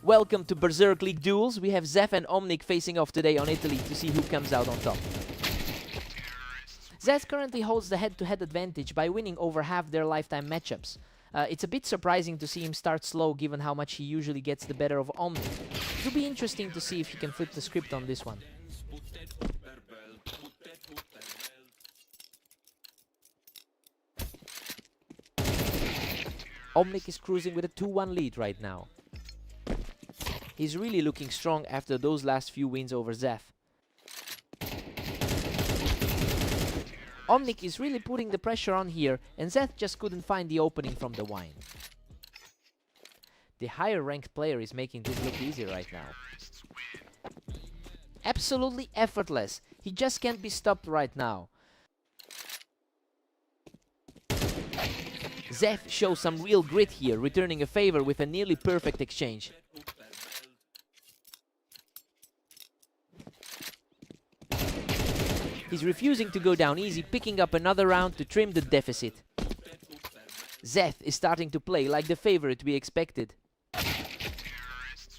Welcome to Berserk League duels. We have Zef and Omnic facing off today on Italy to see who comes out on top. Zef currently holds the head-to-head advantage by winning over half their lifetime matchups. It's a bit surprising to see him start slow given how much he usually gets the better of Omnic. It will be interesting to see if he can flip the script on this one. Omnic is cruising with a 2-1 lead right now. He's really looking strong after those last few wins over Zef. Omnic is really putting the pressure on here, and Zef just couldn't find the opening from the wine. The higher ranked player is making this look easy right now. Absolutely effortless. He just can't be stopped right now. Zef shows some real grit here, returning a favor with a nearly perfect exchange. He's refusing to go down easy, picking up another round to trim the deficit. Zef is starting to play like the favorite we expected.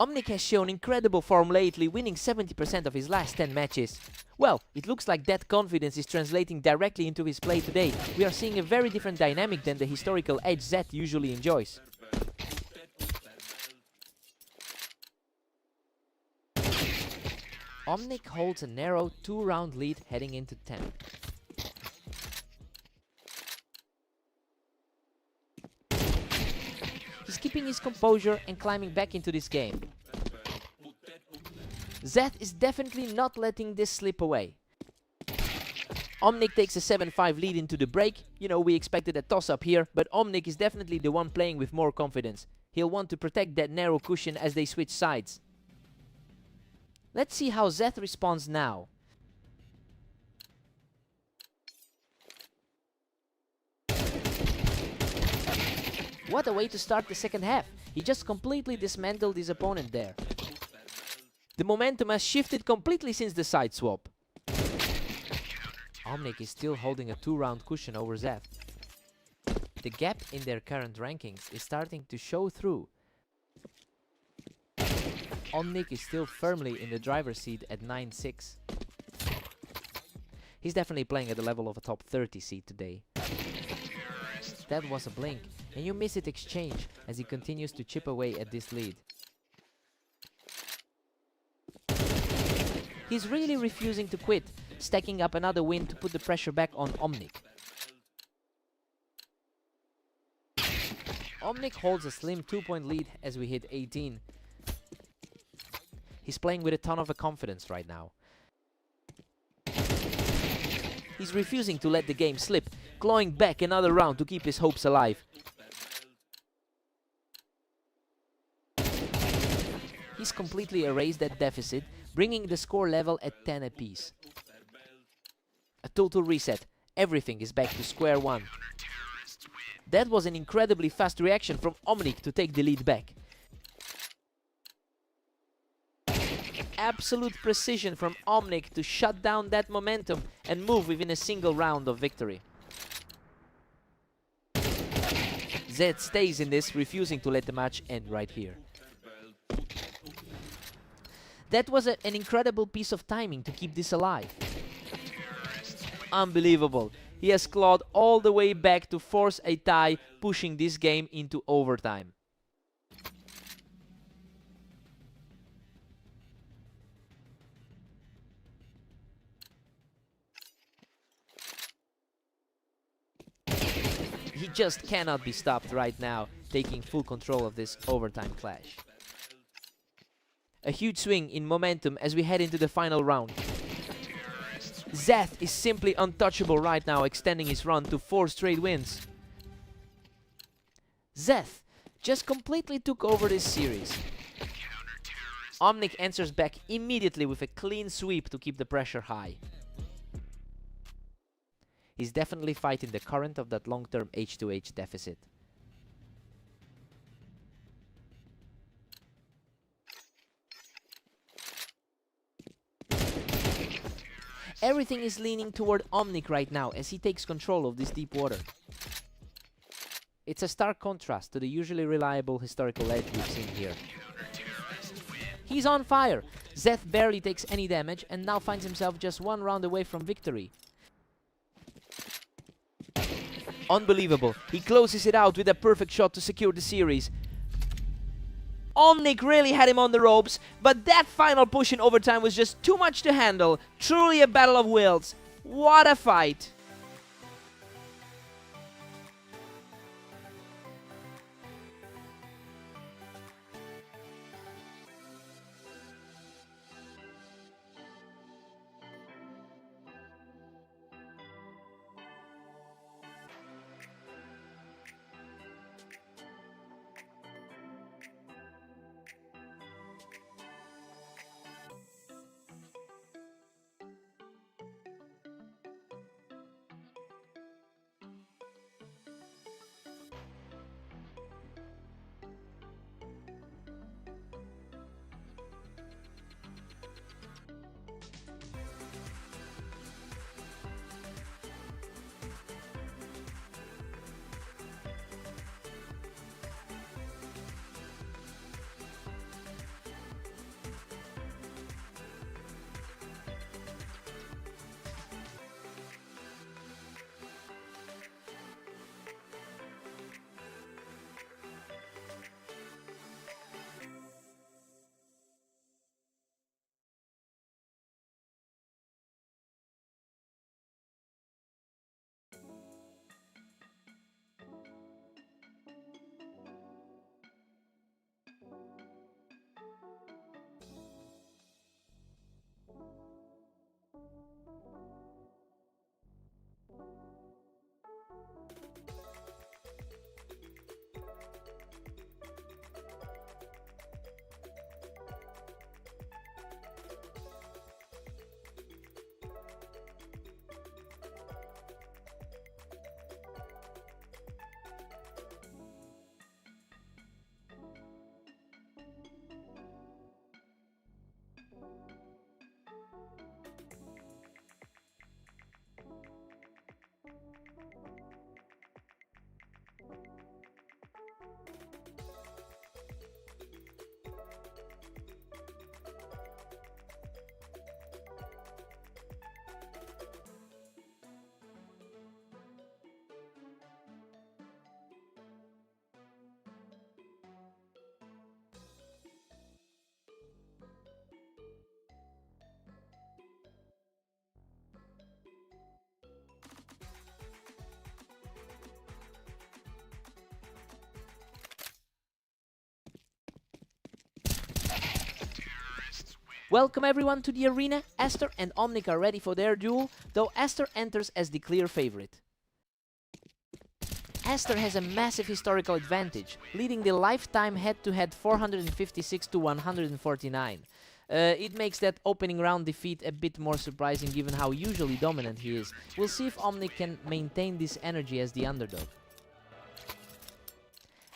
Omnic has shown incredible form lately, winning 70% of his last 10 matches. Well, it looks like that confidence is translating directly into his play today. We are seeing a very different dynamic than the historical edge Zef usually enjoys. Omnic holds a narrow 2-round lead heading into 10. He's keeping his composure and climbing back into this game. Zef is definitely not letting this slip away. Omnic takes a 7-5 lead into the break. You know, we expected a toss-up here, but Omnic is definitely the one playing with more confidence. He'll want to protect that narrow cushion as they switch sides. Let's see how Zef responds now. What a way to start the second half. He just completely dismantled his opponent there. The momentum has shifted completely since the side swap. Omnic is still holding a 2-round cushion over Zef. The gap in their current rankings is starting to show through. Omnic is still firmly in the driver's seat at 9-6. He's definitely playing at the level of a top 30 seed today. That was a blink, and you miss it exchange as he continues to chip away at this lead. He's really refusing to quit, stacking up another win to put the pressure back on Omnic. Omnic holds a slim 2-point lead as we hit 18. He's playing with a ton of confidence right now. He's refusing to let the game slip, clawing back another round to keep his hopes alive. He's completely erased that deficit, bringing the score level at 10 apiece. A total reset. Everything is back to square one. That was an incredibly fast reaction from Omnic to take the lead back. Absolute precision from Omnic to shut down that momentum and move within a single round of victory. Zef stays in this, refusing to let the match end right here. That was an incredible piece of timing to keep this alive. Unbelievable. He has clawed all the way back to force a tie, pushing this game into overtime. He just cannot be stopped right now, taking full control of this overtime clash. A huge swing in momentum as we head into the final round. Zef is simply untouchable right now, extending his run to 4 straight wins. Zef just completely took over this series. Omnic answers back immediately with a clean sweep to keep the pressure high. He's definitely fighting the current of that long-term H2H deficit. Everything is leaning toward Omnic right now as he takes control of this deep water. It's a stark contrast to the usually reliable historical edge we've seen here. He's on fire. Zeth barely takes any damage and now finds himself just one round away from victory. Unbelievable. He closes it out with a perfect shot to secure the series. Omnic really had him on the ropes, but that final push in overtime was just too much to handle. Truly a battle of wills. What a fight. Welcome everyone to the arena. Aster and Omnic are ready for their duel, though Aster enters as the clear favorite. Aster has a massive historical advantage, leading the lifetime head-to-head 456 to 149. It makes that opening round defeat a bit more surprising given how usually dominant he is. We'll see if Omnic can maintain this energy as the underdog.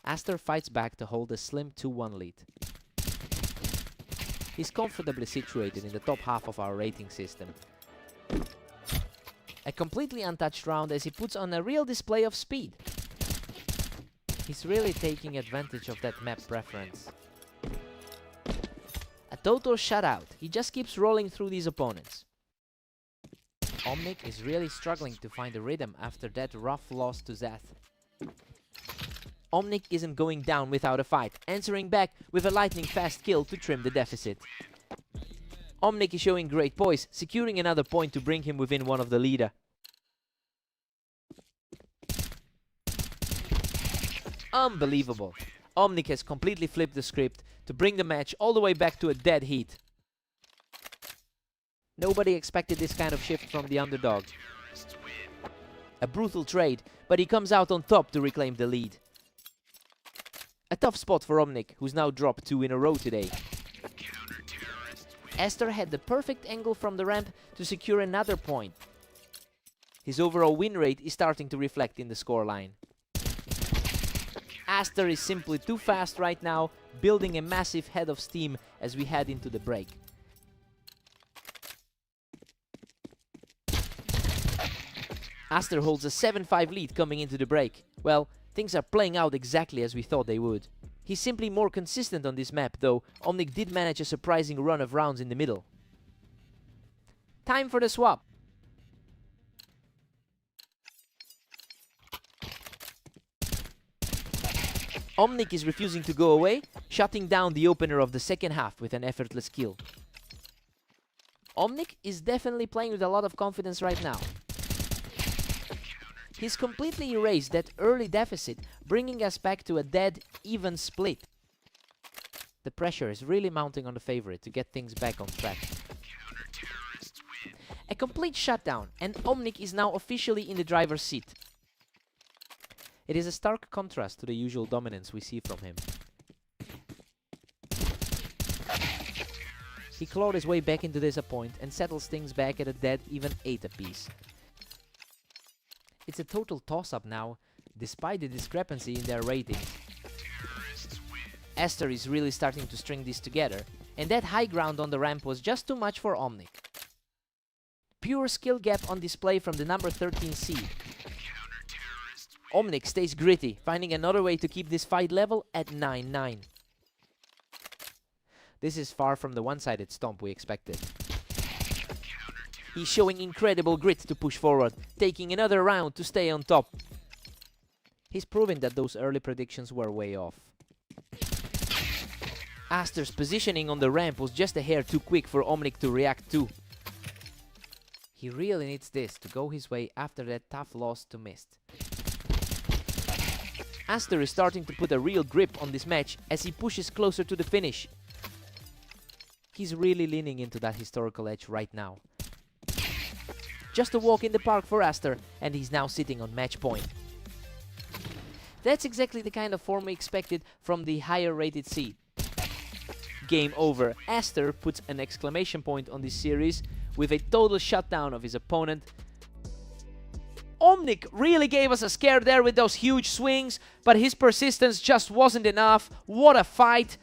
Aster fights back to hold a slim 2-1 lead. He's comfortably situated in the top half of our rating system. A completely untouched round as he puts on a real display of speed. He's really taking advantage of that map preference. A total shutout. He just keeps rolling through these opponents. Omnic is really struggling to find a rhythm after that rough loss to Zeth. Omnic isn't going down without a fight, answering back with a lightning fast kill to trim the deficit. Omnic is showing great poise, securing another point to bring him within one of the leader. Unbelievable. Omnic has completely flipped the script to bring the match all the way back to a dead heat. Nobody expected this kind of shift from the underdog. A brutal trade, but he comes out on top to reclaim the lead. A tough spot for Omnic, who's now dropped 2 in a row today. Aster had the perfect angle from the ramp to secure another point. His overall win rate is starting to reflect in the scoreline. Aster is simply too fast right now, building a massive head of steam as we head into the break. Aster holds a 7-5 lead coming into the break. Well, things are playing out exactly as we thought they would. He's simply more consistent on this map, though Omnic did manage a surprising run of rounds in the middle. Time for the swap. Omnic is refusing to go away, shutting down the opener of the second half with an effortless kill. Omnic is definitely playing with a lot of confidence right now. He's completely erased that early deficit, bringing us back to a dead, even split. The pressure is really mounting on the favorite to get things back on track. A complete shutdown, and Omnic is now officially in the driver's seat. It is a stark contrast to the usual dominance we see from him. He clawed his way back into this point and settles things back at a dead even 8 apiece. It's a total toss-up now, despite the discrepancy in their ratings. Aster is really starting to string this together, and that high ground on the ramp was just too much for Omnic. Pure skill gap on display from the number 13 seed. Omnic stays gritty, finding another way to keep this fight level at 9-9. This is far from the one-sided stomp we expected. He's showing incredible grit to push forward, taking another round to stay on top. He's proving that those early predictions were way off. Aster's positioning on the ramp was just a hair too quick for Omnic to react to. He really needs this to go his way after that tough loss to Mist. Aster is starting to put a real grip on this match as he pushes closer to the finish. He's really leaning into that historical edge right now. Just a walk in the park for Aster, and he's now sitting on match point. That's exactly the kind of form we expected from the higher rated seed. Game over. Aster puts an exclamation point on this series with a total shutdown of his opponent. Omnic really gave us a scare there with those huge swings, but his persistence just wasn't enough. What a fight!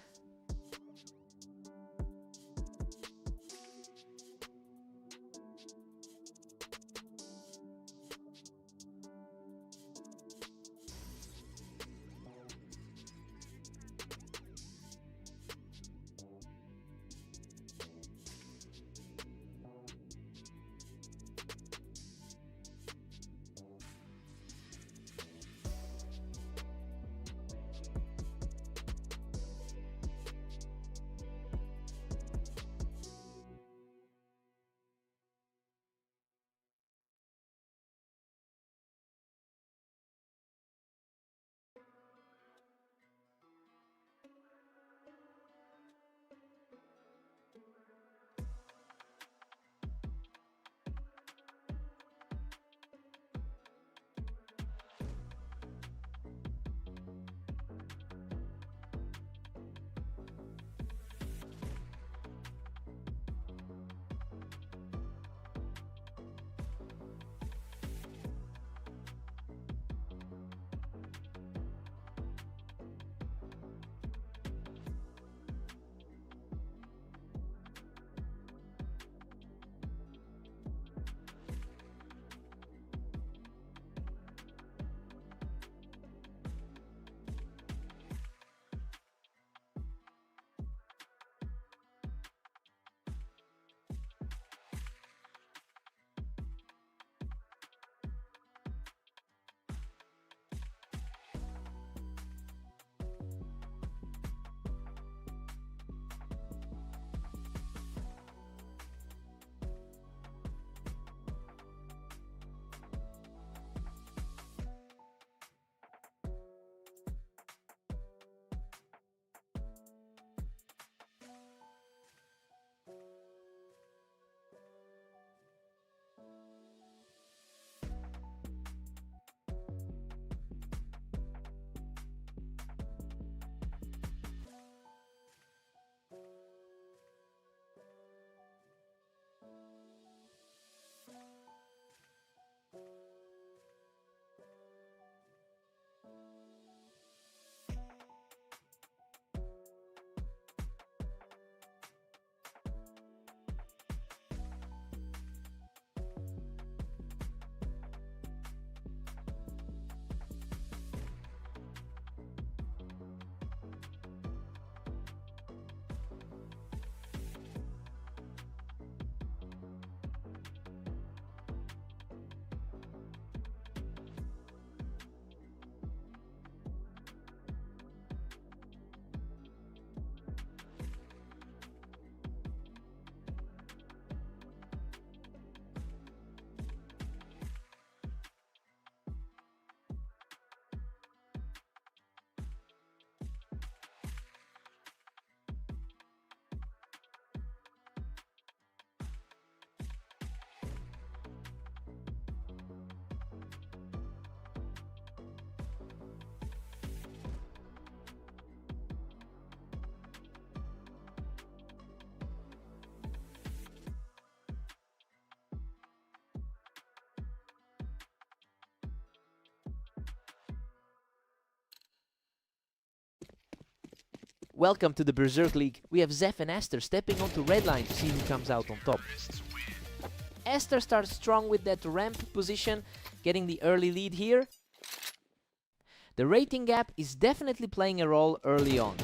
Welcome to the Berserk League. We have Zeph and Aster stepping onto red line to see who comes out on top. Aster starts strong with that ramp position, getting the early lead here. The rating gap is definitely playing a role early on.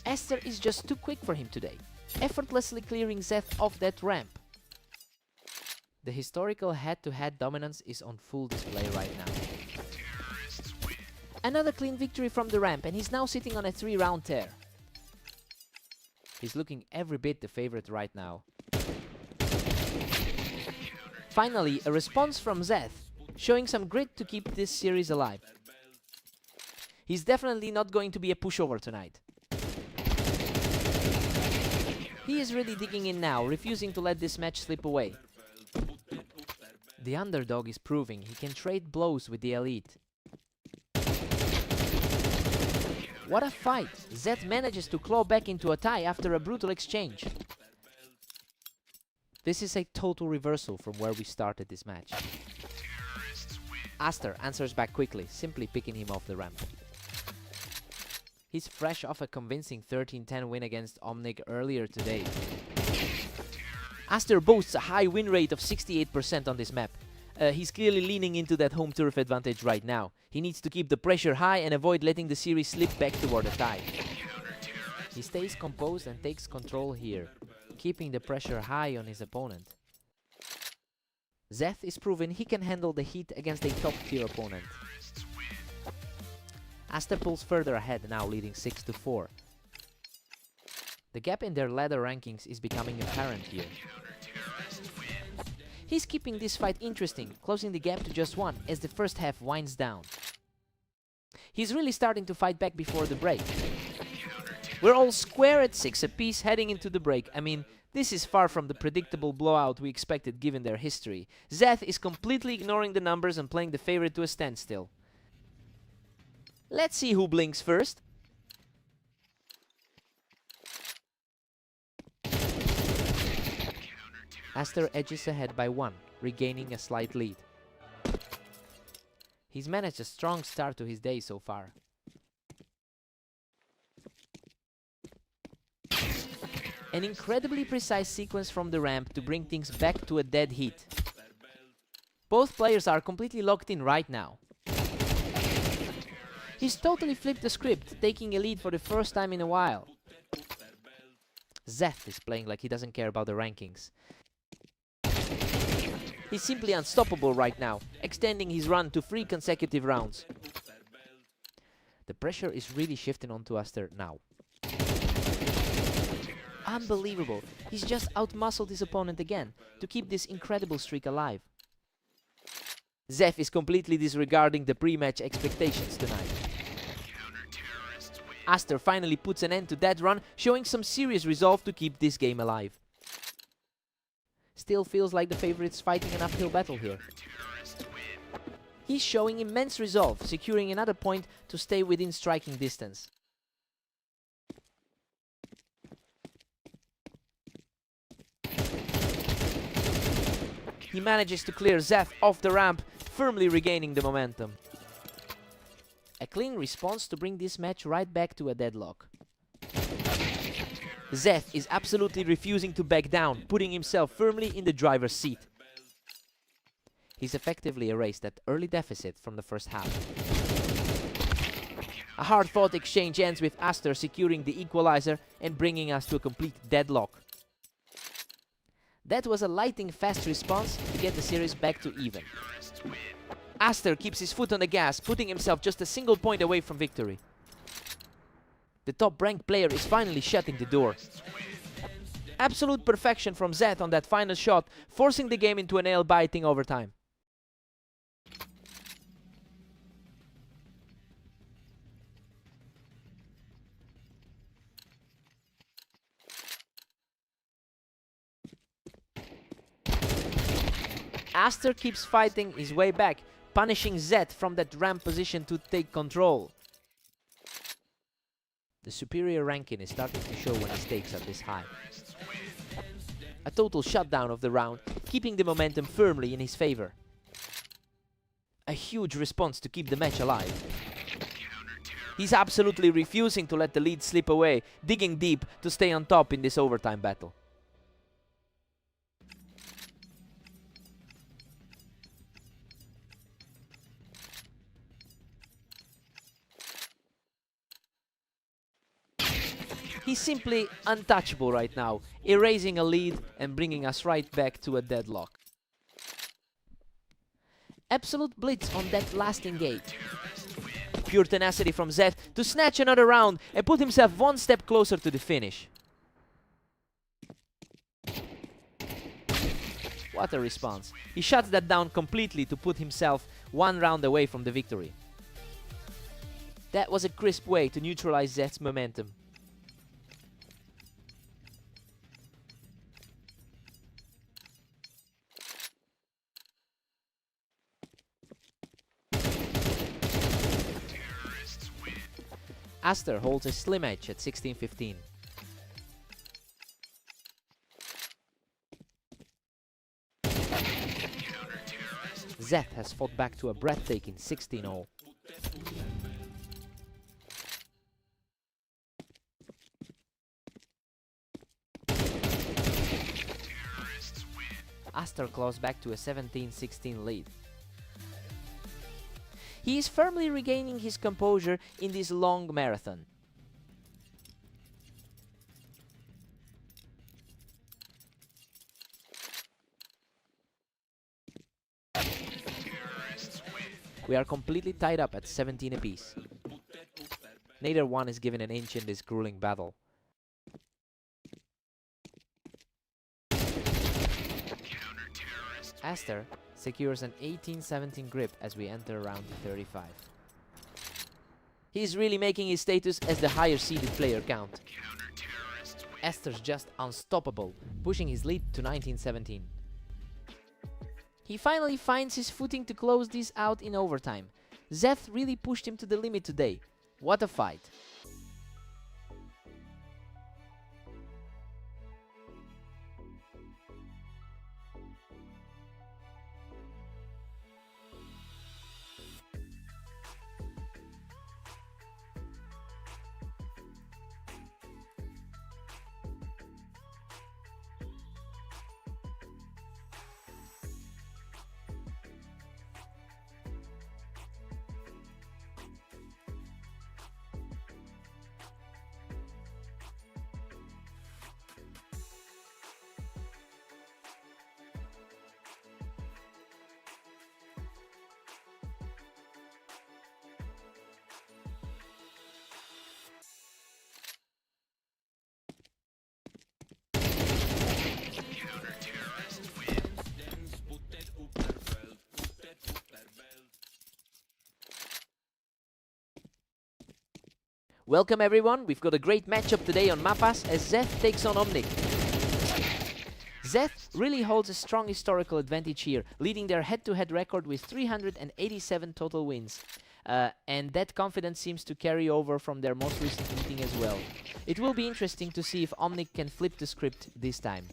Aster is just too quick for him today, effortlessly clearing Zeph off that ramp. The historical head-to-head dominance is on full display right now. Another clean victory from the ramp, and he's now sitting on a 3-round tear. He's looking every bit the favorite right now. Finally, a response from Zeth, showing some grit to keep this series alive. He's definitely not going to be a pushover tonight. He is really digging in now, refusing to let this match slip away. The underdog is proving he can trade blows with the elite. What a fight! Zed manages to claw back into a tie after a brutal exchange. This is a total reversal from where we started this match. Aster answers back quickly, simply picking him off the ramp. He's fresh off a convincing 13-10 win against Omnic earlier today. Aster boasts a high win rate of 68% on this map. He's clearly leaning into that home turf advantage right now. He needs to keep the pressure high and avoid letting the series slip back toward a tie. He stays composed and takes control here, keeping the pressure high on his opponent. Zeth is proven he can handle the heat against a top-tier opponent. Aster pulls further ahead now, leading 6-4. The gap in their ladder rankings is becoming apparent here. He's keeping this fight interesting, closing the gap to just 1 as the first half winds down. He's really starting to fight back before the break. We're all square at 6 apiece heading into the break. I mean, this is far from the predictable blowout we expected given their history. Zeth is completely ignoring the numbers and playing the favorite to a standstill. Let's see who blinks first. Aster edges ahead by 1, regaining a slight lead. He's managed a strong start to his day so far. An incredibly precise sequence from the ramp to bring things back to a dead heat. Both players are completely locked in right now. He's totally flipped the script, taking a lead for the first time in a while. Zeth is playing like he doesn't care about the rankings. He's simply unstoppable right now, extending his run to 3 consecutive rounds. The pressure is really shifting onto Aster now. Unbelievable, he's just outmuscled his opponent again to keep this incredible streak alive. Zeth is completely disregarding the pre-match expectations tonight. Aster finally puts an end to that run, showing some serious resolve to keep this game alive. Still feels like the favorite's fighting an uphill battle here. He's showing immense resolve, securing another point to stay within striking distance. He manages to clear Zeth off the ramp, firmly regaining the momentum. A clean response to bring this match right back to a deadlock. Zeth is absolutely refusing to back down, putting himself firmly in the driver's seat. He's effectively erased that early deficit from the first half. A hard-fought exchange ends with Aster securing the equalizer and bringing us to a complete deadlock. That was a lightning-fast response to get the series back to even. Aster keeps his foot on the gas, putting himself just a single point away from victory. The top-ranked player is finally shutting the door. Absolute perfection from Zeth on that final shot, forcing the game into a nail-biting overtime. Aster keeps fighting his way back, punishing Zeth from that ramp position to take control. The superior ranking is starting to show when the stakes are this high. A total shutdown of the round, keeping the momentum firmly in his favor. A huge response to keep the match alive. He's absolutely refusing to let the lead slip away, digging deep to stay on top in this overtime battle. He's simply untouchable right now, erasing a lead and bringing us right back to a deadlock. Absolute blitz on that last engage. Pure tenacity from Zeth to snatch another round and put himself one step closer to the finish. What a response. He shuts that down completely to put himself one round away from the victory. That was a crisp way to neutralize Zeth's momentum. Aster holds a slim edge at 16-15. Zeth has fought back to a breathtaking 16-0. Aster claws back to a 17-16 lead. He is firmly regaining his composure in this long marathon. We are completely tied up at 17 apiece. Neither one is given an inch in this grueling battle. Aster secures an 18-17 grip as we enter round 35. He's really making his status as the higher seeded player count. Aster's just unstoppable, pushing his lead to 19-17. He finally finds his footing to close this out in overtime. Zeth really pushed him to the limit today. What a fight. Welcome everyone, we've got a great matchup today on Mapas as Zeth takes on Omnic. Zeth really holds a strong historical advantage here, leading their head-to-head record with 387 total wins. And that confidence seems to carry over from their most recent meeting as well. It will be interesting to see if Omnic can flip the script this time.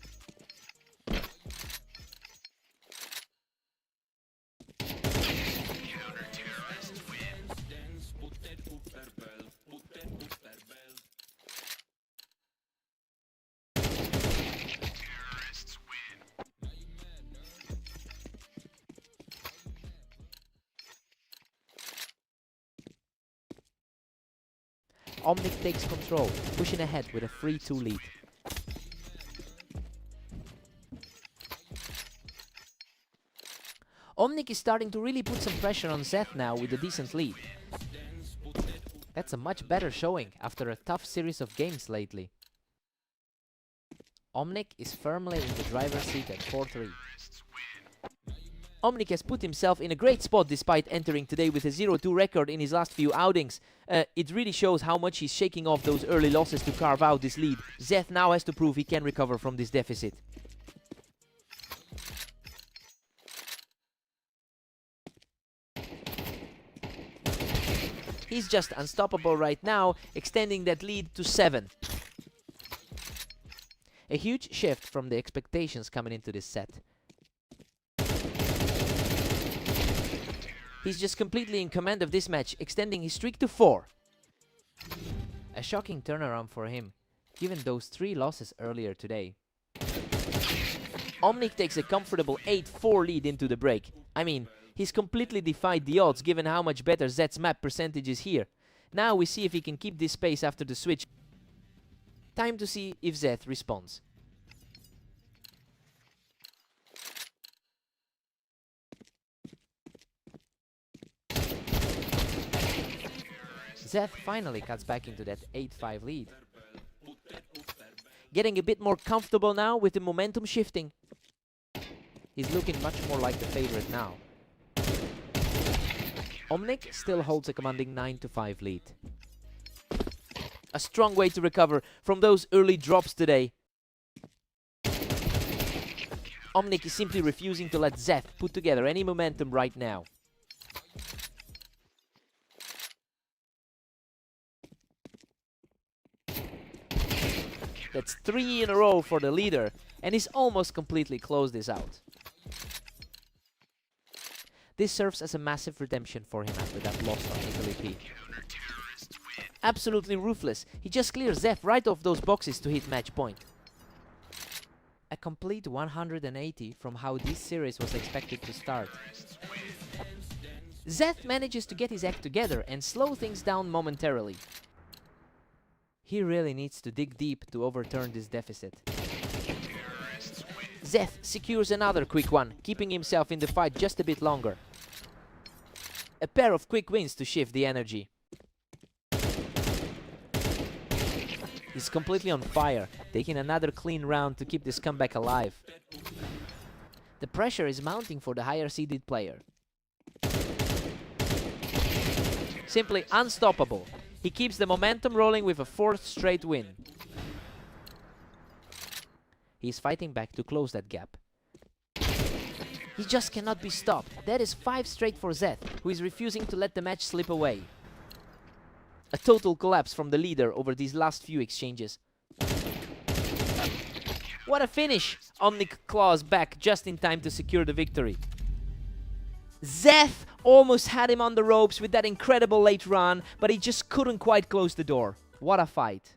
Omnic takes control, pushing ahead with a 3-2 lead. Omnic is starting to really put some pressure on Zeth now with a decent lead. That's a much better showing after a tough series of games lately. Omnic is firmly in the driver's seat at 4-3. Omnic has put himself in a great spot despite entering today with a 0-2 record in his last few outings. It really shows how much he's shaking off those early losses to carve out this lead. Zeth now has to prove he can recover from this deficit. He's just unstoppable right now, extending that lead to 7. A huge shift from the expectations coming into this set. He's just completely in command of this match, extending his streak to 4. A shocking turnaround for him, given those 3 losses earlier today. Omnic takes a comfortable 8-4 lead into the break. I mean, he's completely defied the odds given how much better Zed's map percentage is here. Now we see if he can keep this pace after the switch. Time to see if Zed responds. Zed finally cuts back into that 8-5 lead. Getting a bit more comfortable now with the momentum shifting. He's looking much more like the favorite now. Omnic still holds a commanding 9-5 lead. A strong way to recover from those early drops today. Omnic is simply refusing to let Zed put together any momentum right now. That's 3 in a row for the leader, and he's almost completely closed this out. This serves as a massive redemption for him after that loss on Italy P. Absolutely ruthless, he just clears Zed right off those boxes to hit match point. A complete 180 from how this series was expected to start. Zed manages to get his act together and slow things down momentarily. He really needs to dig deep to overturn this deficit. Zed secures another quick one, keeping himself in the fight just a bit longer. A pair of quick wins to shift the energy. He's completely on fire, taking another clean round to keep this comeback alive. The pressure is mounting for the higher seeded player. Simply unstoppable. He keeps the momentum rolling with a 4th straight win. He's fighting back to close that gap. He just cannot be stopped. That is 5 straight for Zed, who is refusing to let the match slip away. A total collapse from the leader over these last few exchanges. What a finish! Omnic claws back just in time to secure the victory. Zed almost had him on the ropes with that incredible late run, but he just couldn't quite close the door. What a fight.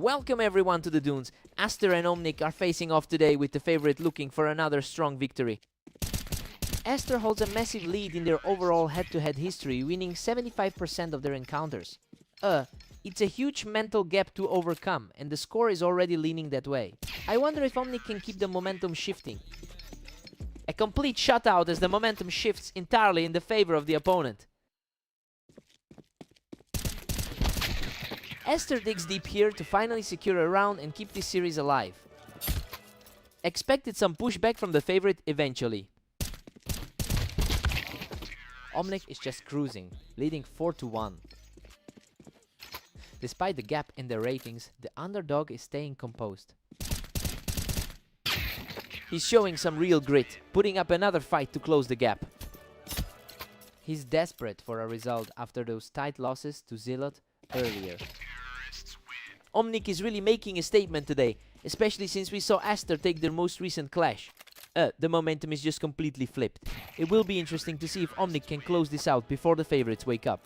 Welcome everyone to the Dunes. Aster and Omnic are facing off today with the favorite looking for another strong victory. Aster holds a massive lead in their overall head-to-head history, winning 75% of their encounters. It's a huge mental gap to overcome, and the score is already leaning that way. I wonder if Omnic can keep the momentum shifting. A complete shutout as the momentum shifts entirely in the favor of the opponent. Aster digs deep here to finally secure a round and keep this series alive. Expected some pushback from the favorite eventually. Omnic is just cruising, leading 4-1. Despite the gap in their ratings, the underdog is staying composed. He's showing some real grit, putting up another fight to close the gap. He's desperate for a result after those tight losses to Zealot earlier. Omnic is really making a statement today, especially since we saw Aster take their most recent clash. The momentum is just completely flipped. It will be interesting to see if Omnic can close this out before the favorites wake up.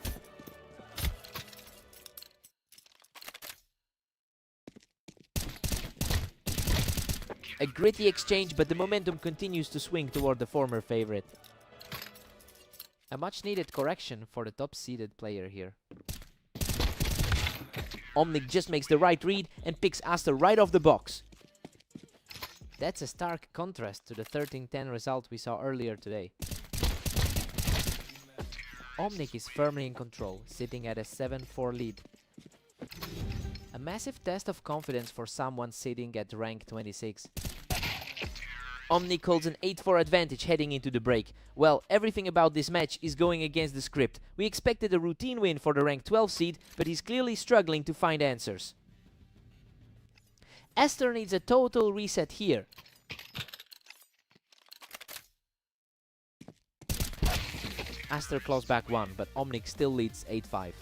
A gritty exchange, but the momentum continues to swing toward the former favorite. A much needed correction for the top-seeded player here. Omnic just makes the right read and picks Aster right off the box. That's a stark contrast to the 13-10 result we saw earlier today. Omnic is firmly in control, sitting at a 7-4 lead. A massive test of confidence for someone sitting at rank 26. Omnic holds an 8-4 advantage heading into the break. Well, everything about this match is going against the script. We expected a routine win for the rank 12 seed, but he's clearly struggling to find answers. Aster needs a total reset here. Aster claws back one, but Omnic still leads 8-5.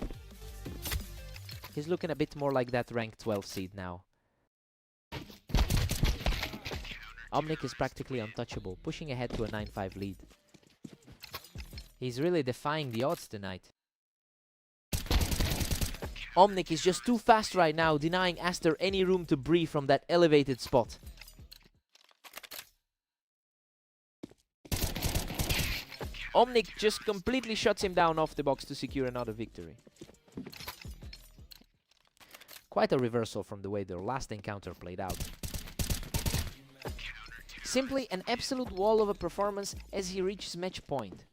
He's looking a bit more like that rank 12 seed now. Omnic is practically untouchable, pushing ahead to a 9-5 lead. He's really defying the odds tonight. Omnic is just too fast right now, denying Aster any room to breathe from that elevated spot. Omnic just completely shuts him down off the box to secure another victory. Quite a reversal from the way their last encounter played out. Simply an absolute wall of a performance as he reaches match point.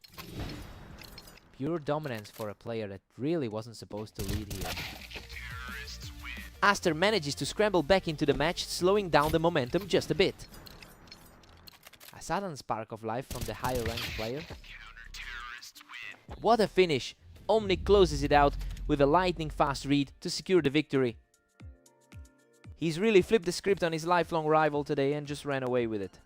Pure dominance for a player that really wasn't supposed to lead here. Aster manages to scramble back into the match, slowing down the momentum just a bit. A sudden spark of life from the higher ranked player. What a finish! Omnic closes it out with a lightning fast read to secure the victory. He's really flipped the script on his lifelong rival today and just ran away with it.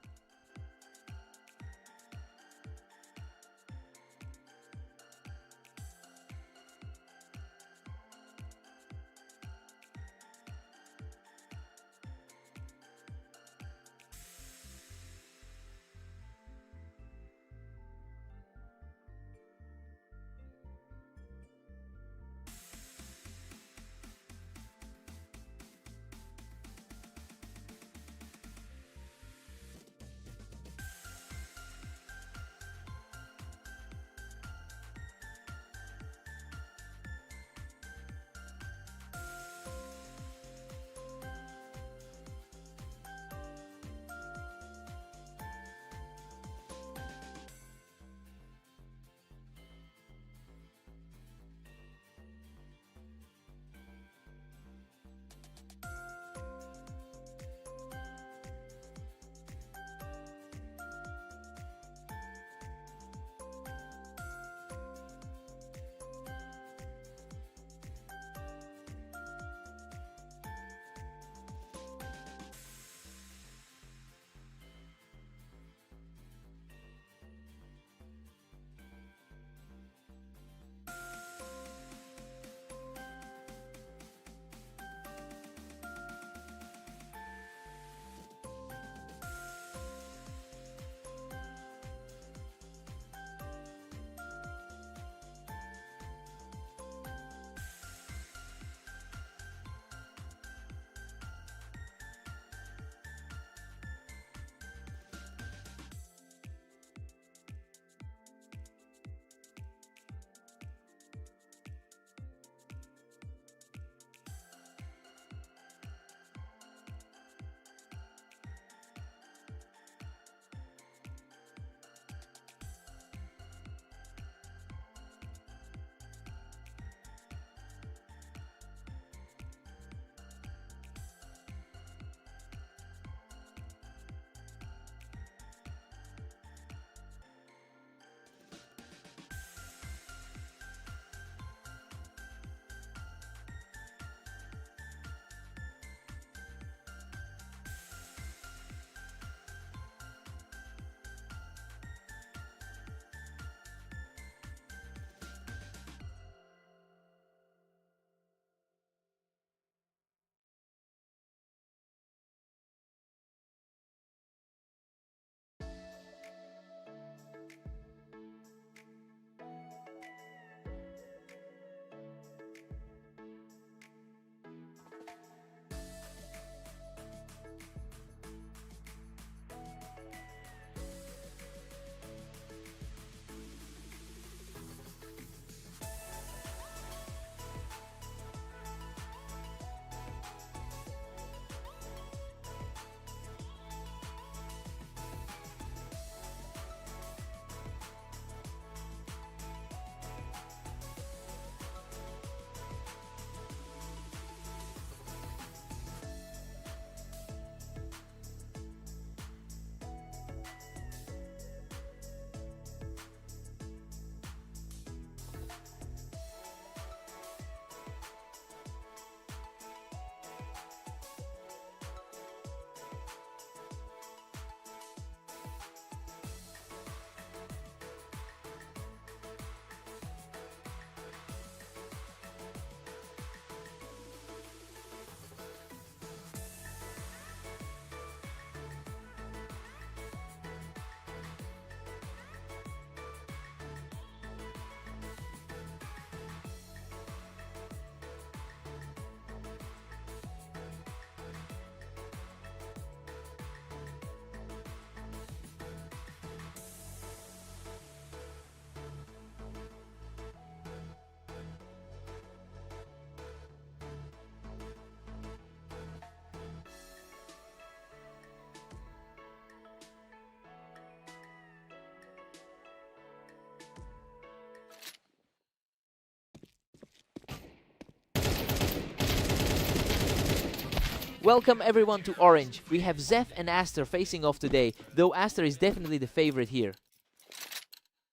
Welcome everyone to Orange. We have Zeth and Aster facing off today, though Aster is definitely the favorite here.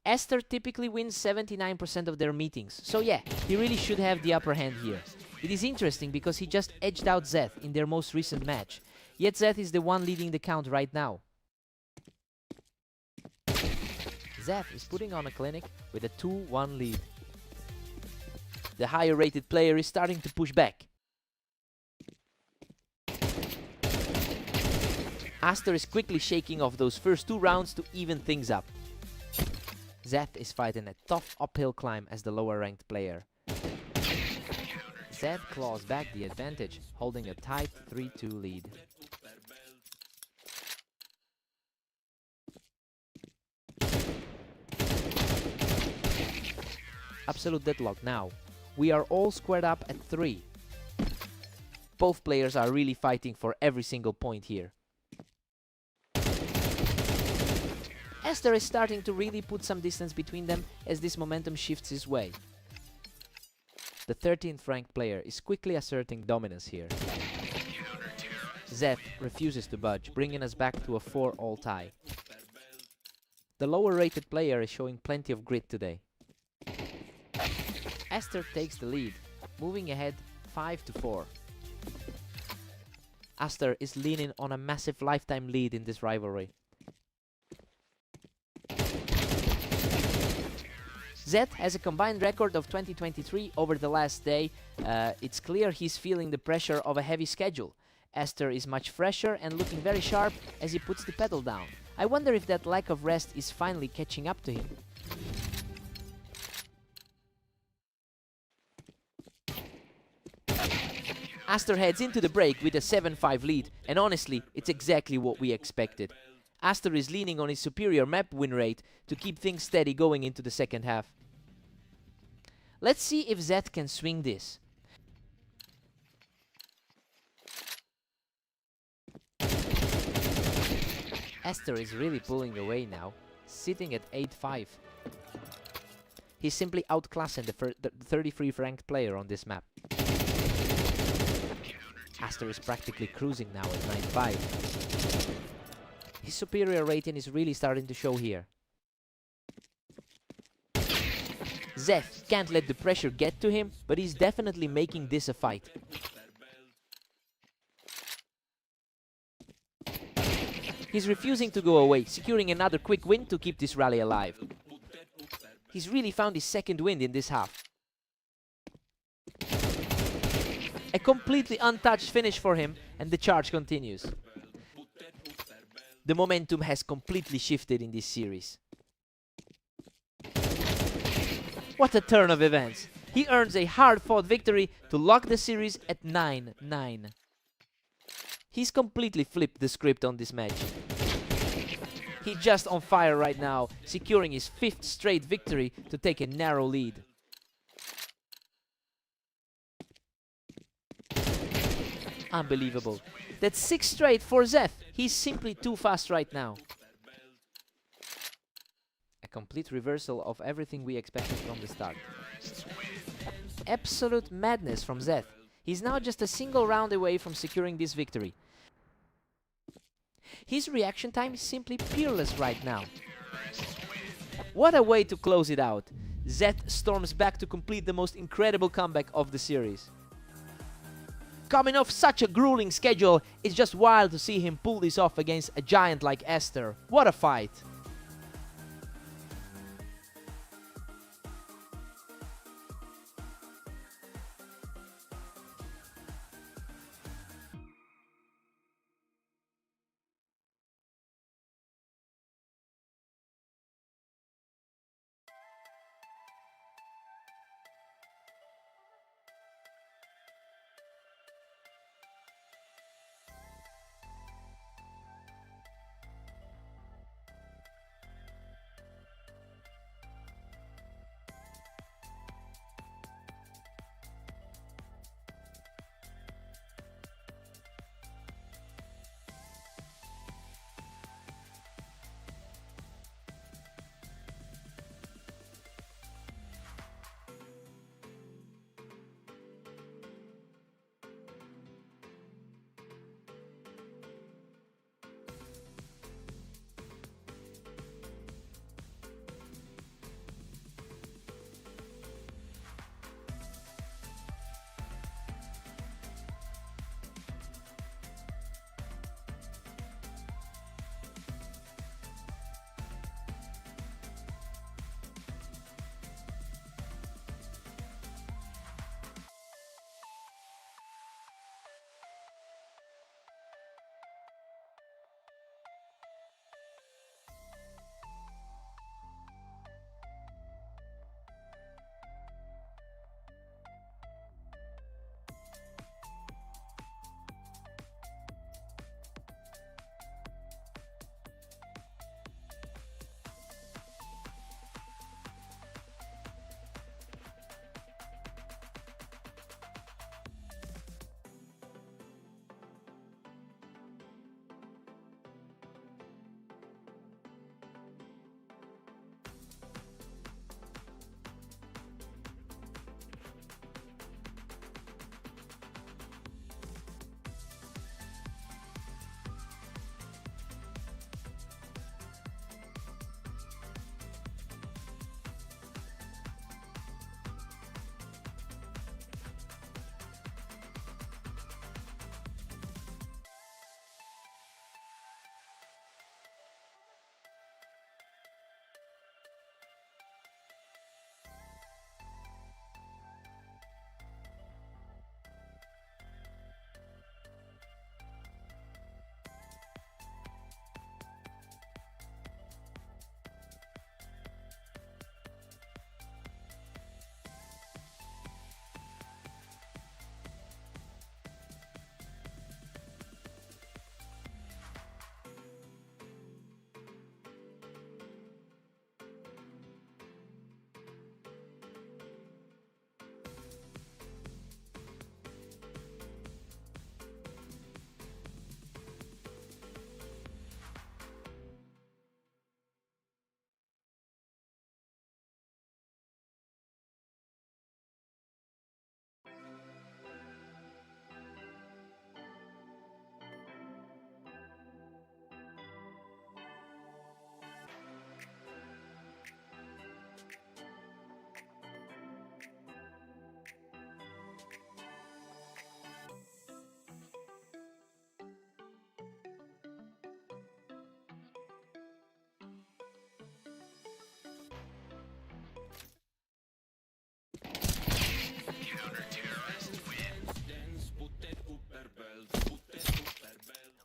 Aster typically wins 79% of their meetings, so yeah, he really should have the upper hand here. It is interesting because he just edged out Zeth in their most recent match, yet Zeth is the one leading the count right now. Zeth is putting on a clinic with a 2-1 lead. The higher rated player is starting to push back. Aster is quickly shaking off those first 2 rounds to even things up. Zeth is fighting a tough uphill climb as the lower ranked player. Zeth claws back the advantage, holding a tight 3-2 lead. Absolute deadlock now. We are all squared up at 3. Both players are really fighting for every single point here. Aster is starting to really put some distance between them as this momentum shifts his way. The 13th ranked player is quickly asserting dominance here. Zeth refuses to budge, bringing us back to a 4-all tie. The lower rated player is showing plenty of grit today. Aster takes the lead, moving ahead 5-4. Aster is leaning on a massive lifetime lead in this rivalry. Zeth has a combined record of 2023 over the last day. It's clear he's feeling the pressure of a heavy schedule. Aster is much fresher and looking very sharp as he puts the pedal down. I wonder if that lack of rest is finally catching up to him. Aster heads into the break with a 7-5 lead, and honestly, it's exactly what we expected. Aster is leaning on his superior map win rate to keep things steady going into the second half. Let's see if Zeth can swing this. Aster is really pulling away now, sitting at 8-5. He's simply outclassing the 33th ranked player on this map. Aster is practically cruising now at 9-5. His superior rating is really starting to show here. Zeth can't let the pressure get to him, but he's definitely making this a fight. He's refusing to go away, securing another quick win to keep this rally alive. He's really found his second win in this half. A completely untouched finish for him, and the charge continues. The momentum has completely shifted in this series. What a turn of events! He earns a hard-fought victory to lock the series at 9-9. He's completely flipped the script on this match. He's just on fire right now, securing his 5th straight victory to take a narrow lead. Unbelievable. That's 6 straight for Zeth. He's simply too fast right now. A complete reversal of everything we expected from the start. Absolute madness from Zeth. He's now just a single round away from securing this victory. His reaction time is simply peerless right now. What a way to close it out. Zeth storms back to complete the most incredible comeback of the series. Coming off such a grueling schedule, it's just wild to see him pull this off against a giant like Aster. What a fight!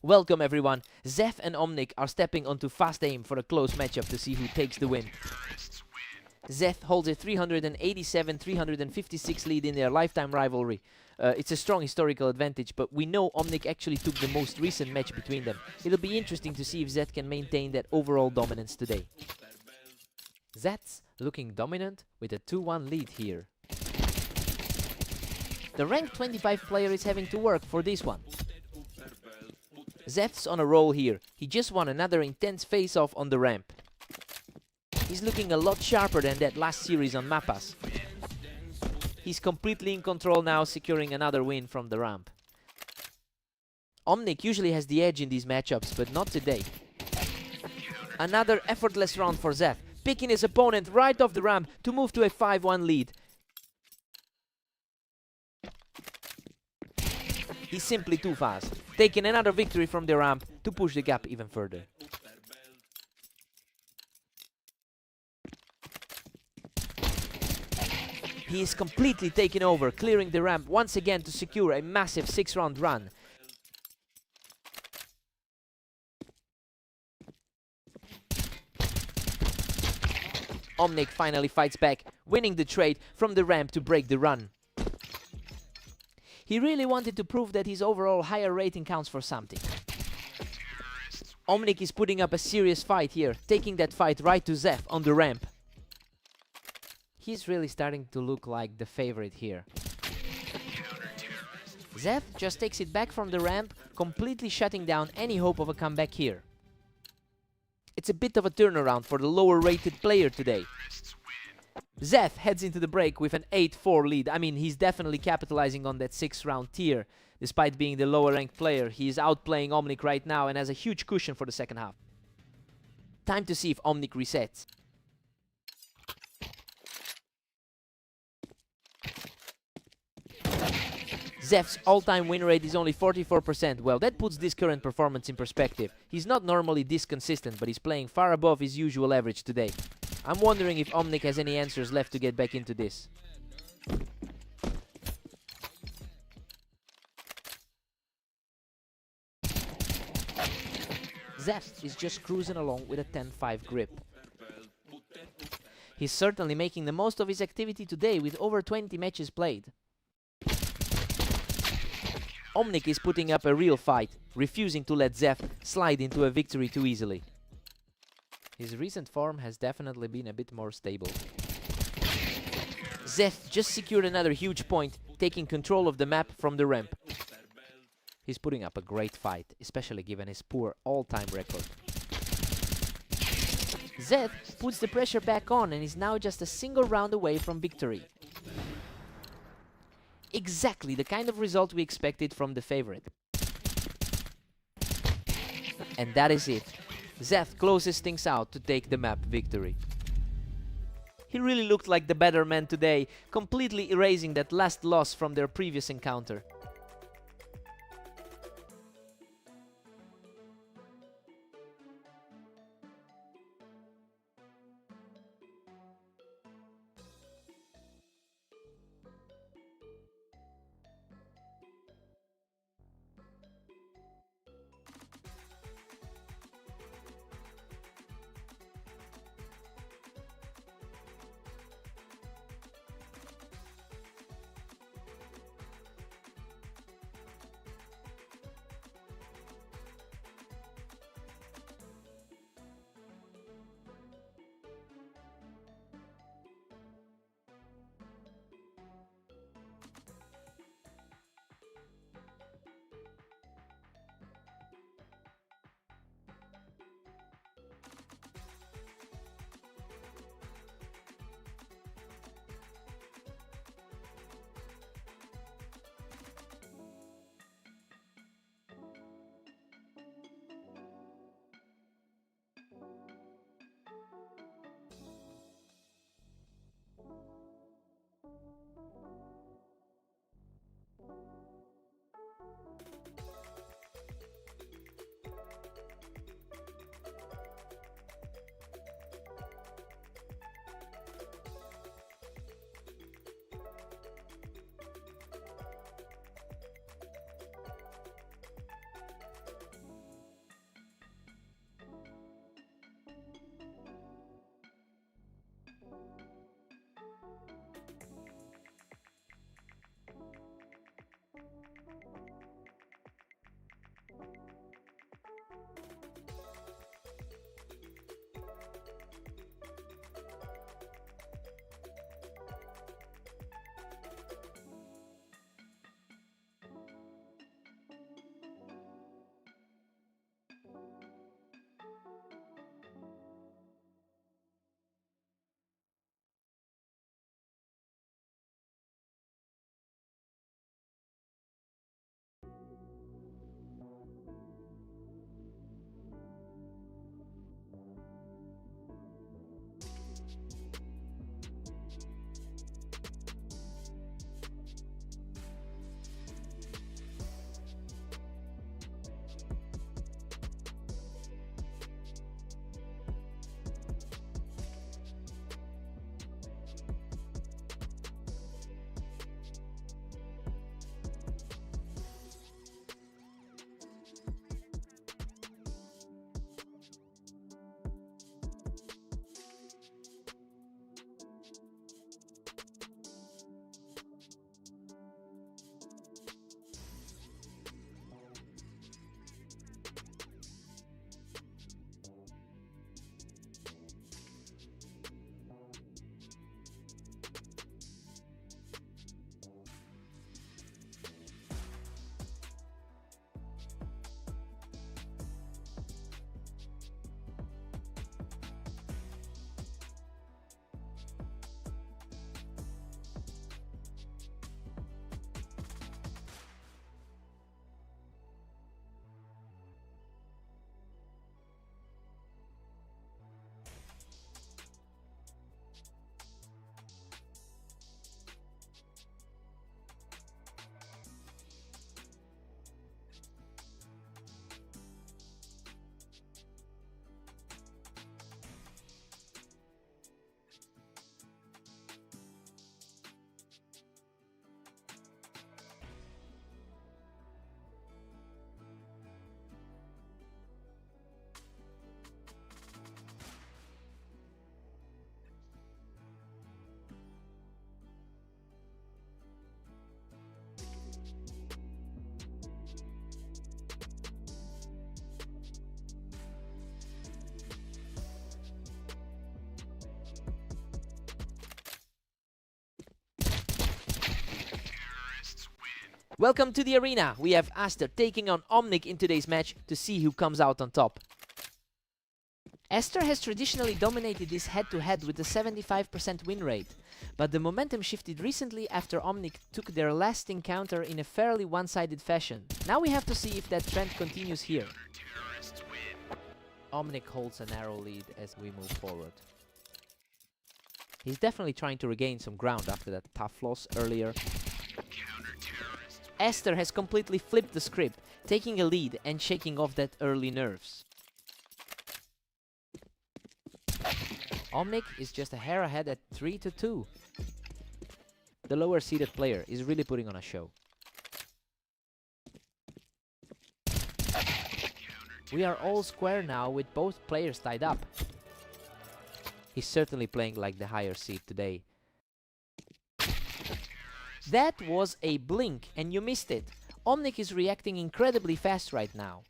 Welcome everyone. Zef and Omnic are stepping onto fast aim for a close matchup to see who takes the win. Zef holds a 387-356 lead in their lifetime rivalry. It's a strong historical advantage, but we know Omnic actually took the most recent match between them. It'll be interesting to see if Zeth can maintain that overall dominance today. Zeth's looking dominant with a 2-1 lead here. The ranked 25 player is having to work for this one. Zeth's on a roll here. He just won another intense face-off on the ramp. He's looking a lot sharper than that last series on Mappas. He's completely in control now, securing another win from the ramp. Omnic usually has the edge in these matchups, but not today. Another effortless round for Zeth, picking his opponent right off the ramp to move to a 5-1 lead. He's simply too fast, taking another victory from the ramp to push the gap even further. He is completely taken over, clearing the ramp once again to secure a massive 6-round run. Omnic finally fights back, winning the trade from the ramp to break the run. He really wanted to prove that his overall higher rating counts for something. Omnic is putting up a serious fight here, taking that fight right to Zef on the ramp. He's really starting to look like the favorite here. Zef just takes it back from the ramp, completely shutting down any hope of a comeback here. It's a bit of a turnaround for the lower rated player today. Zef heads into the break with an 8-4 lead. I mean, he's definitely capitalizing on that 6-round tier. Despite being the lower ranked player, he is outplaying Omnic right now and has a huge cushion for the second half. Time to see if Omnic resets. Zef's all-time win rate is only 44%. Well, that puts this current performance in perspective. He's not normally this consistent, but he's playing far above his usual average today. I'm wondering if Omnic has any answers left to get back into this. Zef is just cruising along with a 10-5 grip. He's certainly making the most of his activity today with over 20 matches played. Omnic is putting up a real fight, refusing to let Zef slide into a victory too easily. His recent form has definitely been a bit more stable. Zef just secured another huge point, taking control of the map from the ramp. He's putting up a great fight, especially given his poor all-time record. Zef puts the pressure back on and is now just a single round away from victory. Exactly the kind of result we expected from the favorite. And that is it. Zef closes things out to take the map victory. He really looked like the better man today, completely erasing that last loss from their previous encounter. Welcome to the arena. We have Aster taking on Omnic in today's match to see who comes out on top. Aster has traditionally dominated this head-to-head with a 75% win rate, but the momentum shifted recently after Omnic took their last encounter in a fairly one-sided fashion. Now we have to see if that trend continues here. Omnic holds a narrow lead as we move forward. He's definitely trying to regain some ground after that tough loss earlier. Aster has completely flipped the script, taking a lead and shaking off that early nerves. Omnic is just a hair ahead at 3-2. The lower seeded player is really putting on a show. We are all square now with both players tied up. He's certainly playing like the higher seed today. That was a blink and you missed it. Omnic is reacting incredibly fast right now.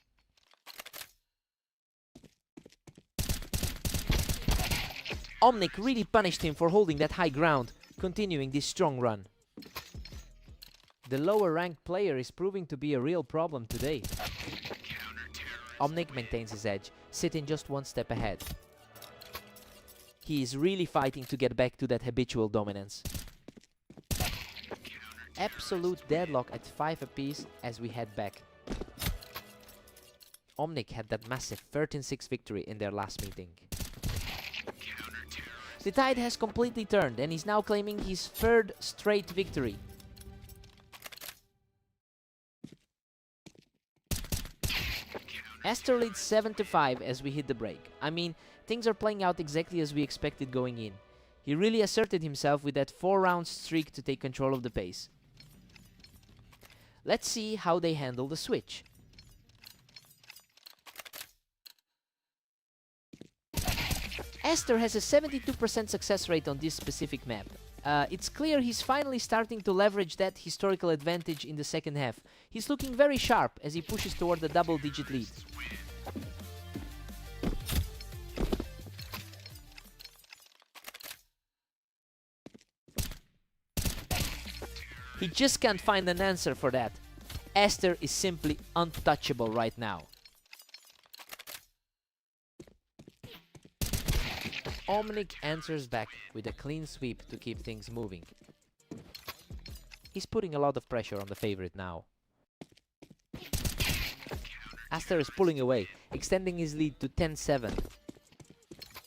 Omnic really punished him for holding that high ground, continuing this strong run. The lower ranked player is proving to be a real problem today. Omnic maintains his edge, sitting just one step ahead. He is really fighting to get back to that habitual dominance. Absolute deadlock at 5 apiece as we head back. Omnic had that massive 13-6 victory in their last meeting. The tide has completely turned and he's now claiming his 3rd straight victory. Aster leads 7-5 as we hit the break. I mean, things are playing out exactly as we expected going in. He really asserted himself with that 4-round streak to take control of the pace. Let's see how they handle the switch. Aster has a 72% success rate on this specific map. It's clear he's finally starting to leverage that historical advantage in the second half. He's looking very sharp as he pushes toward the double-digit lead. He just can't find an answer for that. Aster is simply untouchable right now. Omnic answers back with a clean sweep to keep things moving. He's putting a lot of pressure on the favorite now. Aster is pulling away, extending his lead to 10-7.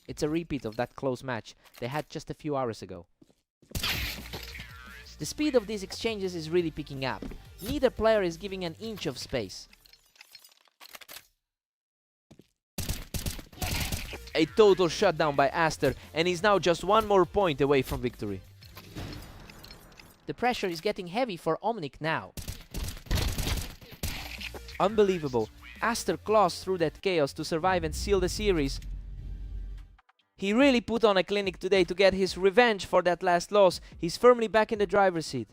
It's a repeat of that close match they had just a few hours ago. The speed of these exchanges is really picking up. Neither player is giving an inch of space. A total shutdown by Aster, and he's now just one more point away from victory. The pressure is getting heavy for Omnic now. Unbelievable. Aster claws through that chaos to survive and seal the series. He really put on a clinic today to get his revenge for that last loss. He's firmly back in the driver's seat.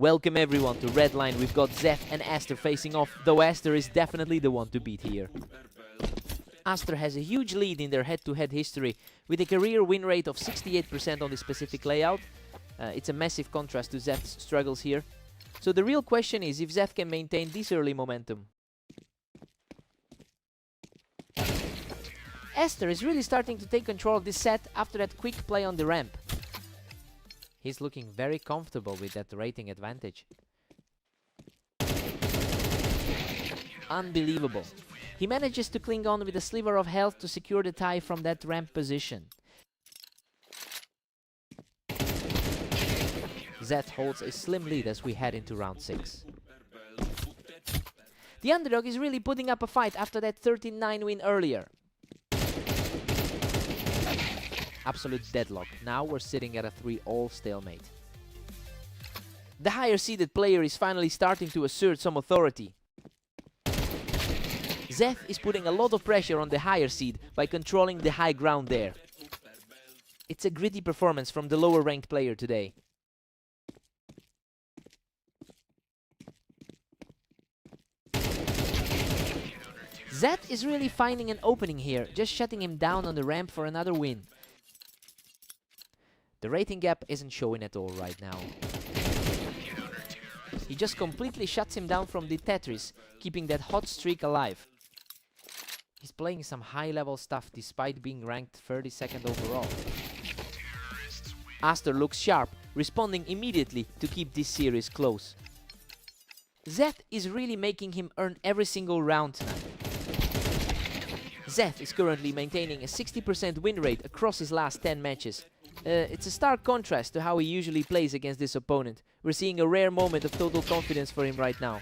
Welcome everyone to Red Line. We've got Zeth and Aster facing off, though Aster is definitely the one to beat here. Aster has a huge lead in their head-to-head history, with a career win rate of 68% on this specific layout. It's a massive contrast to Zeth's struggles here. So the real question is if Zeth can maintain this early momentum. Aster is really starting to take control of this set after that quick play on the ramp. He's looking very comfortable with that rating advantage. Unbelievable. He manages to cling on with a sliver of health to secure the tie from that ramp position. Zeth holds a slim lead as we head into round 6. The underdog is really putting up a fight after that 13-9 win earlier. Absolute deadlock. Now we're sitting at a 3-all stalemate. The higher seeded player is finally starting to assert some authority. Zeth is putting a lot of pressure on the higher seed by controlling the high ground there. It's a gritty performance from the lower ranked player today. Zeth is really finding an opening here, just shutting him down on the ramp for another win. The rating gap isn't showing at all right now. He just completely shuts him down from the Tetris, keeping that hot streak alive. He's playing some high-level stuff despite being ranked 32nd overall. Aster looks sharp, responding immediately to keep this series close. Zeth is really making him earn every single round tonight. Zeth is currently maintaining a 60% win rate across his last 10 matches. It's a stark contrast to how he usually plays against this opponent. We're seeing a rare moment of total confidence for him right now.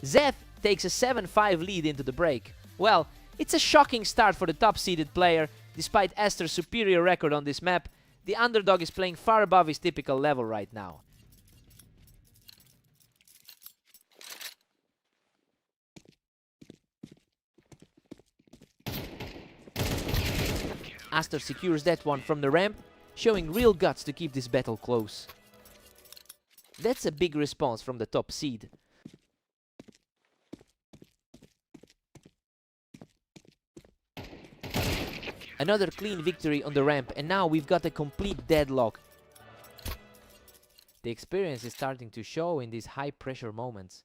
Zeth takes a 7-5 lead into the break. Well, it's a shocking start for the top-seeded player. Despite Aster's superior record on this map, the underdog is playing far above his typical level right now. Aster secures that one from the ramp, showing real guts to keep this battle close. That's a big response from the top seed. Another clean victory on the ramp, and now we've got a complete deadlock. The experience is starting to show in these high-pressure moments.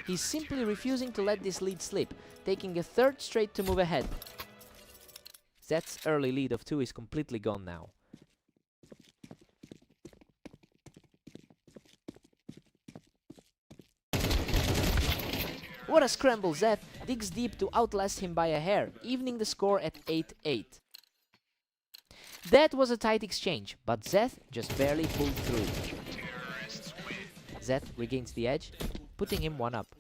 He's simply refusing to let this lead slip, taking a third straight to move ahead. Zeth's early lead of 2 is completely gone now. What a scramble! Zeth digs deep to outlast him by a hair, evening the score at 8-8. That was a tight exchange, but Zeth just barely pulled through. Zeth regains the edge, putting him 1 up.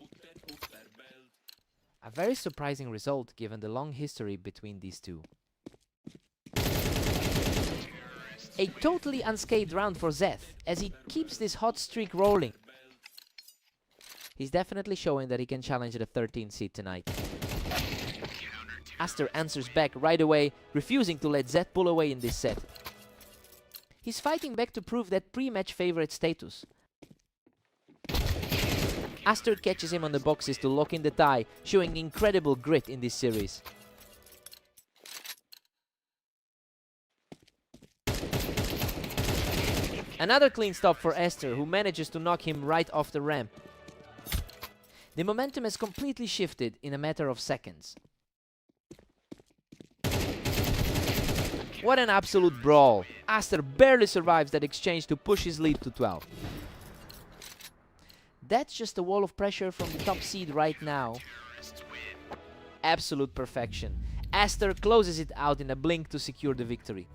A very surprising result given the long history between these two. A totally unscathed round for Zeth, as he keeps this hot streak rolling. He's definitely showing that he can challenge the 13th seed tonight. Aster answers back right away, refusing to let Zeth pull away in this set. He's fighting back to prove that pre-match favorite status. Aster catches him on the boxes to lock in the tie, showing incredible grit in this series. Another clean stop for Aster, who manages to knock him right off the ramp. The momentum has completely shifted in a matter of seconds. What an absolute brawl! Aster barely survives that exchange to push his lead to 12. That's just a wall of pressure from the top seed right now. Absolute perfection. Aster closes it out in a blink to secure the victory.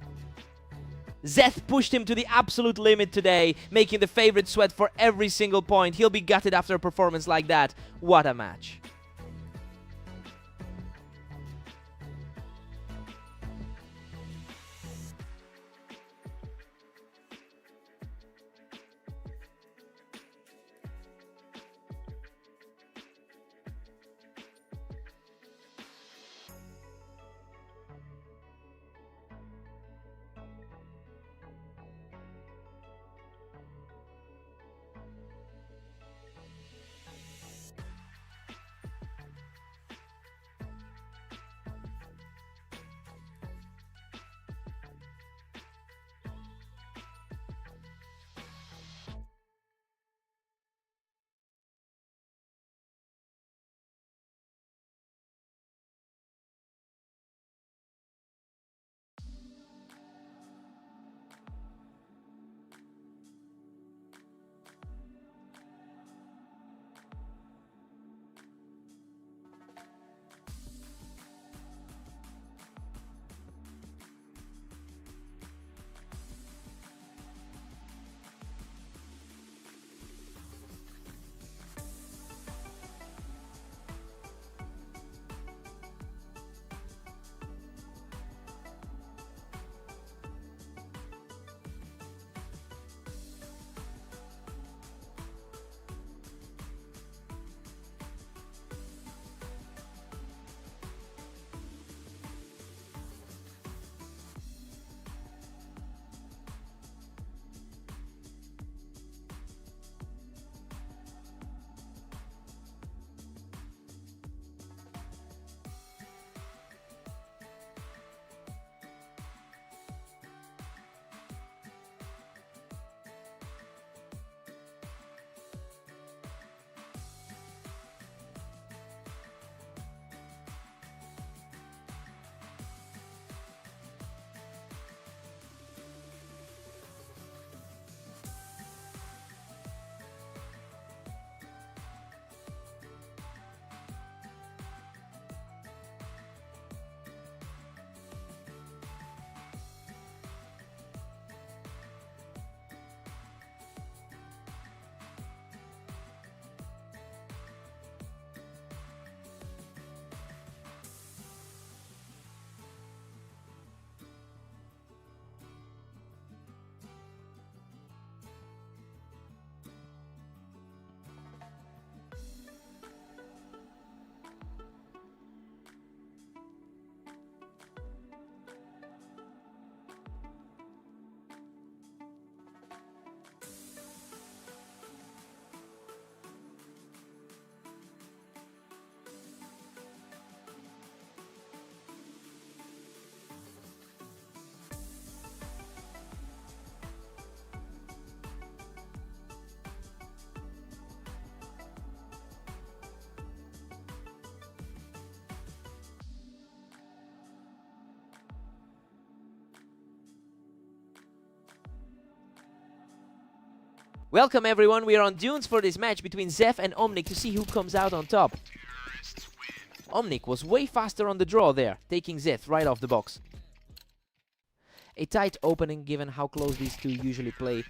Zeth pushed him to the absolute limit today, making the favorite sweat for every single point. He'll be gutted after a performance like that. What a match. Welcome everyone, we are on Dunes for this match between Zef and Omnic to see who comes out on top. Omnic was way faster on the draw there, taking Zef right off the box. A tight opening given how close these two usually play.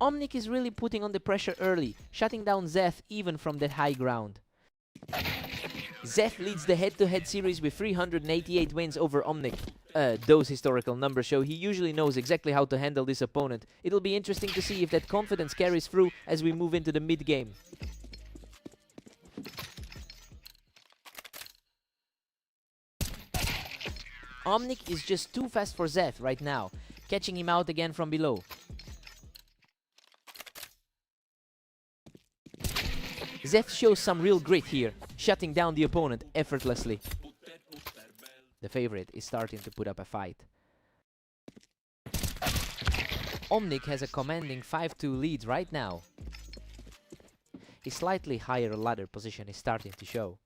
Omnic is really putting on the pressure early, shutting down Zef even from that high ground. Zef leads the head-to-head series with 388 wins over Omnic. Those historical numbers show he usually knows exactly how to handle this opponent. It'll be interesting to see if that confidence carries through as we move into the mid-game. Omnic is just too fast for Zef right now, catching him out again from below. Zef shows some real grit here, shutting down the opponent effortlessly. The favorite is starting to put up a fight. Omnic has a commanding 5-2 lead right now. His slightly higher ladder position is starting to show.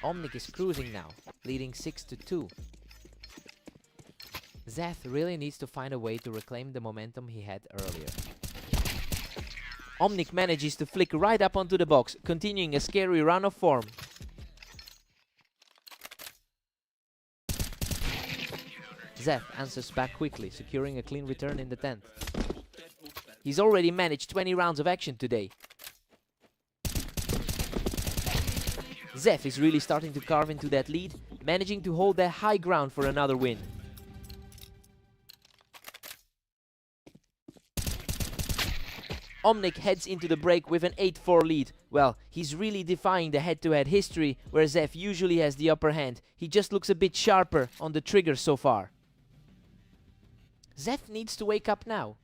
Omnic is cruising now, leading 6-2. Zef really needs to find a way to reclaim the momentum he had earlier. Omnic manages to flick right up onto the box, continuing a scary run of form. Zef answers back quickly, securing a clean return in the 10th. He's already managed 20 rounds of action today. Zef is really starting to carve into that lead, managing to hold their high ground for another win. Omnic heads into the break with an 8-4 lead. Well, he's really defying the head-to-head history, where Zef usually has the upper hand. He just looks a bit sharper on the trigger so far. Zef needs to wake up now.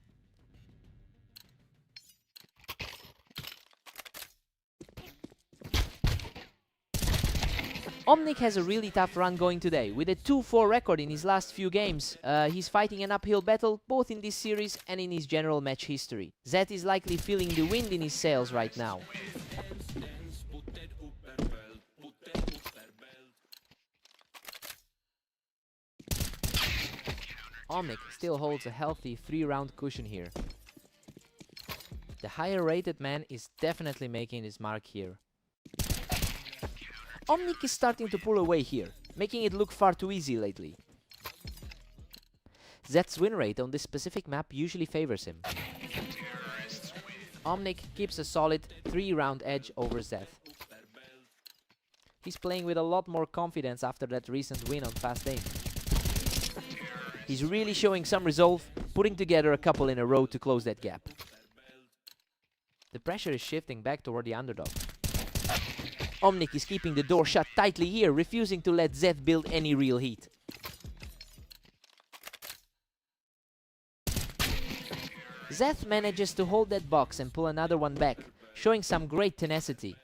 Omnic has a really tough run going today. With a 2-4 record in his last few games, he's fighting an uphill battle both in this series and in his general match history. Zef is likely feeling the wind in his sails right now. Omnic still holds a healthy 3-round cushion here. The higher rated man is definitely making his mark here. Omnic is starting to pull away here, making it look far too easy lately. Zef's win rate on this specific map usually favors him. Omnic keeps a solid 3-round edge over Zef. He's playing with a lot more confidence after that recent win on Fast Aim. He's really showing some resolve, putting together a couple in a row to close that gap. The pressure is shifting back toward the underdog. Omnic is keeping the door shut tightly here, refusing to let Zef build any real heat. Zef manages to hold that box and pull another one back, showing some great tenacity.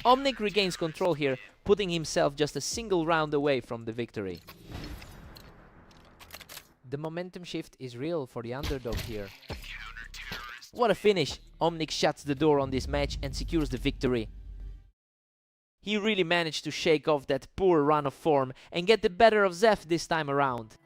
Omnic regains control here, putting himself just a single round away from the victory. The momentum shift is real for the underdog here. What a finish! Omnic shuts the door on this match and secures the victory. He really managed to shake off that poor run of form and get the better of Zef this time around.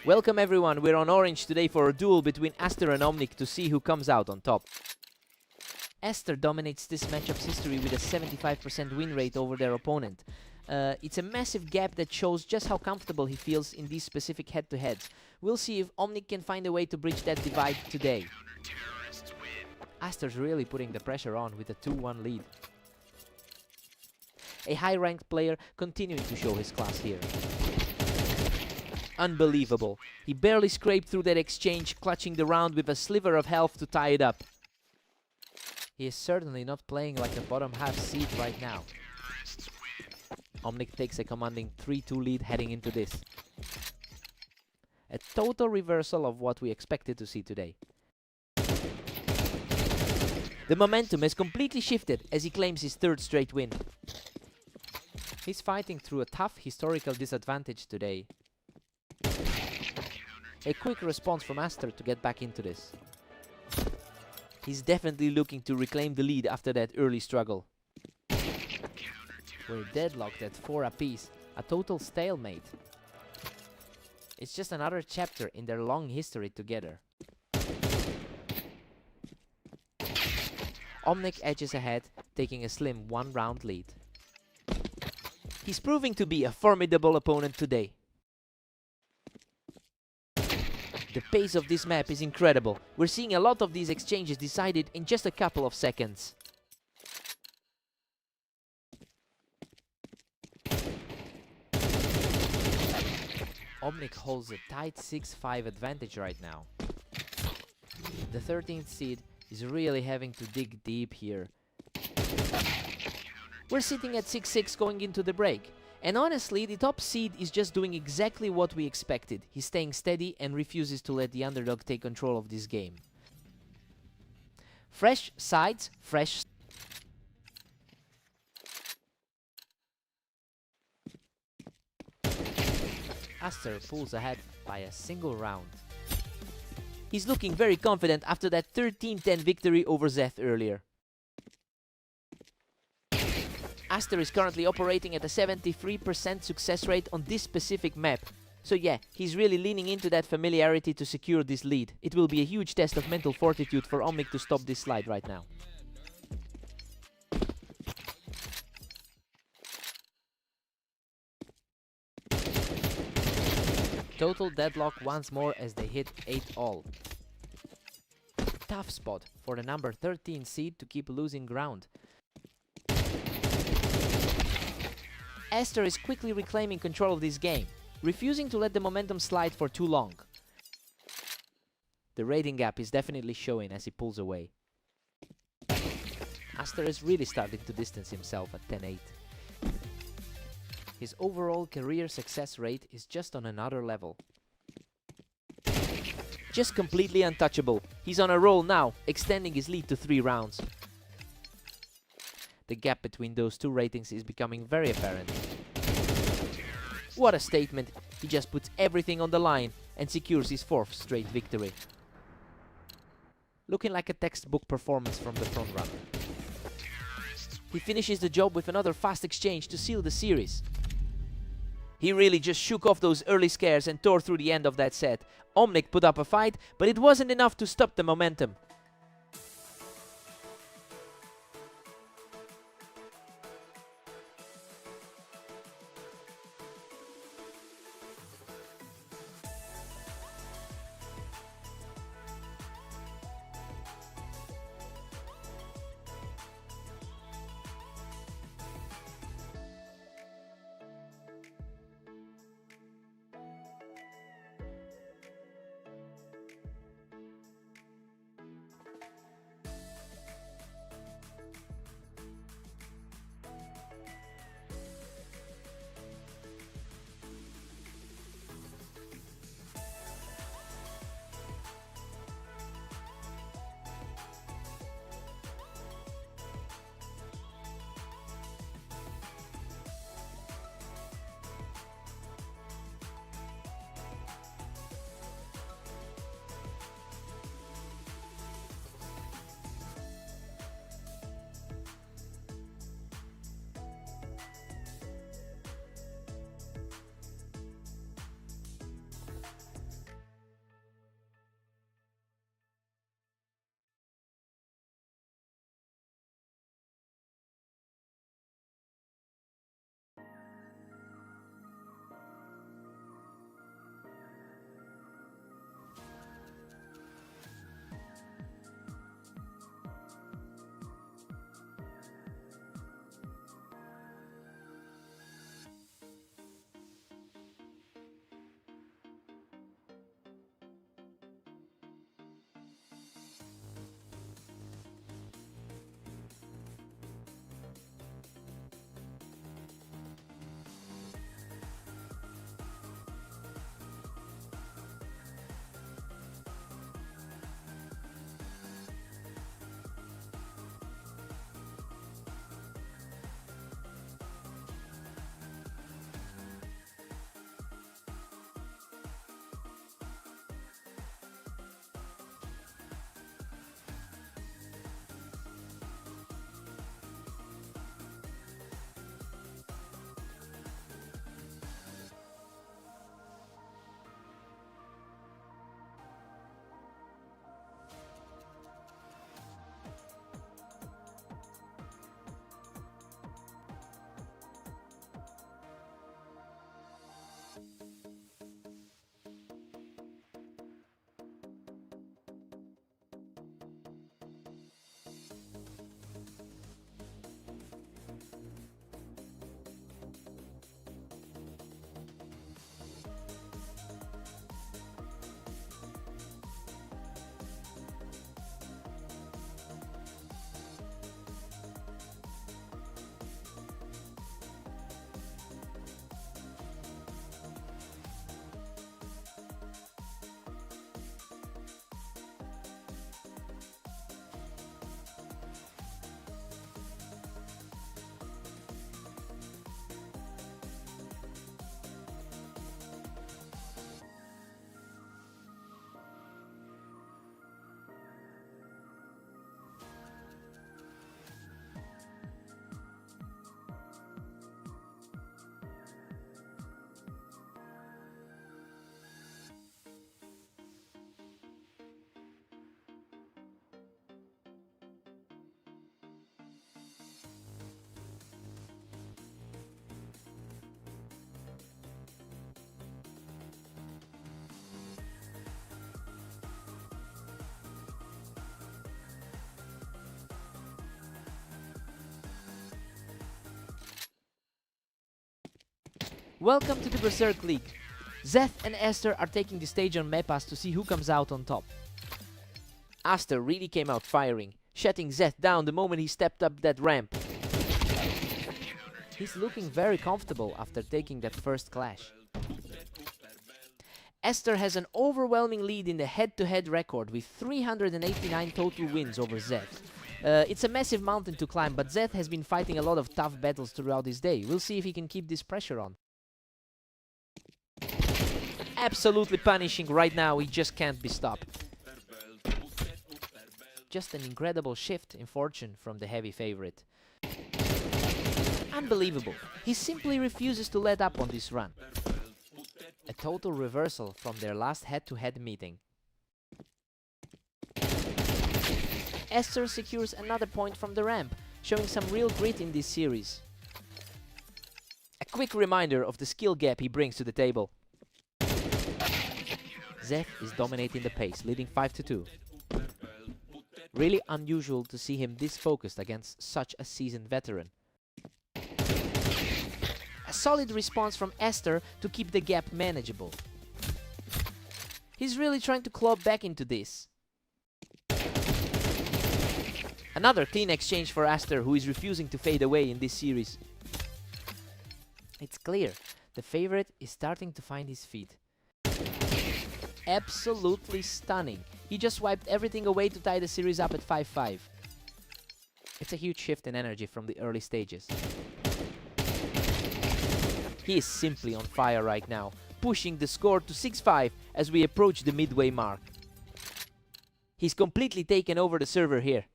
Welcome everyone, we're on Orange today for a duel between Aster and Omnic to see who comes out on top. Aster dominates this matchup's history with a 75% win rate over their opponent. It's a massive gap that shows just how comfortable he feels in these specific head-to-heads. We'll see if Omnic can find a way to bridge that divide today. Aster's really putting the pressure on with a 2-1 lead. A high-ranked player continuing to show his class here. Unbelievable. He barely scraped through that exchange, clutching the round with a sliver of health to tie it up. He is certainly not playing like a bottom half seed right now. Omnic takes a commanding 3-2 lead heading into this. A total reversal of what we expected to see today. The momentum has completely shifted as he claims his 3rd straight win. He's fighting through a tough historical disadvantage today. A quick response from Aster to get back into this. He's definitely looking to reclaim the lead after that early struggle. We're deadlocked at 4 apiece, a total stalemate. It's just another chapter in their long history together. Omnic edges ahead, taking a slim 1-round lead. He's proving to be a formidable opponent today. The pace of this map is incredible. We're seeing a lot of these exchanges decided in just a couple of seconds. Omnic holds a tight 6-5 advantage right now. The 13th seed is really having to dig deep here. We're sitting at 6-6 going into the break. And honestly, the top seed is just doing exactly what we expected. He's staying steady and refuses to let the underdog take control of this game. Fresh sides, fresh... Aster pulls ahead by a single round. He's looking very confident after that 13-10 victory over Zeth earlier. Aster is currently operating at a 73% success rate on this specific map. So yeah, he's really leaning into that familiarity to secure this lead. It will be a huge test of mental fortitude for Omnic to stop this slide right now. Total deadlock once more as they hit 8-all. Tough spot for the number 13 seed to keep losing ground. Aster is quickly reclaiming control of this game, refusing to let the momentum slide for too long. The rating gap is definitely showing as he pulls away. Aster is really starting to distance himself at 10-8. His overall career success rate is just on another level. Just completely untouchable. He's on a roll now, extending his lead to 3 rounds. The gap between those two ratings is becoming very apparent. What a statement! He just puts everything on the line and secures his 4th straight victory. Looking like a textbook performance from the frontrunner. He finishes the job with another fast exchange to seal the series. He really just shook off those early scares and tore through the end of that set. Omnic put up a fight, but it wasn't enough to stop the momentum. Welcome to the Berserk League. Zeth and Esther are taking the stage on Mepas to see who comes out on top. Aster really came out firing, shutting Zeth down the moment he stepped up that ramp. He's looking very comfortable after taking that first clash. Esther has an overwhelming lead in the head-to-head record with 389 total wins over Zeth. It's a massive mountain to climb, but Zeth has been fighting a lot of tough battles throughout his day. We'll see if he can keep this pressure on. Absolutely punishing right now, he just can't be stopped. Just an incredible shift in fortune from the heavy favorite. Unbelievable, he simply refuses to let up on this run. A total reversal from their last head-to-head meeting. Esther secures another point from the ramp, showing some real grit in this series. A quick reminder of the skill gap he brings to the table. Zeth is dominating the pace, leading 5-2. Really unusual to see him this focused against such a seasoned veteran. A solid response from Esther to keep the gap manageable. He's really trying to claw back into this. Another clean exchange for Esther, who is refusing to fade away in this series. It's clear, the favorite is starting to find his feet. Absolutely stunning. He just wiped everything away to tie the series up at 5-5. It's a huge shift in energy from the early stages. He is simply on fire right now, pushing the score to 6-5 as we approach the midway mark. He's completely taken over the server here.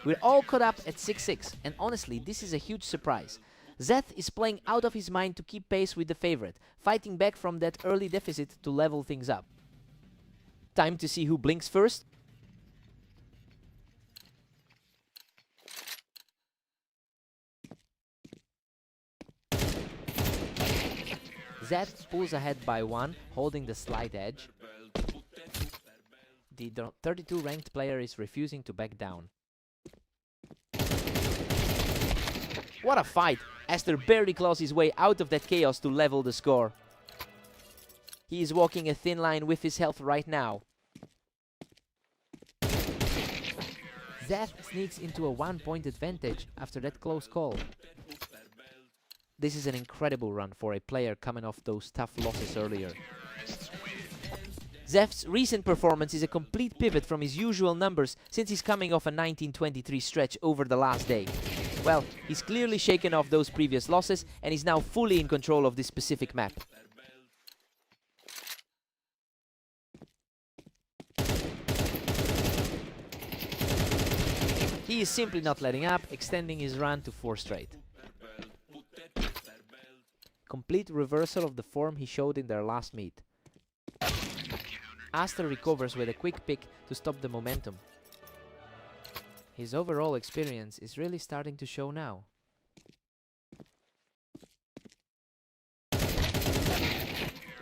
We're all caught up at 6-6, and honestly, this is a huge surprise. Zeth is playing out of his mind to keep pace with the favorite, fighting back from that early deficit to level things up. Time to see who blinks first. Zeth pulls ahead by 1, holding the slight edge. The 32 ranked player is refusing to back down. What a fight! Esther barely claws his way out of that chaos to level the score. He is walking a thin line with his health right now. Zeth sneaks into a 1-point advantage after that close call. This is an incredible run for a player coming off those tough losses earlier. Zeth's recent performance is a complete pivot from his usual numbers since he's coming off a 1923 stretch over the last day. Well, he's clearly shaken off those previous losses and is now fully in control of this specific map. He is simply not letting up, extending his run to 4 straight. Complete reversal of the form he showed in their last meet. Aster recovers with a quick pick to stop the momentum. His overall experience is really starting to show now.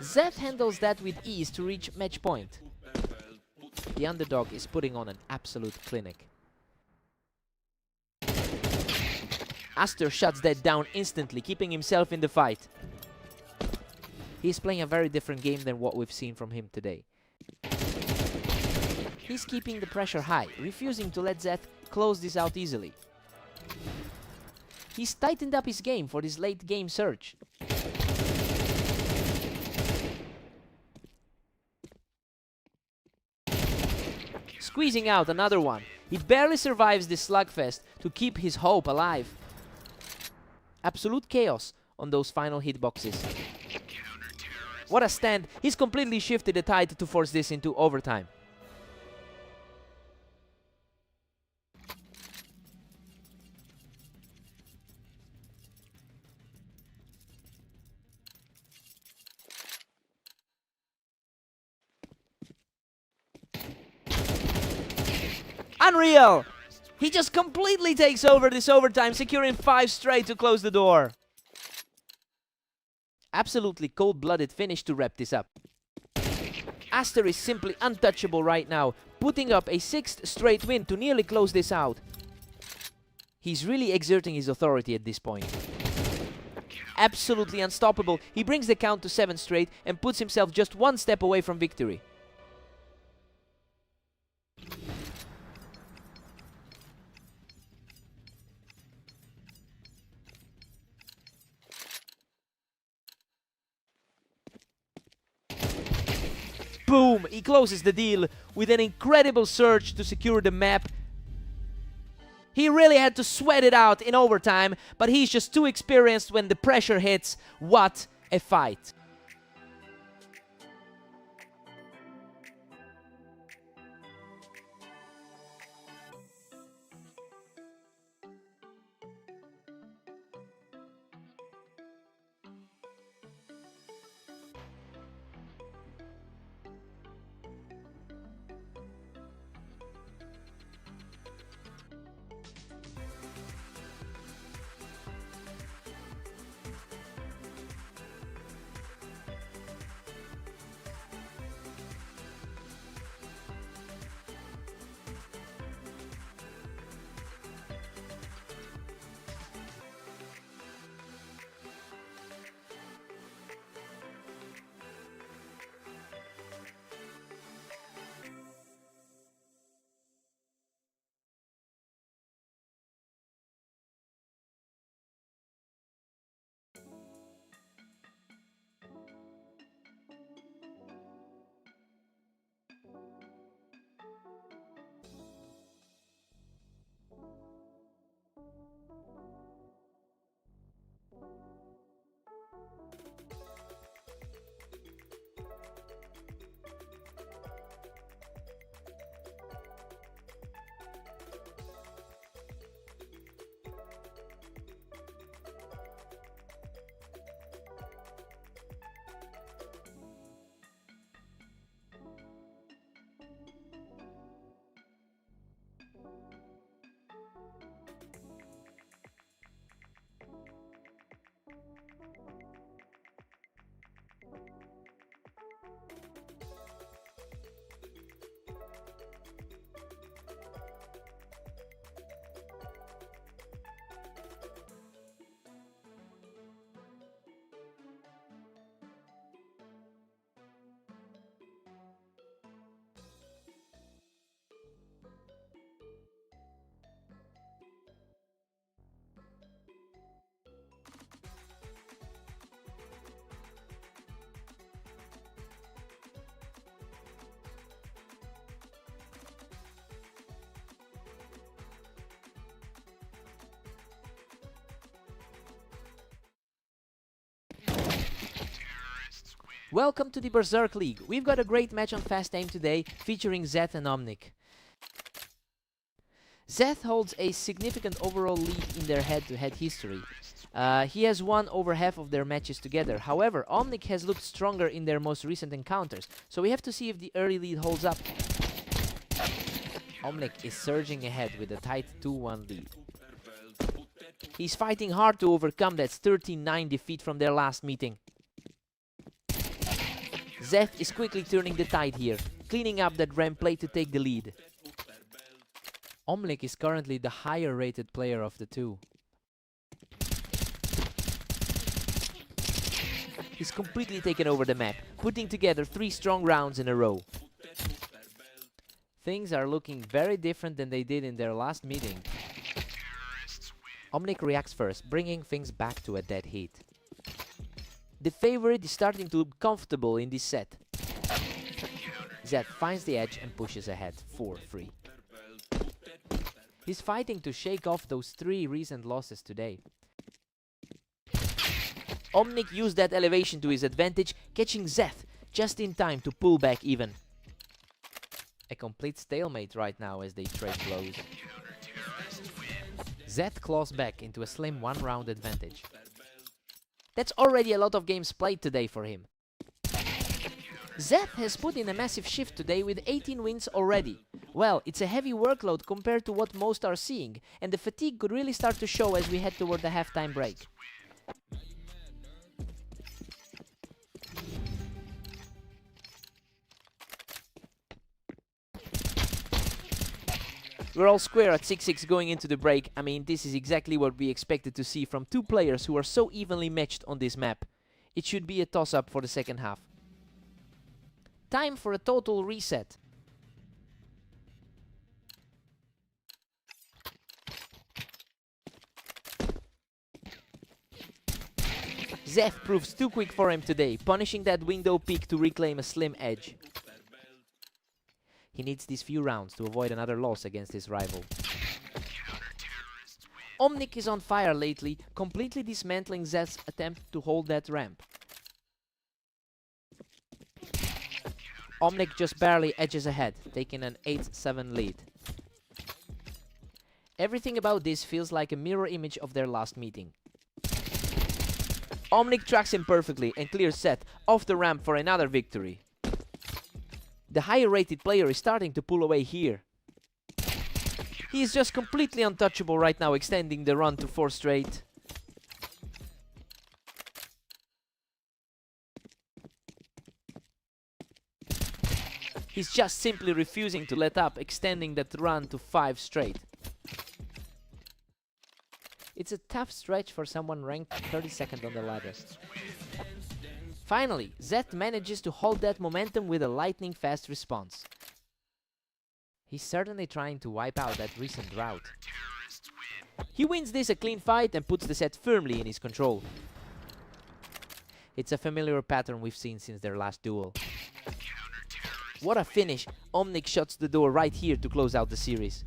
Zeth handles that with ease to reach match point. The underdog is putting on an absolute clinic. Aster shuts that down instantly, keeping himself in the fight. He's playing a very different game than what we've seen from him today. He's keeping the pressure high, refusing to let Zeth close this out easily. He's tightened up his game for this late game surge. Squeezing out another one. He barely survives this slugfest to keep his hope alive. Absolute chaos on those final hitboxes. What a stand. He's completely shifted the tide to force this into overtime. Unreal! He just completely takes over this overtime, securing 5 straight to close the door. Absolutely cold-blooded finish to wrap this up. Aster is simply untouchable right now, putting up a 6th straight win to nearly close this out. He's really exerting his authority at this point. absolutely unstoppable. He brings the count to 7 straight and puts himself just one step away from victory. Boom! He closes the deal with an incredible surge to secure the map. He really had to sweat it out in overtime, but he's just too experienced when the pressure hits. What a fight! Welcome to the Berserk League. We've got a great match on Fast Aim today, featuring Zeth and Omnic. Zeth holds a significant overall lead in their head-to-head history. He has won over half of their matches together. However, Omnic has looked stronger in their most recent encounters, so we have to see if the early lead holds up. Omnic is surging ahead with a tight 2-1 lead. He's fighting hard to overcome that 13-9 defeat from their last meeting. Zeth is quickly turning the tide here, cleaning up that ramp play to take the lead. Omnic is currently the higher rated player of the two. He's completely taken over the map, putting together 3 strong rounds in a row. Things are looking very different than they did in their last meeting. Omnic reacts first, bringing things back to a dead heat. The favorite is starting to look comfortable in this set. Zeth finds the edge and pushes ahead, 4-3. He's fighting to shake off those 3 recent losses today. Omnic used that elevation to his advantage, catching Zeth just in time to pull back even. A complete stalemate right now as they trade blows. Zeth claws back into a slim 1-round advantage. That's already a lot of games played today for him. Zeth has put in a massive shift today with 18 wins already. Well, it's a heavy workload compared to what most are seeing, and the fatigue could really start to show as we head toward the halftime break. We're all square at 6-6 going into the break. I mean, this is exactly what we expected to see from two players who are so evenly matched on this map. It should be a toss-up for the second half. Time for a total reset. Zef proves too quick for him today, punishing that window peek to reclaim a slim edge. He needs these few rounds to avoid another loss against his rival. Omnic is on fire lately, completely dismantling Zef's attempt to hold that ramp. Omnic just barely edges ahead, taking an 8-7 lead. Everything about this feels like a mirror image of their last meeting. Omnic tracks him perfectly and clears Zef off the ramp for another victory. The higher rated player is starting to pull away here. He is just completely untouchable right now, extending the run to 4 straight. He's just simply refusing to let up, extending that run to 5 straight. It's a tough stretch for someone ranked 32nd on the ladder. Finally, Zef manages to hold that momentum with a lightning-fast response. He's certainly trying to wipe out that recent drought. He wins this a clean fight and puts the set firmly in his control. It's a familiar pattern we've seen since their last duel. What a finish! Omnic shuts the door right here to close out the series.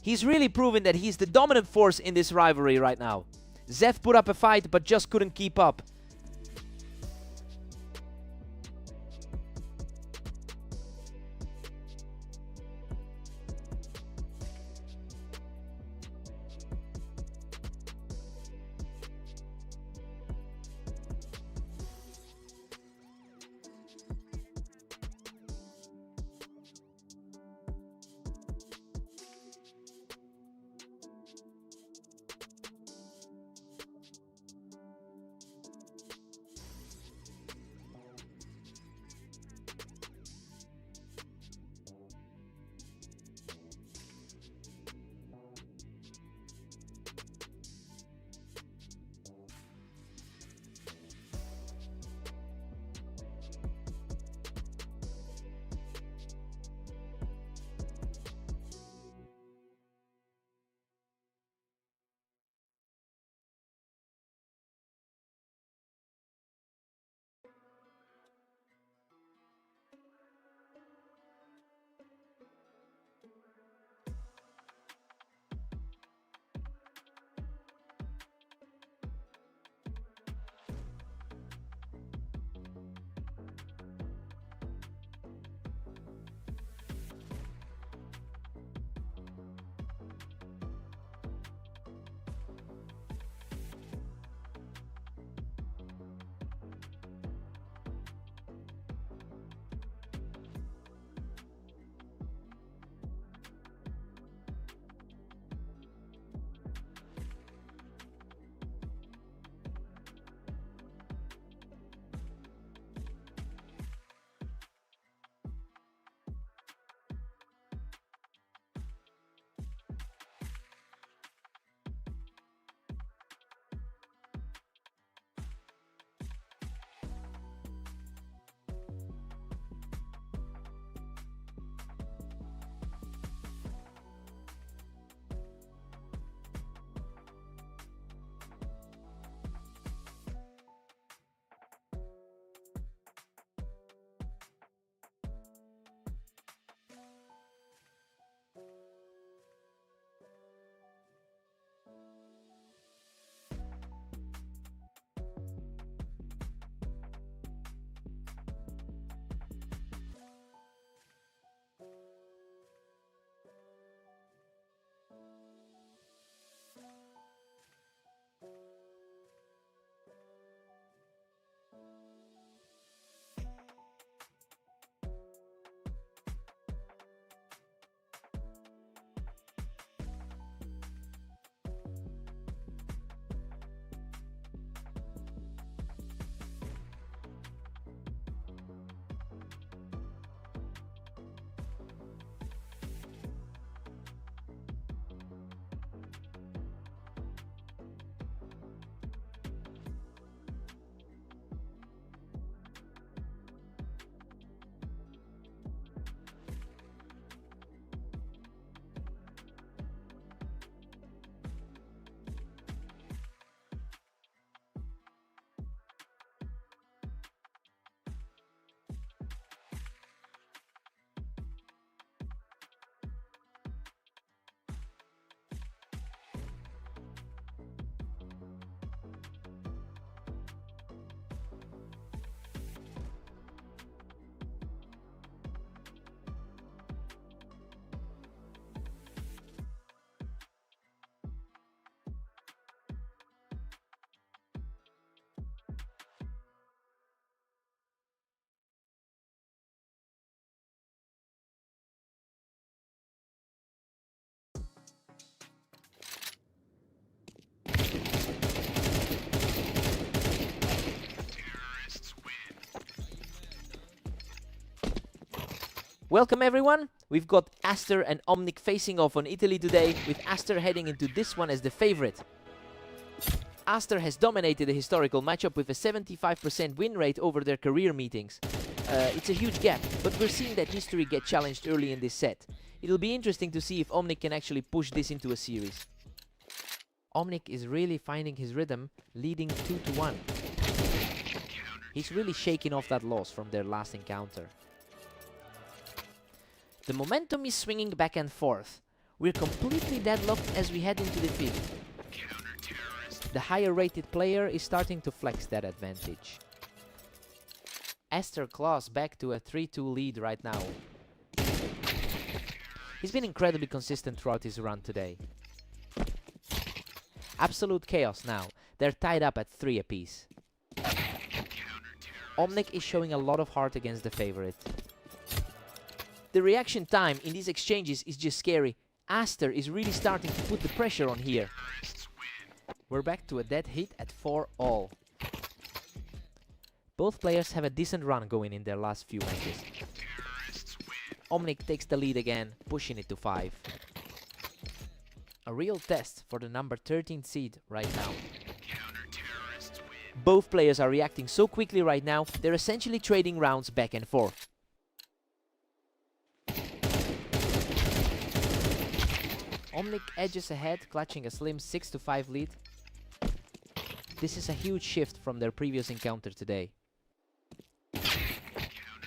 He's really proven that he's the dominant force in this rivalry right now. Zef put up a fight but just couldn't keep up. Welcome everyone! We've got Aster and Omnic facing off on Italy today, with Aster heading into this one as the favorite. Aster has dominated the historical matchup with a 75% win rate over their career meetings. It's a huge gap, but we're seeing that history get challenged early in this set. It'll be interesting to see if Omnic can actually push this into a series. Omnic is really finding his rhythm, leading 2-1. He's really shaking off that loss from their last encounter. The momentum is swinging back and forth. We're completely deadlocked as we head into the fifth. The higher rated player is starting to flex that advantage. Aster claws back to a 3-2 lead right now. He's been incredibly consistent throughout his run today. Absolute chaos now. They're tied up at 3 apiece. Omnic is showing a lot of heart against the favorite. The reaction time in these exchanges is just scary. Aster is really starting to put the pressure on here. We're back to a dead hit at 4-all. Both players have a decent run going in their last few matches. Omnic takes the lead again, pushing it to 5. A real test for the number 13 seed right now. Both players are reacting so quickly right now, they're essentially trading rounds back and forth. Omnic edges ahead, clutching a slim 6-5 lead. This is a huge shift from their previous encounter today.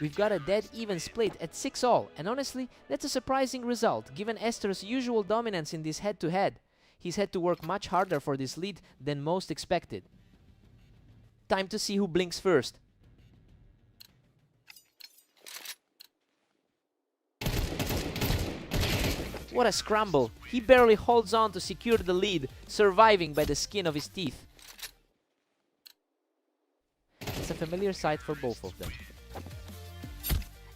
We've got a dead even split at 6-all, and honestly, that's a surprising result, given Aster's usual dominance in this head-to-head. He's had to work much harder for this lead than most expected. Time to see who blinks first. What a scramble! He barely holds on to secure the lead, surviving by the skin of his teeth. It's a familiar sight for both of them.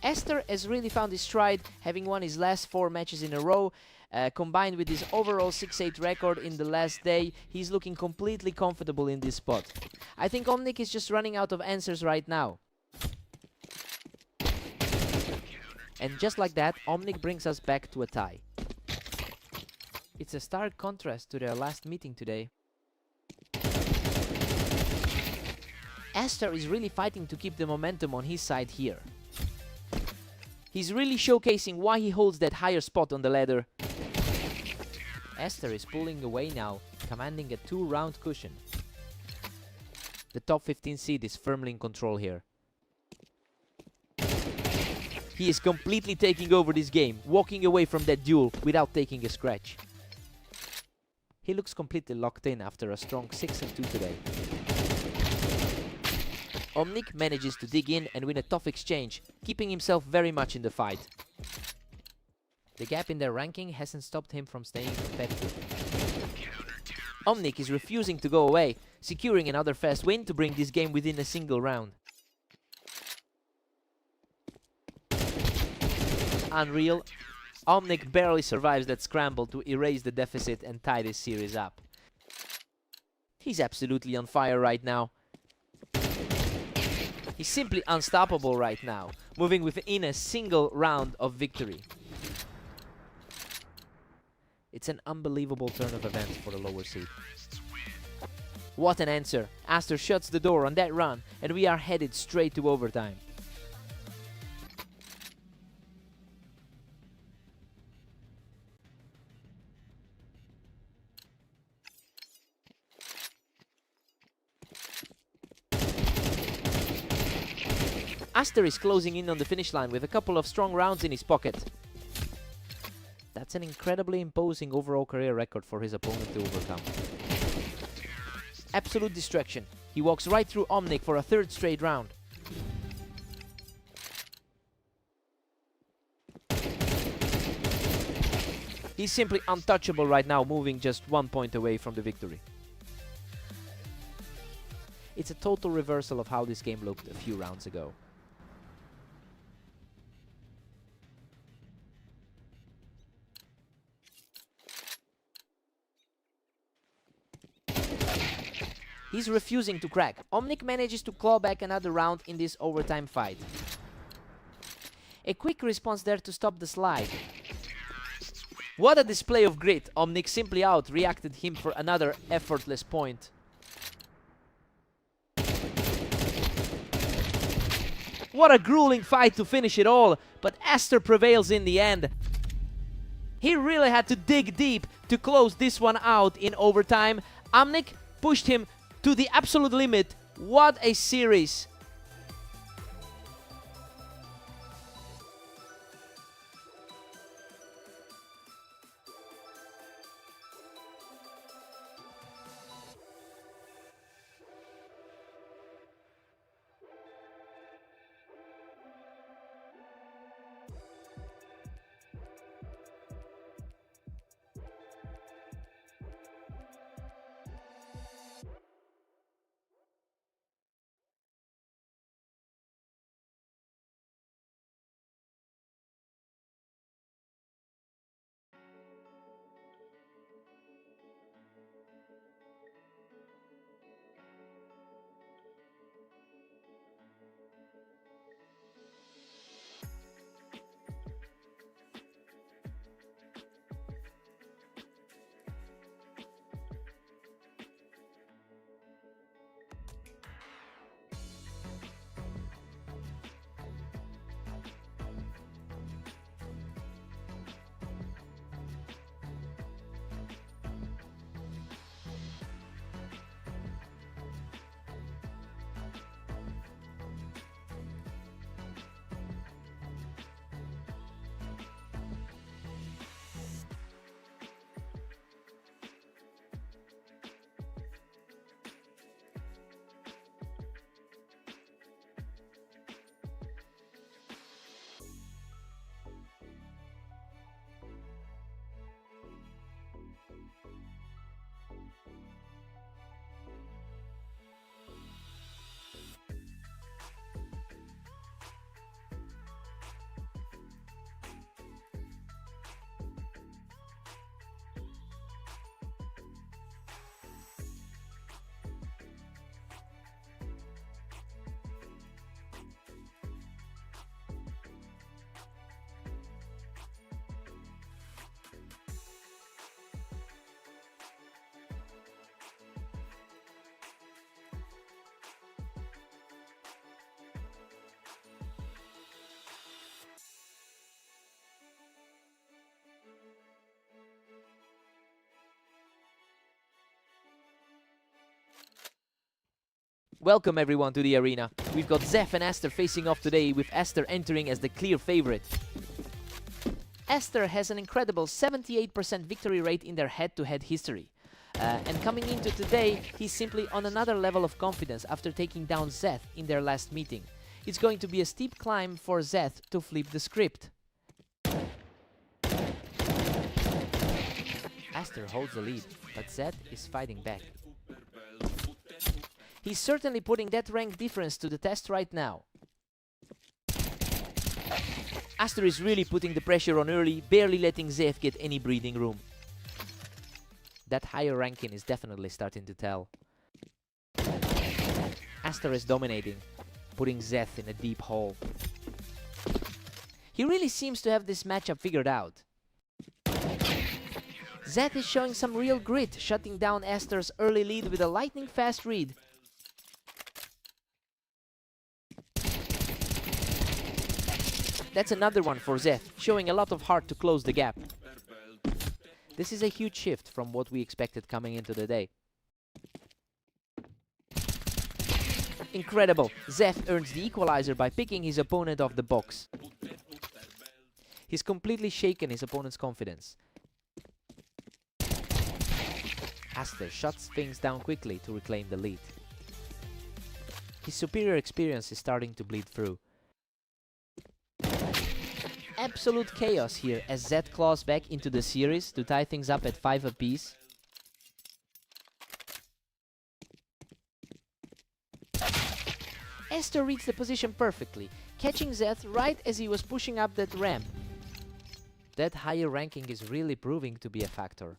Aster has really found his stride, having won his last 4 matches in a row. Combined with his overall 6-8 record in the last day, he's looking completely comfortable in this spot. I think Omnic is just running out of answers right now. And just like that, Omnic brings us back to a tie. It's a stark contrast to their last meeting today. Aster is really fighting to keep the momentum on his side here. He's really showcasing why he holds that higher spot on the ladder. Aster is pulling away now, commanding a 2-round cushion. The top 15 seed is firmly in control here. He is completely taking over this game, walking away from that duel without taking a scratch. He looks completely locked in after a strong 6-2 today. Omnic manages to dig in and win a tough exchange, keeping himself very much in the fight. The gap in their ranking hasn't stopped him from staying competitive. Omnic is refusing to go away, securing another fast win to bring this game within a single round. Unreal. Omnic barely survives that scramble to erase the deficit and tie this series up. He's absolutely on fire right now. He's simply unstoppable right now, moving within a single round of victory. It's an unbelievable turn of events for the lower seed. What an answer! Aster shuts the door on that run, and we are headed straight to overtime. Aster is closing in on the finish line with a couple of strong rounds in his pocket. That's an incredibly imposing overall career record for his opponent to overcome. Absolute distraction. He walks right through Omnic for a 3rd straight round. He's simply untouchable right now, moving just 1 point away from the victory. It's a total reversal of how this game looked a few rounds ago. He's refusing to crack. Omnic manages to claw back another round in this overtime fight. A quick response there to stop the slide. What a display of grit. Omnic simply out-reacted him for another effortless point. What a grueling fight to finish it all, but Aster prevails in the end. He really had to dig deep to close this one out in overtime. Omnic pushed him to the absolute limit. What a series. Welcome everyone to the arena. We've got Zeph and Aster facing off today, with Aster entering as the clear favorite. Aster has an incredible 78% victory rate in their head-to-head history. And coming into today, he's simply on another level of confidence after taking down Zeth in their last meeting. It's going to be a steep climb for Zeth to flip the script. Aster holds the lead, but Zeth is fighting back. He's certainly putting that rank difference to the test right now. Aster is really putting the pressure on early, barely letting Zeth get any breathing room. That higher ranking is definitely starting to tell. Aster is dominating, putting Zeth in a deep hole. He really seems to have this matchup figured out. Zeth is showing some real grit, shutting down Aster's early lead with a lightning-fast read. That's another one for Zeth, showing a lot of heart to close the gap. This is a huge shift from what we expected coming into the day. Incredible! Zeth earns the equalizer by picking his opponent off the box. He's completely shaken his opponent's confidence. Aster shuts things down quickly to reclaim the lead. His superior experience is starting to bleed through. Absolute chaos here as Zeth claws back into the series to tie things up at 5 apiece. Aster reads the position perfectly, catching Zeth right as he was pushing up that ramp. That higher ranking is really proving to be a factor.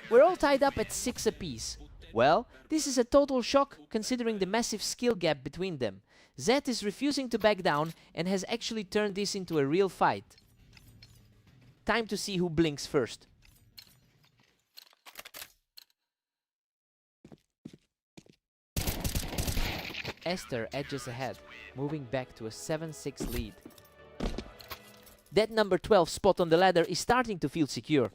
We're all tied up at 6 apiece. Well, this is a total shock considering the massive skill gap between them. Zed is refusing to back down and has actually turned this into a real fight. Time to see who blinks first. Esther edges ahead, moving back to a 7-6 lead. That number 12 spot on the ladder is starting to feel secure.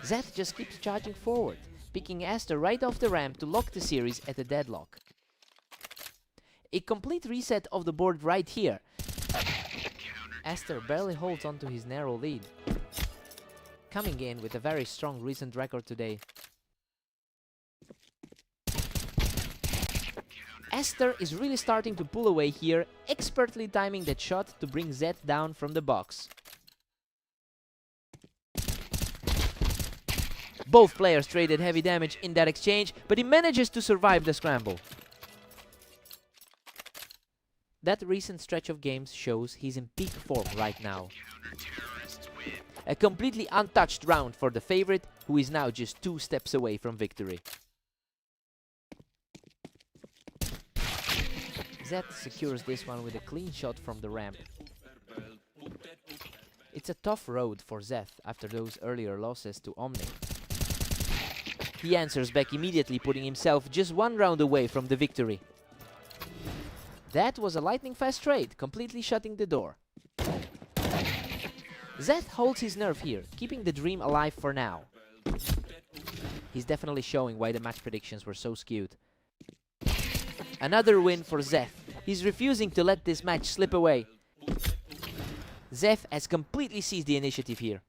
Zed just keeps charging forward, picking Esther right off the ramp to lock the series at a deadlock. A complete reset of the board right here. Esther barely holds onto his narrow lead. Coming in with a very strong recent record today. Esther is really starting to pull away here, expertly timing that shot to bring Zed down from the box. Both players traded heavy damage in that exchange, but he manages to survive the scramble. That recent stretch of games shows he's in peak form right now. A completely untouched round for the favorite, who is now just 2 steps away from victory. Zed secures this one with a clean shot from the ramp. It's a tough road for Zed after those earlier losses to Omnic. He answers back immediately, putting himself just 1 round away from the victory. That was a lightning fast trade, completely shutting the door. Zed holds his nerve here, keeping the dream alive for now. He's definitely showing why the match predictions were so skewed. Another win for Zed. He's refusing to let this match slip away. Zed has completely seized the initiative here.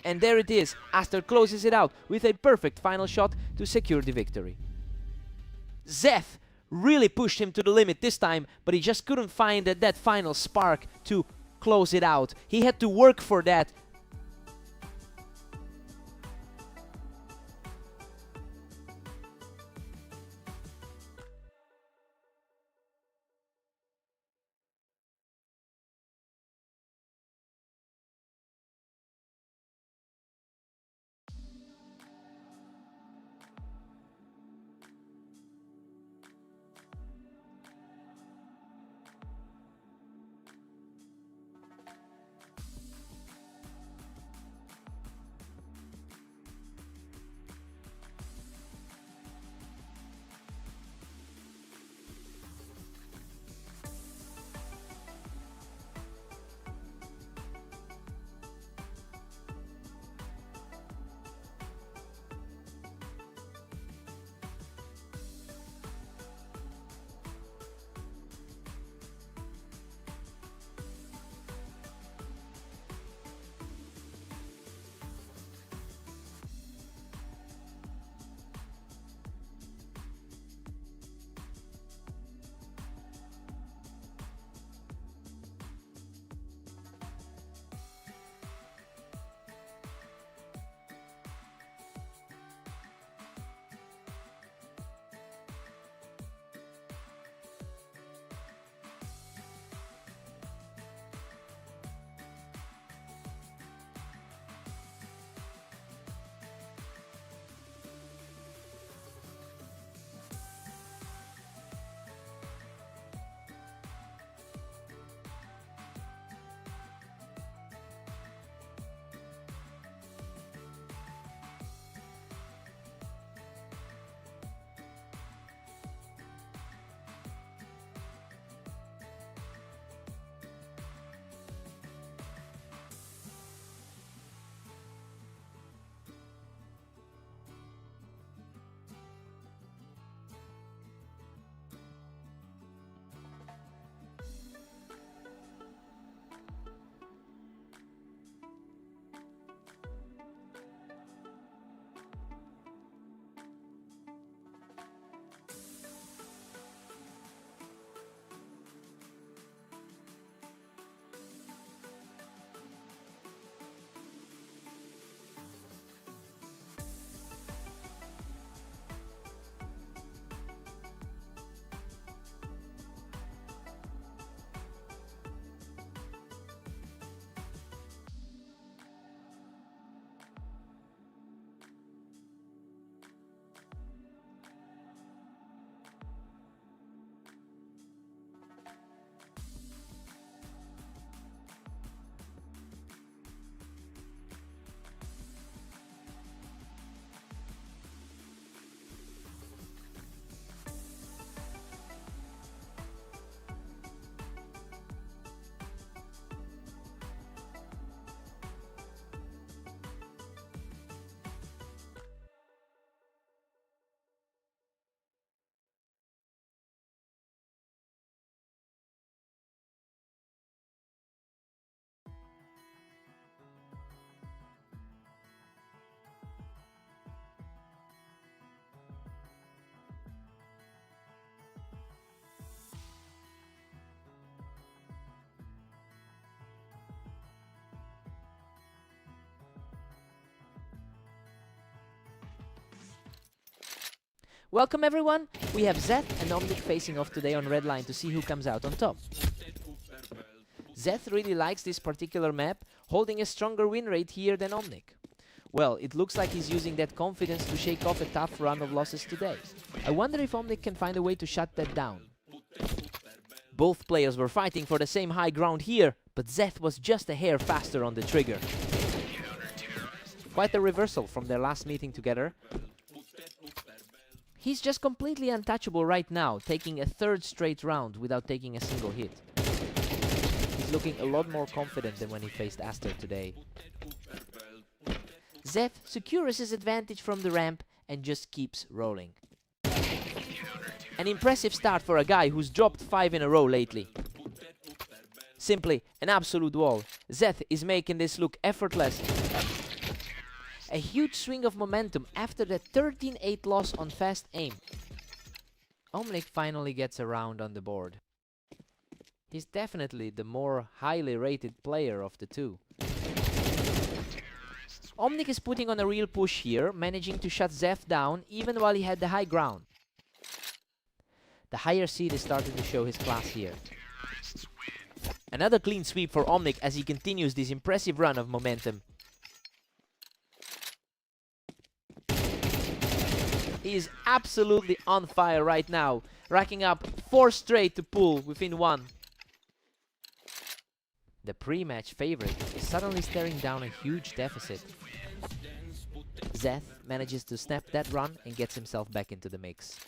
And there it is. Aster closes it out with a perfect final shot to secure the victory. Zed really pushed him to the limit this time, but he just couldn't find that final spark to close it out. He had to work for that. Welcome everyone, we have Zeth and Omnic facing off today on red line to see who comes out on top. Zeth really likes this particular map, holding a stronger win rate here than Omnic. Well, it looks like he's using that confidence to shake off a tough run of losses today. I wonder if Omnic can find a way to shut that down. Both players were fighting for the same high ground here, but Zeth was just a hair faster on the trigger. Quite a reversal from their last meeting together. He's just completely untouchable right now, taking a third straight round without taking a single hit. He's looking a lot more confident than when he faced Aster today. Zeth secures his advantage from the ramp and just keeps rolling. An impressive start for a guy who's dropped 5 in a row lately. Simply an absolute wall. Zeth is making this look effortless. A huge swing of momentum after the 13-8 loss on fast aim. Omnic finally gets a round on the board. He's definitely the more highly rated player of the two. Omnic is putting on a real push here, managing to shut Zeth down even while he had the high ground. The higher seed is starting to show his class here. Another clean sweep for Omnic as he continues this impressive run of momentum. He is absolutely on fire right now, racking up 4 straight to pull within 1. The pre-match favorite is suddenly staring down a huge deficit. Zeth manages to snap that run and gets himself back into the mix.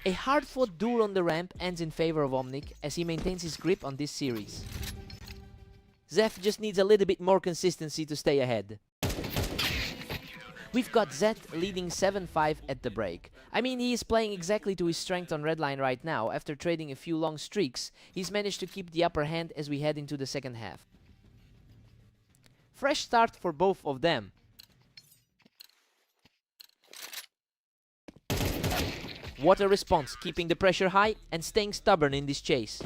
A hard-fought duel on the ramp ends in favor of Omnic as he maintains his grip on this series. Zeth just needs a little bit more consistency to stay ahead. We've got Zeth leading 7-5 at the break. I mean, he is playing exactly to his strength on red line right now. After trading a few long streaks, he's managed to keep the upper hand as we head into the second half. Fresh start for both of them. What a response, keeping the pressure high and staying stubborn in this chase.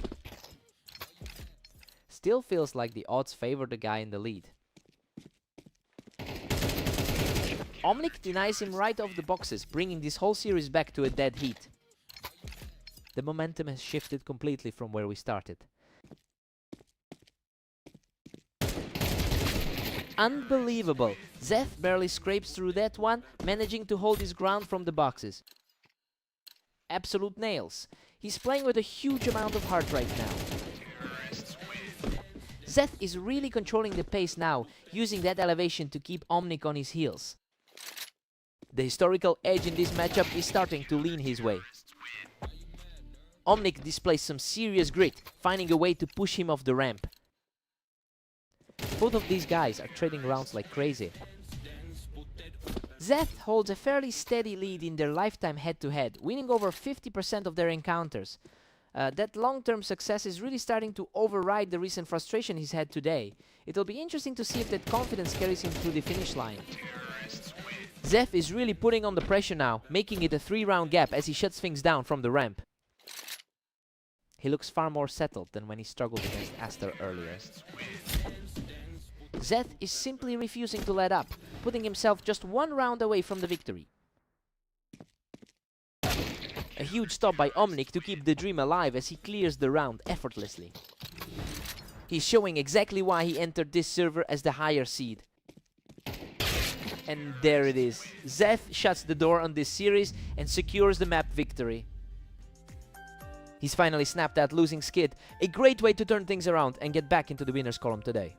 Still feels like the odds favor the guy in the lead. Omnic denies him right off the boxes, bringing this whole series back to a dead heat. The momentum has shifted completely from where we started. Unbelievable! Zeth barely scrapes through that one, managing to hold his ground from the boxes. Absolute nails. He's playing with a huge amount of heart right now. Zeth is really controlling the pace now, using that elevation to keep Omnic on his heels. The historical edge in this matchup is starting to lean his way. Omnic displays some serious grit, finding a way to push him off the ramp. Both of these guys are trading rounds like crazy. Zeth holds a fairly steady lead in their lifetime head-to-head, winning over 50% of their encounters. That long-term success is really starting to override the recent frustration he's had today. It'll be interesting to see if that confidence carries him through the finish line. Zeth is really putting on the pressure now, making it a 3-round gap as he shuts things down from the ramp. He looks far more settled than when he struggled against Aster earlier. Zeth is simply refusing to let up, putting himself just 1 round away from the victory. A huge stop by Omnic to keep the dream alive as he clears the round effortlessly. He's showing exactly why he entered this server as the higher seed. And there it is. Zeth shuts the door on this series and secures the map victory. He's finally snapped that losing skid. A great way to turn things around and get back into the winners column today.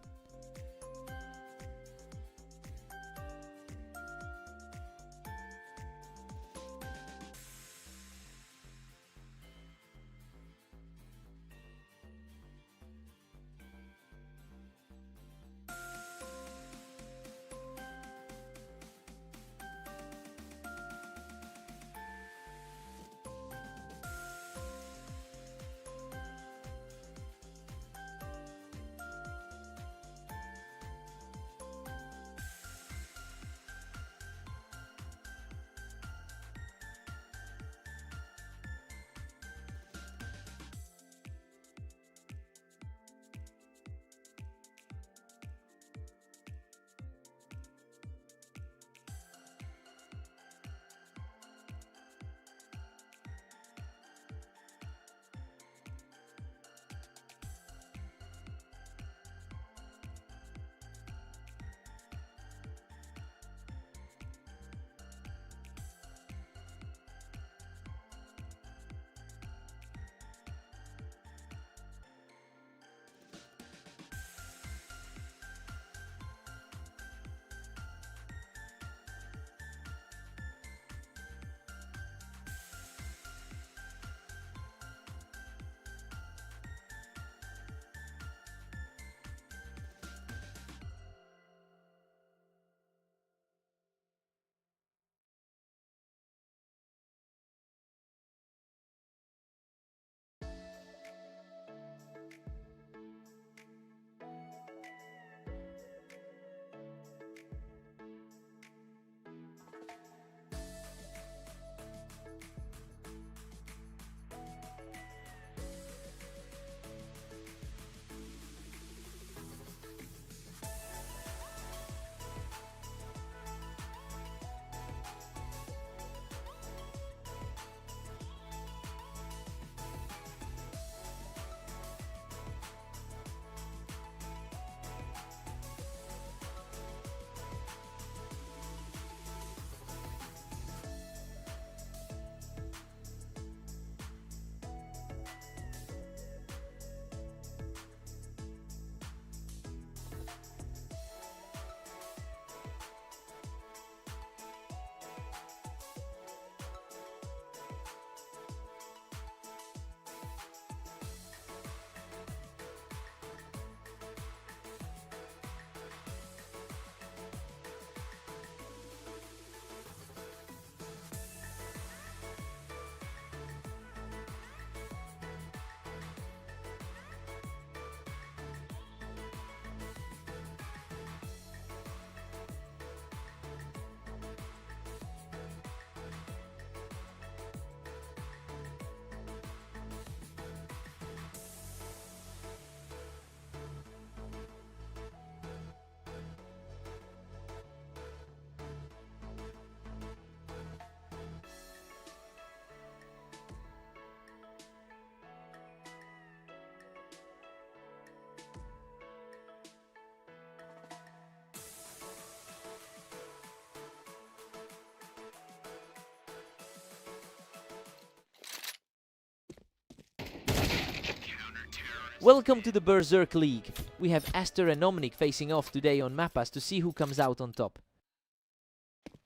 Welcome to the Berserk League. We have Aster and Omnic facing off today on Mappas to see who comes out on top.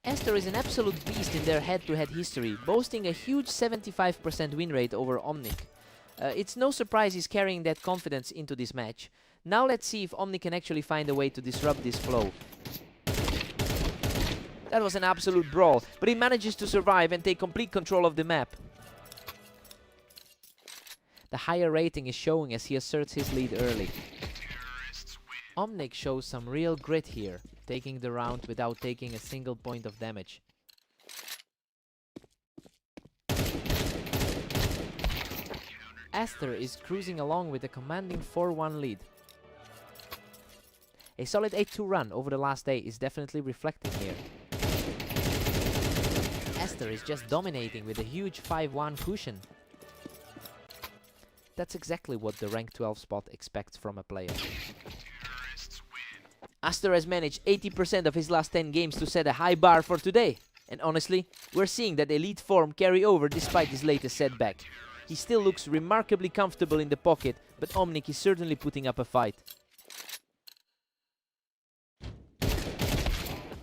Aster is an absolute beast in their head-to-head history, boasting a huge 75% win rate over Omnic. It's no surprise he's carrying that confidence into this match. Now let's see if Omnic can actually find a way to disrupt this flow. That was an absolute brawl, but he manages to survive and take complete control of the map. The higher rating is showing as he asserts his lead early. Omnic shows some real grit here, taking the round without taking a single point of damage. Aster is cruising along with a commanding 4-1 lead. A solid 8-2 run over the last day is definitely reflected here. Aster is just dominating with a huge 5-1 cushion. That's exactly what the rank 12 spot expects from a player. Aster has managed 80% of his last 10 games to set a high bar for today. And honestly, we're seeing that elite form carry over despite his latest setback. He still looks remarkably comfortable in the pocket, but Omnic is certainly putting up a fight.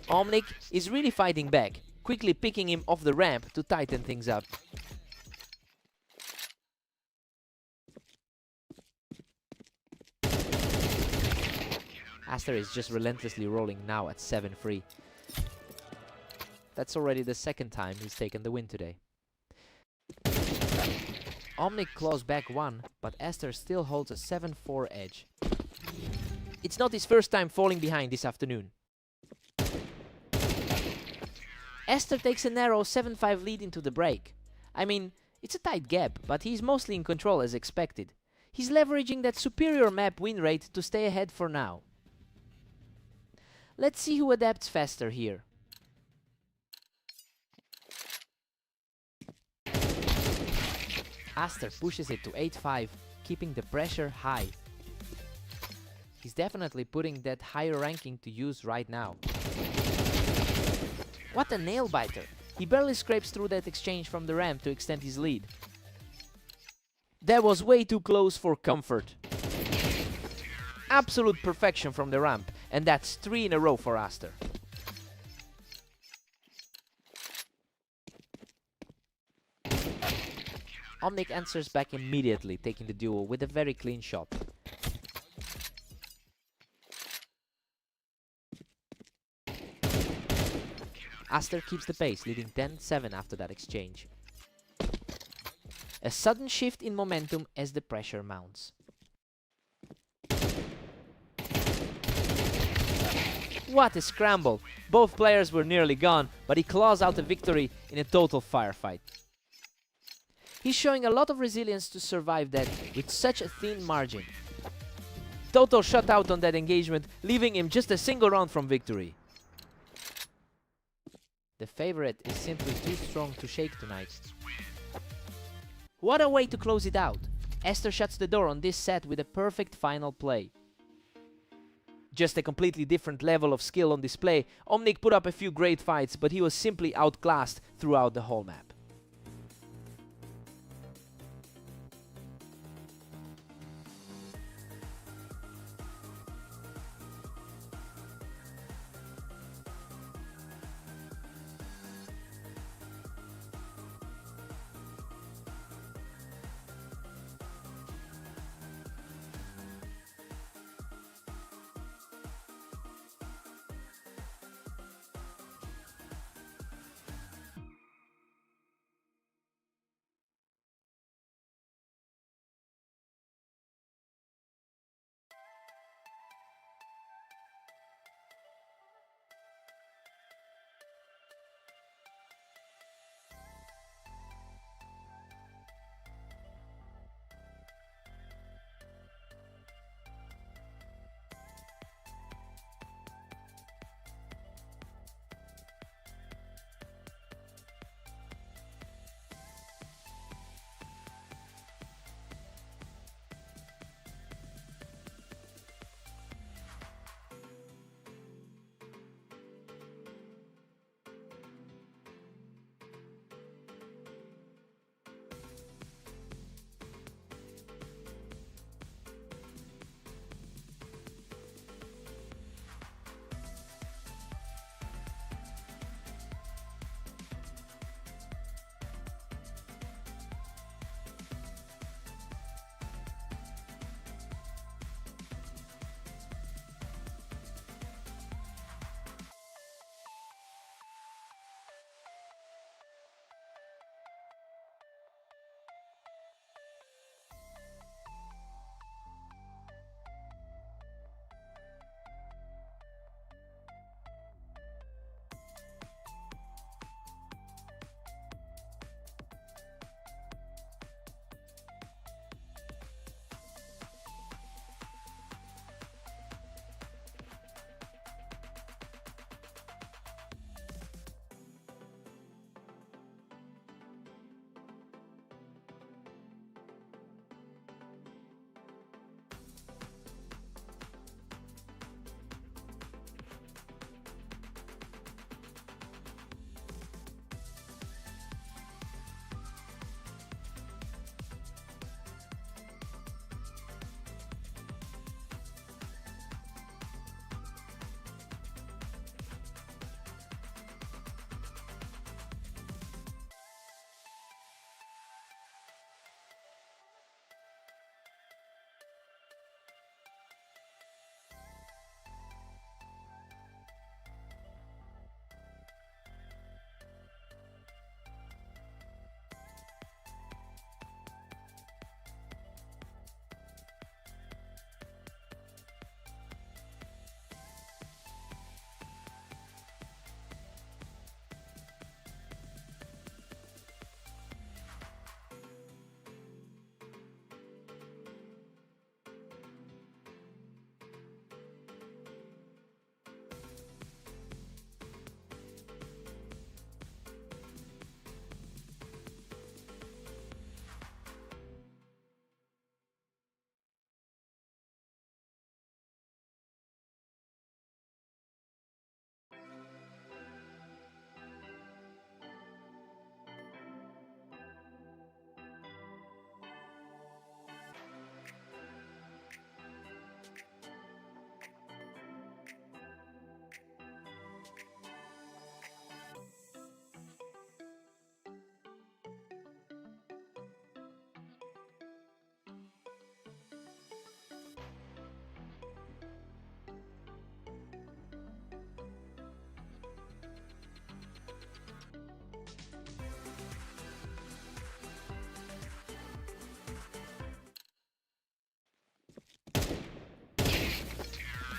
Omnic is really fighting back, quickly picking him off the ramp to tighten things up. Aster is just relentlessly rolling now at 7-3. That's already the second time he's taken the win today. Omnic claws back one, but Aster still holds a 7-4 edge. It's not his first time falling behind this afternoon. Aster takes a narrow 7-5 lead into the break. I mean, it's a tight gap, but he's mostly in control as expected. He's leveraging that superior map win rate to stay ahead for now. Let's see who adapts faster here. Aster pushes it to 8-5, keeping the pressure high. He's definitely putting that higher ranking to use right now. What a nail biter! He barely scrapes through that exchange from the ramp to extend his lead. That was way too close for comfort. Absolute perfection from the ramp, and that's 3 in a row for Aster. Omnic answers back immediately, taking the duel with a very clean shot. Aster keeps the pace, leading 10-7 after that exchange. A sudden shift in momentum as the pressure mounts. What a scramble! Both players were nearly gone, but he claws out a victory in a total firefight. He's showing a lot of resilience to survive that with such a thin margin. Total shutout on that engagement, leaving him just a single round from victory. The favorite is simply too strong to shake tonight. What a way to close it out! Aster shuts the door on this set with a perfect final play. Just a completely different level of skill on display. Omnic put up a few great fights, but he was simply outclassed throughout the whole map.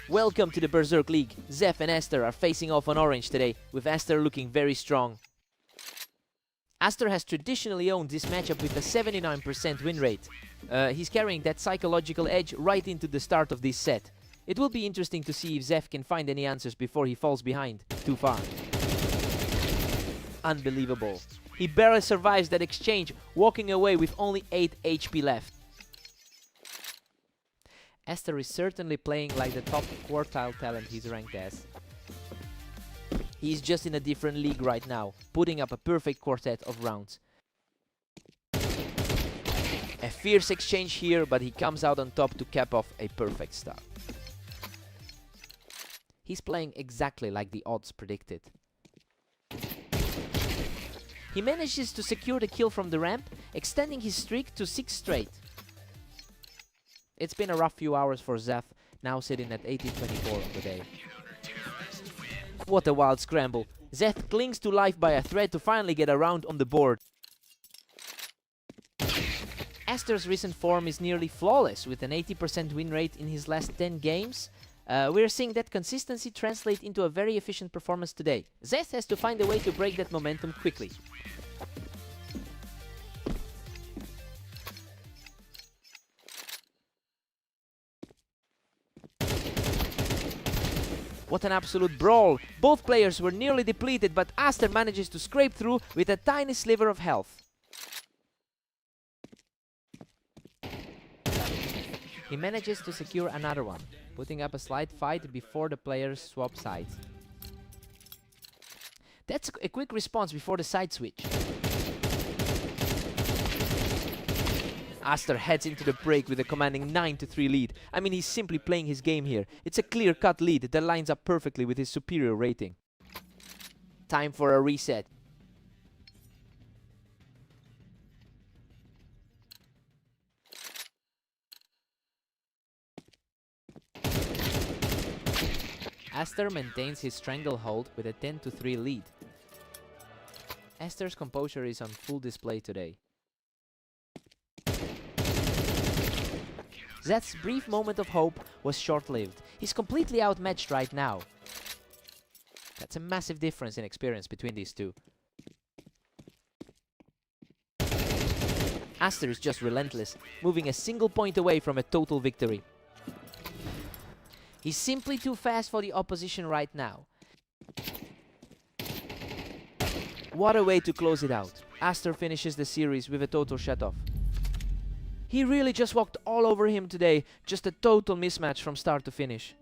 Welcome to the Berserk League. Zeph and Aster are facing off on orange today, with Aster looking very strong. Aster has traditionally owned this matchup with a 79% win rate. He's carrying that psychological edge right into the start of this set. It will be interesting to see if Zeph can find any answers before he falls behind too far. Unbelievable. He barely survives that exchange, walking away with only 8 HP left. Aster is certainly playing like the top quartile talent he's ranked as. He's just in a different league right now, putting up a perfect quartet of rounds. A fierce exchange here, but he comes out on top to cap off a perfect start. He's playing exactly like the odds predicted. He manages to secure the kill from the ramp, extending his streak to 6 straight. It's been a rough few hours for Zeph, now sitting at 18-24 on the day. What a wild scramble. Zeph clings to life by a thread to finally get a round on the board. Aster's recent form is nearly flawless, with an 80% win rate in his last 10 games. We're seeing that consistency translate into a very efficient performance today. Zeph has to find a way to break that momentum quickly. What an absolute brawl! Both players were nearly depleted, but Aster manages to scrape through with a tiny sliver of health. He manages to secure another one, putting up a slight fight before the players swap sides. That's a quick response before the side switch. Aster heads into the break with a commanding 9-3 lead. I mean, he's simply playing his game here. It's a clear-cut lead that lines up perfectly with his superior rating. Time for a reset. Aster maintains his stranglehold with a 10-3 lead. Aster's composure is on full display today. Zeph's brief moment of hope was short-lived. He's completely outmatched right now. That's a massive difference in experience between these two. Aster is just relentless, moving a single point away from a total victory. He's simply too fast for the opposition right now. What a way to close it out. Aster finishes the series with a total shutoff. He really just walked all over him today, just a total mismatch from start to finish.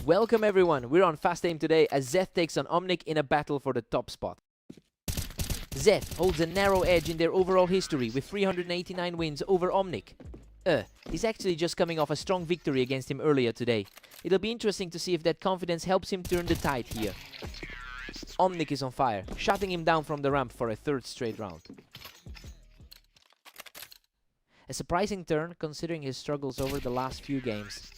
Welcome everyone, we're on Fast Aim today as Zeth takes on Omnic in a battle for the top spot. Zeth holds a narrow edge in their overall history with 389 wins over Omnic. He's actually just coming off a strong victory against him earlier today. It'll be interesting to see if that confidence helps him turn the tide here. Omnic is on fire, shutting him down from the ramp for a third straight round. A surprising turn considering his struggles over the last few games.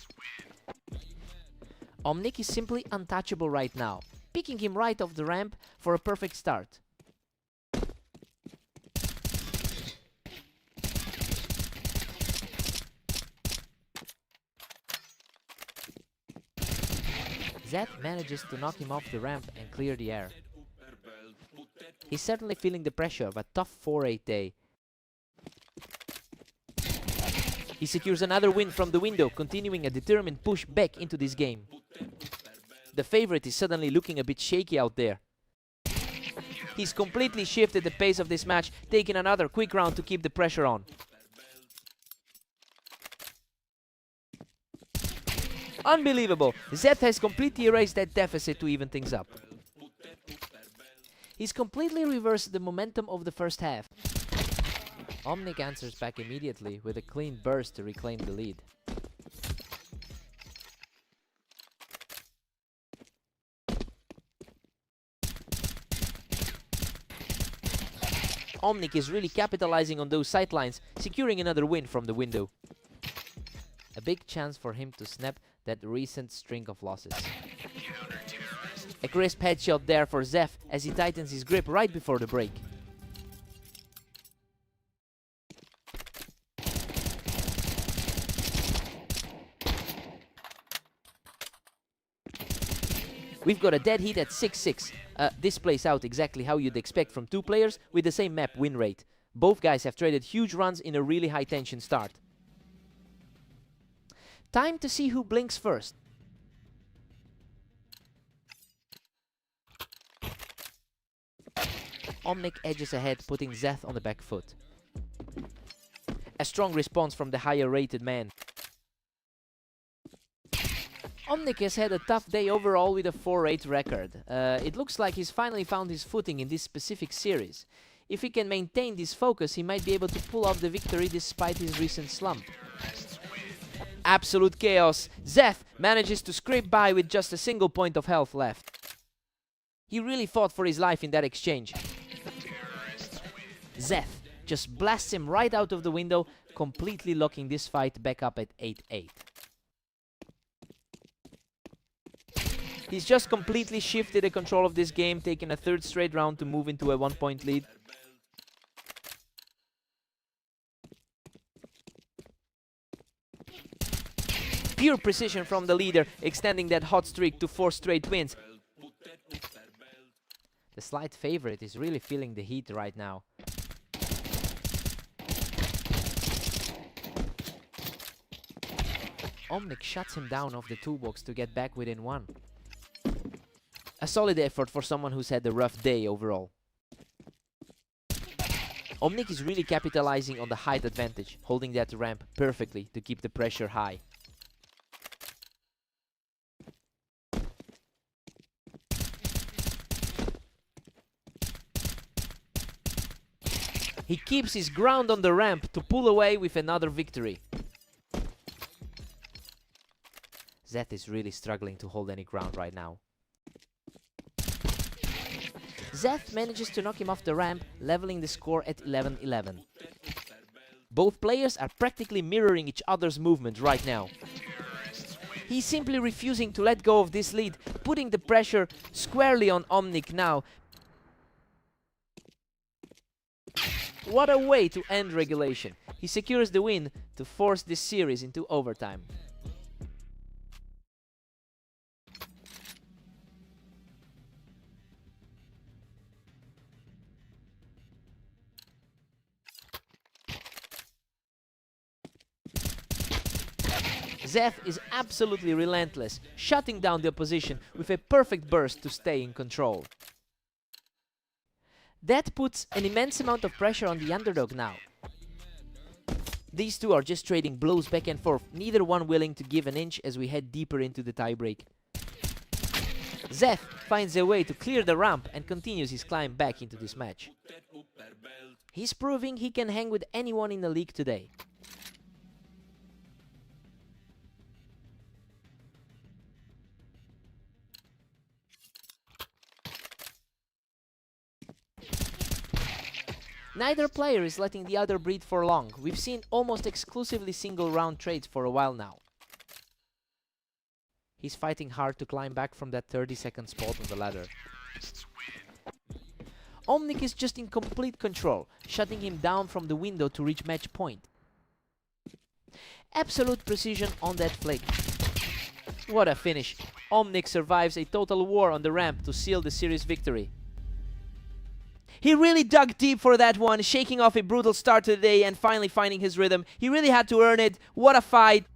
Omnic is simply untouchable right now, picking him right off the ramp for a perfect start. Zeth manages to knock him off the ramp and clear the air. He's certainly feeling the pressure of a tough 4-8 day. He secures another win from the window, continuing a determined push back into this game. The favorite is suddenly looking a bit shaky out there. He's completely shifted the pace of this match, taking another quick round to keep the pressure on. Unbelievable! Zeth has completely erased that deficit to even things up. He's completely reversed the momentum of the first half. Omnic answers back immediately with a clean burst to reclaim the lead. Omnic is really capitalizing on those sightlines, securing another win from the window. A big chance for him to snap that recent string of losses. A crisp headshot there for Zeth as he tightens his grip right before the break. We've got a dead heat at 6-6. This plays out exactly how you'd expect from two players with the same map win rate. Both guys have traded huge runs in a really high tension start. Time to see who blinks first. Omnic edges ahead, putting Zeth on the back foot. A strong response from the higher rated man. Omnic has had a tough day overall with a 4-8 record. It looks like he's finally found his footing in this specific series. If he can maintain this focus, he might be able to pull off the victory despite his recent slump. Absolute chaos. Zeth manages to scrape by with just a single point of health left. He really fought for his life in that exchange. Zeth just blasts him right out of the window, completely locking this fight back up at 8-8. He's just completely shifted the control of this game, taking a third straight round to move into a 1-point lead. Pure precision from the leader, extending that hot streak to 4 straight wins. The slight favorite is really feeling the heat right now. Omnic shuts him down off the toolbox to get back within 1. A solid effort for someone who's had a rough day overall. Omnic is really capitalizing on the height advantage, holding that ramp perfectly to keep the pressure high. He keeps his ground on the ramp to pull away with another victory. Zeth is really struggling to hold any ground right now. Zeth manages to knock him off the ramp, leveling the score at 11-11. Both players are practically mirroring each other's movement right now. He's simply refusing to let go of this lead, putting the pressure squarely on Omnic now. What a way to end regulation. He secures the win to force this series into overtime. Zeth is absolutely relentless, shutting down the opposition with a perfect burst to stay in control. That puts an immense amount of pressure on the underdog now. These two are just trading blows back and forth, neither one willing to give an inch as we head deeper into the tiebreak. Zeth finds a way to clear the ramp and continues his climb back into this match. He's proving he can hang with anyone in the league today. Neither player is letting the other breathe for long. We've seen almost exclusively single round trades for a while now. He's fighting hard to climb back from that 30-second spot on the ladder. Omnic is just in complete control, shutting him down from the window to reach match point. Absolute precision on that flick. What a finish. Omnic survives a total war on the ramp to seal the series victory. He really dug deep for that one, shaking off a brutal start to the day and finally finding his rhythm. He really had to earn it. What a fight.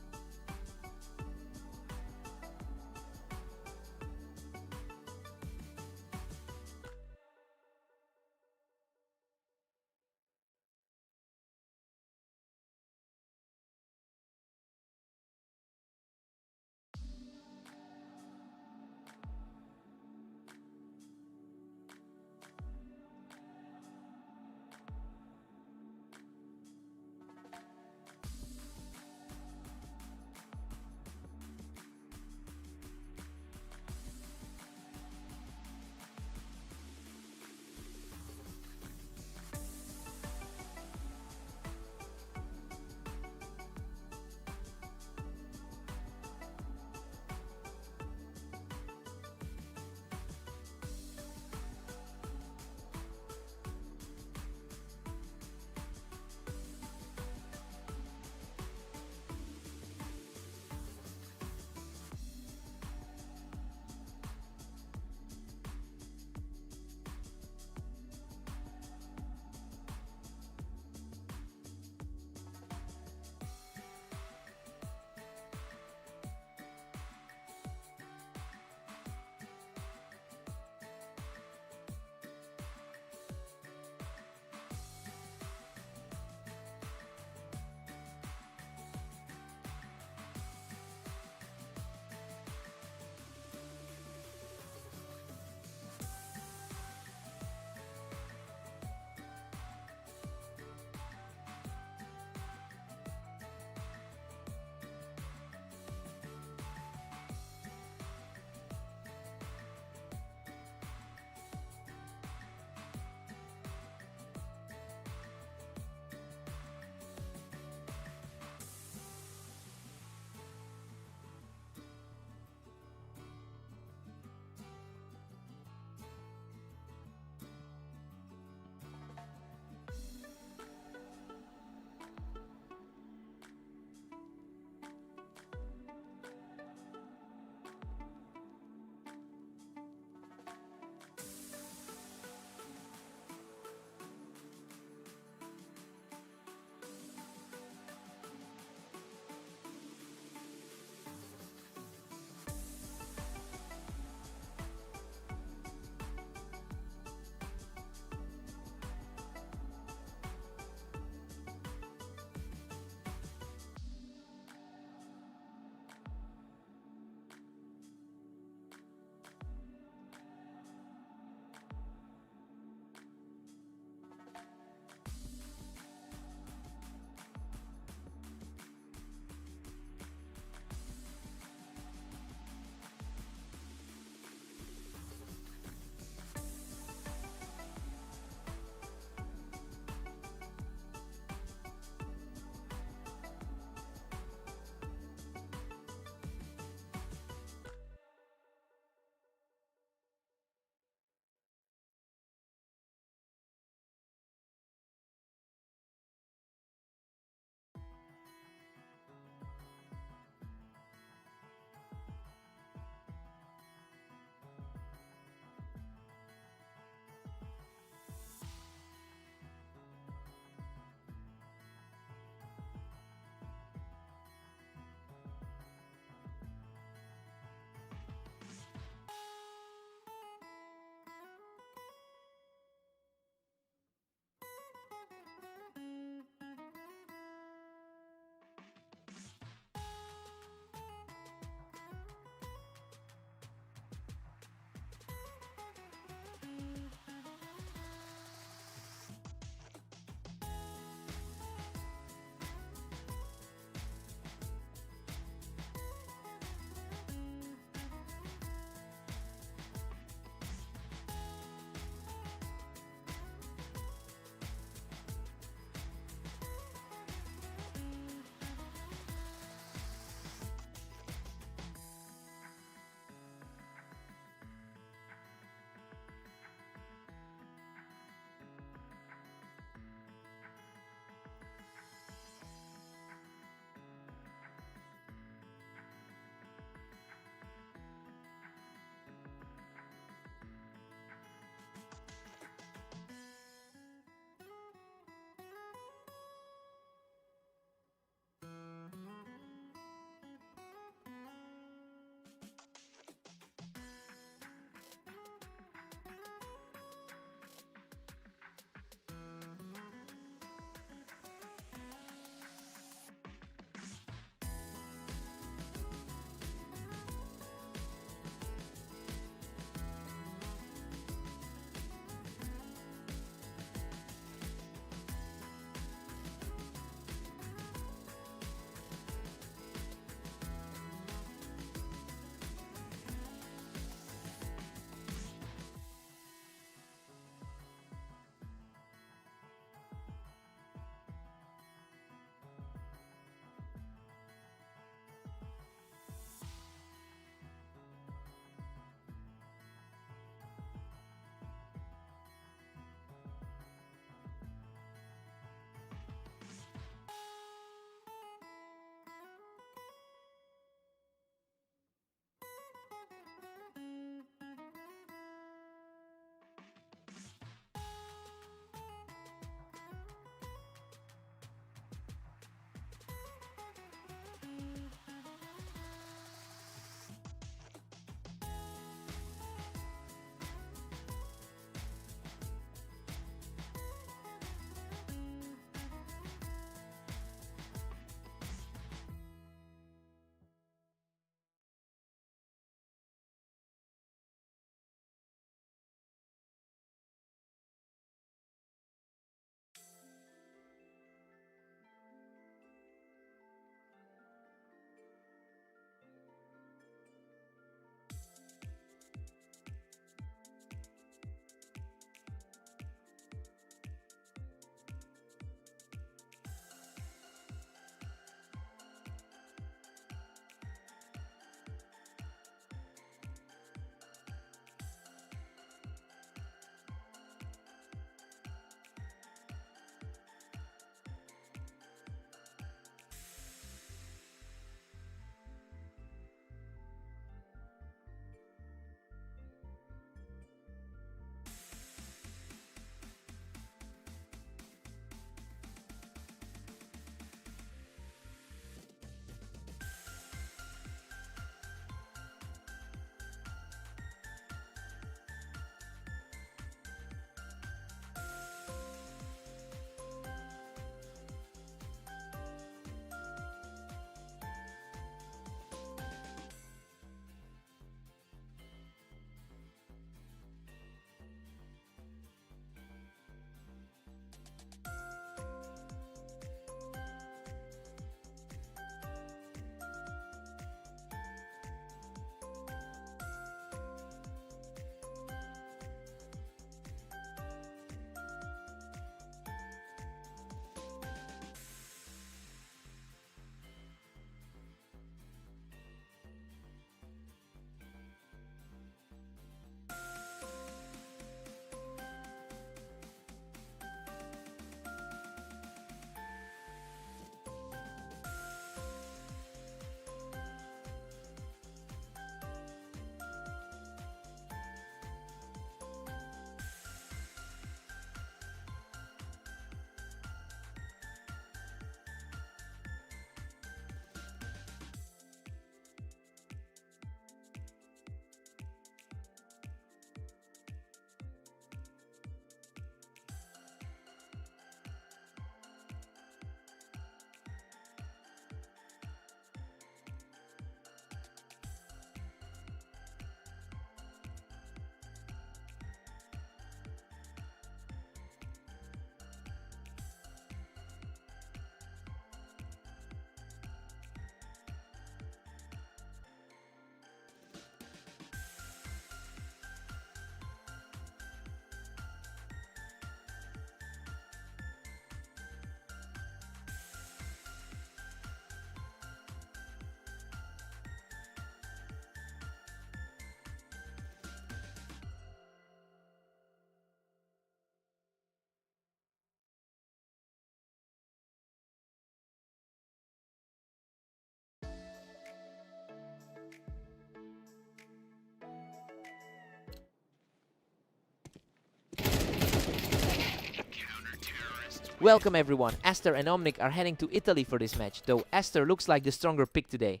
Welcome everyone, Aster and Omnic are heading to Italy for this match, though Aster looks like the stronger pick today.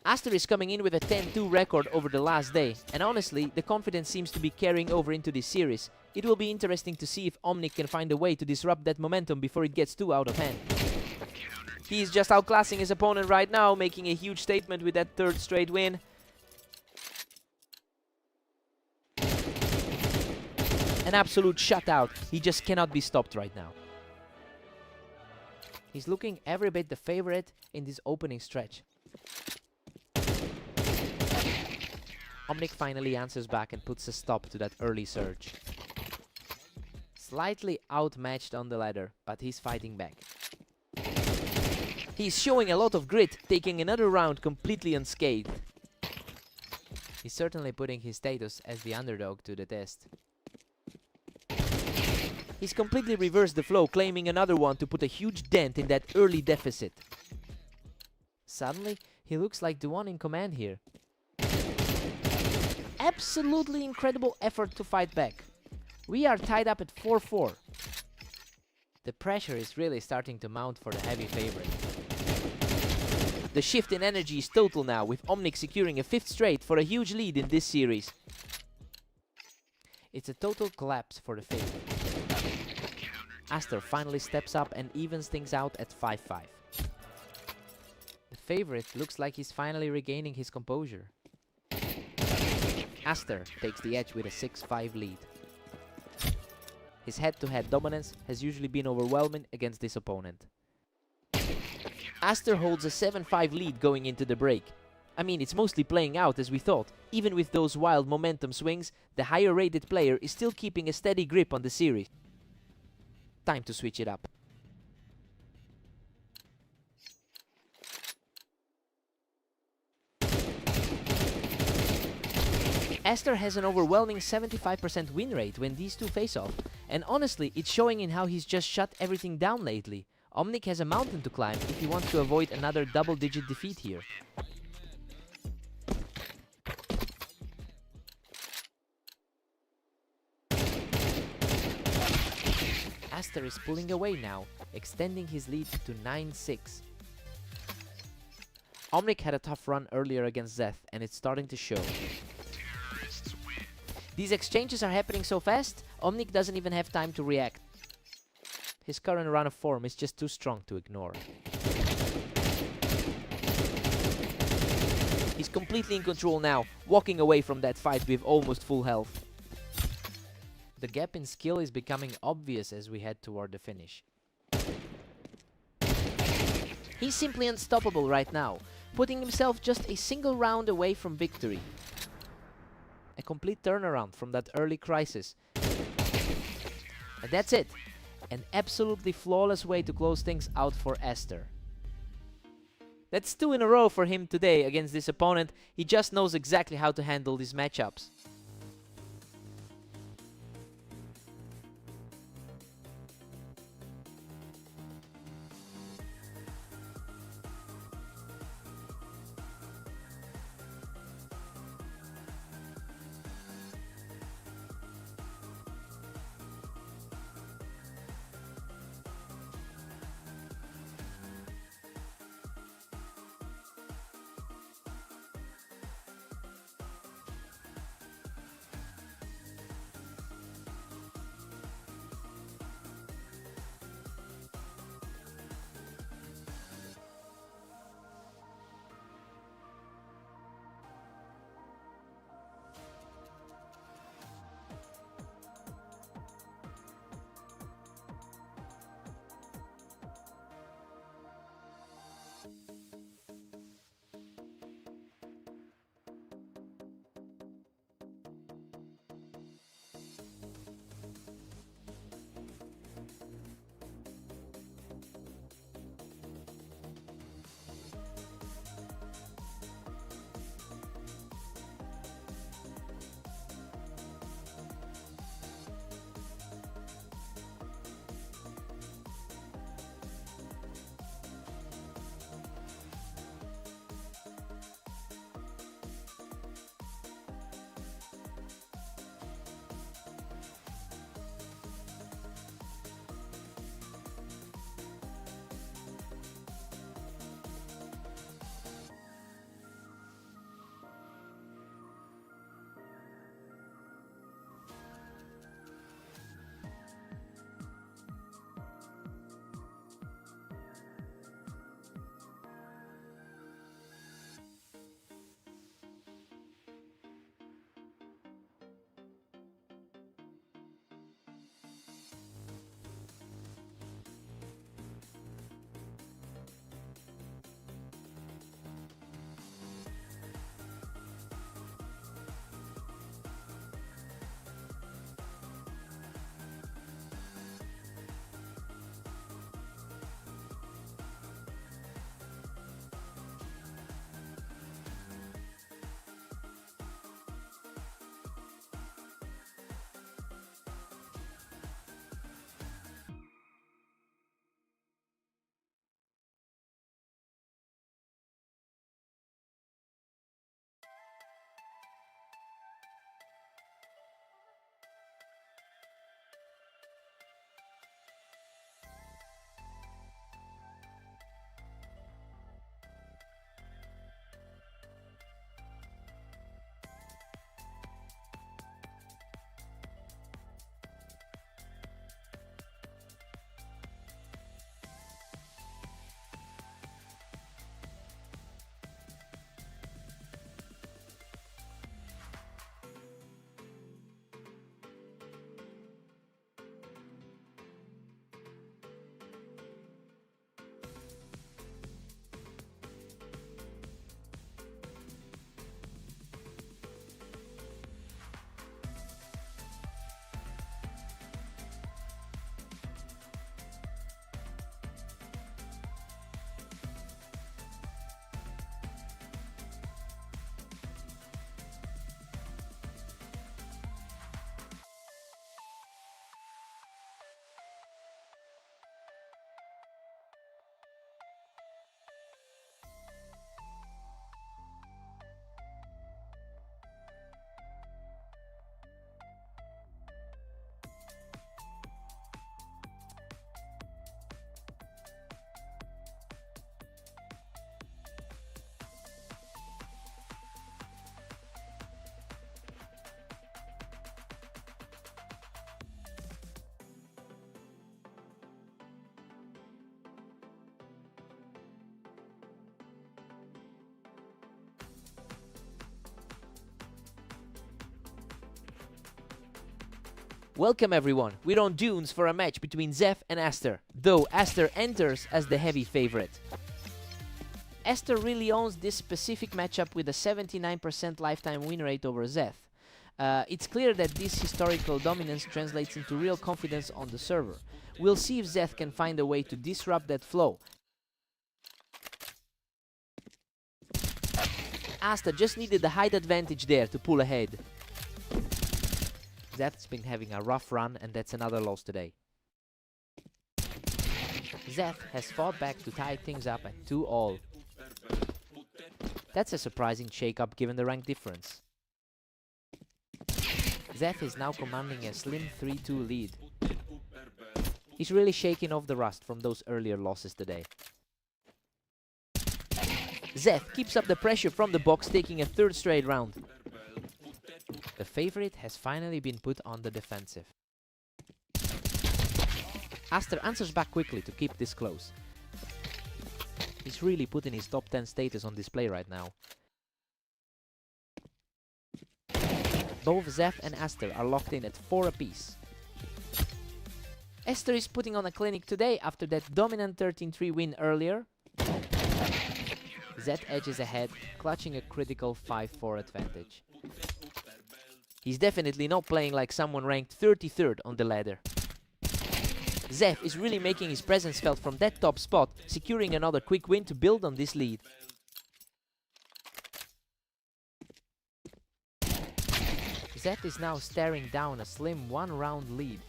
Aster is coming in with a 10-2 record over the last day, and honestly, the confidence seems to be carrying over into this series. It will be interesting to see if Omnic can find a way to disrupt that momentum before it gets too out of hand. He is just outclassing his opponent right now, making a huge statement with that third straight win. An absolute shutout. He just cannot be stopped right now. He's looking every bit the favorite in this opening stretch. Omnic finally answers back and puts a stop to that early surge. Slightly outmatched on the ladder, but he's fighting back. He's showing a lot of grit, taking another round completely unscathed. He's certainly putting his status as the underdog to the test. He's completely reversed the flow, claiming another one to put a huge dent in that early deficit. Suddenly, he looks like the one in command here. Absolutely incredible effort to fight back. We are tied up at 4-4. The pressure is really starting to mount for the heavy favorite. The shift in energy is total now, with Omnic securing a 5th straight for a huge lead in this series. It's a total collapse for the favorite. Aster finally steps up and evens things out at 5-5. The favorite looks like he's finally regaining his composure. Aster takes the edge with a 6-5 lead. His head-to-head dominance has usually been overwhelming against this opponent. Aster holds a 7-5 lead going into the break. I mean, it's mostly playing out as we thought. Even with those wild momentum swings, the higher rated player is still keeping a steady grip on the series. Time to switch it up. Aster has an overwhelming 75% win rate when these two face off, and honestly, it's showing in how he's just shut everything down lately. Omnic has a mountain to climb if he wants to avoid another double-digit defeat here. Aster is pulling away now, extending his lead to 9-6. Omnic had a tough run earlier against Zeth, and it's starting to show. These exchanges are happening so fast, Omnic doesn't even have time to react. His current run of form is just too strong to ignore. He's completely in control now, walking away from that fight with almost full health. The gap in skill is becoming obvious as we head toward the finish. He's simply unstoppable right now, putting himself just a single round away from victory. A complete turnaround from that early crisis. And that's it. An absolutely flawless way to close things out for Aster. That's 2 in a row for him today against this opponent. He just knows exactly how to handle these matchups. Welcome everyone, we're on Dunes for a match between Zef and Aster, though Aster enters as the heavy favorite. Aster really owns this specific matchup with a 79% lifetime win rate over Zeth. It's clear that this historical dominance translates into real confidence on the server. We'll see if Zeth can find a way to disrupt that flow. Aster just needed the height advantage there to pull ahead. Zeth's been having a rough run, and that's another loss today. Zeth has fought back to tie things up at 2-all. That's a surprising shake-up given the rank difference. Zeth is now commanding a slim 3-2 lead. He's really shaking off the rust from those earlier losses today. Zeth keeps up the pressure from the box, taking a third straight round. The favorite has finally been put on the defensive. Aster answers back quickly to keep this close. He's really putting his top 10 status on display right now. Both Zef and Aster are locked in at 4 apiece. Aster is putting on a clinic today after that dominant 13-3 win earlier. Zeth edges ahead, clutching a critical 5-4 advantage. He's definitely not playing like someone ranked 33rd on the ladder. Zef is really making his presence felt from that top spot, securing another quick win to build on this lead. Zef is now staring down a slim 1-round lead.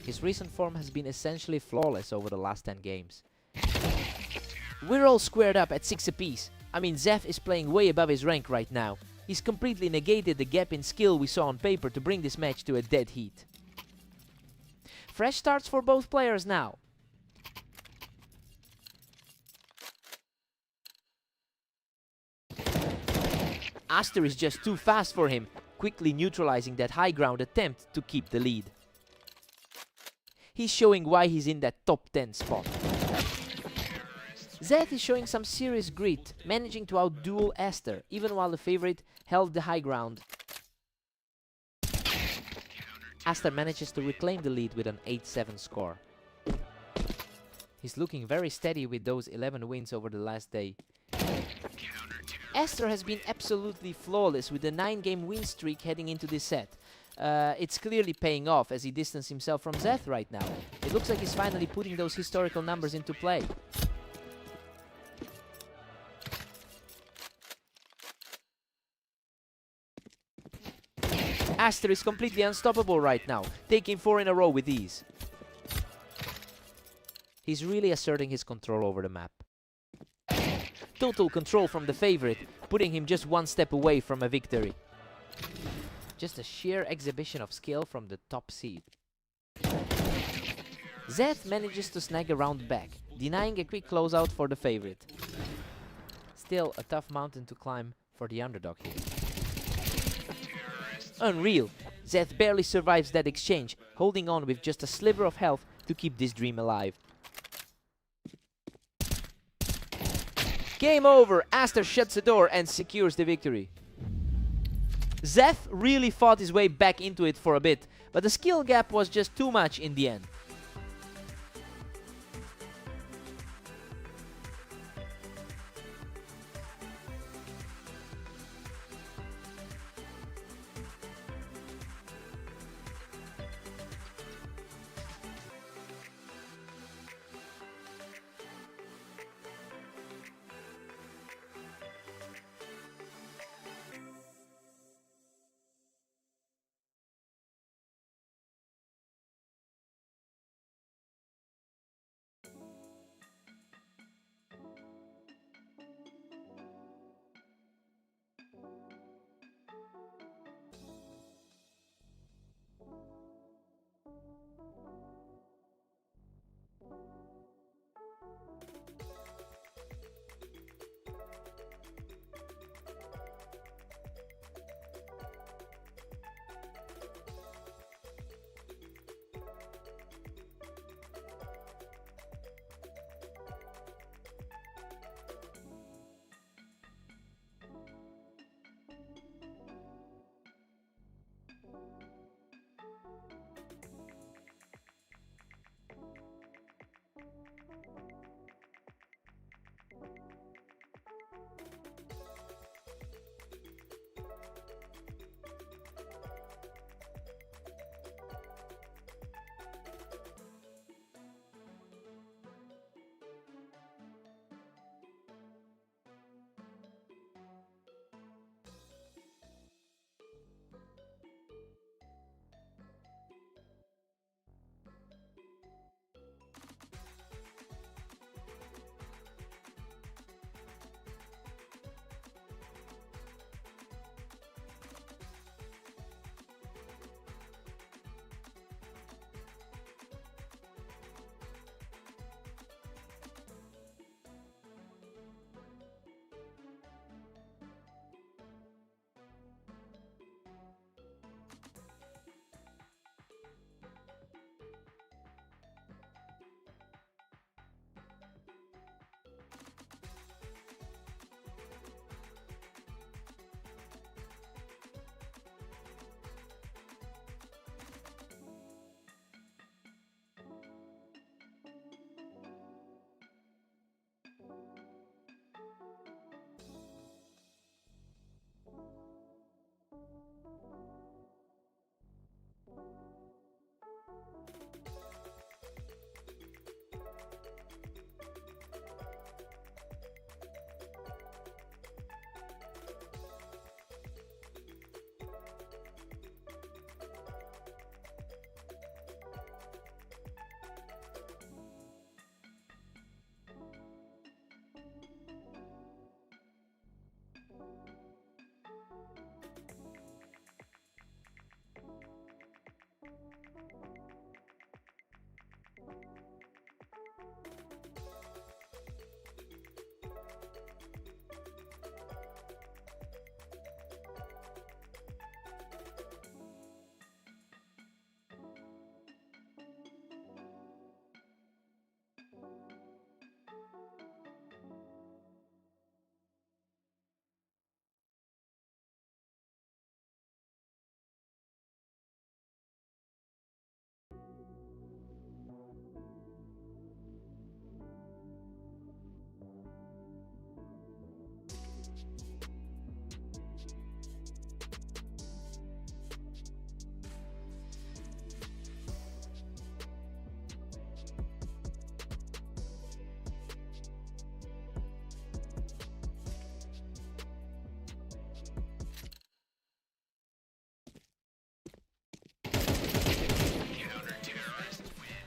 His recent form has been essentially flawless over the last 10 games. We're all squared up at 6 apiece. I mean, Zef is playing way above his rank right now. He's completely negated the gap in skill we saw on paper to bring this match to a dead heat. Fresh starts for both players now. Aster is just too fast for him, quickly neutralizing that high ground attempt to keep the lead. He's showing why he's in that top 10 spot. Zeth is showing some serious grit, managing to outduel Aster, even while the favorite held the high ground. Aster manages to reclaim the lead with an 8-7 score. He's looking very steady with those 11 wins over the last day. Aster has been absolutely flawless with a 9-game win streak heading into this set. It's clearly paying off as he distanced himself from Zeth right now. It looks like he's finally putting those historical numbers into play. Aster is completely unstoppable right now, taking 4 in a row with ease. He's really asserting his control over the map. Total control from the favorite, putting him just 1 step away from a victory. Just a sheer exhibition of skill from the top seed. Zeth manages to snag a round back, denying a quick closeout for the favorite. Still a tough mountain to climb for the underdog here. Unreal! Zeth barely survives that exchange, holding on with just a sliver of health to keep this dream alive. Game over! Aster shuts the door and secures the victory. Zeth really fought his way back into it for a bit, but the skill gap was just too much in the end.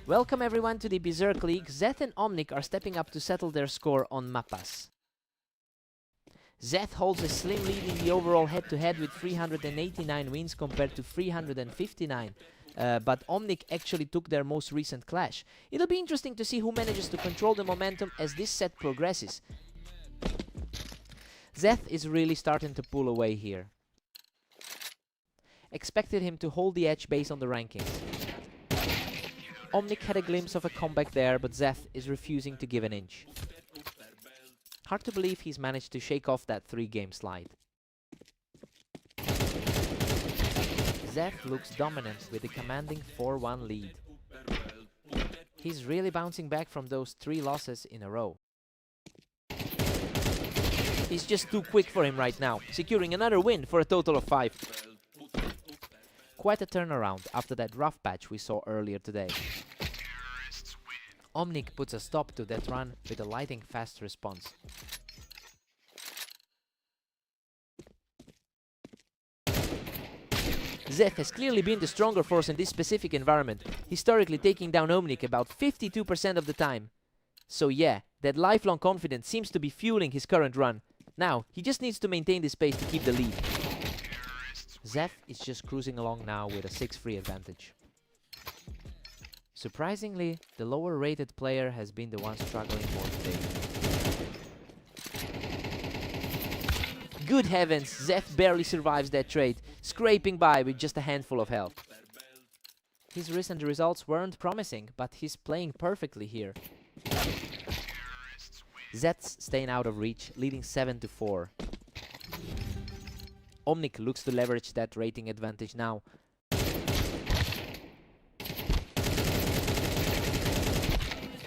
Welcome everyone to the Berserk League. Zeth and Omnic are stepping up to settle their score on Mappas. Zeth holds a slim lead in the overall head-to-head with 389 wins compared to 359. But Omnic actually took their most recent clash. It'll be interesting to see who manages to control the momentum as this set progresses. Zeth is really starting to pull away here. Expected him to hold the edge based on the rankings. Omnic had a glimpse of a comeback there, but Zeth is refusing to give an inch. Hard to believe he's managed to shake off that 3-game slide. Zeth looks dominant with a commanding 4-1 lead. He's really bouncing back from those 3 losses in a row. He's just too quick for him right now, securing another win for a total of 5. Quite a turnaround after that rough patch we saw earlier today. Omnic puts a stop to that run with a lightning fast response. Zeth has clearly been the stronger force in this specific environment, historically taking down Omnic about 52% of the time. So yeah, that lifelong confidence seems to be fueling his current run. Now, he just needs to maintain this pace to keep the lead. Zeth is just cruising along now with a 6-free advantage. Surprisingly, the lower rated player has been the one struggling more today. Good heavens, Zeth barely survives that trade, scraping by with just a handful of health. His recent results weren't promising, but he's playing perfectly here. Zeth's staying out of reach, leading 7-4. Omnic looks to leverage that rating advantage now.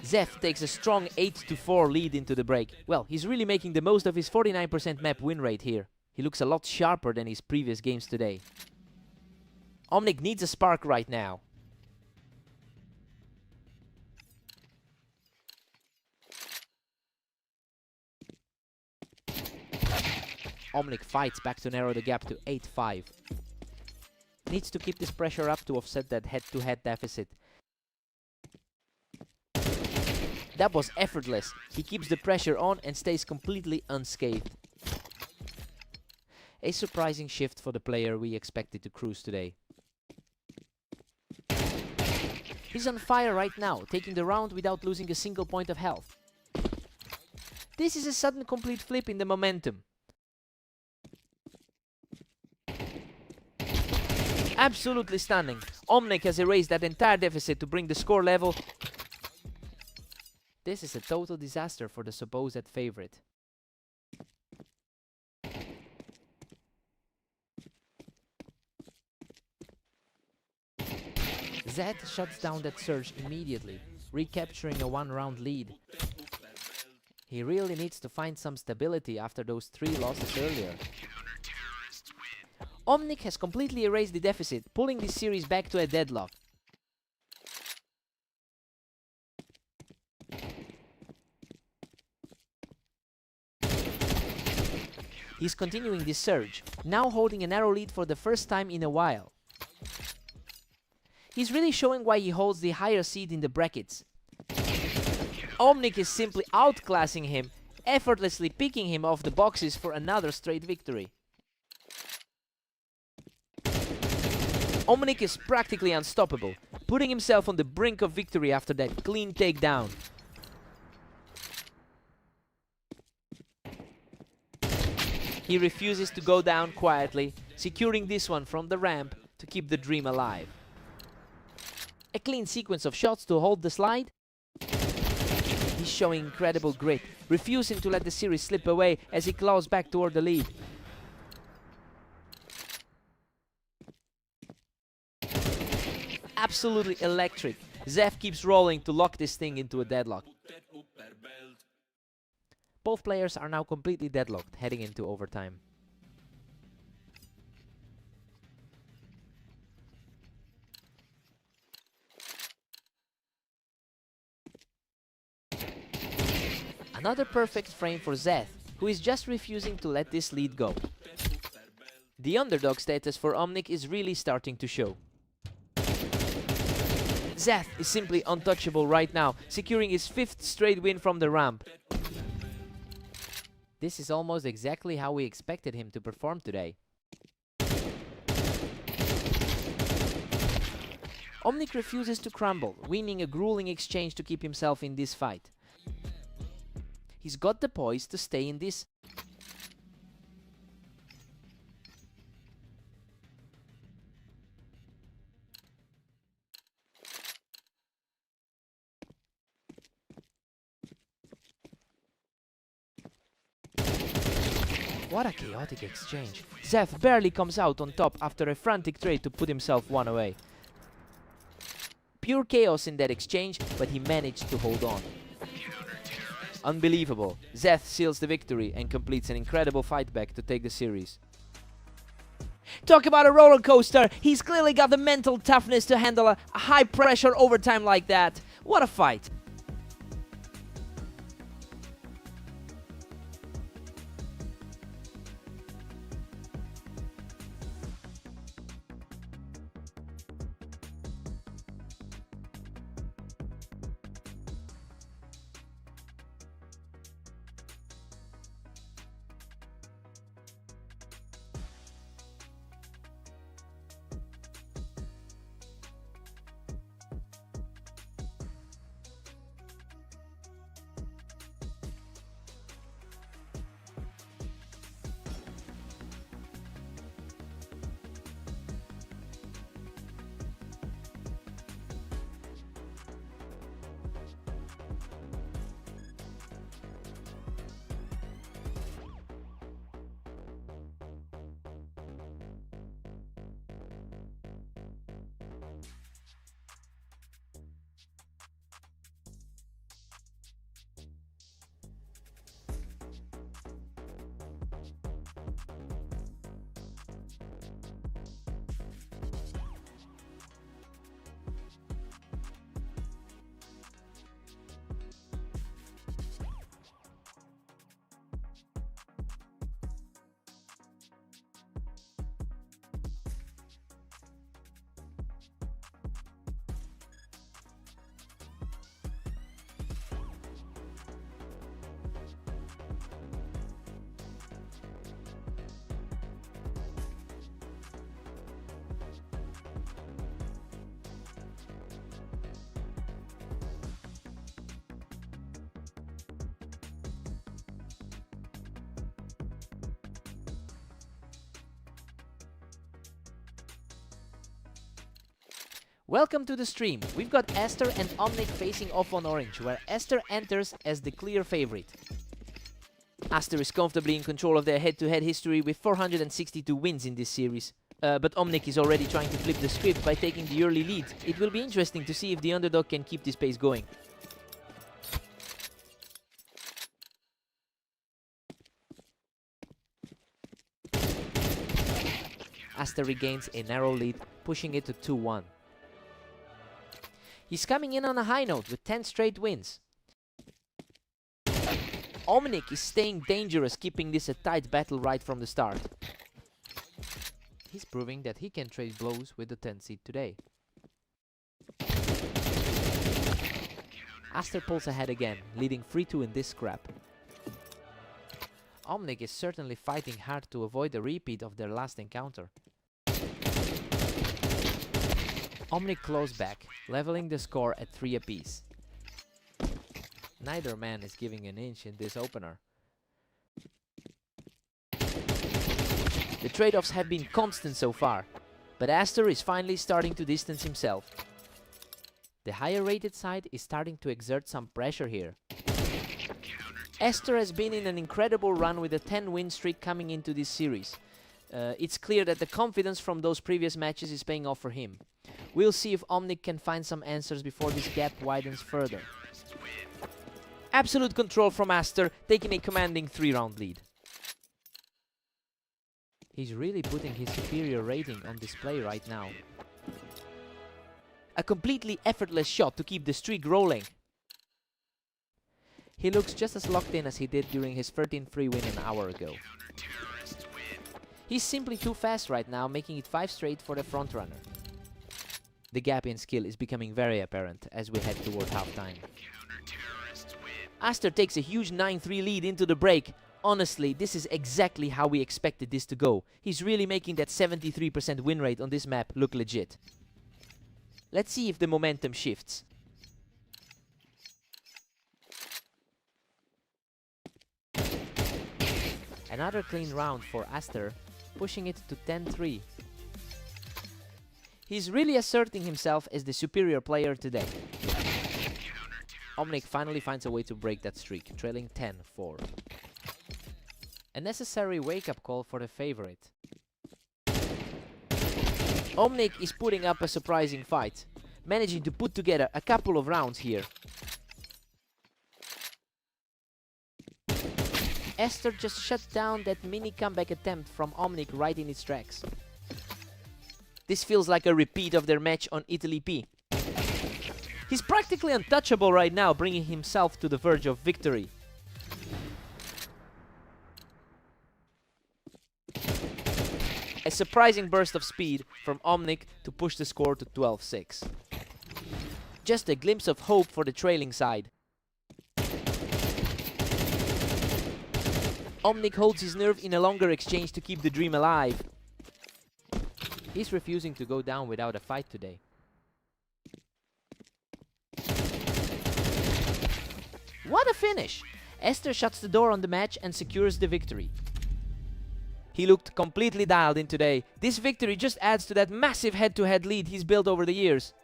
Zeth takes a strong 8-4 lead into the break. Well, he's really making the most of his 49% map win rate here. He looks a lot sharper than his previous games today. Omnic needs a spark right now. Omnic fights back to narrow the gap to 8-5. Needs to keep this pressure up to offset that head-to-head deficit. That was effortless. He keeps the pressure on and stays completely unscathed. A surprising shift for the player we expected to cruise today. He's on fire right now, taking the round without losing a single point of health. This is a sudden complete flip in the momentum. Absolutely stunning. Omnic has erased that entire deficit to bring the score level. This is a total disaster for the supposed favorite. Zeth shuts down that surge immediately, recapturing a 1-round lead. He really needs to find some stability after those 3 losses earlier. Omnic has completely erased the deficit, pulling this series back to a deadlock. He's continuing this surge, now holding a narrow lead for the first time in a while. He's really showing why he holds the higher seed in the brackets. Omnic is simply outclassing him, effortlessly picking him off the boxes for another straight victory. Omnic is practically unstoppable, putting himself on the brink of victory after that clean takedown. He refuses to go down quietly, securing this one from the ramp to keep the dream alive. A clean sequence of shots to hold the slide. He's showing incredible grit, refusing to let the series slip away as he claws back toward the lead. Absolutely electric. Zeth keeps rolling to lock this thing into a deadlock. Both players are now completely deadlocked, heading into overtime. Another perfect frame for Zeth, who is just refusing to let this lead go. The underdog status for Omnic is really starting to show. Zeth is simply untouchable right now, securing his 5th straight win from the ramp. This is almost exactly how we expected him to perform today. Omnic refuses to crumble, winning a grueling exchange to keep himself in this fight. He's got the poise to stay in this. What a chaotic exchange. Zeth barely comes out on top after a frantic trade to put himself one away. Pure chaos in that exchange, but he managed to hold on. Unbelievable. Zeth seals the victory and completes an incredible fight back to take the series. Talk about a roller coaster! He's clearly got the mental toughness to handle a high pressure overtime like that. What a fight! Welcome to the stream. We've got Aster and Omnic facing off on orange, where Aster enters as the clear favorite. Aster is comfortably in control of their head-to-head history with 462 wins in this series. But Omnic is already trying to flip the script by taking the early lead. It will be interesting to see if the underdog can keep this pace going. Aster regains a narrow lead, pushing it to 2-1. He's coming in on a high note with 10 straight wins. Omnic is staying dangerous, keeping this a tight battle right from the start. He's proving that he can trade blows with the 10th seed today. Aster pulls ahead again, leading 3-2 in this scrap. Omnic is certainly fighting hard to avoid a repeat of their last encounter. Omnic claws back, leveling the score at 3 apiece. Neither man is giving an inch in this opener. The trade-offs have been constant so far, but Aster is finally starting to distance himself. The higher rated side is starting to exert some pressure here. Aster has been in an incredible run with a 10-win streak coming into this series. It's clear that the confidence from those previous matches is paying off for him. We'll see if Omnic can find some answers before this gap widens further. Absolute control from Aster, taking a commanding 3-round lead. He's really putting his superior rating on display right now. A completely effortless shot to keep the streak rolling. He looks just as locked in as he did during his 13-3 win an hour ago. He's simply too fast right now, making it 5 straight for the frontrunner. The gap in skill is becoming very apparent as we head toward halftime. Aster takes a huge 9-3 lead into the break. Honestly, this is exactly how we expected this to go. He's really making that 73% win rate on this map look legit. Let's see if the momentum shifts. Another clean round for Aster, pushing it to 10-3. He's really asserting himself as the superior player today. Omnic finally finds a way to break that streak, trailing 10-4. A necessary wake-up call for the favorite. Omnic is putting up a surprising fight, managing to put together a couple of rounds here. Aster just shut down that mini comeback attempt from Omnic right in its tracks. This feels like a repeat of their match on Italy P. He's practically untouchable right now, bringing himself to the verge of victory. A surprising burst of speed from Omnic to push the score to 12-6. Just a glimpse of hope for the trailing side. Omnic holds his nerve in a longer exchange to keep the dream alive. He's refusing to go down without a fight today. What a finish! Aster shuts the door on the match and secures the victory. He looked completely dialed in today. This victory just adds to that massive head-to-head lead he's built over the years.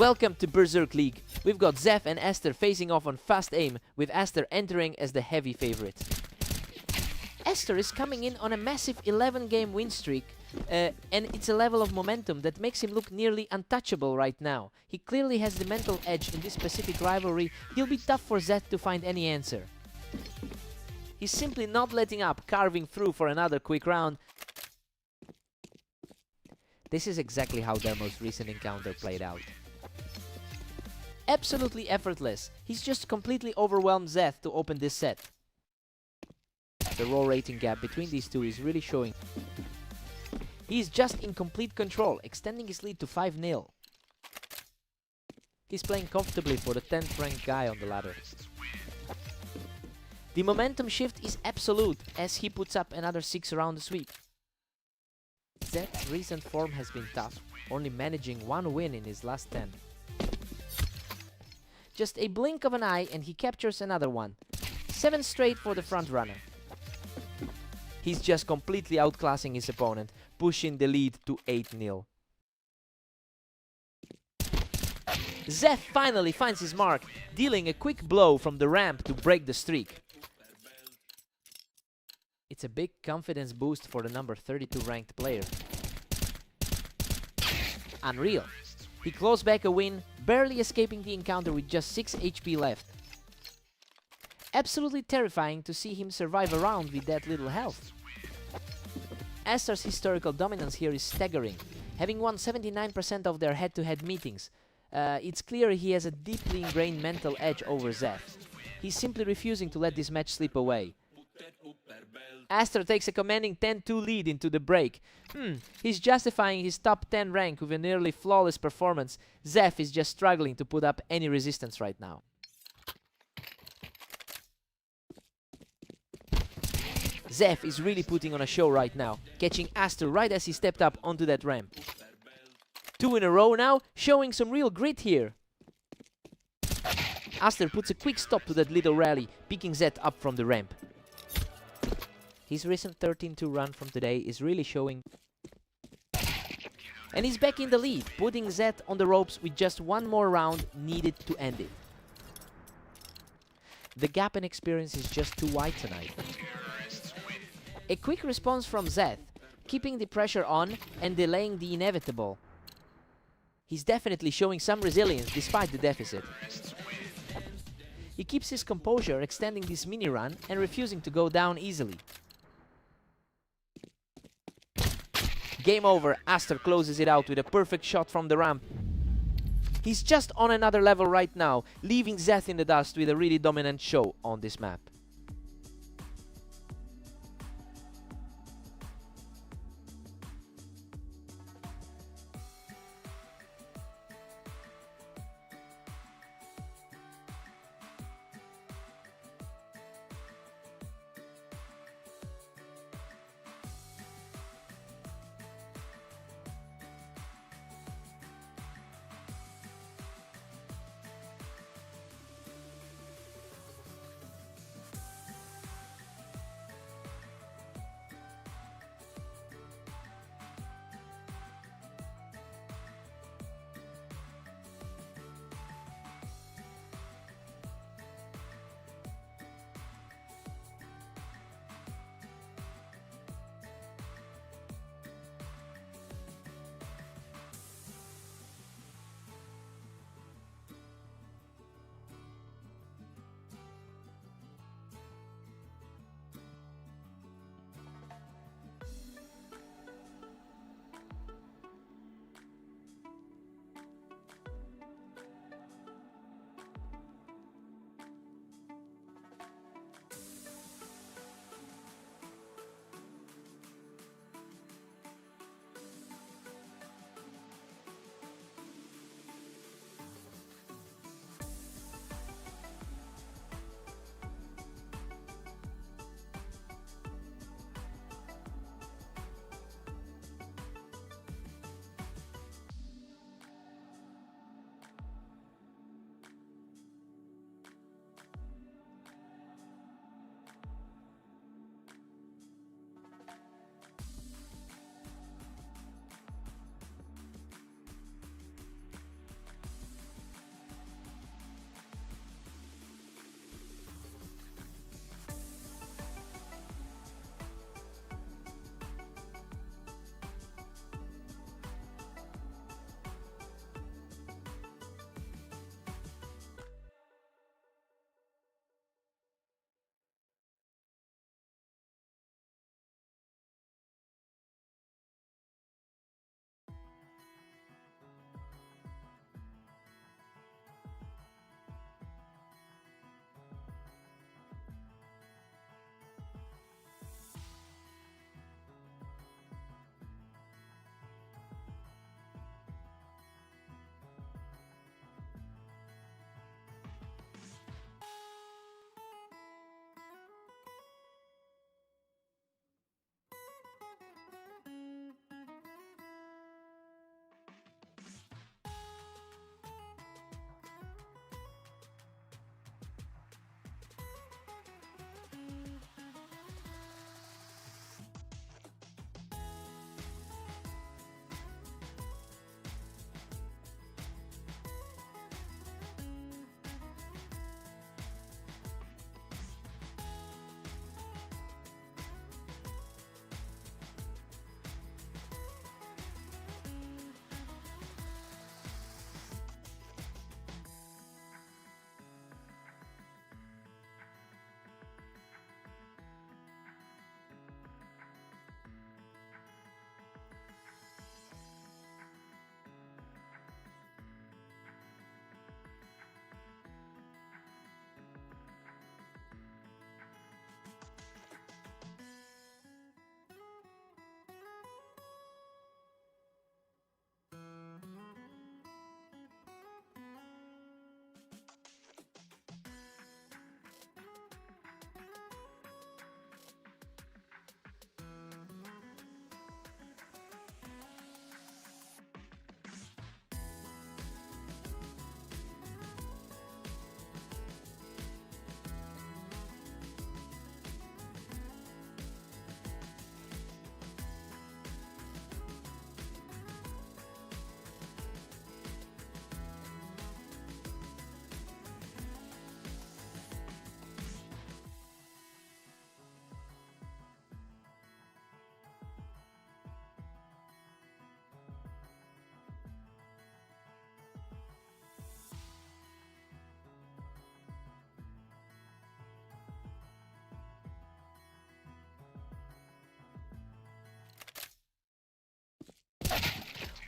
Welcome to Berserk League. We've got Zeph and Aster facing off on fast aim, with Aster entering as the heavy favorite. Aster is coming in on a massive 11-game win streak, and it's a level of momentum that makes him look nearly untouchable right now. He clearly has the mental edge in this specific rivalry. He'll be tough for Zeth to find any answer. He's simply not letting up, carving through for another quick round. This is exactly how their most recent encounter played out. Absolutely effortless. He's just completely overwhelmed Zeth to open this set. The raw rating gap between these two is really showing. He's just in complete control, extending his lead to 5-0. He's playing comfortably for the 10th ranked guy on the ladder. The momentum shift is absolute as he puts up another 6 around the sweep. Zeth's recent form has been tough, only managing 1 win in his last 10. Just a blink of an eye and he captures another one. 7 straight for the front runner. He's just completely outclassing his opponent, pushing the lead to 8-0. Zeth finally finds his mark, dealing a quick blow from the ramp to break the streak. It's a big confidence boost for the number 32 ranked player. Unreal. He claws back a win, barely escaping the encounter with just 6 HP left. Absolutely terrifying to see him survive a round with that little health. Aster's historical dominance here is staggering, having won 79% of their head-to-head meetings. It's clear he has a deeply ingrained mental edge over Zeth. He's simply refusing to let this match slip away. Aster takes a commanding 10-2 lead into the break. He's justifying his top 10 rank with a nearly flawless performance. Zeth is just struggling to put up any resistance right now. Zeth is really putting on a show right now, catching Aster right as he stepped up onto that ramp. 2 in a row now, showing some real grit here. Aster puts a quick stop to that little rally, picking Zeth up from the ramp. His recent 13-2 run from today is really showing. And he's back in the lead, putting Zeth on the ropes with just 1 more round needed to end it. The gap in experience is just too wide tonight. A quick response from Zeth, keeping the pressure on and delaying the inevitable. He's definitely showing some resilience despite the deficit. He keeps his composure, extending this mini run and refusing to go down easily. Game over. Aster closes it out with a perfect shot from the ramp. He's just on another level right now, leaving Zeth in the dust with a really dominant show on this map.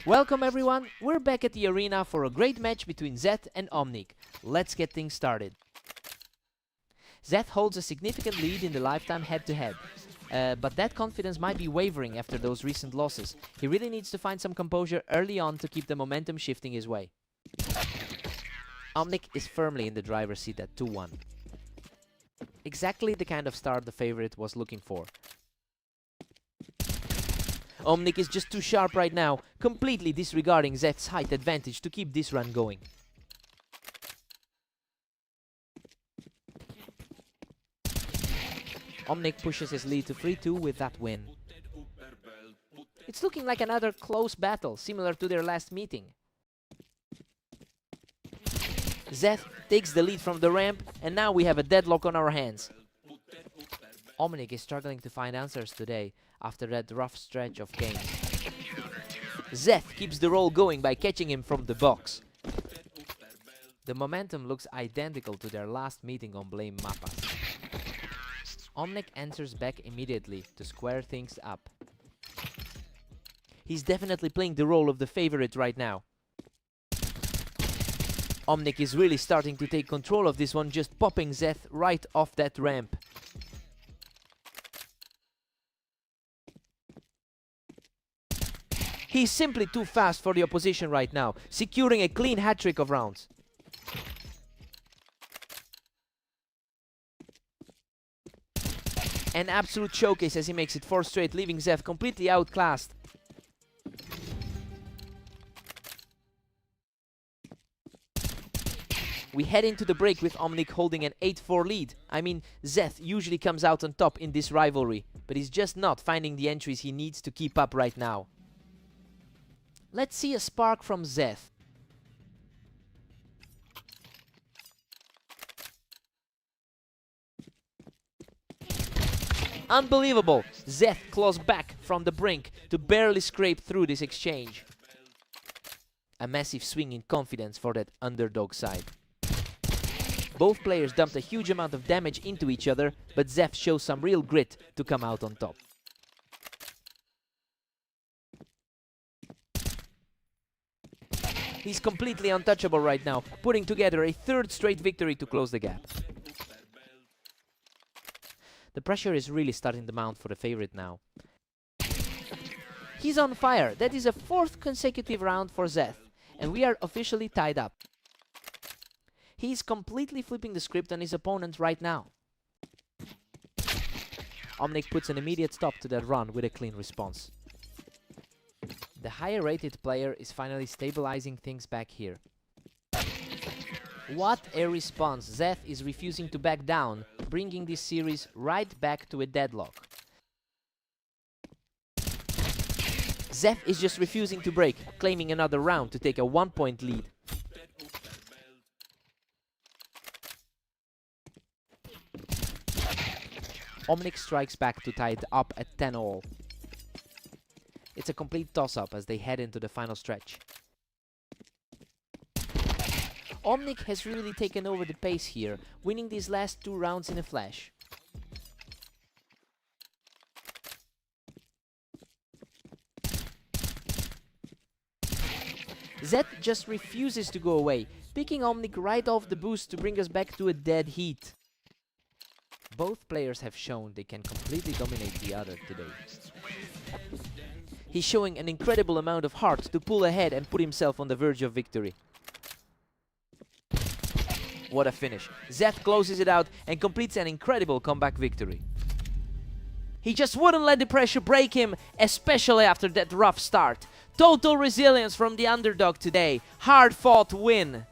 Welcome everyone, we're back at the arena for a great match between Zeth and Omnic. Let's get things started. Zeth holds a significant lead in the lifetime head-to-head, but that confidence might be wavering after those recent losses. He really needs to find some composure early on to keep the momentum shifting his way. Omnic is firmly in the driver's seat at 2-1. Exactly the kind of start the favorite was looking for. Omnic is just too sharp right now, completely disregarding Zeth's height advantage to keep this run going. Omnic pushes his lead to 3-2 with that win. It's looking like another close battle, similar to their last meeting. Zeth takes the lead from the ramp, and now we have a deadlock on our hands. Omnic is struggling to find answers today, after that rough stretch of games. Zeth keeps the roll going by catching him from the box. The momentum looks identical to their last meeting on Blame Mappas. Omnic answers back immediately to square things up. He's definitely playing the role of the favorite right now. Omnic is really starting to take control of this one, just popping Zeth right off that ramp. He's simply too fast for the opposition right now, securing a clean hat-trick of rounds. An absolute showcase as he makes it 4 straight, leaving Zeth completely outclassed. We head into the break with Omnic holding an 8-4 lead. I mean, Zeth usually comes out on top in this rivalry, but he's just not finding the entries he needs to keep up right now. Let's see a spark from Zeth. Unbelievable! Zeth claws back from the brink to barely scrape through this exchange. A massive swing in confidence for that underdog side. Both players dumped a huge amount of damage into each other, but Zeth shows some real grit to come out on top. He's completely untouchable right now, putting together a 3rd straight victory to close the gap. The pressure is really starting to mount for the favorite now. He's on fire. That is a 4th consecutive round for Zeth, and we are officially tied up. He's completely flipping the script on his opponent right now. Omnic puts an immediate stop to that run with a clean response. The higher rated player is finally stabilizing things back here. What a response! Zeth is refusing to back down, bringing this series right back to a deadlock. Zeth is just refusing to break, claiming another round to take a 1-point lead. Omnic strikes back to tie it up at 10-all. It's a complete toss-up as they head into the final stretch. Omnic has really taken over the pace here, winning these last 2 rounds in a flash. Zeth just refuses to go away, picking Omnic right off the boost to bring us back to a dead heat. Both players have shown they can completely dominate the other today. He's showing an incredible amount of heart to pull ahead and put himself on the verge of victory. What a finish. Zeth closes it out and completes an incredible comeback victory. He just wouldn't let the pressure break him, especially after that rough start. Total resilience from the underdog today. Hard-fought win.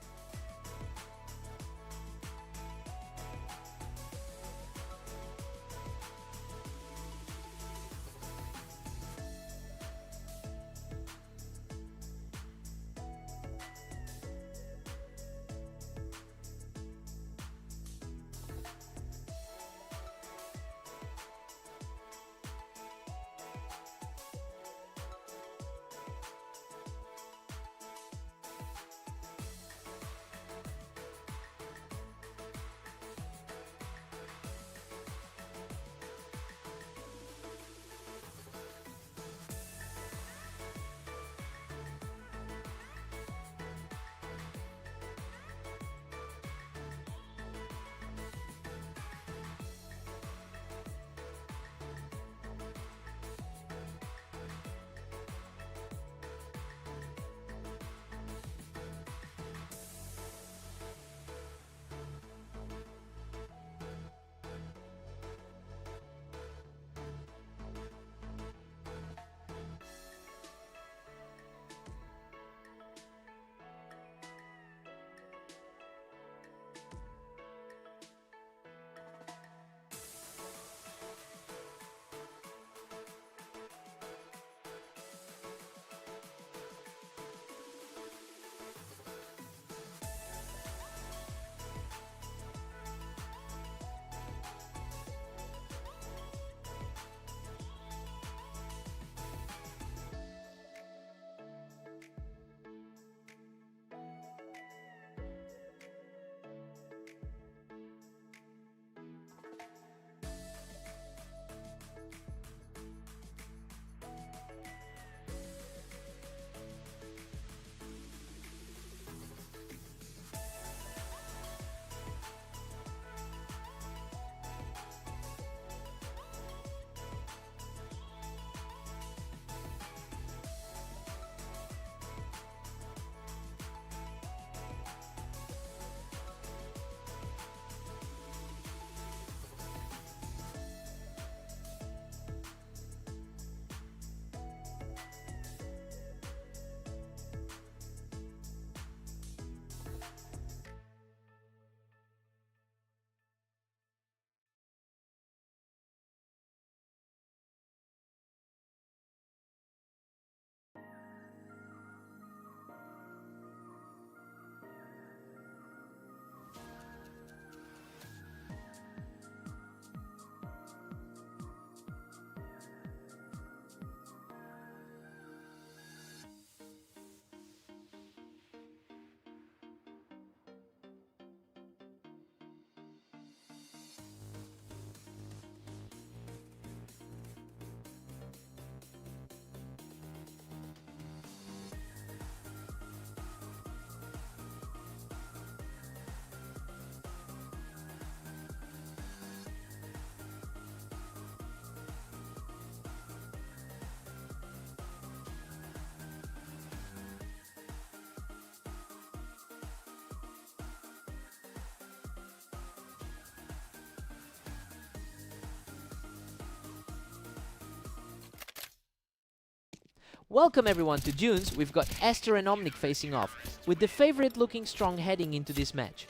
Welcome everyone to Dunes. We've got Aster and Omnic facing off, with the favorite looking strong heading into this match.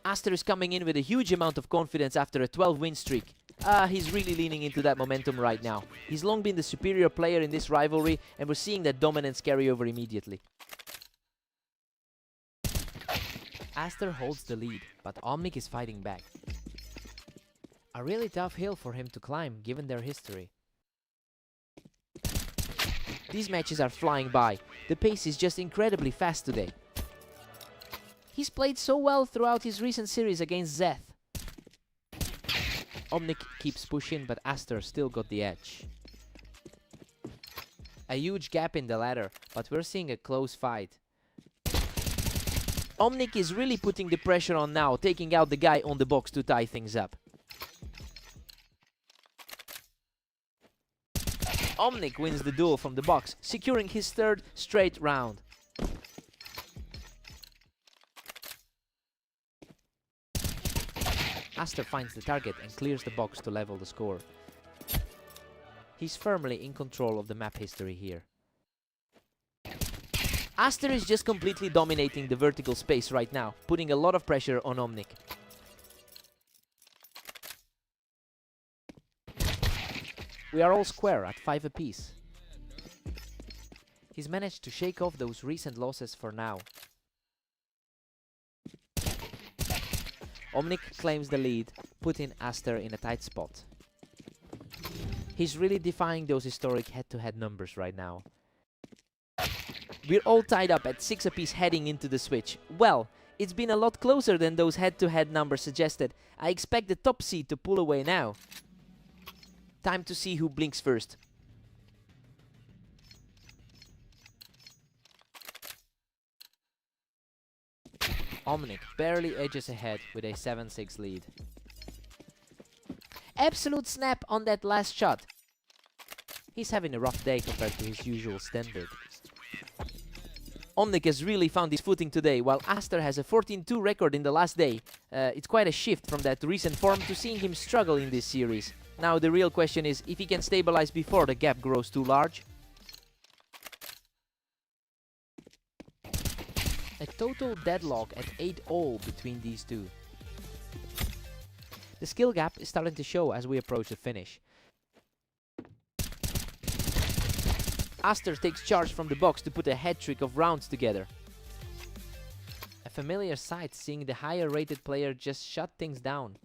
Aster is coming in with a huge amount of confidence after a 12-win streak. He's really leaning into that momentum right now. He's long been the superior player in this rivalry, and we're seeing that dominance carry over immediately. Aster holds the lead, but Omnic is fighting back. A really tough hill for him to climb, given their history. These matches are flying by. The pace is just incredibly fast today. He's played so well throughout his recent series against Zeth. Omnic keeps pushing, but Aster still got the edge. A huge gap in the ladder, but we're seeing a close fight. Omnic is really putting the pressure on now, taking out the guy on the box to tie things up. Omnic wins the duel from the box, securing his third straight round. Aster finds the target and clears the box to level the score. He's firmly in control of the map history here. Aster is just completely dominating the vertical space right now, putting a lot of pressure on Omnic. We are all square at 5 apiece. He's managed to shake off those recent losses for now. Omnic claims the lead, putting Aster in a tight spot. He's really defying those historic head-to-head numbers right now. We're all tied up at 6 apiece heading into the switch. Well, it's been a lot closer than those head-to-head numbers suggested. I expect the top seed to pull away now. Time to see who blinks first. Omnic barely edges ahead with a 7-6 lead. Absolute snap on that last shot. He's having a rough day compared to his usual standard. Omnic has really found his footing today, while Aster has a 14-2 record in the last day. It's quite a shift from that recent form to seeing him struggle in this series. Now the real question is if he can stabilize before the gap grows too large. A total deadlock at 8-all between these two. The skill gap is starting to show as we approach the finish. Aster takes charge from the box to put a hat-trick of rounds together. A familiar sight seeing the higher rated player just shut things down.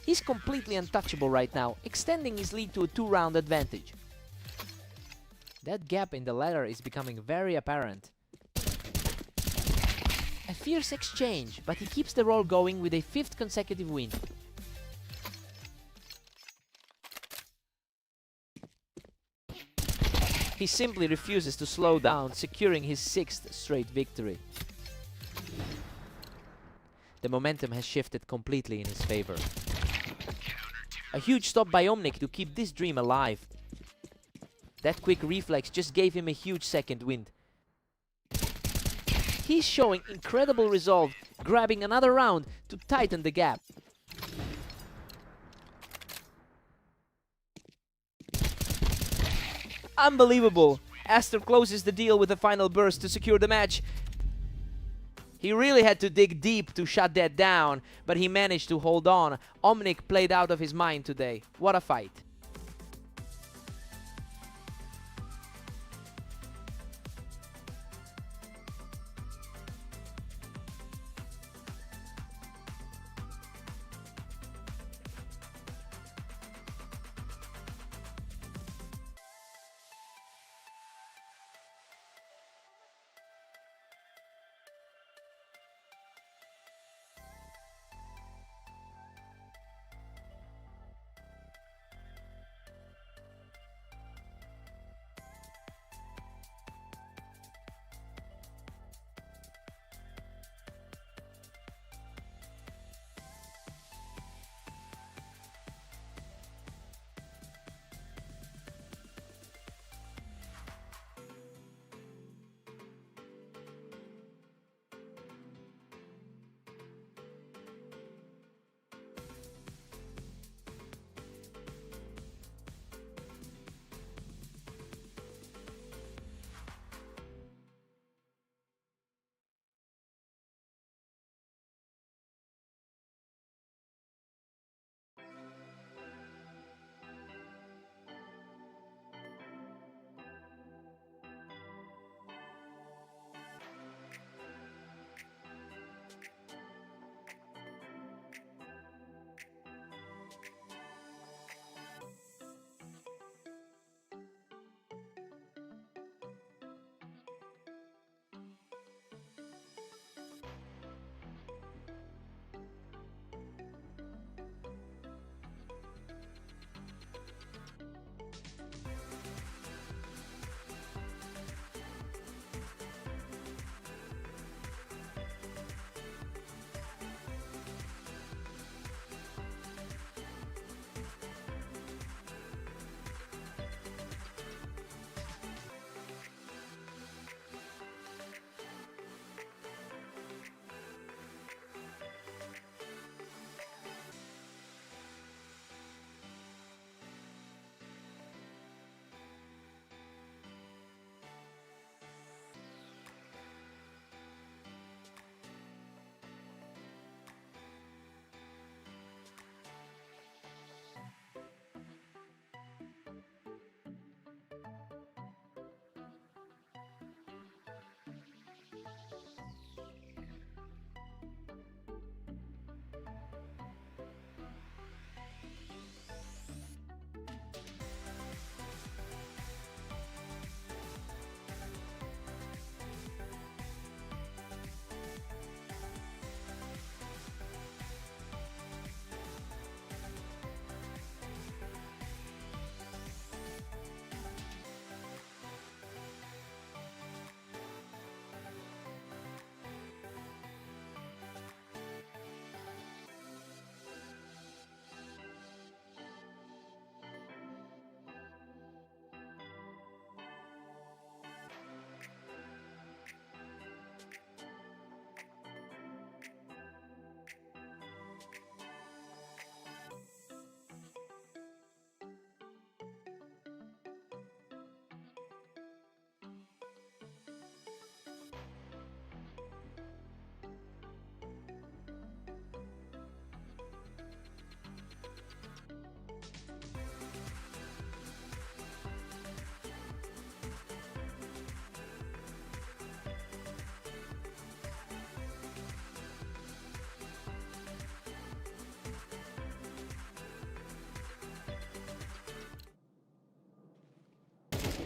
He's completely untouchable right now, extending his lead to a 2-round advantage. That gap in the ladder is becoming very apparent. A fierce exchange, but he keeps the roll going with a 5th consecutive win. He simply refuses to slow down, securing his 6th straight victory. The momentum has shifted completely in his favor. A huge stop by Omnic to keep this dream alive. That quick reflex just gave him a huge second wind. He's showing incredible resolve, grabbing another round to tighten the gap. Unbelievable! Aster closes the deal with a final burst to secure the match. He really had to dig deep to shut that down, but he managed to hold on. Omnic played out of his mind today. What a fight.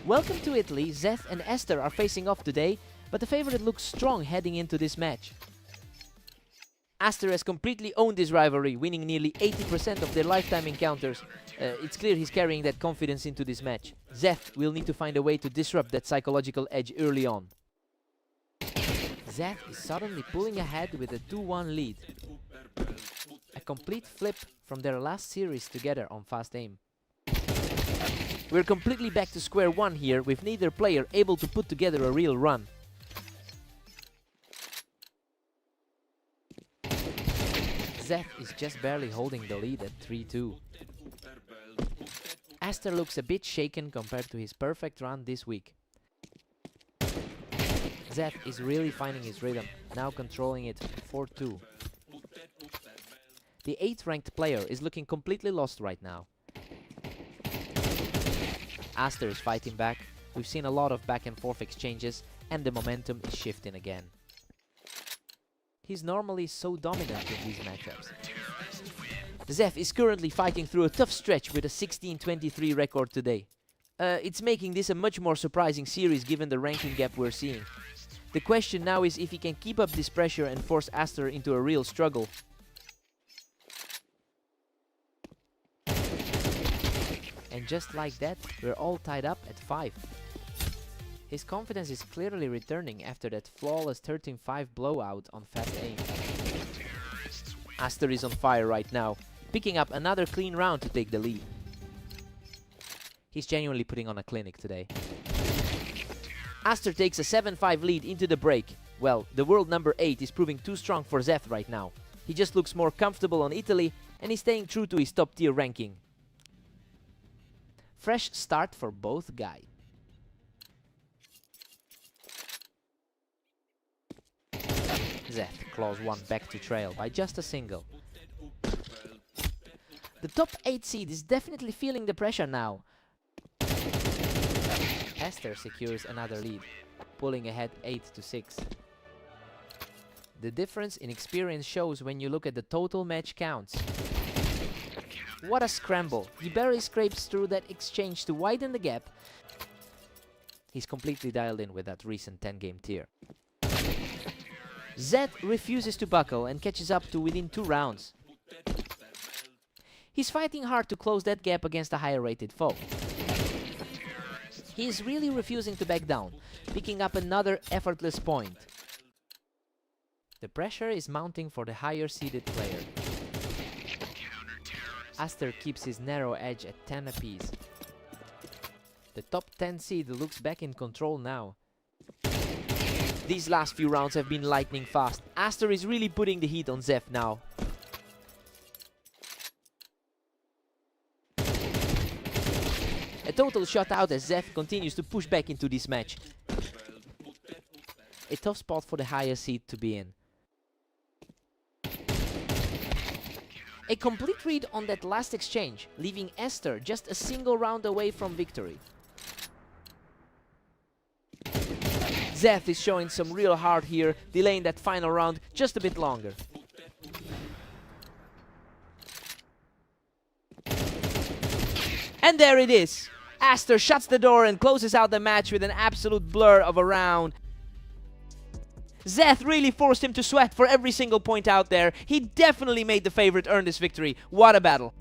Welcome to Italy. Zeth and Esther are facing off today, but the favorite looks strong heading into this match. Aster has completely owned this rivalry, winning nearly 80% of their lifetime encounters. It's clear he's carrying that confidence into this match. Zeth will need to find a way to disrupt that psychological edge early on. Zeth is suddenly pulling ahead with a 2-1 lead. A complete flip from their last series together on fast aim. We're completely back to square one here, with neither player able to put together a real run. Zeth is just barely holding the lead at 3-2. Aster looks a bit shaken compared to his perfect run this week. Zeth is really finding his rhythm, now controlling it 4-2. The 8th ranked player is looking completely lost right now. Aster is fighting back. We've seen a lot of back and forth exchanges, and the momentum is shifting again. He's normally so dominant in these matchups. Zeth is currently fighting through a tough stretch with a 16-23 record today. It's making this a much more surprising series given the ranking gap we're seeing. The question now is if he can keep up this pressure and force Aster into a real struggle. And just like that, we're all tied up at 5. His confidence is clearly returning after that flawless 13-5 blowout on fast aim. Aster is on fire right now, picking up another clean round to take the lead. He's genuinely putting on a clinic today. Aster takes a 7-5 lead into the break. Well, the world number 8 is proving too strong for Zeth right now. He just looks more comfortable on Italy and he's staying true to his top tier ranking. Fresh start for both guys. Zeth claws one back to trail by just a single. The top 8 seed is definitely feeling the pressure now. Aster secures another lead, pulling ahead 8-6. The difference in experience shows when you look at the total match counts. What a scramble! He barely scrapes through that exchange to widen the gap. He's completely dialed in with that recent 10-game tier. Zeth refuses to buckle and catches up to within 2 rounds. He's fighting hard to close that gap against a higher rated foe. He is really refusing to back down, picking up another effortless point. The pressure is mounting for the higher seeded player. Aster keeps his narrow edge at 10 apiece. The top 10 seed looks back in control now. These last few rounds have been lightning fast. Aster is really putting the heat on Zeth now. A total shutout as Zeth continues to push back into this match. A tough spot for the higher seed to be in. A complete read on that last exchange, leaving Aster just a single round away from victory. Zeth is showing some real heart here, delaying that final round just a bit longer. And there it is! Aster shuts the door and closes out the match with an absolute blur of a round. Zeth really forced him to sweat for every single point out there. He definitely made the favorite earn this victory. What a battle!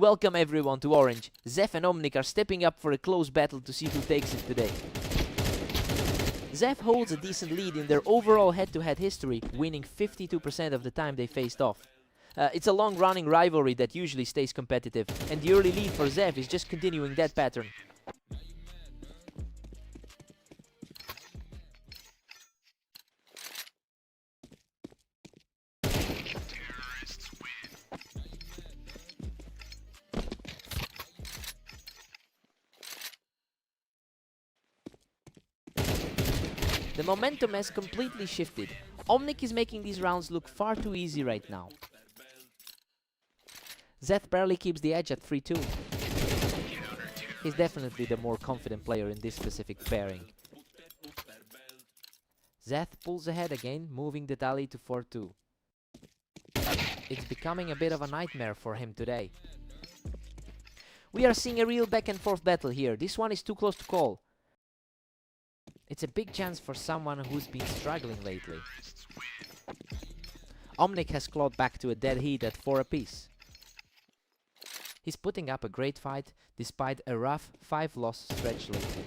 Welcome everyone to Orange. Zef and Omnic are stepping up for a close battle to see who takes it today. Zef holds a decent lead in their overall head-to-head history, winning 52% of the time they faced off. It's a long-running rivalry that usually stays competitive, and the early lead for Zef is just continuing that pattern. The momentum has completely shifted. Omnic is making these rounds look far too easy right now. Zeth barely keeps the edge at 3-2. He's definitely the more confident player in this specific pairing. Zeth pulls ahead again, moving the tally to 4-2. It's becoming a bit of a nightmare for him today. We are seeing a real back and forth battle here. This one is too close to call. It's a big chance for someone who's been struggling lately. Omnic has clawed back to a dead heat at 4 apiece. He's putting up a great fight despite a rough 5-loss stretch lately.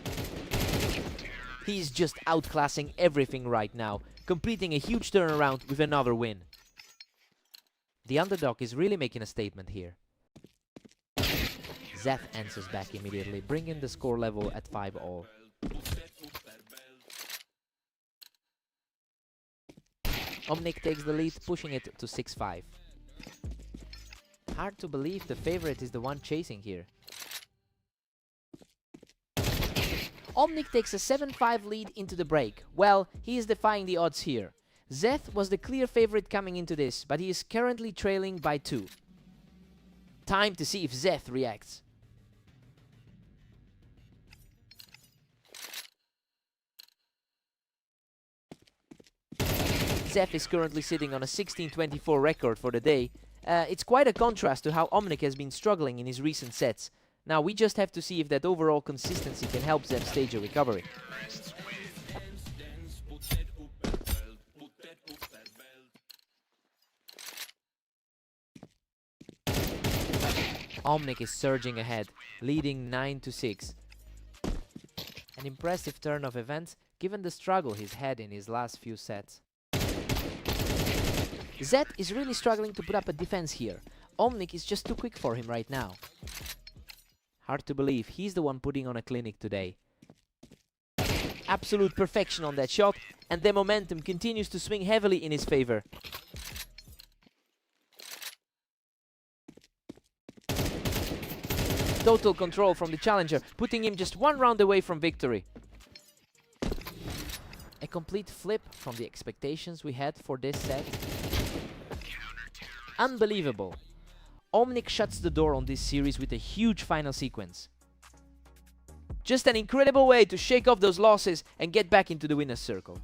He's just outclassing everything right now, completing a huge turnaround with another win. The underdog is really making a statement here. Zeth answers back immediately, bringing the score level at 5-all. Omnic takes the lead, pushing it to 6-5. Hard to believe the favorite is the one chasing here. Omnic takes a 7-5 lead into the break. Well, he is defying the odds here. Zeth was the clear favorite coming into this, but he is currently trailing by 2. Time to see if Zeth reacts. Zef is currently sitting on a 16-24 record for the day. It's quite a contrast to how Omnic has been struggling in his recent sets. Now we just have to see if that overall consistency can help Zef stage a recovery. Omnic is surging ahead, leading 9-6. An impressive turn of events given the struggle he's had in his last few sets. Zed is really struggling to put up a defense here. Omnic is just too quick for him right now. Hard to believe he's the one putting on a clinic today. Absolute perfection on that shot, and the momentum continues to swing heavily in his favor. Total control from the challenger, putting him just one round away from victory. A complete flip from the expectations we had for this set. Unbelievable. Omnic shuts the door on this series with a huge final sequence. Just an incredible way to shake off those losses and get back into the winner's circle.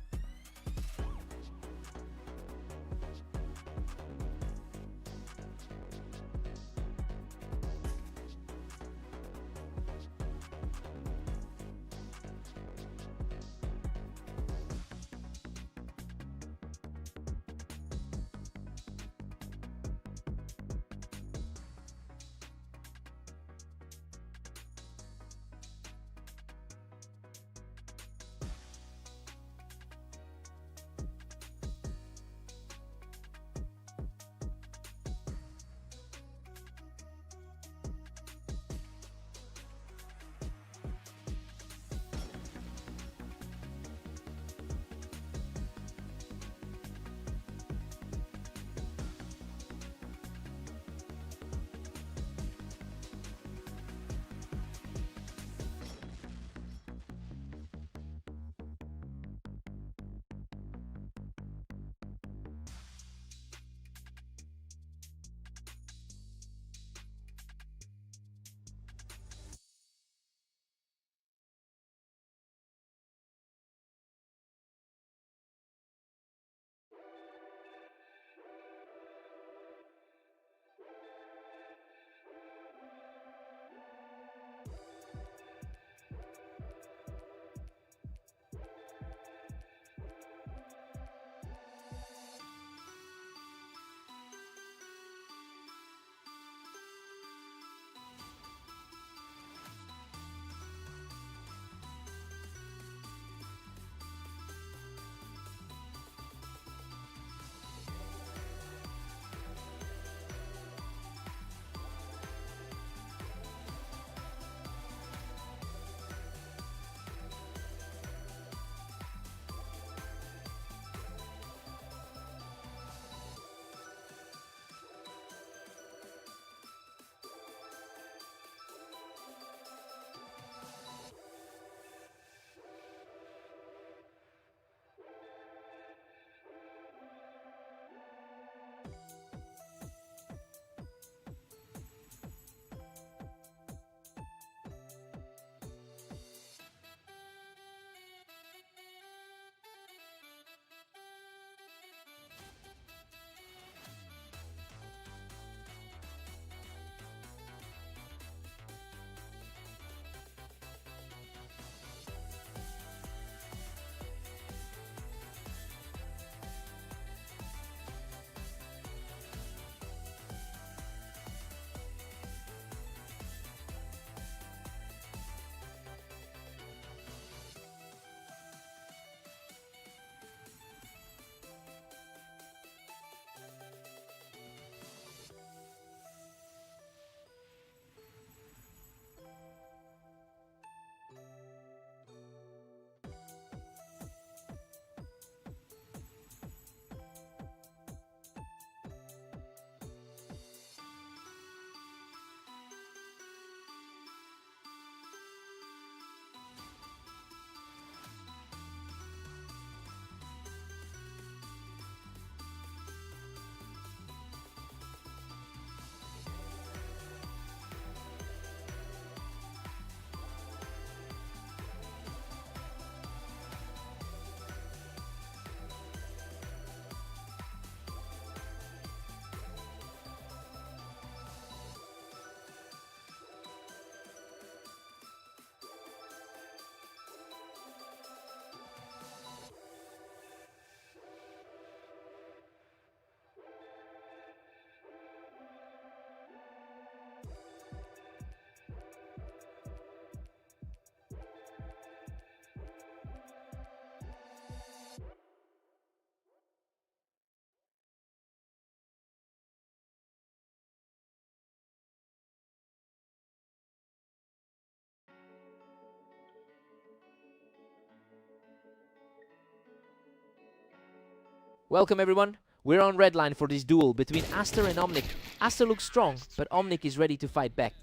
Welcome everyone. We're on red line for this duel between Aster and Omnic. Aster looks strong, but Omnic is ready to fight back.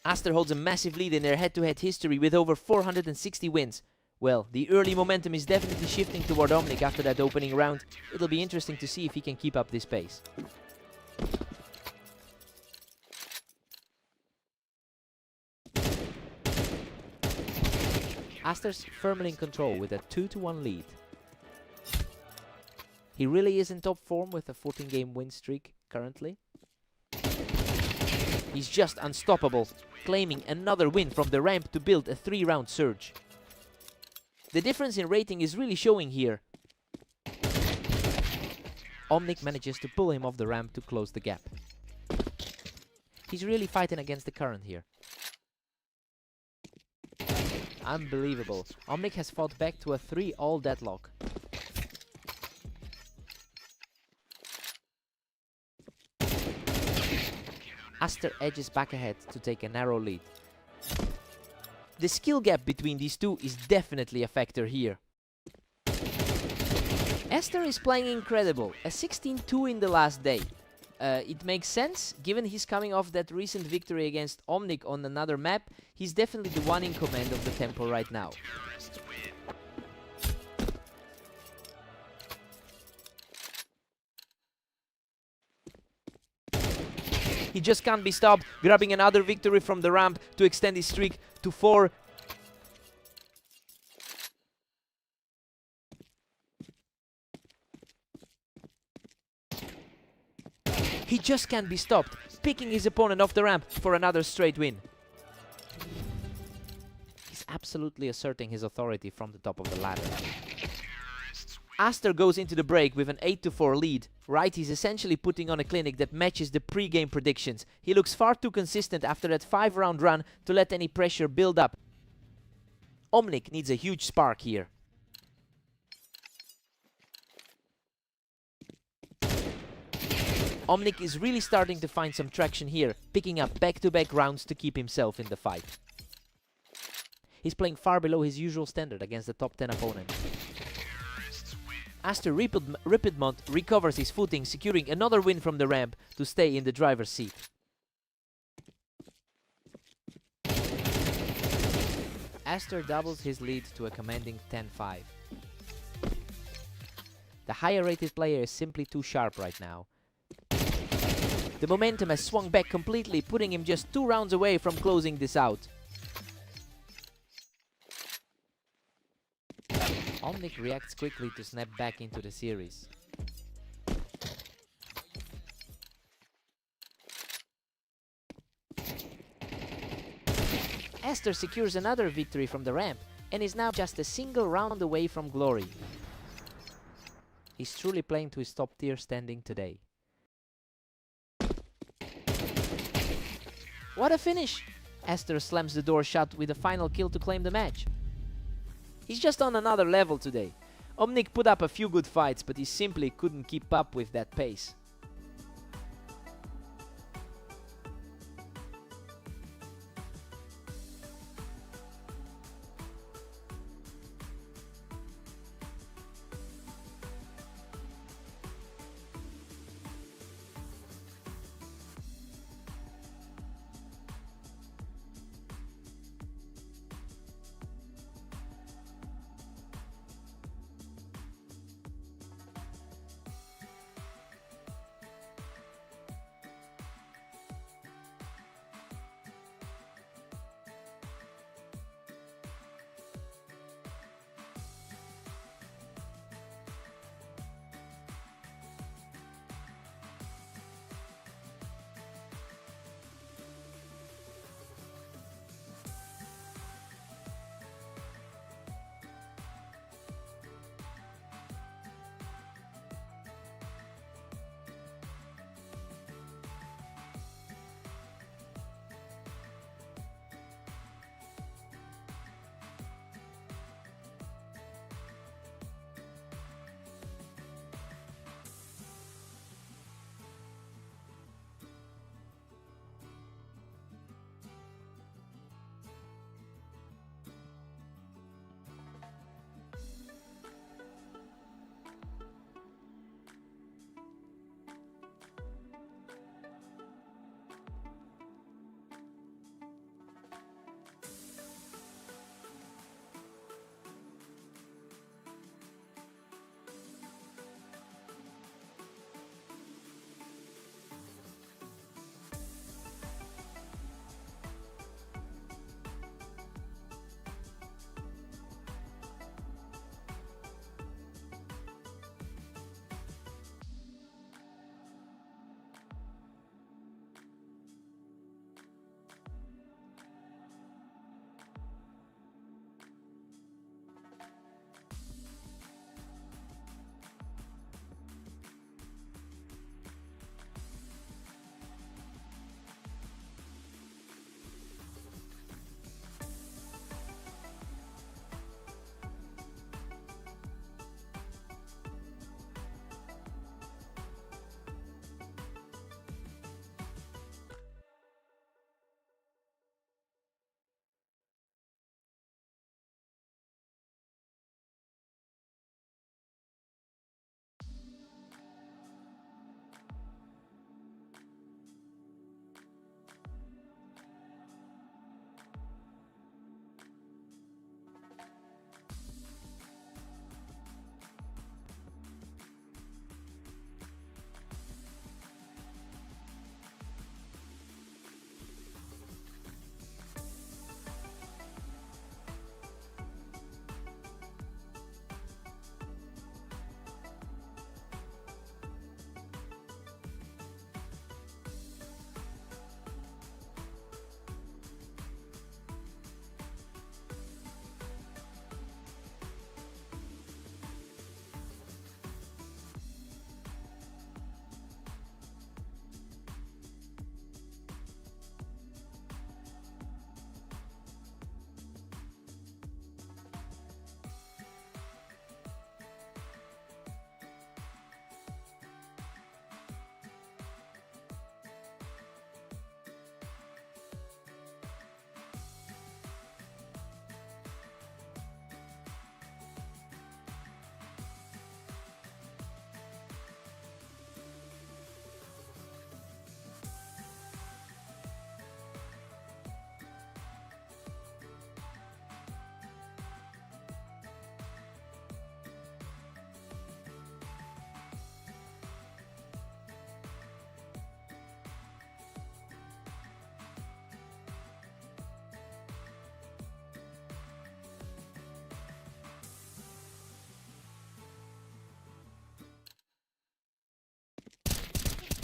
Aster holds a massive lead in their head-to-head history with over 460 wins. Well, the early momentum is definitely shifting toward Omnic after that opening round. It'll be interesting to see if he can keep up this pace. Aster's firmly in control with a 2-1 lead. He really is in top form with a 14-game win streak currently. He's just unstoppable, claiming another win from the ramp to build a 3-round surge. The difference in rating is really showing here. Omnic manages to pull him off the ramp to close the gap. He's really fighting against the current here. Unbelievable. Omnic has fought back to a 3-all deadlock. Aster edges back ahead to take a narrow lead. The skill gap between these two is definitely a factor here. Aster is playing incredible, a 16-2 in the last day. It makes sense, given he's coming off that recent victory against Omnic on another map. He's definitely the one in command of the tempo right now. He just can't be stopped, grabbing another victory from the ramp to extend his streak to 4. He just can't be stopped, picking his opponent off the ramp for another straight win. He's absolutely asserting his authority from the top of the ladder. Aster goes into the break with an 8-4 lead. Right, he's essentially putting on a clinic that matches the pre-game predictions. He looks far too consistent after that 5-round run to let any pressure build up. Omnic needs a huge spark here. Omnic is really starting to find some traction here, picking up back-to-back rounds to keep himself in the fight. He's playing far below his usual standard against the top 10 opponent. Aster Ripidmont recovers his footing, securing another win from the ramp to stay in the driver's seat. Aster doubles his lead to a commanding 10-5. The higher rated player is simply too sharp right now. The momentum has swung back completely, putting him just 2 rounds away from closing this out. Omnic reacts quickly to snap back into the series. Aster secures another victory from the ramp and is now just a single round away from glory. He's truly playing to his top tier standing today. What a finish! Aster slams the door shut with a final kill to claim the match. He's just on another level today. Omnic put up a few good fights, but he simply couldn't keep up with that pace.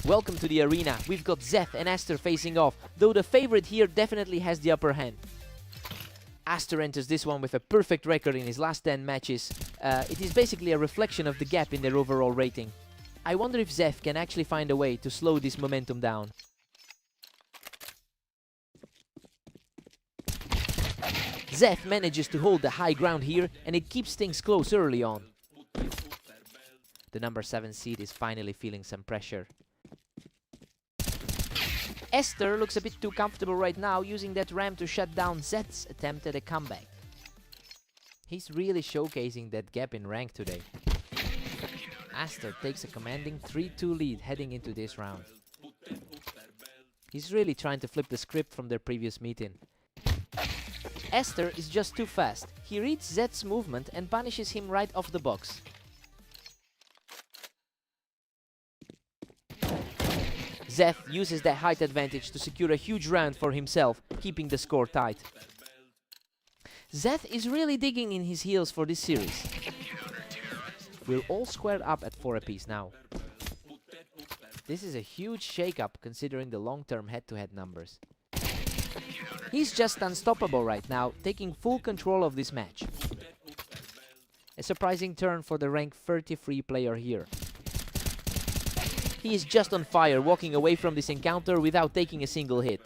Welcome to the arena. We've got Zeth and Aster facing off, though the favorite here definitely has the upper hand. Aster enters this one with a perfect record in his last 10 matches. It is basically a reflection of the gap in their overall rating. I wonder if Zeth can actually find a way to slow this momentum down. Zeth manages to hold the high ground here, and it keeps things close early on. The number 7 seed is finally feeling some pressure. Aster looks a bit too comfortable right now, using that ramp to shut down Zeth's attempt at a comeback. He's really showcasing that gap in rank today. Aster takes a commanding 3-2 lead heading into this round. He's really trying to flip the script from their previous meeting. Aster is just too fast. He reads Zeth's movement and punishes him right off the box. Zeth uses that height advantage to secure a huge round for himself, keeping the score tight. Zeth is really digging in his heels for this series. We're all squared up at 4 apiece now. This is a huge shake-up considering the long-term head-to-head numbers. He's just unstoppable right now, taking full control of this match. A surprising turn for the rank 33 player here. He is just on fire, walking away from this encounter without taking a single hit.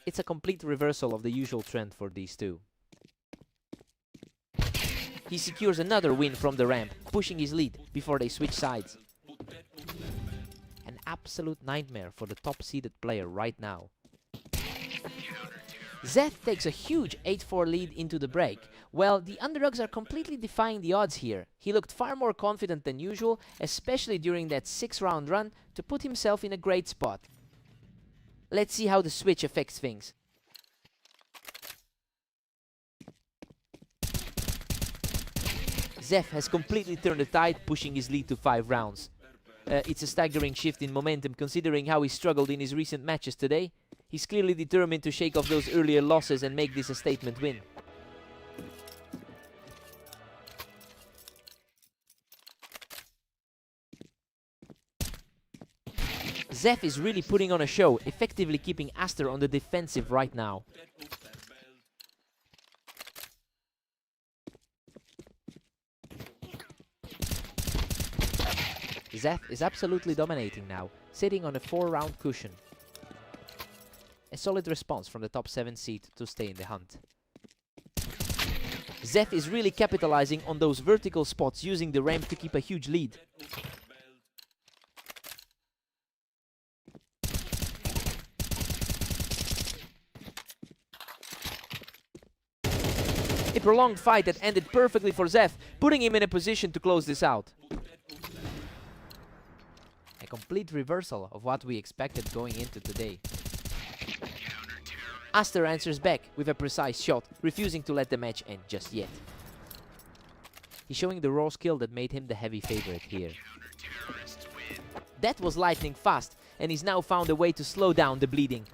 It's a complete reversal of the usual trend for these two. He secures another win from the ramp, pushing his lead before they switch sides. An absolute nightmare for the top-seeded player right now. Zeth takes a huge 8-4 lead into the break. Well, the underdogs are completely defying the odds here. He looked far more confident than usual, especially during that 6-round run, to put himself in a great spot. Let's see how the switch affects things. Zeth has completely turned the tide, pushing his lead to 5 rounds. It's a staggering shift in momentum considering how he struggled in his recent matches today. He's clearly determined to shake off those earlier losses and make this a statement win. Zeth is really putting on a show, effectively keeping Aster on the defensive right now. Zeth is absolutely dominating now, sitting on a 4-round cushion. A solid response from the top 7 seed to stay in the hunt. Zeth is really capitalizing on those vertical spots, using the ramp to keep a huge lead. A prolonged fight that ended perfectly for Zeth, putting him in a position to close this out. A complete reversal of what we expected going into today. Aster answers back with a precise shot, refusing to let the match end just yet. He's showing the raw skill that made him the heavy favorite here. That was lightning fast, and he's now found a way to slow down the bleeding.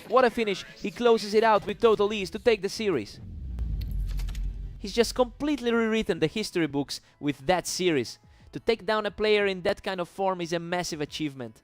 What a finish! He closes it out with total ease to take the series. He's just completely rewritten the history books with that series. To take down a player in that kind of form is a massive achievement.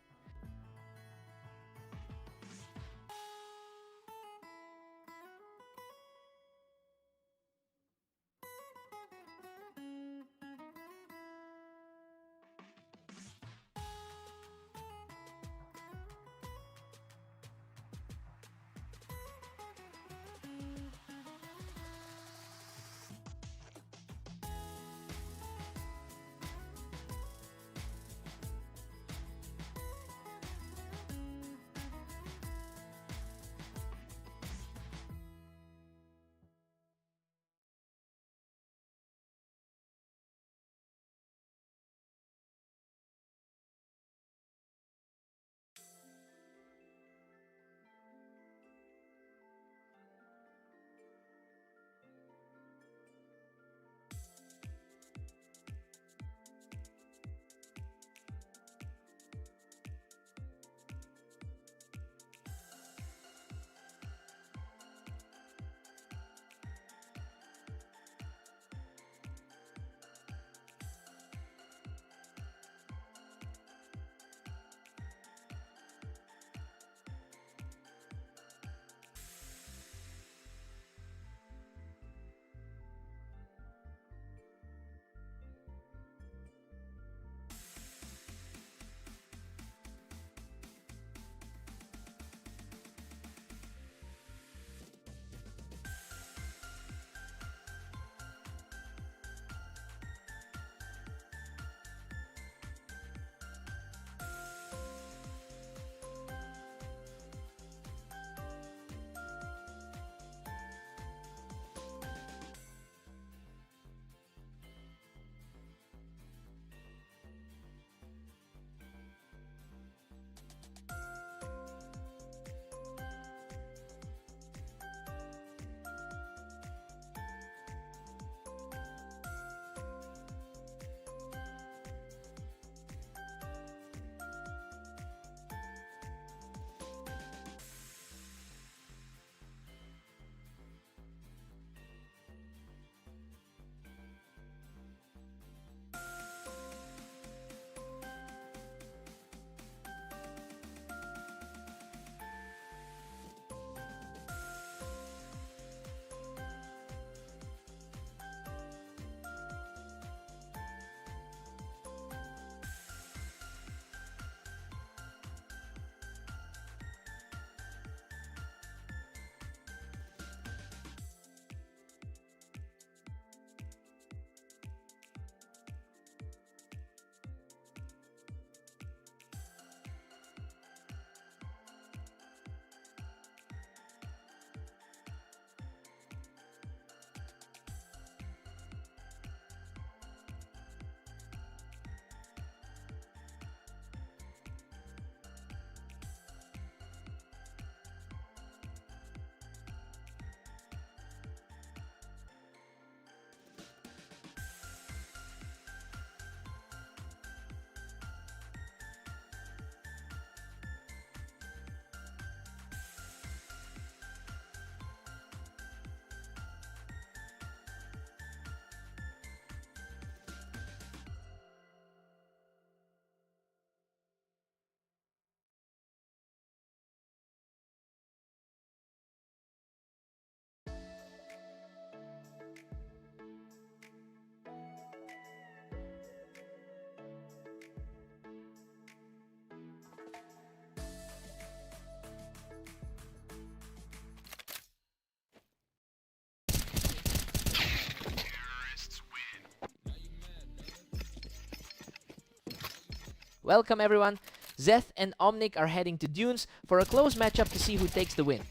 Welcome everyone. Zeth and Omnic are heading to Dunes for a close matchup to see who takes the win.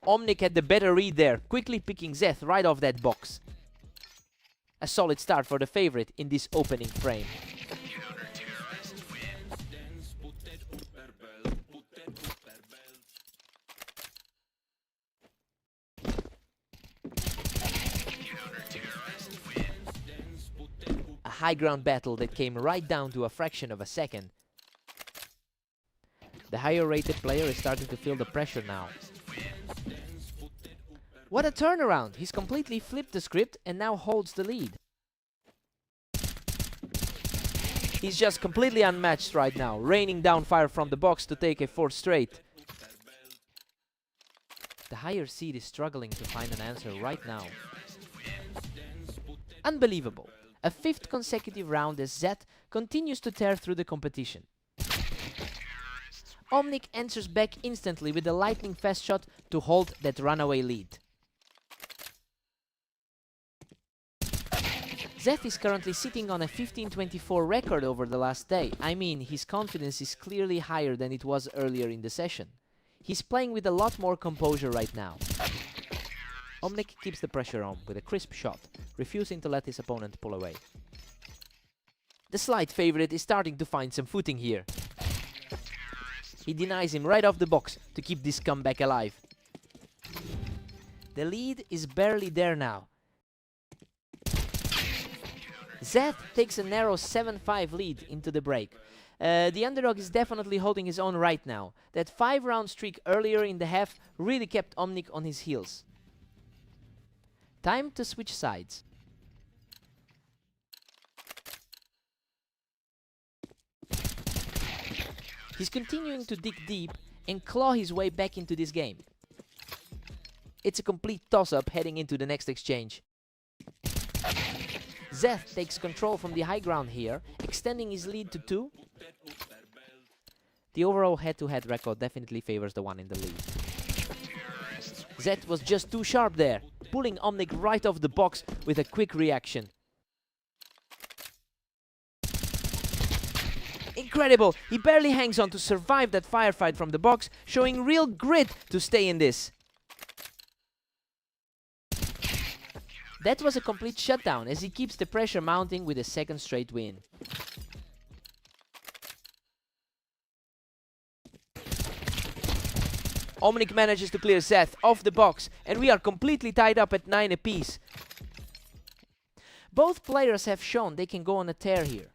Omnic had the better read there, quickly picking Zeth right off that box. A solid start for the favorite in this opening frame. A high ground battle that came right down to a fraction of a second. The higher rated player is starting to feel the pressure now. What a turnaround! He's completely flipped the script and now holds the lead. He's just completely unmatched right now, raining down fire from the box to take a 4th straight. The higher seed is struggling to find an answer right now. Unbelievable. A 5th consecutive round as Zeth continues to tear through the competition. Omnic answers back instantly with a lightning fast shot to hold that runaway lead. Zeth is currently sitting on a 15-24 record over the last day. I mean, his confidence is clearly higher than it was earlier in the session. He's playing with a lot more composure right now. Omnic keeps the pressure on with a crisp shot, refusing to let his opponent pull away. The slight favorite is starting to find some footing here. He denies him right off the box to keep this comeback alive. The lead is barely there now. Zeth takes a narrow 7-5 lead into the break. The underdog is definitely holding his own right now. That 5-round streak earlier in the half really kept Omnic on his heels. Time to switch sides. He's continuing to dig deep and claw his way back into this game. It's a complete toss-up heading into the next exchange. Zeth takes control from the high ground here, extending his lead to 2. The overall head-to-head record definitely favors the one in the lead. Zeth was just too sharp there, pulling Omnic right off the box with a quick reaction. Incredible! He barely hangs on to survive that firefight from the box, showing real grit to stay in this. That was a complete shutdown as he keeps the pressure mounting with a 2nd straight win. Omnic manages to clear Zeth off the box and we are completely tied up at 9 apiece. Both players have shown they can go on a tear here.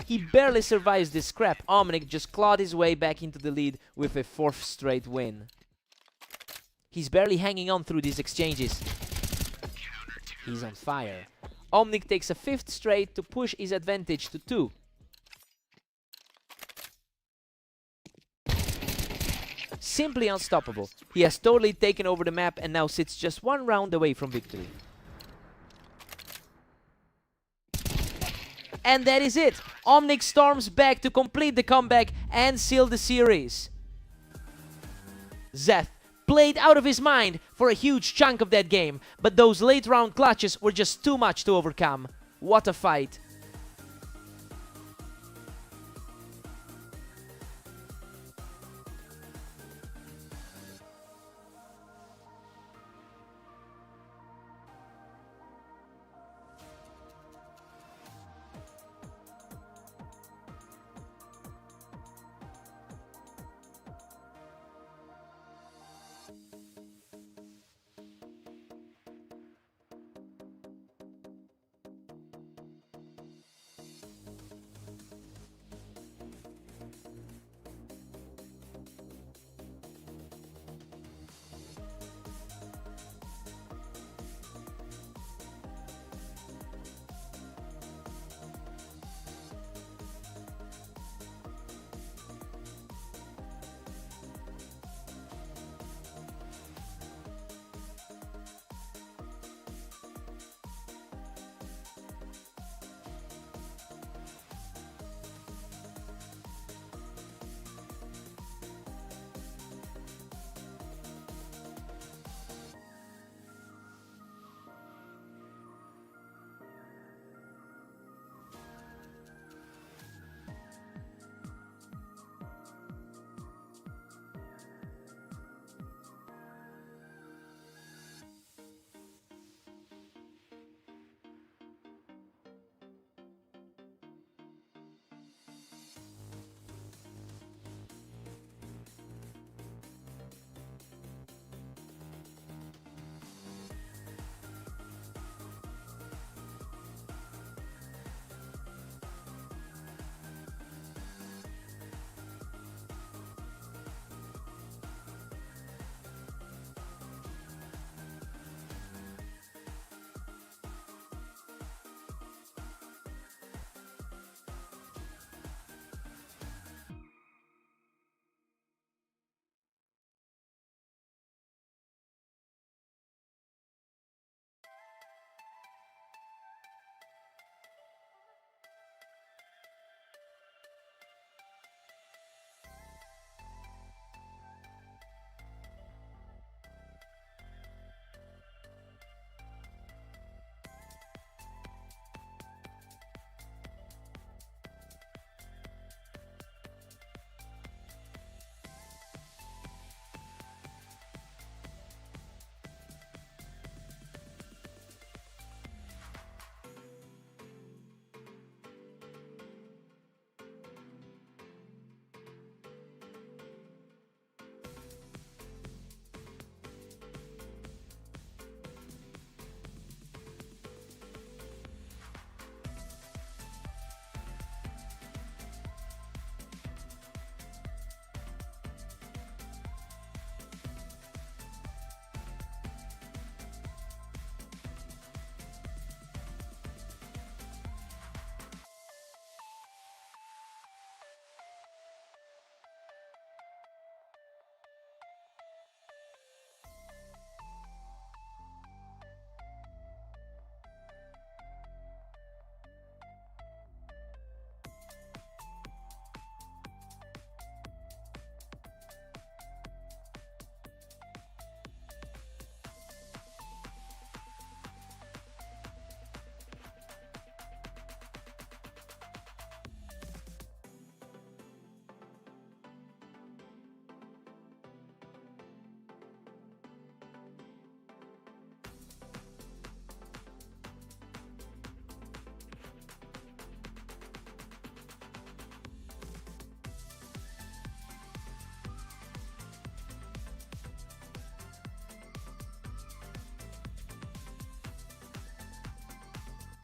He barely survives this scrap. Omnic just clawed his way back into the lead with a 4th straight win. He's barely hanging on through these exchanges. He's on fire. Omnic takes a 5th straight to push his advantage to 2. Simply unstoppable. He has totally taken over the map and now sits just 1 round away from victory. And that is it. Omnic storms back to complete the comeback and seal the series. Zeth played out of his mind for a huge chunk of that game, but those late round clutches were just too much to overcome. What a fight.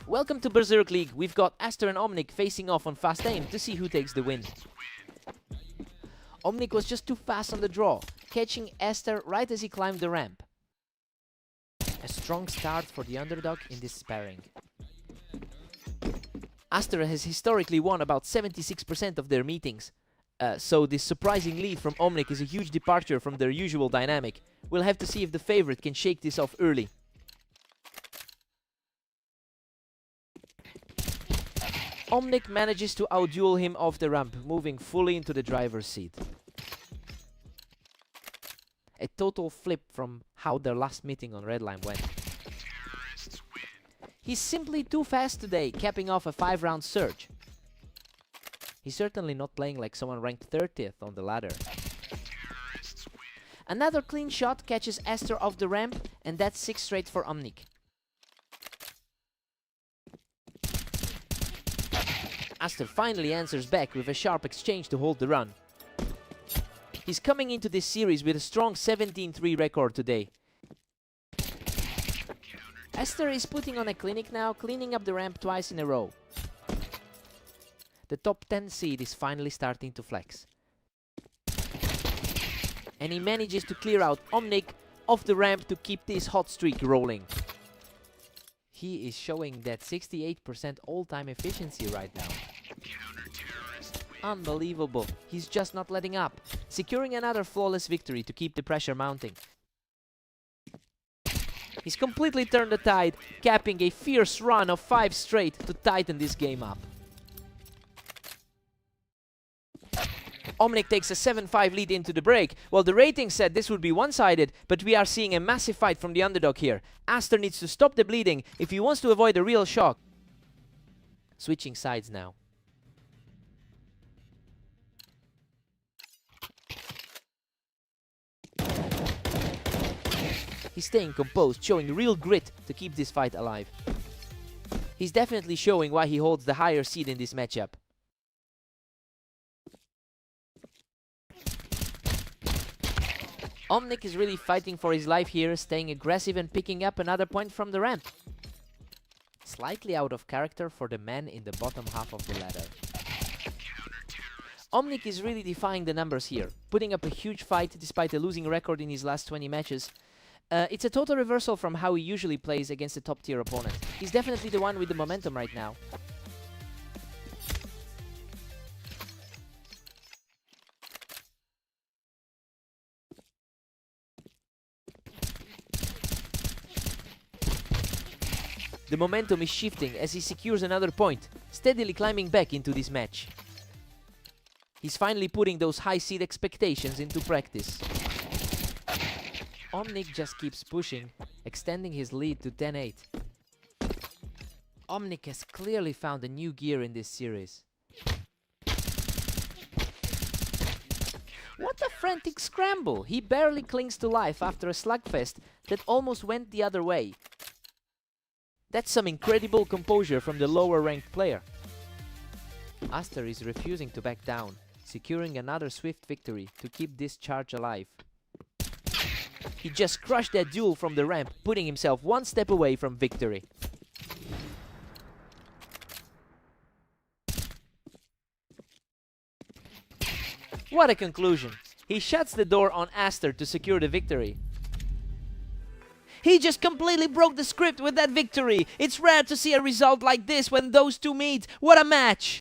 Welcome to Berserk League. We've got Aster and Omnic facing off on fast aim to see who takes the win. Omnic was just too fast on the draw, catching Aster right as he climbed the ramp. A strong start for the underdog in this sparring. Aster has historically won about 76% of their meetings, so this surprising lead from Omnic is a huge departure from their usual dynamic. We'll have to see if the favorite can shake this off early. Omnic manages to outduel him off the ramp, moving fully into the driver's seat. A total flip from how their last meeting on Redline went. He's simply too fast today, capping off a 5-round surge. He's certainly not playing like someone ranked 30th on the ladder. Another clean shot catches Aster off the ramp, and that's 6 straight for Omnic. Aster finally answers back with a sharp exchange to hold the run. He's coming into this series with a strong 17-3 record today. Aster is putting on a clinic now, cleaning up the ramp twice in a row. The top 10 seed is finally starting to flex. And he manages to clear out Omnic off the ramp to keep this hot streak rolling. He is showing that 68% all-time efficiency right now. Unbelievable. He's just not letting up, securing another flawless victory to keep the pressure mounting. He's completely turned the tide, capping a fierce run of 5 straight to tighten this game up. Omnic takes a 7-5 lead into the break. Well, the rating said this would be one-sided, but we are seeing a massive fight from the underdog here. Aster needs to stop the bleeding if he wants to avoid a real shock. Switching sides now. He's staying composed, showing real grit to keep this fight alive. He's definitely showing why he holds the higher seed in this matchup. Omnic is really fighting for his life here, staying aggressive and picking up another point from the ramp. Slightly out of character for the man in the bottom half of the ladder. Omnic is really defying the numbers here, putting up a huge fight despite a losing record in his last 20 matches. It's a total reversal from how he usually plays against a top-tier opponent. He's definitely the one with the momentum right now. The momentum is shifting as he secures another point, steadily climbing back into this match. He's finally putting those high seed expectations into practice. Omnic just keeps pushing, extending his lead to 10-8. Omnic has clearly found a new gear in this series. What a frantic scramble! He barely clings to life after a slugfest that almost went the other way. That's some incredible composure from the lower ranked player. Aster is refusing to back down, securing another swift victory to keep this charge alive. He just crushed that duel from the ramp, putting himself one step away from victory. What a conclusion! He shuts the door on Aster to secure the victory. He just completely broke the script with that victory! It's rare to see a result like this when those two meet. What a match!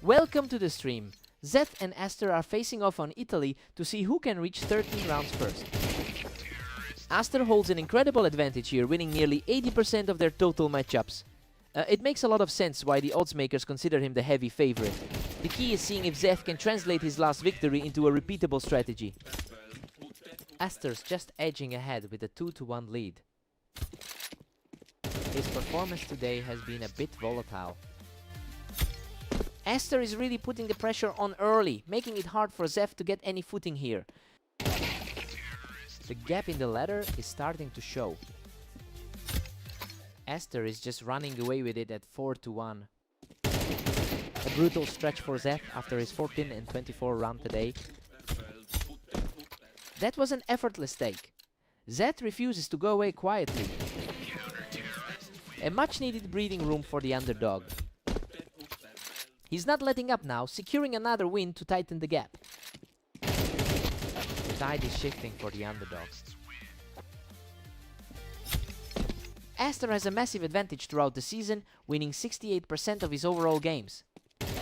Welcome to the stream. Zeth and Aster are facing off on Italy to see who can reach 13 rounds first. Aster holds an incredible advantage here, winning nearly 80% of their total matchups. It makes a lot of sense why the oddsmakers consider him the heavy favorite. The key is seeing if Zeth can translate his last victory into a repeatable strategy. Aster's just edging ahead with a 2-1 lead. His performance today has been a bit volatile. Aster is really putting the pressure on early, making it hard for Zeth to get any footing here. The gap in the ladder is starting to show. Aster is just running away with it at 4-1. A brutal stretch for Zeth after his 14-24 run today. That was an effortless take. Zeth refuses to go away quietly. A much needed breathing room for the underdog. He's not letting up now, securing another win to tighten the gap. The tide is shifting for the underdog. Aster has a massive advantage throughout the season, winning 68% of his overall games.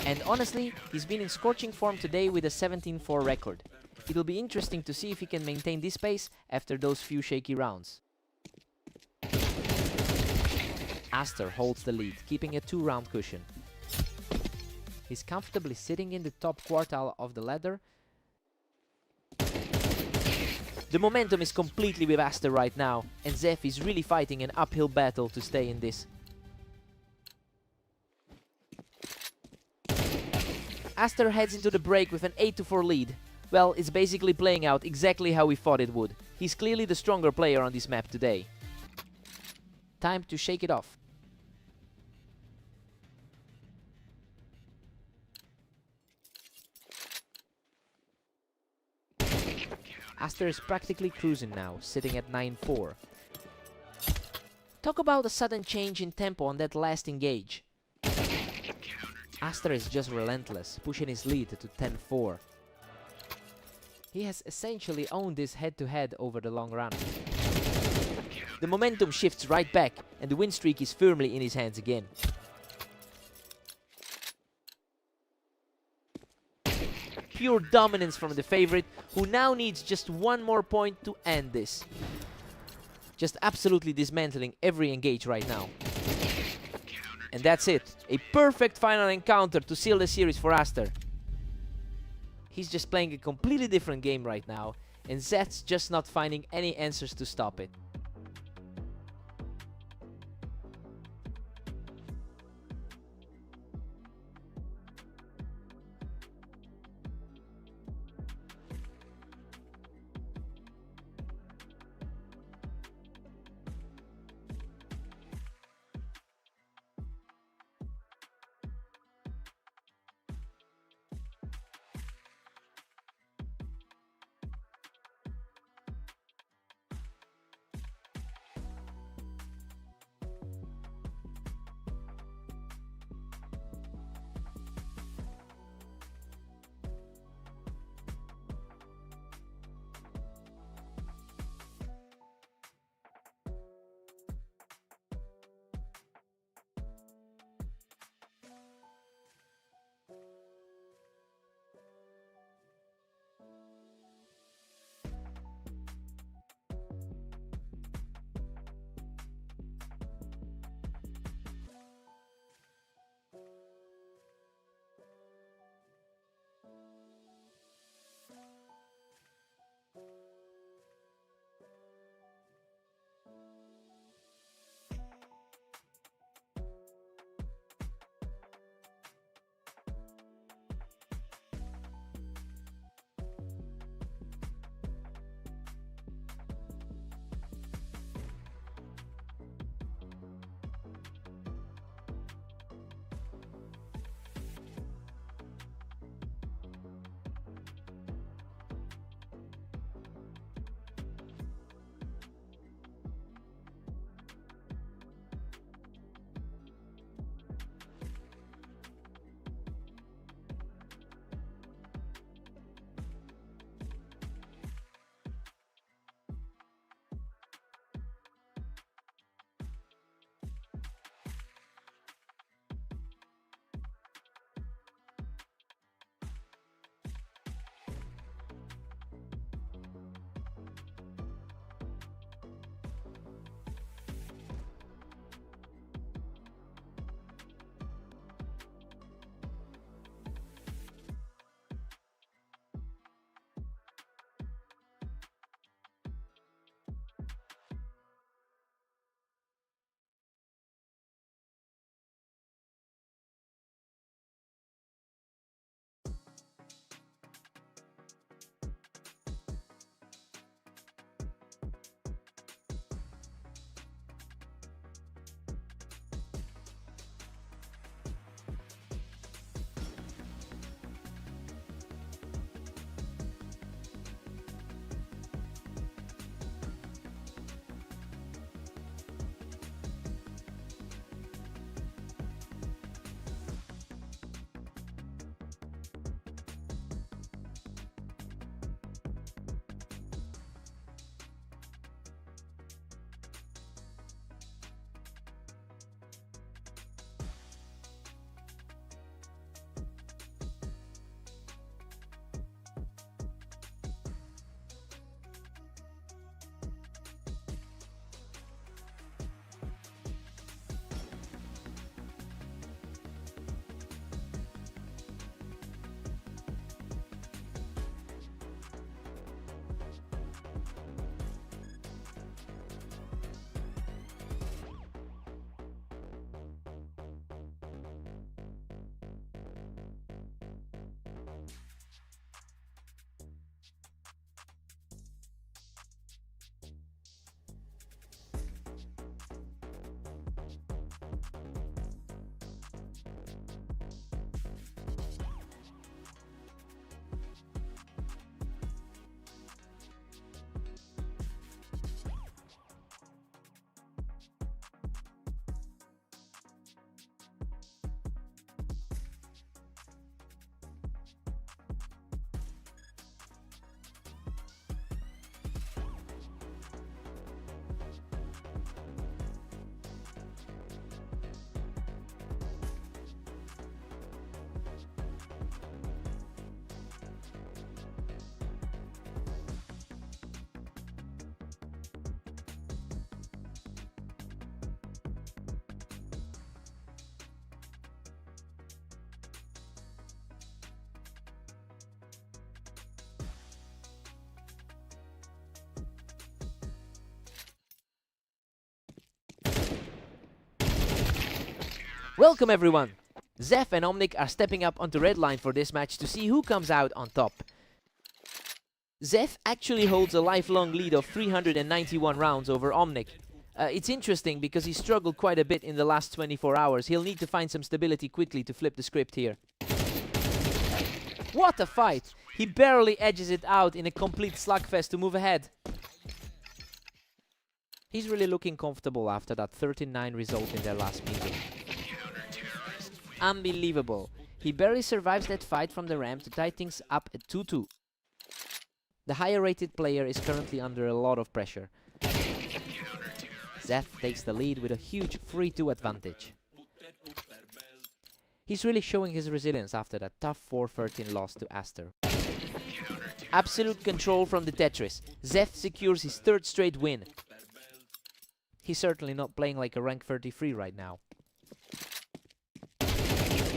And honestly, he's been in scorching form today with a 17-4 record. It'll be interesting to see if he can maintain this pace after those few shaky rounds. Aster holds the lead, keeping a 2-round cushion. He's comfortably sitting in the top quartile of the ladder. The momentum is completely with Aster right now, and Zeth is really fighting an uphill battle to stay in this. Aster heads into the break with an 8-4 lead. Well, it's basically playing out exactly how we thought it would. He's clearly the stronger player on this map today. Time to shake it off. Aster is practically cruising now, sitting at 9-4. Talk about a sudden change in tempo on that last engage. Aster is just relentless, pushing his lead to 10-4. He has essentially owned this head-to-head over the long run. The momentum shifts right back, and the win streak is firmly in his hands again. Pure dominance from the favorite, who now needs just one more point to end this. Just absolutely dismantling every engage right now. And that's it. A perfect final encounter to seal the series for Aster. He's just playing a completely different game right now, and Zeth's just not finding any answers to stop it. Welcome everyone! Zef and Omnic are stepping up onto red line for this match to see who comes out on top. Zef actually holds a lifelong lead of 391 rounds over Omnic. It's interesting because he struggled quite a bit in the last 24 hours. He'll need to find some stability quickly to flip the script here. What a fight! He barely edges it out in a complete slugfest to move ahead. He's really looking comfortable after that 13-9 result in their last meeting. Unbelievable. He barely survives that fight from the ramp to tie things up at 2-2. The higher rated player is currently under a lot of pressure. Zeth takes the lead with a huge 3-2 advantage. He's really showing his resilience after that tough 4-13 loss to Aster. Absolute control from the Tetris. Zeth secures his third straight win. He's certainly not playing like a rank 33 right now.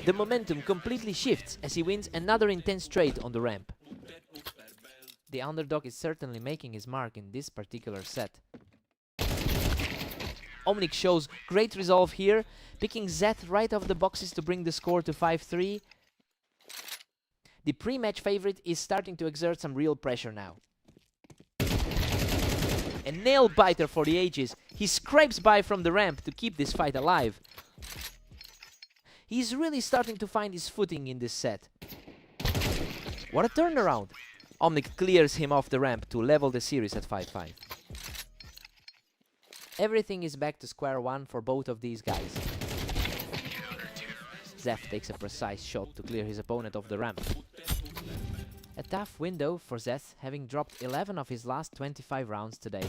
The momentum completely shifts as he wins another intense trade on the ramp. The underdog is certainly making his mark in this particular set. Omnic shows great resolve here, picking Zeth right off the boxes to bring the score to 5-3. The pre-match favorite is starting to exert some real pressure now. A nail-biter for the ages. He scrapes by from the ramp to keep this fight alive. He's really starting to find his footing in this set. What a turnaround! Omnic clears him off the ramp to level the series at 5-5. Everything is back to square one for both of these guys. Zef takes a precise shot to clear his opponent off the ramp. A tough window for Zeth, having dropped 11 of his last 25 rounds today.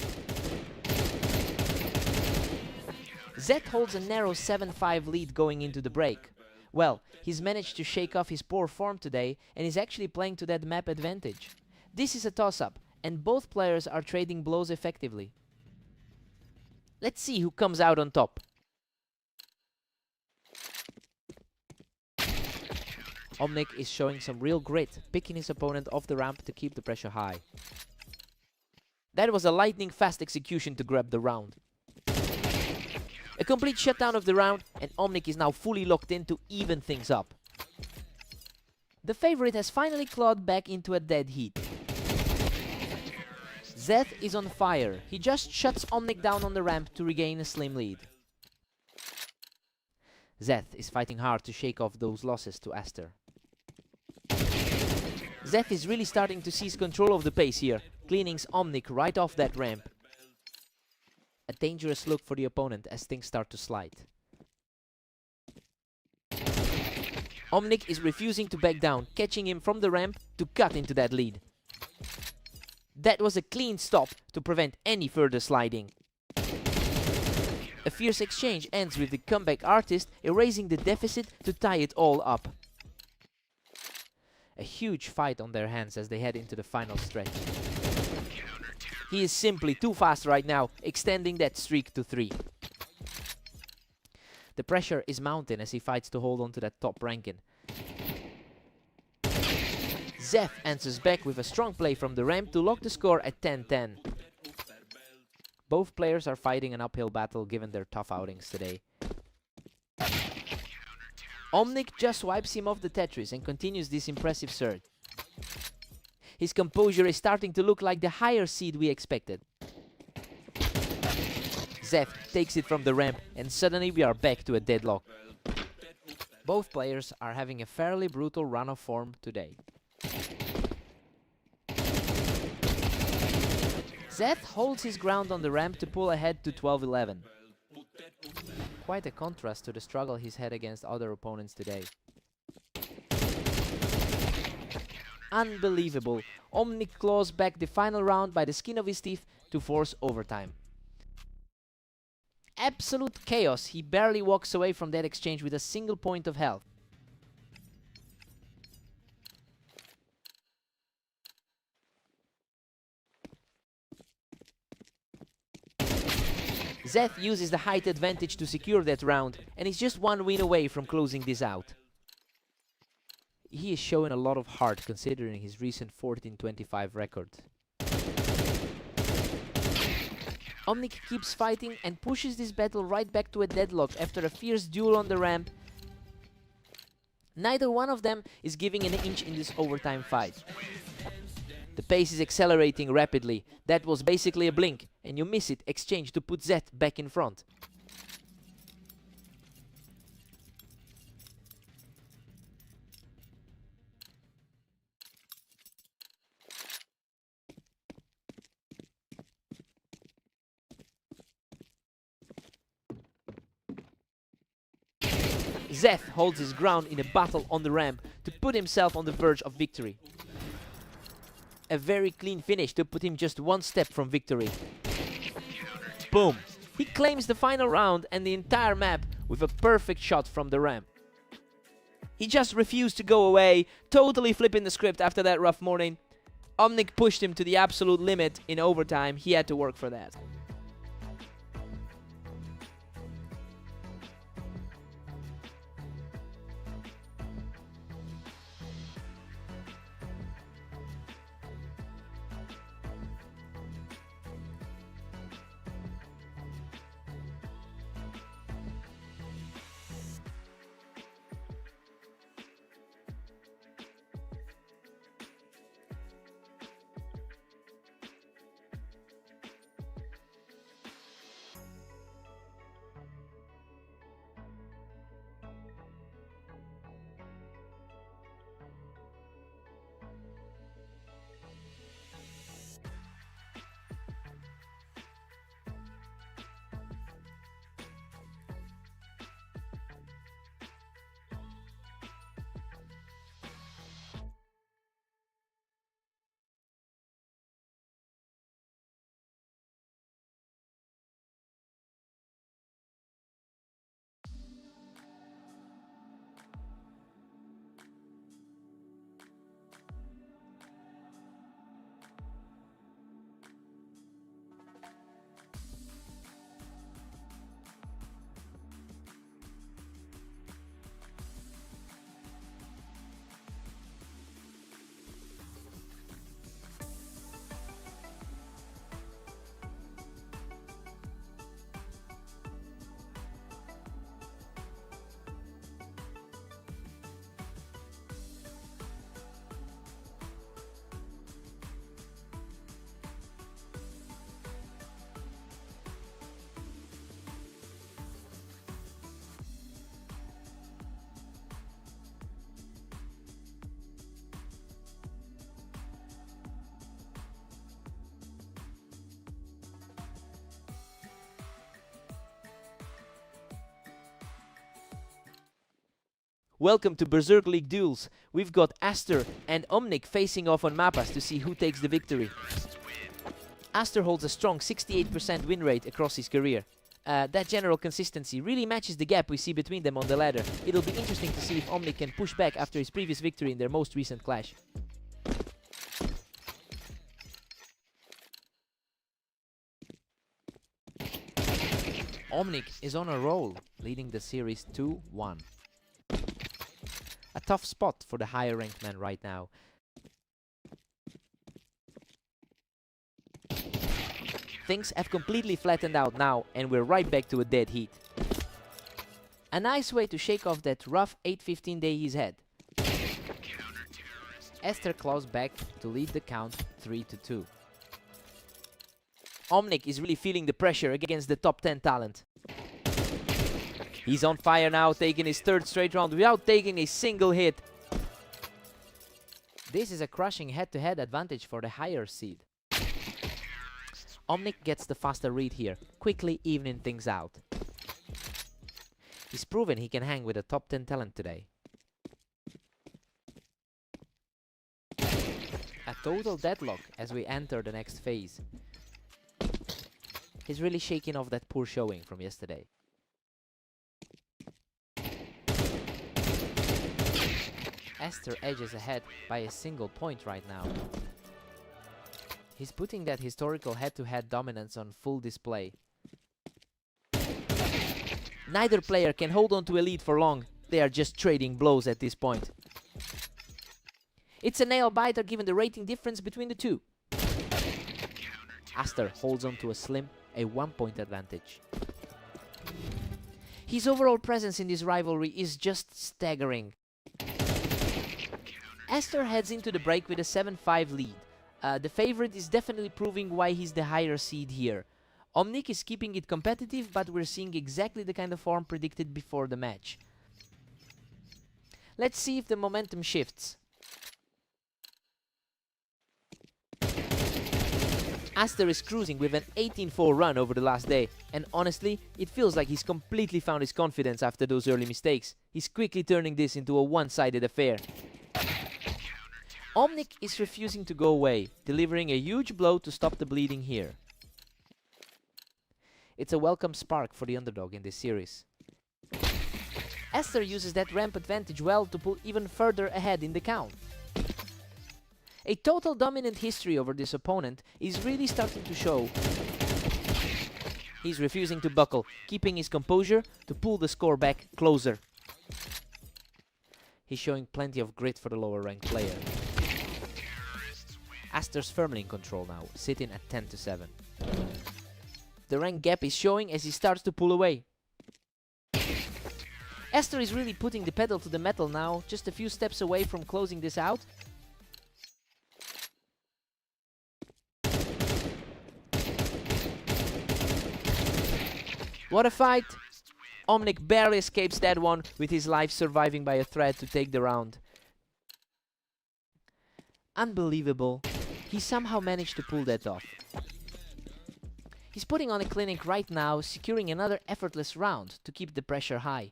Zeth holds a narrow 7-5 lead going into the break. Well, he's managed to shake off his poor form today and is actually playing to that map advantage. This is a toss-up, and both players are trading blows effectively. Let's see who comes out on top. Omnic is showing some real grit, picking his opponent off the ramp to keep the pressure high. That was a lightning-fast execution to grab the round. A complete shutdown of the round, and Omnic is now fully locked in to even things up. The favorite has finally clawed back into a dead heat. Zeth is on fire. He just shuts Omnic down on the ramp to regain a slim lead. Zeth is fighting hard to shake off those losses to Aster. Zeth is really starting to seize control of the pace here, cleaning Omnic right off that ramp. A dangerous look for the opponent as things start to slide. Omnic is refusing to back down, catching him from the ramp to cut into that lead. That was a clean stop to prevent any further sliding. A fierce exchange ends with the comeback artist erasing the deficit to tie it all up. A huge fight on their hands as they head into the final stretch. He is simply too fast right now, extending that streak to 3. The pressure is mounting as he fights to hold on to that top ranking. Zef answers back with a strong play from the ramp to lock the score at 10-10. Both players are fighting an uphill battle given their tough outings today. Omnic just wipes him off the Tetris and continues this impressive surge. His composure is starting to look like the higher seed we expected. Zef takes it from the ramp and suddenly we are back to a deadlock. Both players are having a fairly brutal run of form today. Zeth holds his ground on the ramp to pull ahead to 12-11. Quite a contrast to the struggle he's had against other opponents today. Unbelievable. Omnic claws back the final round by the skin of his teeth to force overtime. Absolute chaos. He barely walks away from that exchange with a single point of health. Zeth uses the height advantage to secure that round, and is just one win away from closing this out. He is showing a lot of heart considering his recent 14-25 record. Omnic keeps fighting and pushes this battle right back to a deadlock after a fierce duel on the ramp Neither one of them is giving an inch in this overtime fight. The pace is accelerating rapidly. That was basically a blink, and you miss it, exchange to put Z back in front. Zeth holds his ground in a battle on the ramp to put himself on the verge of victory. A very clean finish to put him just one step from victory. Boom! He claims the final round and the entire map with a perfect shot from the ramp. He just refused to go away, totally flipping the script after that rough morning. Omnic pushed him to the absolute limit in overtime. He had to work for that. Welcome to Berserk League duels. We've got Aster and Omnic facing off on Mapas to see who takes the victory. Aster holds a strong 68% win rate across his career. That general consistency really matches the gap we see between them on the ladder. It'll be interesting to see if Omnic can push back after his previous victory in their most recent clash. Omnic is on a roll, leading the series 2-1. A tough spot for the higher ranked man right now. Things have completely flattened out now, and we're right back to a dead heat. A nice way to shake off that rough 8-15 day he's had. Aster claws back to lead the count 3-2. Omnic is really feeling the pressure against the top 10 talent. He's on fire now, taking his third straight round without taking a single hit. This is a crushing head-to-head advantage for the higher seed. Omnic gets the faster read here, quickly evening things out. He's proven he can hang with a top 10 talent today. A total deadlock as we enter the next phase. He's really shaking off that poor showing from yesterday. Aster edges ahead by a single point right now. He's putting that historical head-to-head dominance on full display. Neither player can hold on to a lead for long. They are just trading blows at this point. It's a nail-biter given the rating difference between the two. Aster holds on to a slim, a 1-point advantage. His overall presence in this rivalry is just staggering. Esther heads into the break with a 7-5 lead. The favorite is definitely proving why he's the higher seed here. Omnic is keeping it competitive, but we're seeing exactly the kind of form predicted before the match. Let's see if the momentum shifts. Aster is cruising with an 18-4 run over the last day, and honestly, it feels like he's completely found his confidence after those early mistakes. He's quickly turning this into a one-sided affair. Omnic is refusing to go away, delivering a huge blow to stop the bleeding here. It's a welcome spark for the underdog in this series. Esther uses that ramp advantage well to pull even further ahead in the count. A total dominant history over this opponent is really starting to show. He's refusing to buckle, keeping his composure to pull the score back closer. He's showing plenty of grit for the lower ranked player. Aster's firmly in control now, sitting at 10-7. The rank gap is showing as he starts to pull away. Esther is really putting the pedal to the metal now, just a few steps away from closing this out. What a fight! Omnic barely escapes that one, with his life surviving by a thread to take the round. Unbelievable. He somehow managed to pull that off. He's putting on a clinic right now, securing another effortless round to keep the pressure high.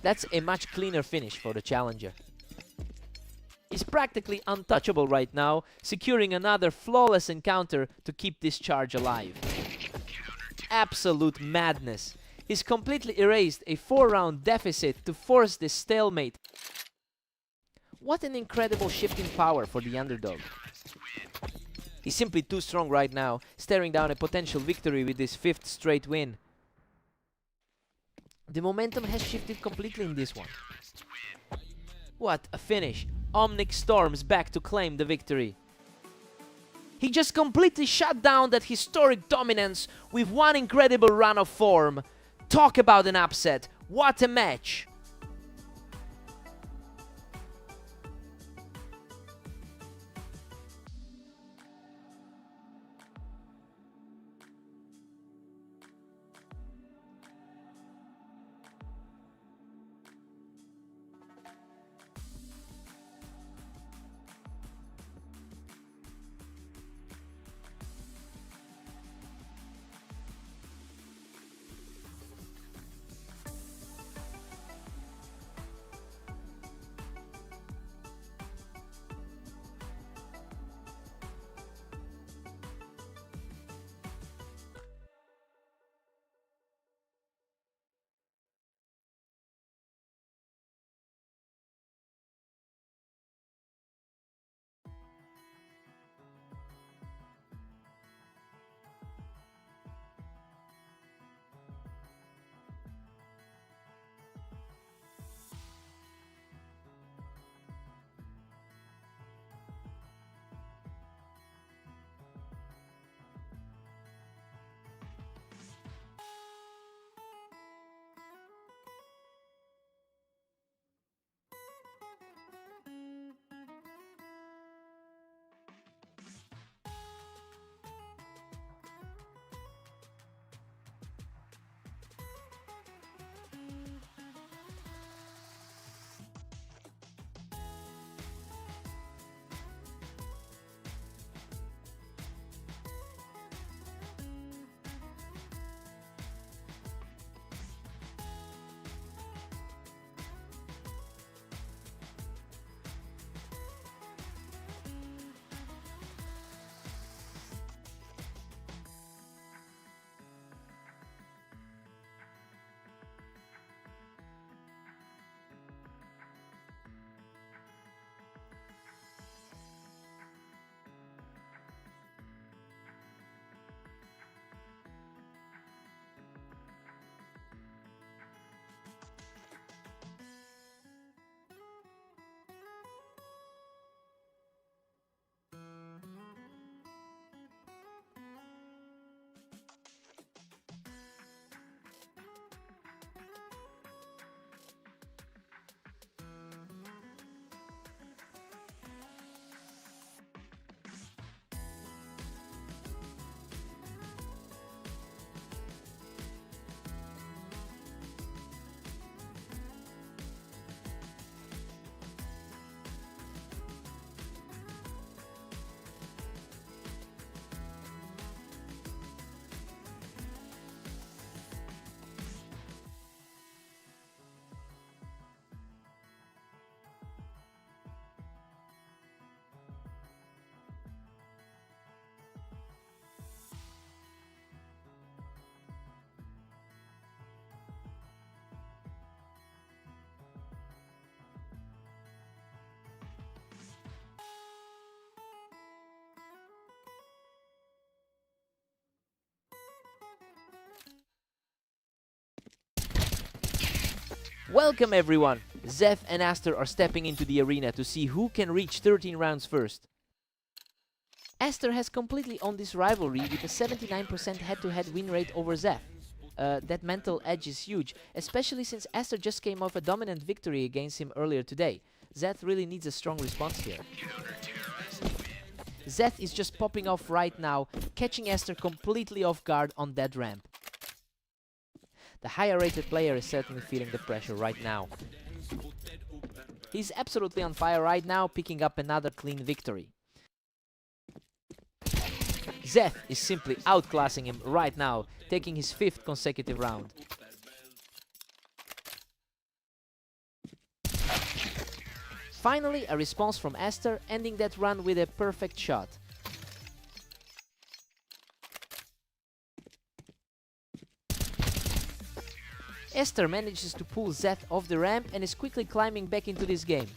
That's a much cleaner finish for the challenger. He's practically untouchable right now, securing another flawless encounter to keep this charge alive. Absolute madness. He's completely erased a 4-round deficit to force this stalemate. What an incredible shift in power for the underdog. He's simply too strong right now, staring down a potential victory with his 5th straight win. The momentum has shifted completely in this one. What a finish. Omnic storms back to claim the victory. He just completely shut down that historic dominance with one incredible run of form. Talk about an upset. What a match. Welcome everyone! Zeth and Aster are stepping into the arena to see who can reach 13 rounds first. Aster has completely owned this rivalry with a 79% head-to-head win rate over Zeth. That mental edge is huge, especially since Aster just came off a dominant victory against him earlier today. Zeth really needs a strong response here. Zeth is just popping off right now, catching Aster completely off guard on that ramp. The higher rated player is certainly feeling the pressure right now. He's absolutely on fire right now, picking up another clean victory. Zeth is simply outclassing him right now, taking his 5th consecutive round. Finally, a response from Aster, ending that run with a perfect shot. Aster manages to pull Zeth off the ramp and is quickly climbing back into this game.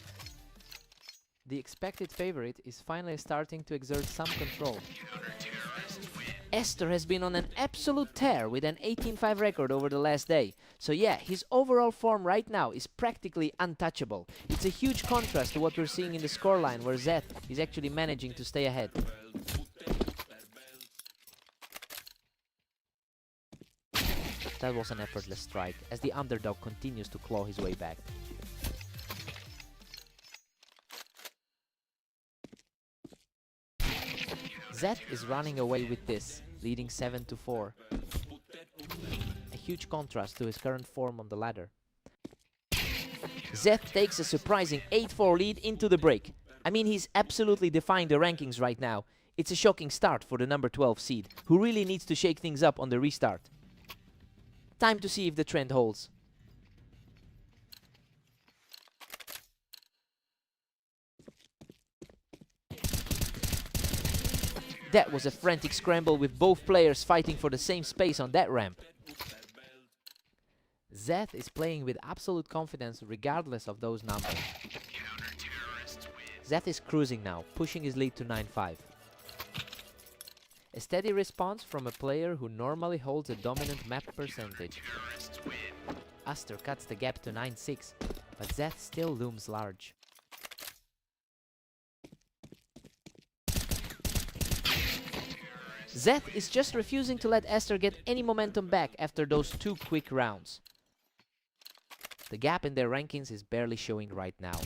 The expected favorite is finally starting to exert some control. Aster has been on an absolute tear with an 18-5 record over the last day. So yeah, his overall form right now is practically untouchable. It's a huge contrast to what we're seeing in the scoreline, where Zeth is actually managing to stay ahead. That was an effortless strike, as the underdog continues to claw his way back. Zeth is running away with this, leading 7-4. A huge contrast to his current form on the ladder. Zeth takes a surprising 8-4 lead into the break. I mean, he's absolutely defying the rankings right now. It's a shocking start for the number 12 seed, who really needs to shake things up on the restart. Time to see if the trend holds. That was a frantic scramble with both players fighting for the same space on that ramp. Zeth is playing with absolute confidence regardless of those numbers. Zeth is cruising now, pushing his lead to 9-5. A steady response from a player who normally holds a dominant map percentage. Aster cuts the gap to 9-6, but Zeth still looms large. Zeth is just refusing to let Aster get any momentum back after those 2 quick rounds. The gap in their rankings is barely showing right now.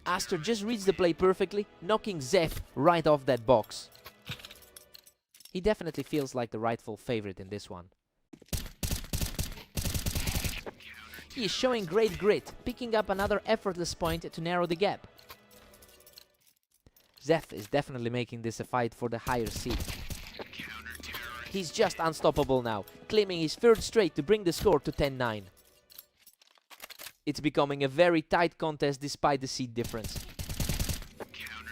Aster just reads the play perfectly, knocking Zeth right off that box. He definitely feels like the rightful favorite in this one. He is showing great grit, picking up another effortless point to narrow the gap. Zeth is definitely making this a fight for the higher seed. He's just unstoppable now, claiming his 3rd straight to bring the score to 10-9. It's becoming a very tight contest despite the seed difference.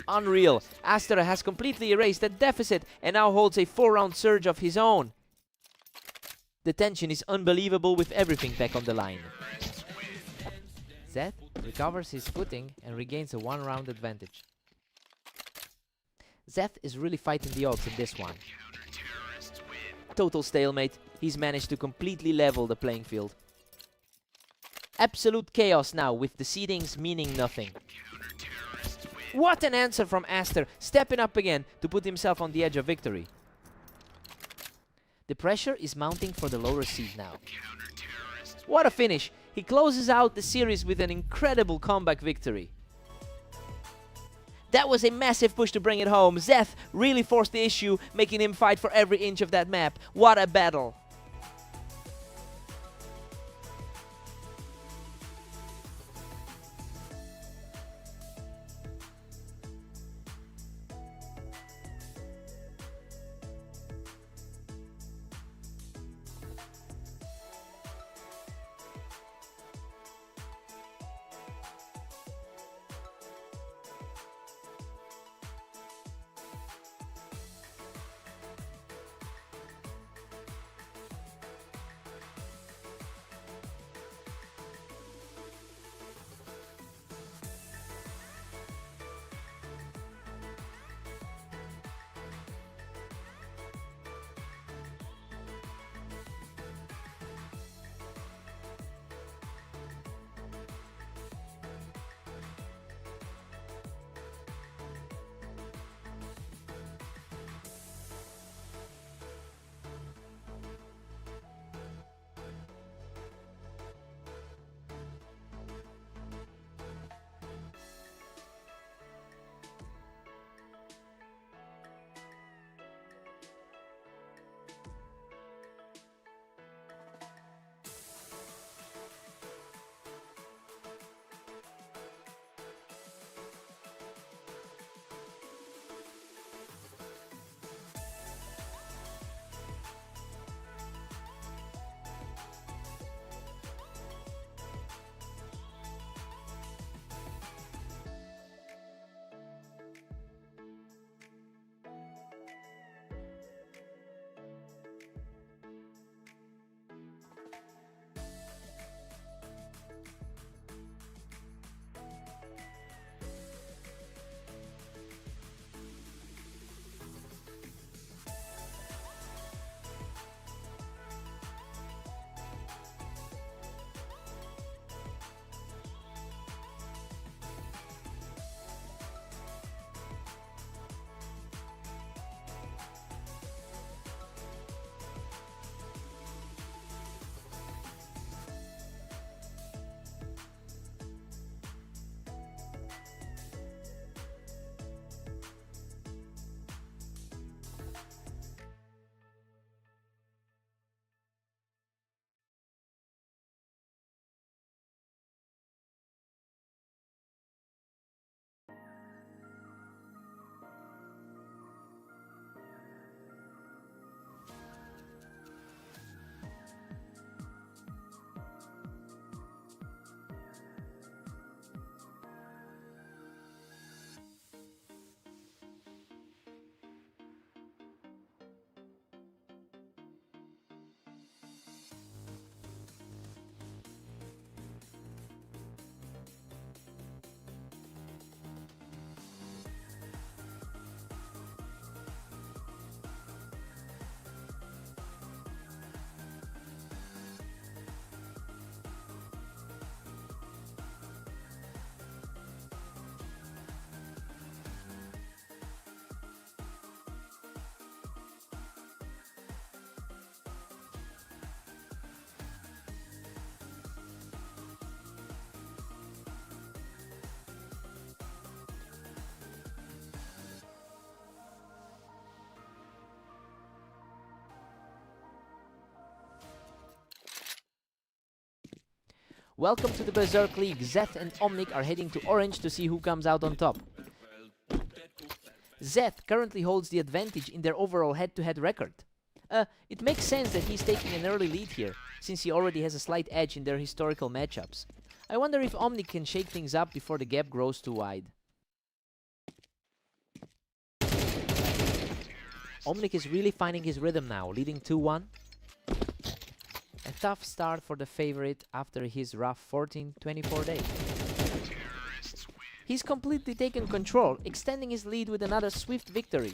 Unreal, Aster has completely erased that deficit and now holds a 4-round surge of his own. The tension is unbelievable with everything back on the line. Zeth recovers his footing and regains a 1-round advantage. Zeth is really fighting the odds in this one. Total stalemate, he's managed to completely level the playing field. Absolute chaos now, with the seedings meaning nothing. What an answer from Aster, stepping up again to put himself on the edge of victory. The pressure is mounting for the lower seed now. What a finish! He closes out the series with an incredible comeback victory. That was a massive push to bring it home. Zeth really forced the issue, making him fight for every inch of that map. What a battle! Welcome to the Berserk League. Zeth and Omnic are heading to orange to see who comes out on top. Zeth currently holds the advantage in their overall head-to-head record. It makes sense that he's taking an early lead here, since he already has a slight edge in their historical matchups. I wonder if Omnic can shake things up before the gap grows too wide. Omnic is really finding his rhythm now, leading 2-1. A tough start for the favorite after his rough 14-24 days. He's completely taken control, extending his lead with another swift victory.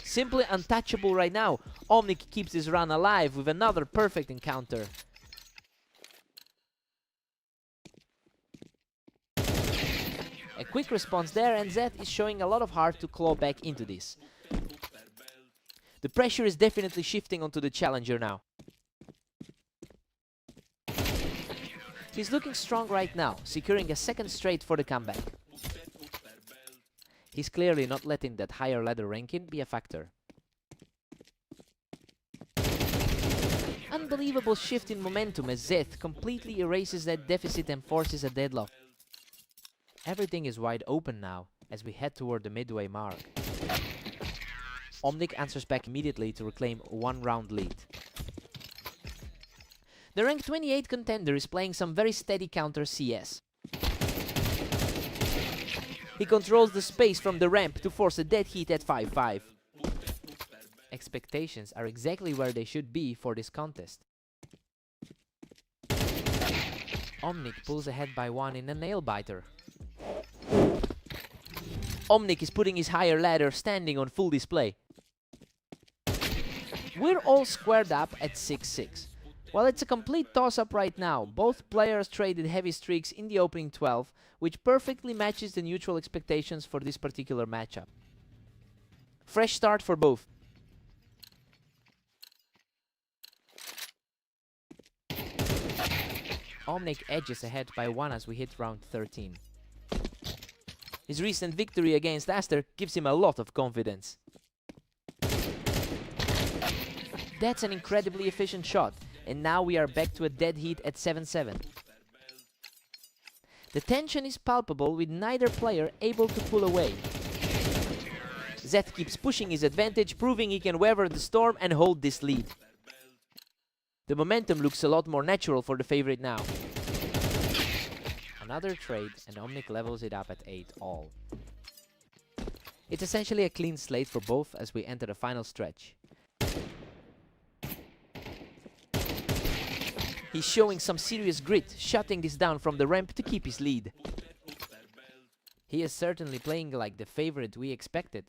Simply untouchable right now. Omnic keeps his run alive with another perfect encounter. A quick response there, and Zeth is showing a lot of heart to claw back into this. The pressure is definitely shifting onto the challenger now. He's looking strong right now, securing a second straight for the comeback. He's clearly not letting that higher ladder ranking be a factor. Unbelievable shift in momentum as Zeth completely erases that deficit and forces a deadlock. Everything is wide open now as we head toward the midway mark. Omnic answers back immediately to reclaim a one-round lead. The rank 28 contender is playing some very steady counter CS. He controls the space from the ramp to force a dead heat at 5-5. Expectations are exactly where they should be for this contest. Omnic pulls ahead by 1 in a nail-biter. Omnic is putting his higher ladder standing on full display. We're all squared up at 6-6. While it's a complete toss-up right now, both players traded heavy streaks in the opening 12, which perfectly matches the neutral expectations for this particular matchup. Fresh start for both. Omnic edges ahead by 1 as we hit round 13. His recent victory against Aster gives him a lot of confidence. That's an incredibly efficient shot, and now we are back to a dead heat at 7-7. The tension is palpable with neither player able to pull away. Zeth keeps pushing his advantage, proving he can weather the storm and hold this lead. The momentum looks a lot more natural for the favorite now. Another trade, and Omnic levels it up at 8-all. It's essentially a clean slate for both as we enter the final stretch. He's showing some serious grit, shutting this down from the ramp to keep his lead. He is certainly playing like the favorite we expected.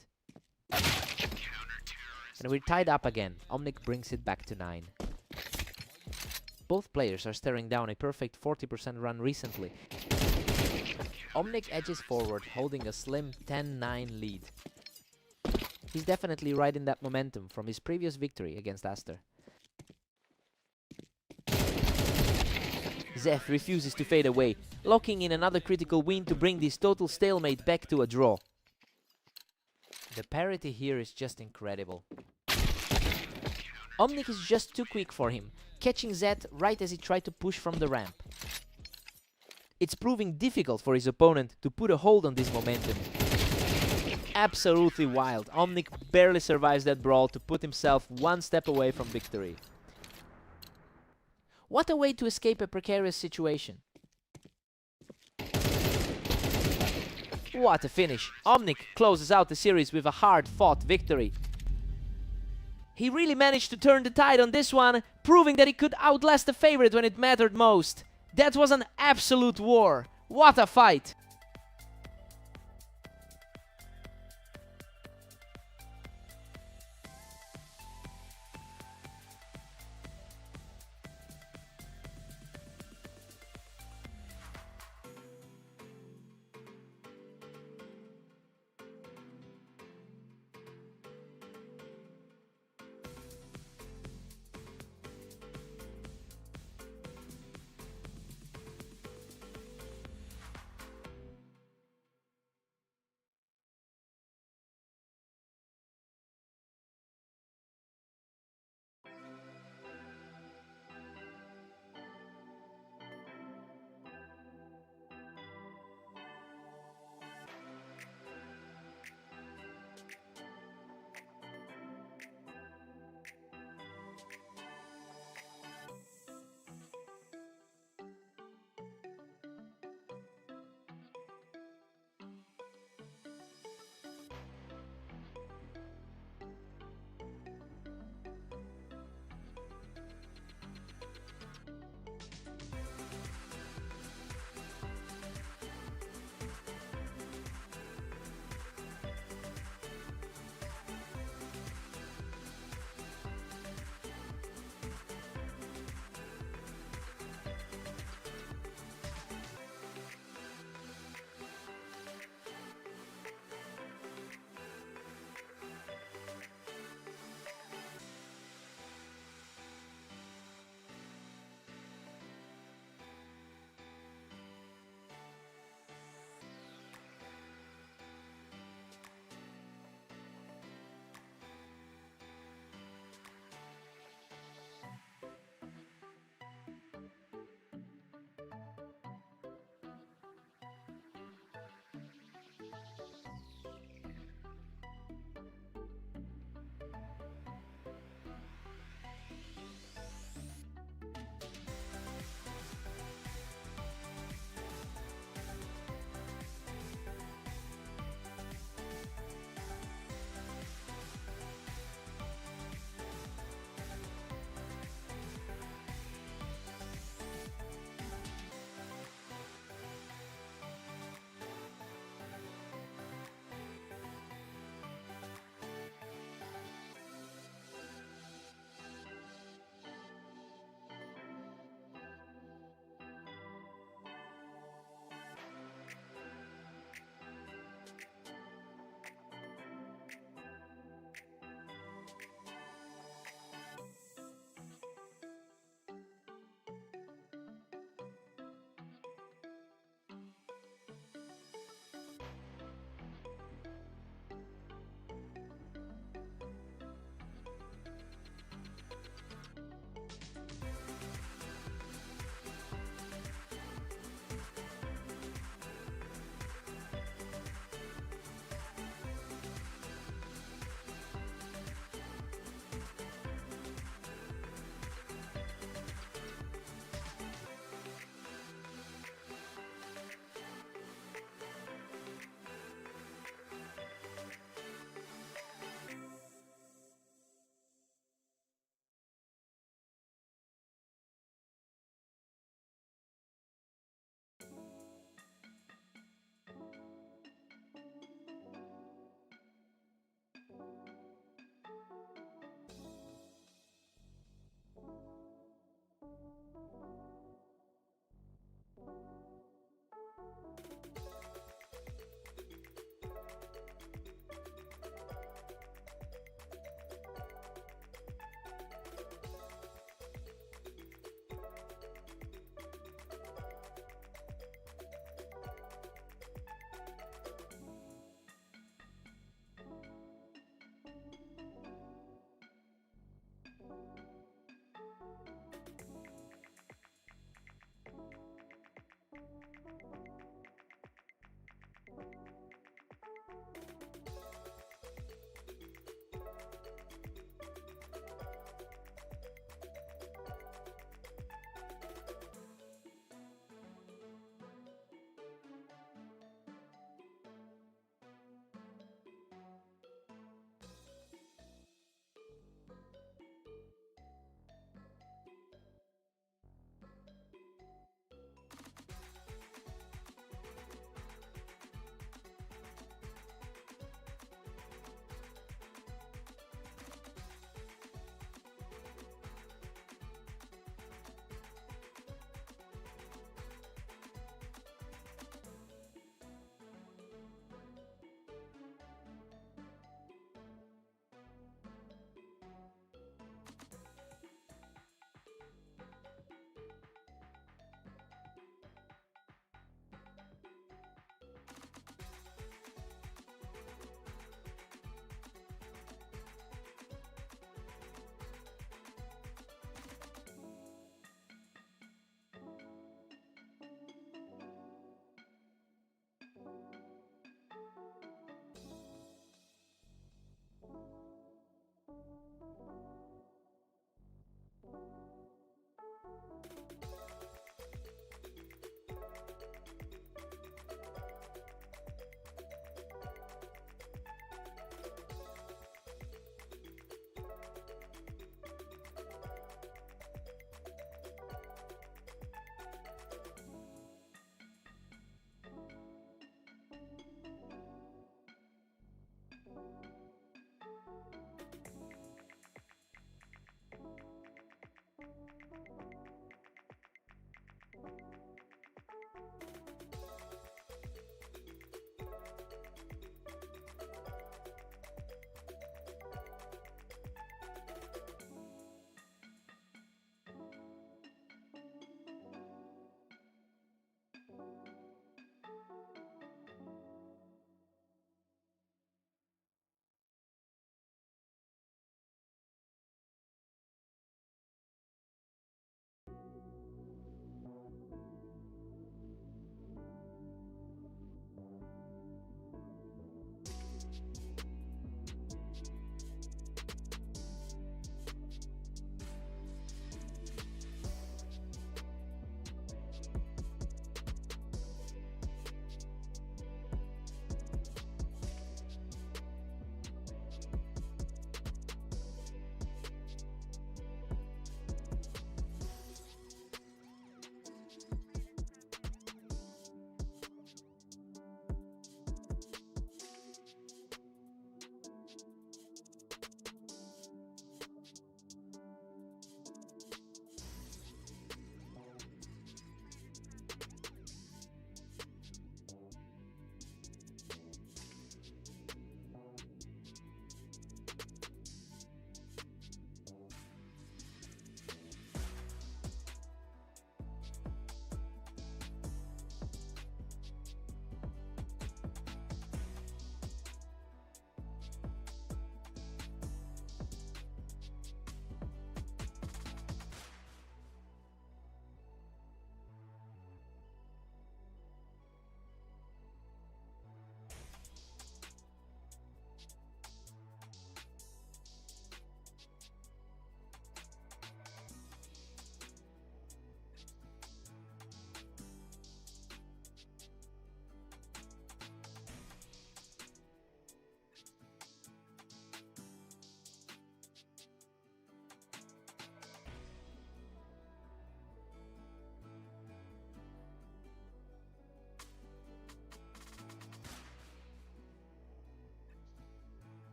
And we're tied up again. Omnic brings it back to 9. Both players are staring down a perfect 40% run recently. Omnic edges forward, holding a slim 10-9 lead. He's definitely riding that momentum from his previous victory against Aster. Zeth refuses to fade away, locking in another critical win to bring this total stalemate back to a draw. The parity here is just incredible. Omnic is just too quick for him, catching Zeth right as he tried to push from the ramp. It's proving difficult for his opponent to put a hold on this momentum. Absolutely wild. Omnic barely survives that brawl to put himself one step away from victory. What a way to escape a precarious situation. What a finish. Omnic closes out the series with a hard-fought victory. He really managed to turn the tide on this one, proving that he could outlast the favorite when it mattered most. That was an absolute war. What a fight.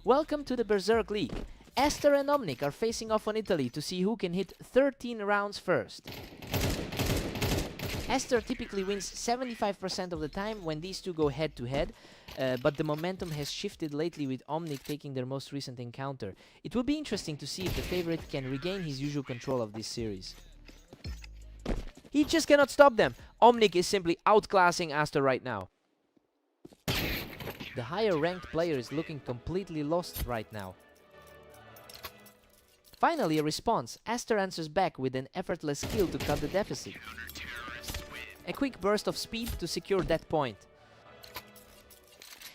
Welcome to the Berserk League. Esther and Omnic are facing off on Italy to see who can hit 13 rounds first. Esther typically wins 75% of the time when these two go head to head, but the momentum has shifted lately with Omnic taking their most recent encounter. It will be interesting to see if the favorite can regain his usual control of this series. He just cannot stop them. Omnic is simply outclassing Aster right now. The higher ranked player is looking completely lost right now. Finally a response. Aster answers back with an effortless skill to cut the deficit. A quick burst of speed to secure that point.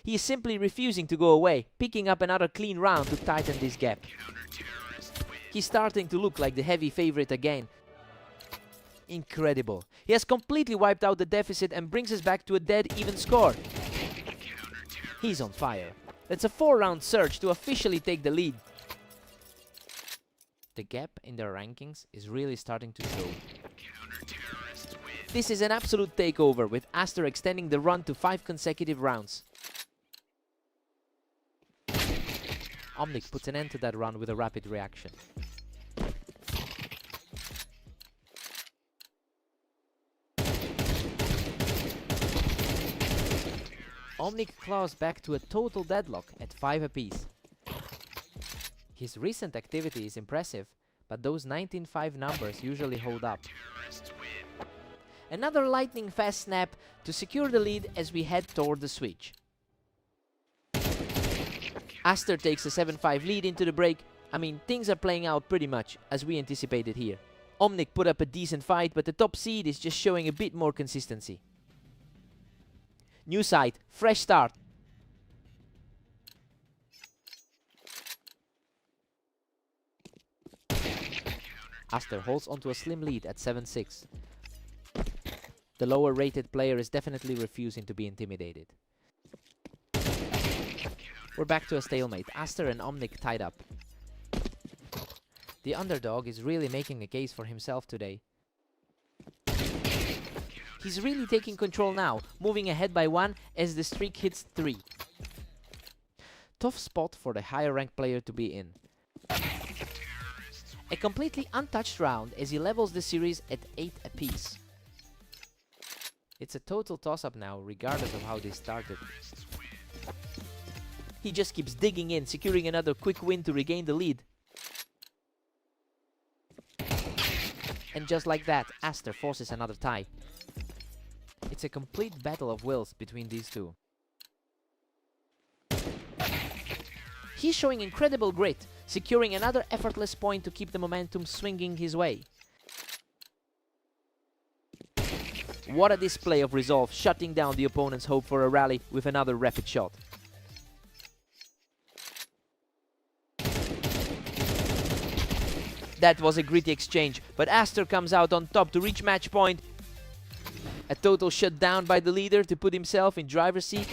He is simply refusing to go away, picking up another clean round to tighten this gap. He's starting to look like the heavy favorite again. Incredible. He has completely wiped out the deficit and brings us back to a dead even score. He's on fire. That's a 4-round surge to officially take the lead. The gap in their rankings is really starting to show. This is an absolute takeover, with Aster extending the run to 5 consecutive rounds. Omnic puts an end to that run with a rapid reaction. Omnic claws back to a total deadlock at 5 apiece. His recent activity is impressive, but those 19-5 numbers usually hold up. Another lightning fast snap to secure the lead as we head toward the switch. Aster takes a 7-5 lead into the break. I mean, things are playing out pretty much as we anticipated here. Omnic put up a decent fight, but the top seed is just showing a bit more consistency. New side, fresh start. Aster holds onto a slim lead at 7-6. The lower rated player is definitely refusing to be intimidated. We're back to a stalemate. Aster and Omnic tied up. The underdog is really making a case for himself today. He's really taking control now, moving ahead by 1 as the streak hits 3. Tough spot for the higher ranked player to be in. A completely untouched round as he levels the series at 8 apiece. It's a total toss-up now, regardless of how they started. He just keeps digging in, securing another quick win to regain the lead. And just like that, Aster forces another tie. It's a complete battle of wills between these two. He's showing incredible grit, securing another effortless point to keep the momentum swinging his way. What a display of resolve, shutting down the opponent's hope for a rally with another rapid shot. That was a gritty exchange, but Aster comes out on top to reach match point. A total shutdown by the leader to put himself in driver's seat.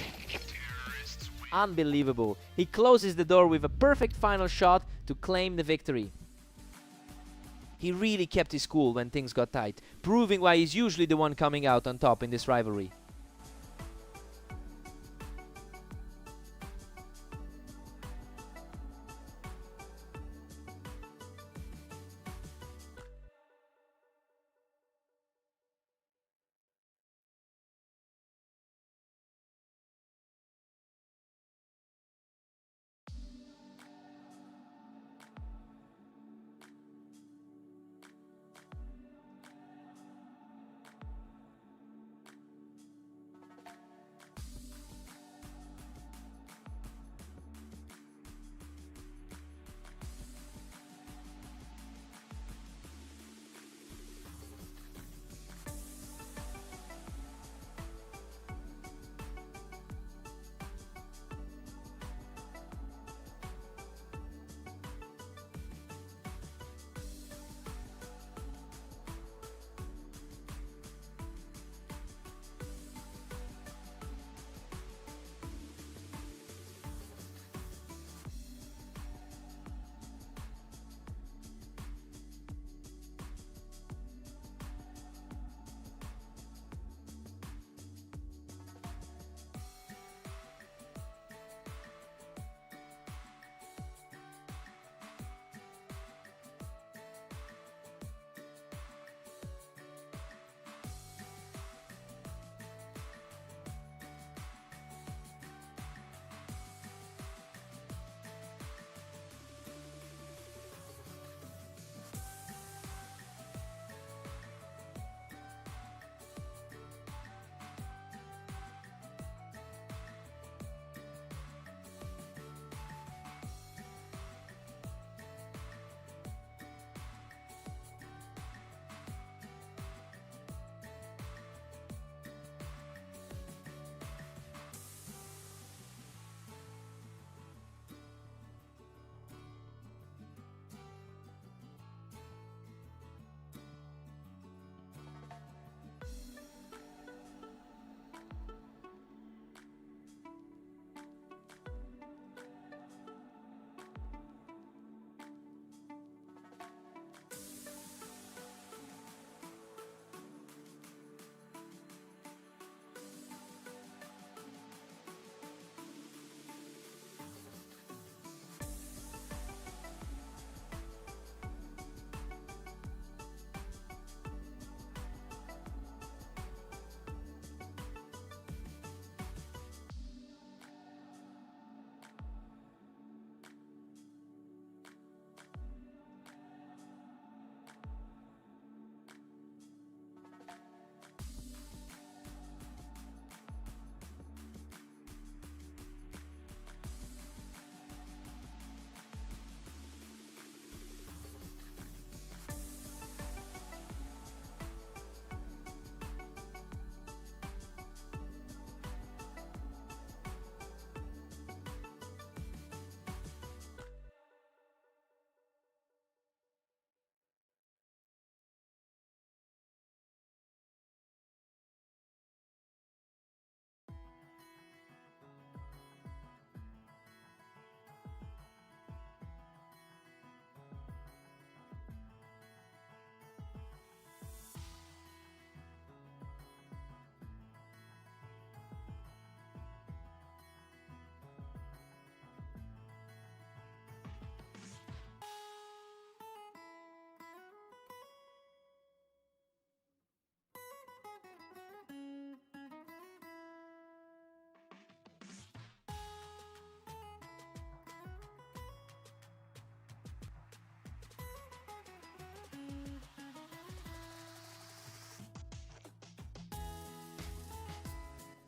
Unbelievable. He closes the door with a perfect final shot to claim the victory. He really kept his cool when things got tight, proving why he's usually the one coming out on top in this rivalry.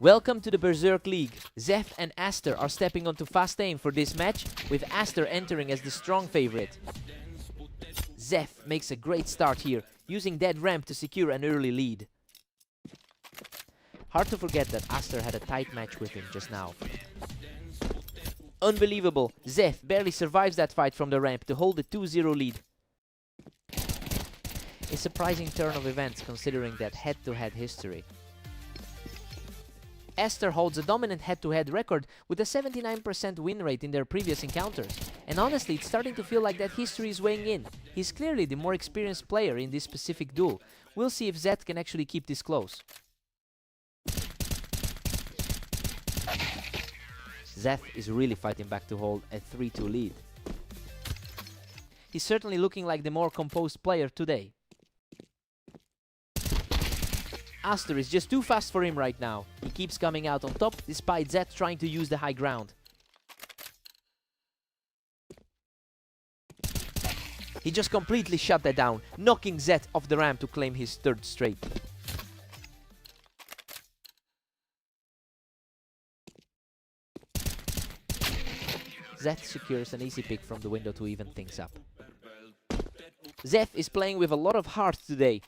Welcome to the Berserk League. Zeth and Aster are stepping onto fast aim for this match, with Aster entering as the strong favorite. Zeth makes a great start here, using dead ramp to secure an early lead. Hard to forget that Aster had a tight match with him just now. Unbelievable, Zeth barely survives that fight from the ramp to hold the 2-0 lead. A surprising turn of events considering that head-to-head history. Aster holds a dominant head-to-head record with a 79% win rate in their previous encounters. And honestly, it's starting to feel like that history is weighing in. He's clearly the more experienced player in this specific duel. We'll see if Zeth can actually keep this close. Zeth is really fighting back to hold a 3-2 lead. He's certainly looking like the more composed player today. Aster is just too fast for him right now. He keeps coming out on top despite Zeth trying to use the high ground. He just completely shut that down, knocking Zeth off the ramp to claim his third straight. Zeth secures an easy pick from the window to even things up. Zeth is playing with a lot of heart today.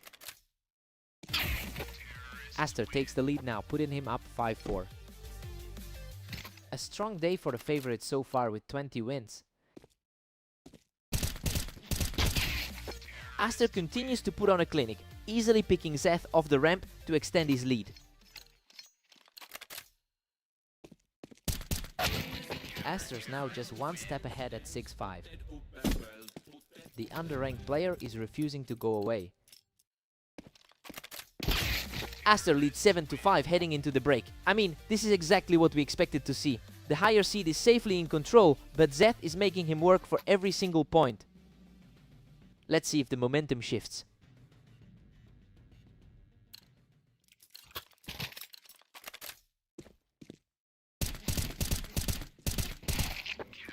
Aster takes the lead now, putting him up 5-4. A strong day for the favorites so far with 20 wins. Aster continues to put on a clinic, easily picking Zeth off the ramp to extend his lead. Aster's now just one step ahead at 6-5. The underranked player is refusing to go away. Aster leads 7-5 heading into the break. I mean, this is exactly what we expected to see. The higher seed is safely in control, but Zeth is making him work for every single point. Let's see if the momentum shifts.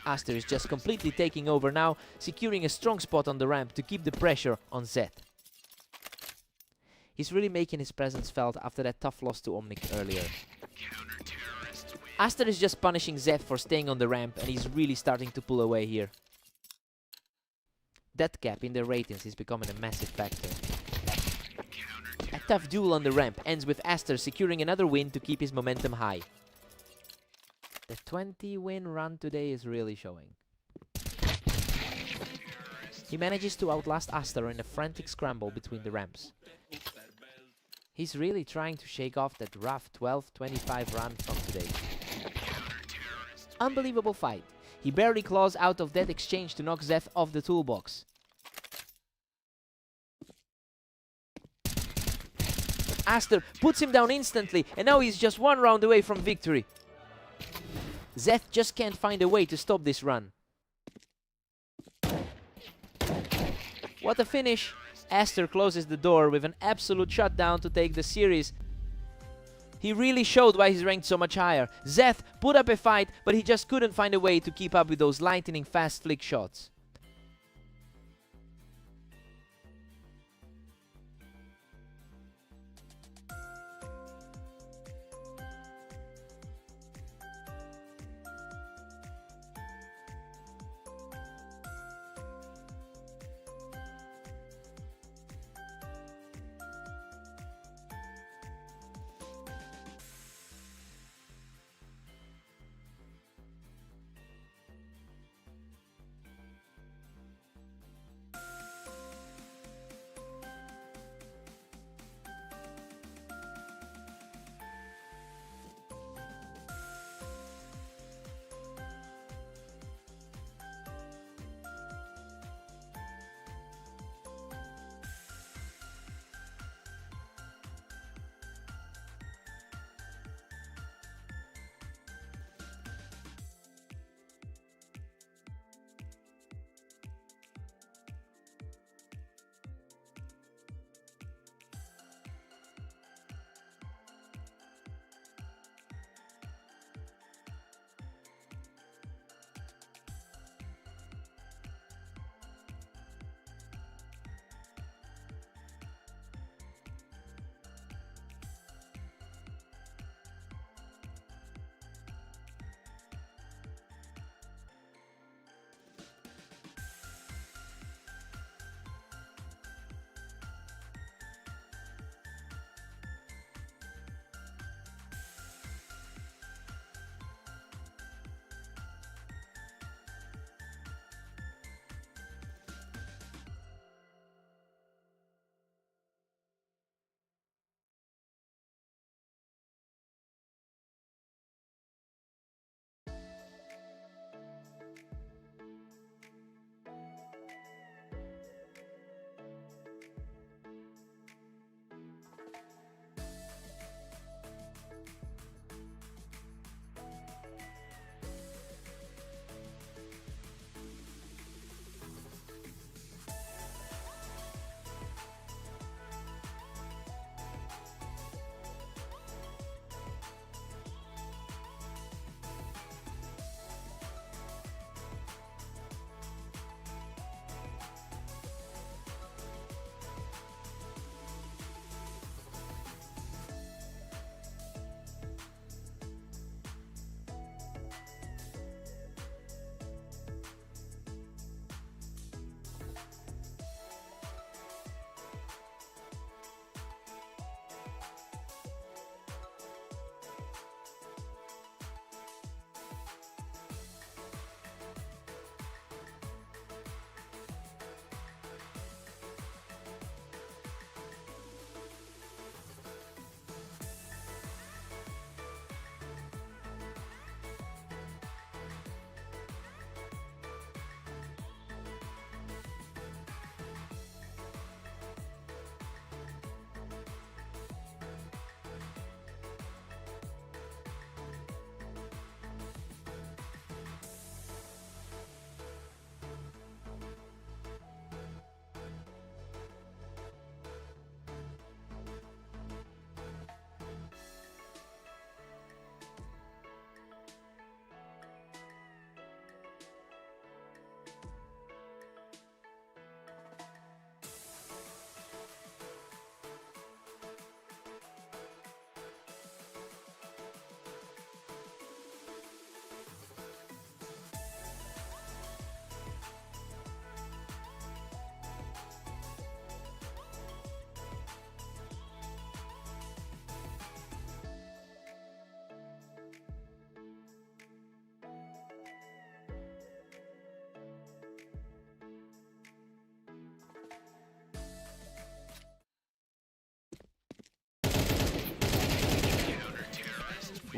Aster is just completely taking over now, securing a strong spot on the ramp to keep the pressure on Zeth. He's really making his presence felt after that tough loss to Omnic earlier. Aster is just punishing Zeth for staying on the ramp, and he's really starting to pull away here. That gap in their ratings is becoming a massive factor. A tough duel on the ramp ends with Aster securing another win to keep his momentum high. The 20-win run today is really showing. He manages to outlast Aster in a frantic scramble between the ramps. He's really trying to shake off that rough 12-25 run from today. Unbelievable fight. He barely claws out of that exchange to knock Zeth off the toolbox. Aster puts him down instantly, and now he's just one round away from victory. Zeth just can't find a way to stop this run. What a finish! Aster closes the door with an absolute shutdown to take the series. He really showed why he's ranked so much higher. Zeth put up a fight, but he just couldn't find a way to keep up with those lightning fast flick shots.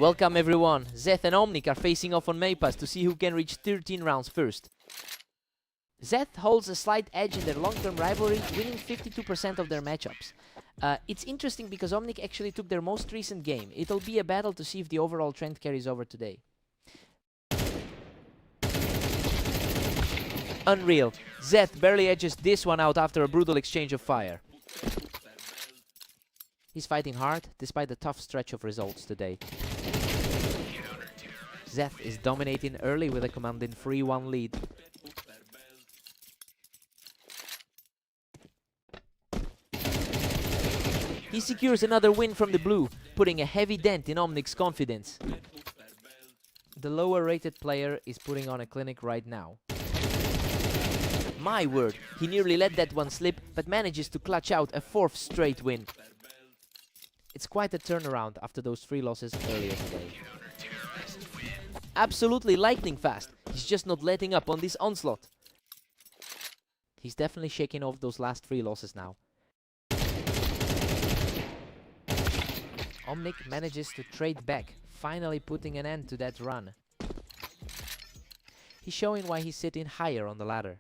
Welcome everyone, Zeth and Omnic are facing off on Maypass to see who can reach 13 rounds first. Zeth holds a slight edge in their long-term rivalry, winning 52% of their matchups. It's interesting because Omnic actually took their most recent game. It'll be a battle to see if the overall trend carries over today. Unreal. Zeth barely edges this one out after a brutal exchange of fire. He's fighting hard, despite the tough stretch of results today. Zeth is dominating early with a commanding 3-1 lead. He secures another win from the blue, putting a heavy dent in Omnic's confidence. The lower rated player is putting on a clinic right now. My word, he nearly let that one slip, but manages to clutch out a 4th straight win. It's quite a turnaround after those 3 losses earlier today. Absolutely lightning fast, he's just not letting up on this onslaught. He's definitely shaking off those last 3 losses now. Omnic manages to trade back, finally putting an end to that run. He's showing why he's sitting higher on the ladder.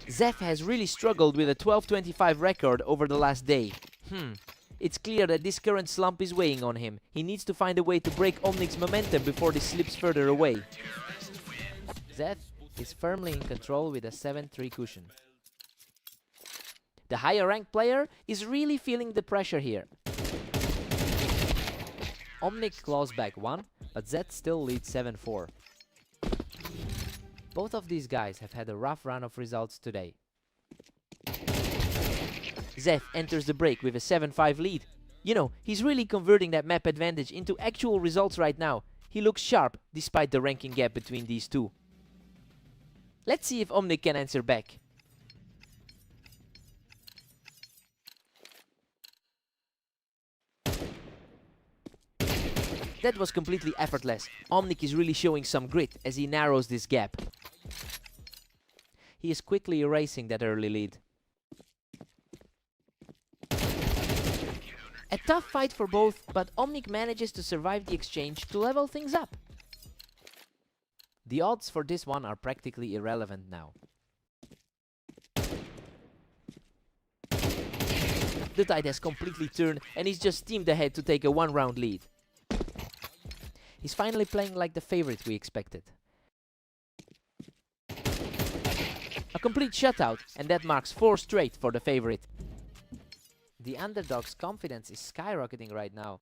Zeth has really struggled with a 12-25 record over the last day. It's clear that this current slump is weighing on him. He needs to find a way to break Omnic's momentum before this slips further away. Zeth is firmly in control with a 7-3 cushion. The higher ranked player is really feeling the pressure here. Omnic claws back 1, but Zeth still leads 7-4. Both of these guys have had a rough run of results today. Zeth enters the break with a 7-5 lead. You know, he's really converting that map advantage into actual results right now. He looks sharp despite the ranking gap between these two. Let's see if Omnic can answer back. That was completely effortless. Omnic is really showing some grit as he narrows this gap. He is quickly erasing that early lead. A tough fight for both, but Omnic manages to survive the exchange to level things up. The odds for this one are practically irrelevant now. The tide has completely turned and he's just steamed ahead to take a 1-round lead. He's finally playing like the favorite we expected. A complete shutout, and that marks 4 straight for the favorite. The underdog's confidence is skyrocketing right now.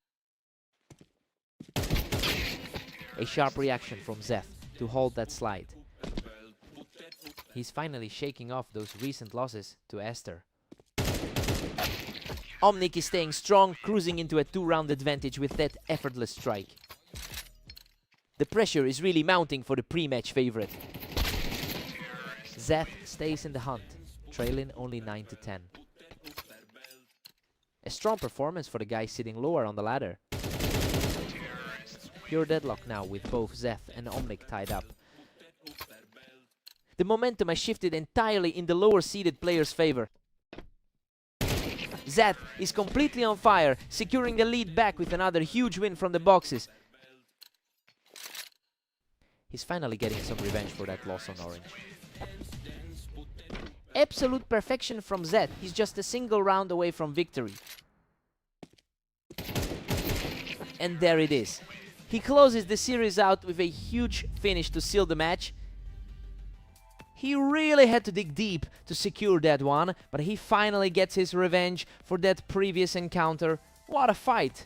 A sharp reaction from Zeth to hold that slide. He's finally shaking off those recent losses to Esther. Omnic is staying strong, cruising into a 2-round advantage with that effortless strike. The pressure is really mounting for the pre-match favorite. Zeth stays in the hunt, trailing only 9-10. A strong performance for the guy sitting lower on the ladder. Pure deadlock now with both Zeth and Omnic tied up. The momentum has shifted entirely in the lower seeded player's favor. Zeth is completely on fire, securing the lead back with another huge win from the boxes. He's finally getting some revenge for that loss on orange. Absolute perfection from Zeth. He's just a single round away from victory. And there it is. He closes the series out with a huge finish to seal the match. He really had to dig deep to secure that one, but he finally gets his revenge for that previous encounter. What a fight!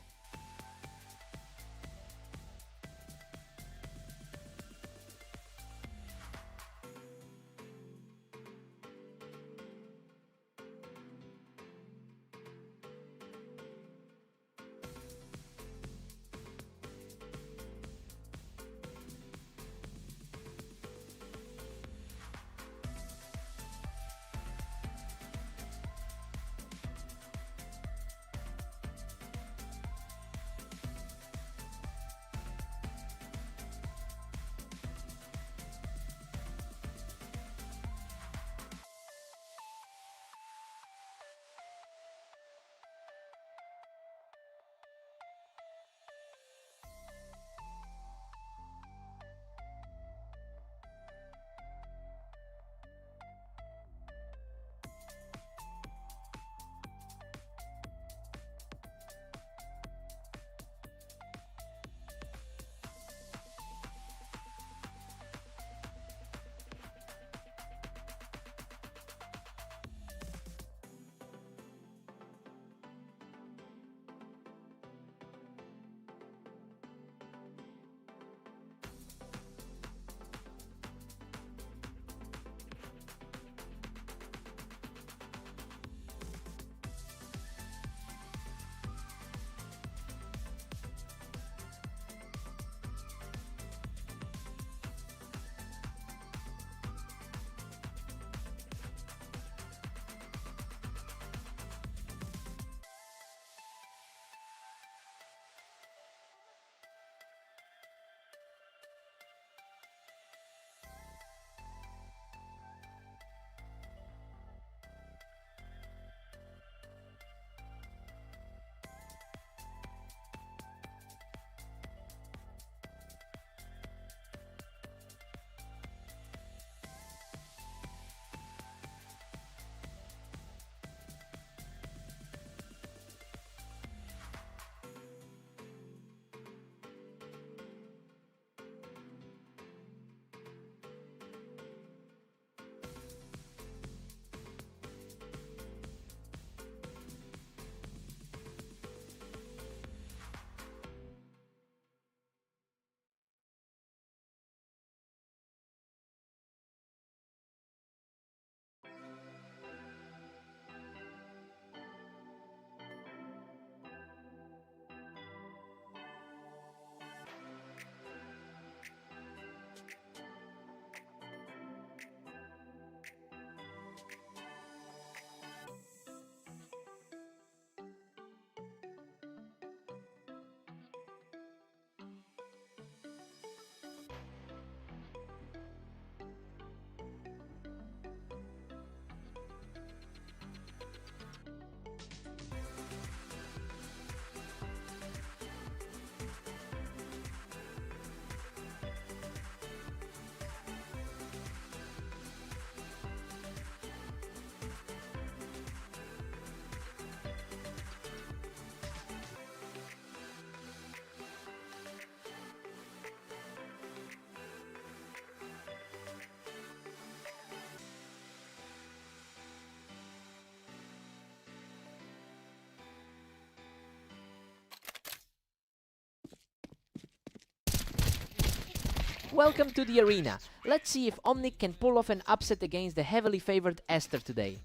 Welcome to the arena. Let's see if Omnic can pull off an upset against the heavily favored Aster today.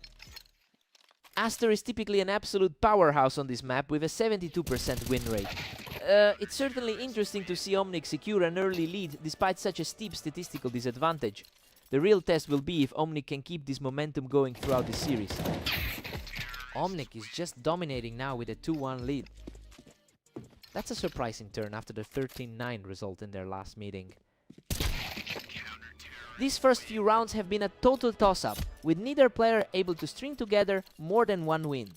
Aster is typically an absolute powerhouse on this map with a 72% win rate. It's certainly interesting to see Omnic secure an early lead despite such a steep statistical disadvantage. The real test will be if Omnic can keep this momentum going throughout the series. Omnic is just dominating now with a 2-1 lead. That's a surprising turn after the 13-9 result in their last meeting. These first few rounds have been a total toss-up, with neither player able to string together more than one win.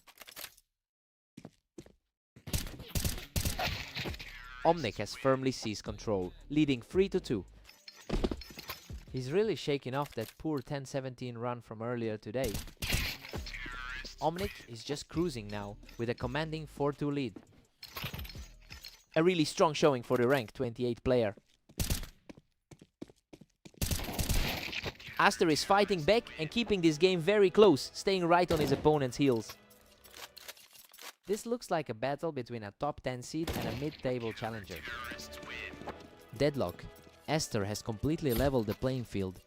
Omnic has firmly seized control, leading 3-2. He's really shaking off that poor 10-17 run from earlier today. Omnic is just cruising now, with a commanding 4-2 lead. A really strong showing for the ranked 28 player. Aster is fighting back and keeping this game very close, staying right on his opponent's heels. This looks like a battle between a top 10 seed and a mid-table challenger. Deadlock. Aster has completely leveled the playing field.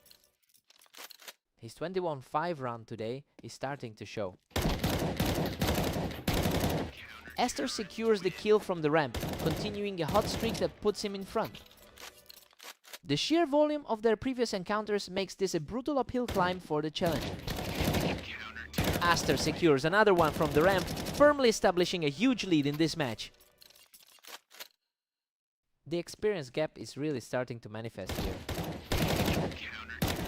His 21-5 run today is starting to show. Aster secures the kill from the ramp, continuing a hot streak that puts him in front. The sheer volume of their previous encounters makes this a brutal uphill climb for the challenger. Aster secures another one from the ramp, firmly establishing a huge lead in this match. The experience gap is really starting to manifest here.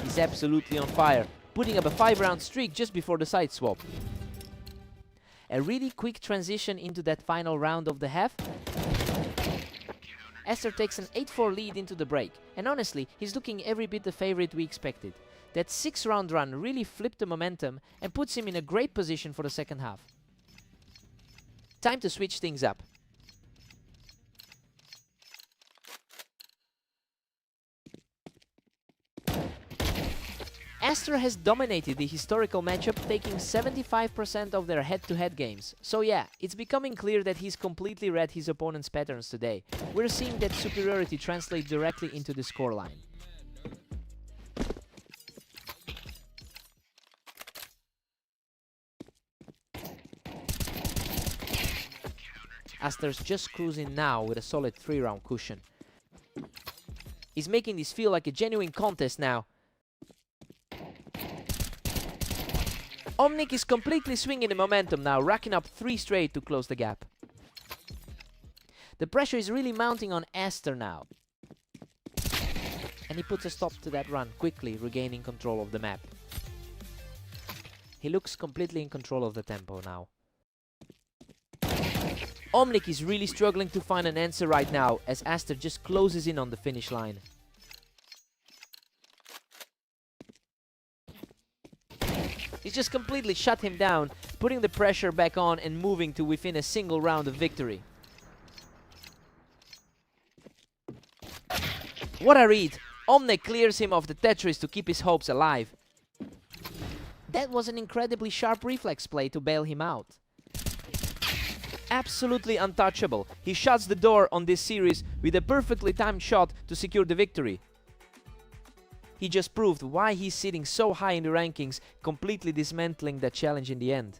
He's absolutely on fire, putting up a 5-round streak just before the side swap. A really quick transition into that final round of the half. Aster takes an 8-4 lead into the break, and honestly, he's looking every bit the favorite we expected. That 6-round run really flipped the momentum and puts him in a great position for the second half. Time to switch things up. Aster has dominated the historical matchup, taking 75% of their head-to-head games. So yeah, it's becoming clear that he's completely read his opponent's patterns today. We're seeing that superiority translate directly into the scoreline. Aster's just cruising now with a solid 3-round cushion. He's making this feel like a genuine contest now. Omnic is completely swinging the momentum now, racking up 3 straight to close the gap. The pressure is really mounting on Aster now. And he puts a stop to that run, quickly regaining control of the map. He looks completely in control of the tempo now. Omnic is really struggling to find an answer right now, as Aster just closes in on the finish line. He's just completely shut him down, putting the pressure back on and moving to within a single round of victory. What a read! Omnic clears him of the Tetris to keep his hopes alive. That was an incredibly sharp reflex play to bail him out. Absolutely untouchable. He shuts the door on this series with a perfectly timed shot to secure the victory. He just proved why he's sitting so high in the rankings, completely dismantling that challenge in the end.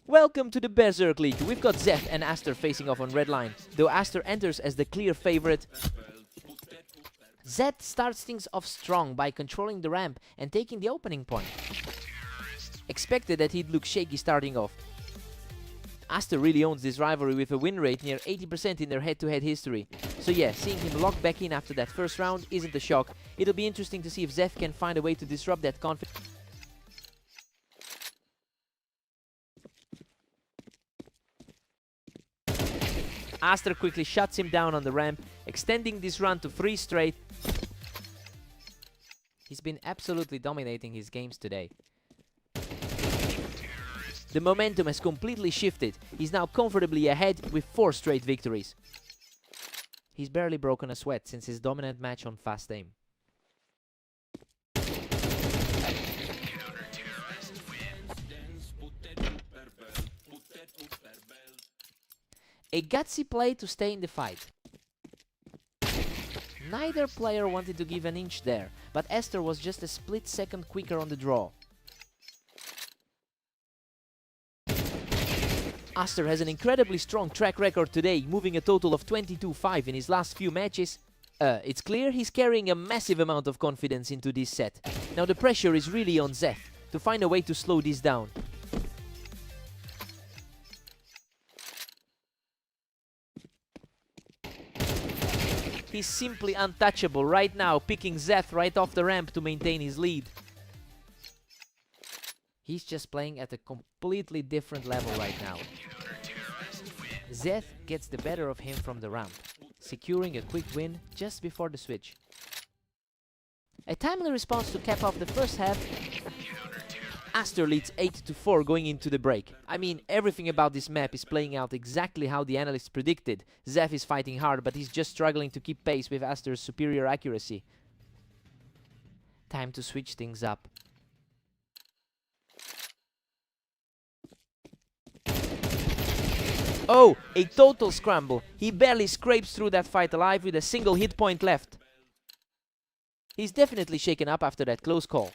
Welcome to the Berserk League. We've got Zeth and Aster facing off on red line. Though Aster enters as the clear favorite, Zeth starts things off strong by controlling the ramp and taking the opening point. Expected that he'd look shaky starting off. Aster really owns this rivalry with a win rate near 80% in their head-to-head history. So yeah, seeing him lock back in after that first round isn't a shock. It'll be interesting to see if Zeth can find a way to disrupt that confidence. Aster quickly shuts him down on the ramp, extending this run to 3 straight. He's been absolutely dominating his games today. The momentum has completely shifted. He's now comfortably ahead with 4 straight victories. He's barely broken a sweat since his dominant match on Fast Aim. A gutsy play to stay in the fight. Neither player wanted to give an inch there, but Aster was just a split second quicker on the draw. Aster has an incredibly strong track record today, moving a total of 22-5 in his last few matches. It's clear he's carrying a massive amount of confidence into this set. Now the pressure is really on Zeth to find a way to slow this down. He's simply untouchable right now, picking Zeth right off the ramp to maintain his lead. He's just playing at a completely different level right now. Zeth gets the better of him from the ramp, securing a quick win just before the switch. A timely response to cap off the first half. Aster leads 8-4 going into the break. I mean, everything about this map is playing out exactly how the analysts predicted. Zeth is fighting hard, but he's just struggling to keep pace with Aster's superior accuracy. Time to switch things up. Oh, a total scramble. He barely scrapes through that fight alive with a single hit point left. He's definitely shaken up after that close call.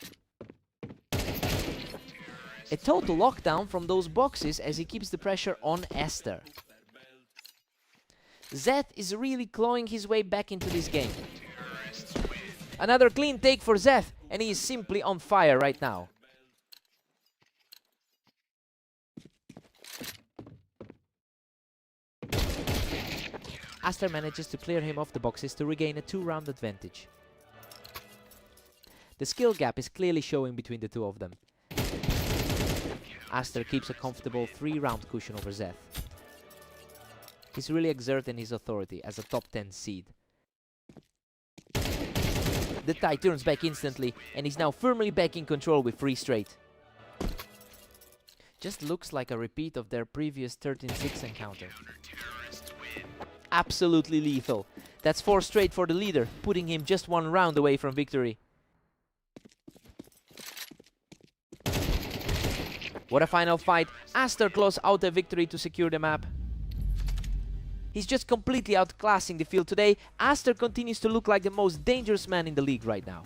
A total lockdown from those boxes as he keeps the pressure on Aster. Zeth is really clawing his way back into this game. Another clean take for Zeth, and he is simply on fire right now. Aster manages to clear him off the boxes to regain a 2-round advantage. The skill gap is clearly showing between the two of them. Aster keeps a comfortable 3-round cushion over Zeth. He's really exerting his authority as a top 10 seed. The tide turns back instantly, and he's now firmly back in control with 3 straight. Just looks like a repeat of their previous 13-6 encounter. Absolutely lethal. That's 4 straight for the leader, putting him just 1 round away from victory. What a final fight. Aster claws out a victory to secure the map. He's just completely outclassing the field today. Aster continues to look like the most dangerous man in the league right now.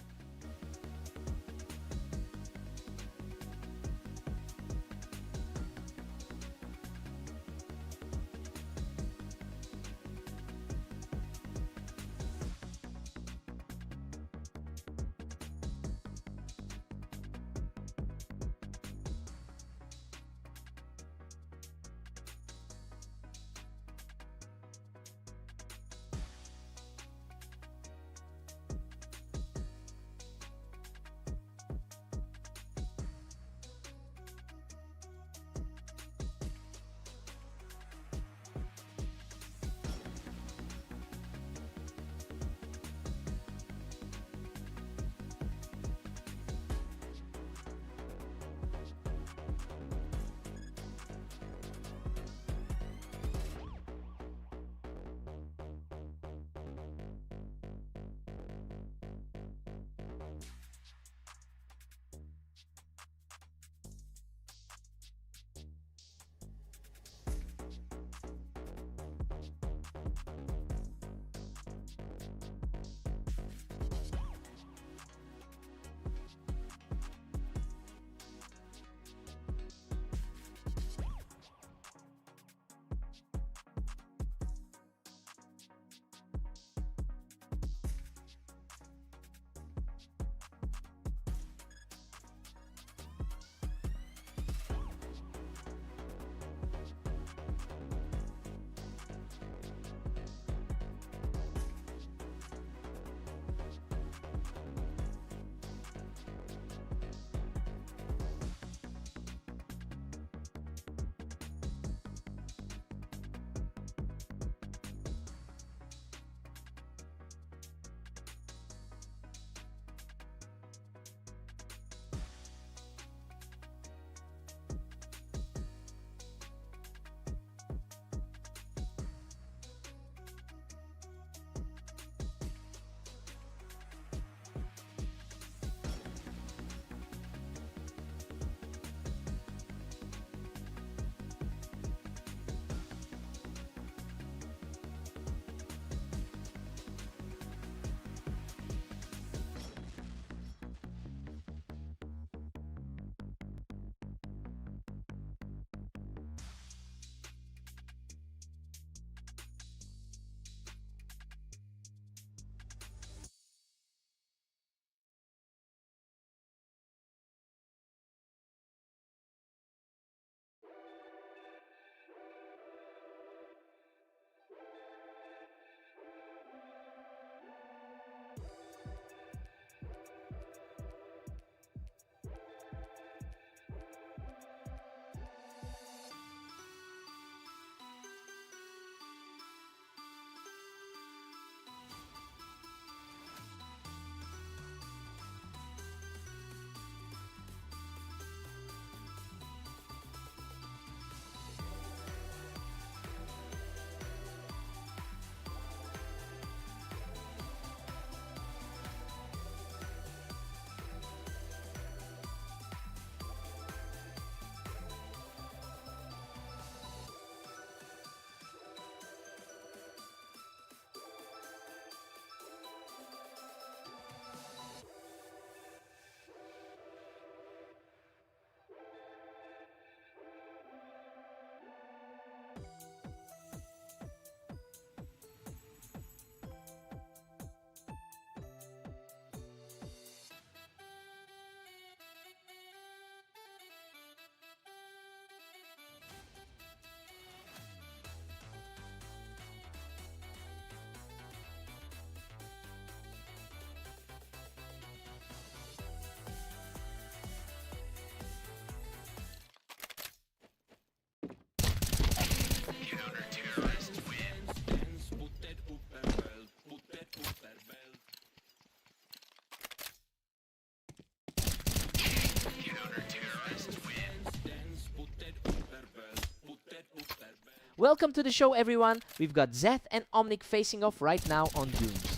Welcome to the show, everyone. We've got Zeth and Omnic facing off right now on Dunes.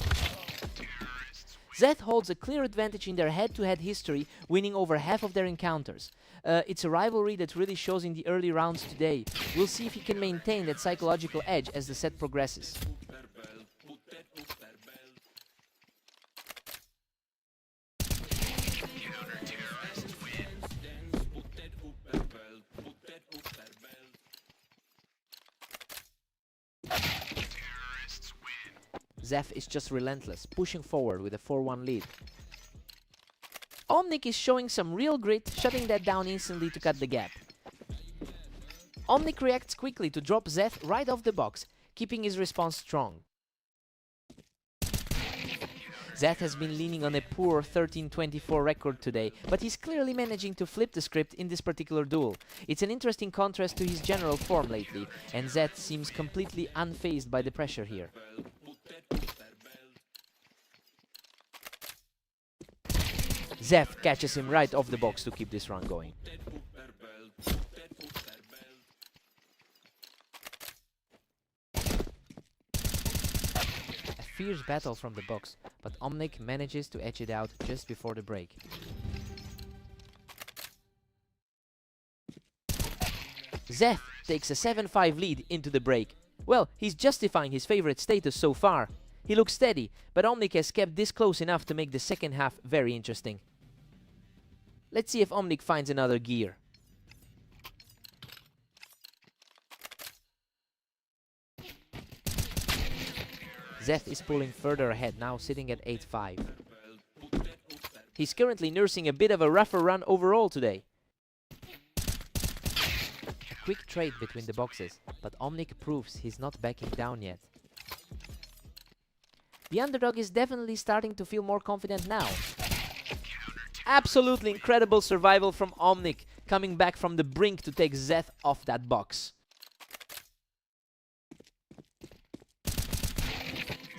Zeth holds a clear advantage in their head-to-head history, winning over half of their encounters. It's a rivalry that really shows in the early rounds today. We'll see if he can maintain that psychological edge as the set progresses. Zeth is just relentless, pushing forward with a 4-1 lead. Omnic is showing some real grit, shutting that down instantly to cut the gap. Omnic reacts quickly to drop Zeth right off the box, keeping his response strong. Zeth has been leaning on a poor 13-24 record today, but he's clearly managing to flip the script in this particular duel. It's an interesting contrast to his general form lately, and Zeth seems completely unfazed by the pressure here. Zeth catches him right off the box to keep this run going. A fierce battle from the box, but Omnic manages to edge it out just before the break. Zeth takes a 7-5 lead into the break. Well, he's justifying his favorite status so far. He looks steady, but Omnic has kept this close enough to make the second half very interesting. Let's see if Omnic finds another gear. Zeth is pulling further ahead, now sitting at 8-5. He's currently nursing a bit of a rougher run overall today. A quick trade between the boxes, but Omnic proves he's not backing down yet. The underdog is definitely starting to feel more confident now. Absolutely incredible survival from Omnic, coming back from the brink to take Zeth off that box.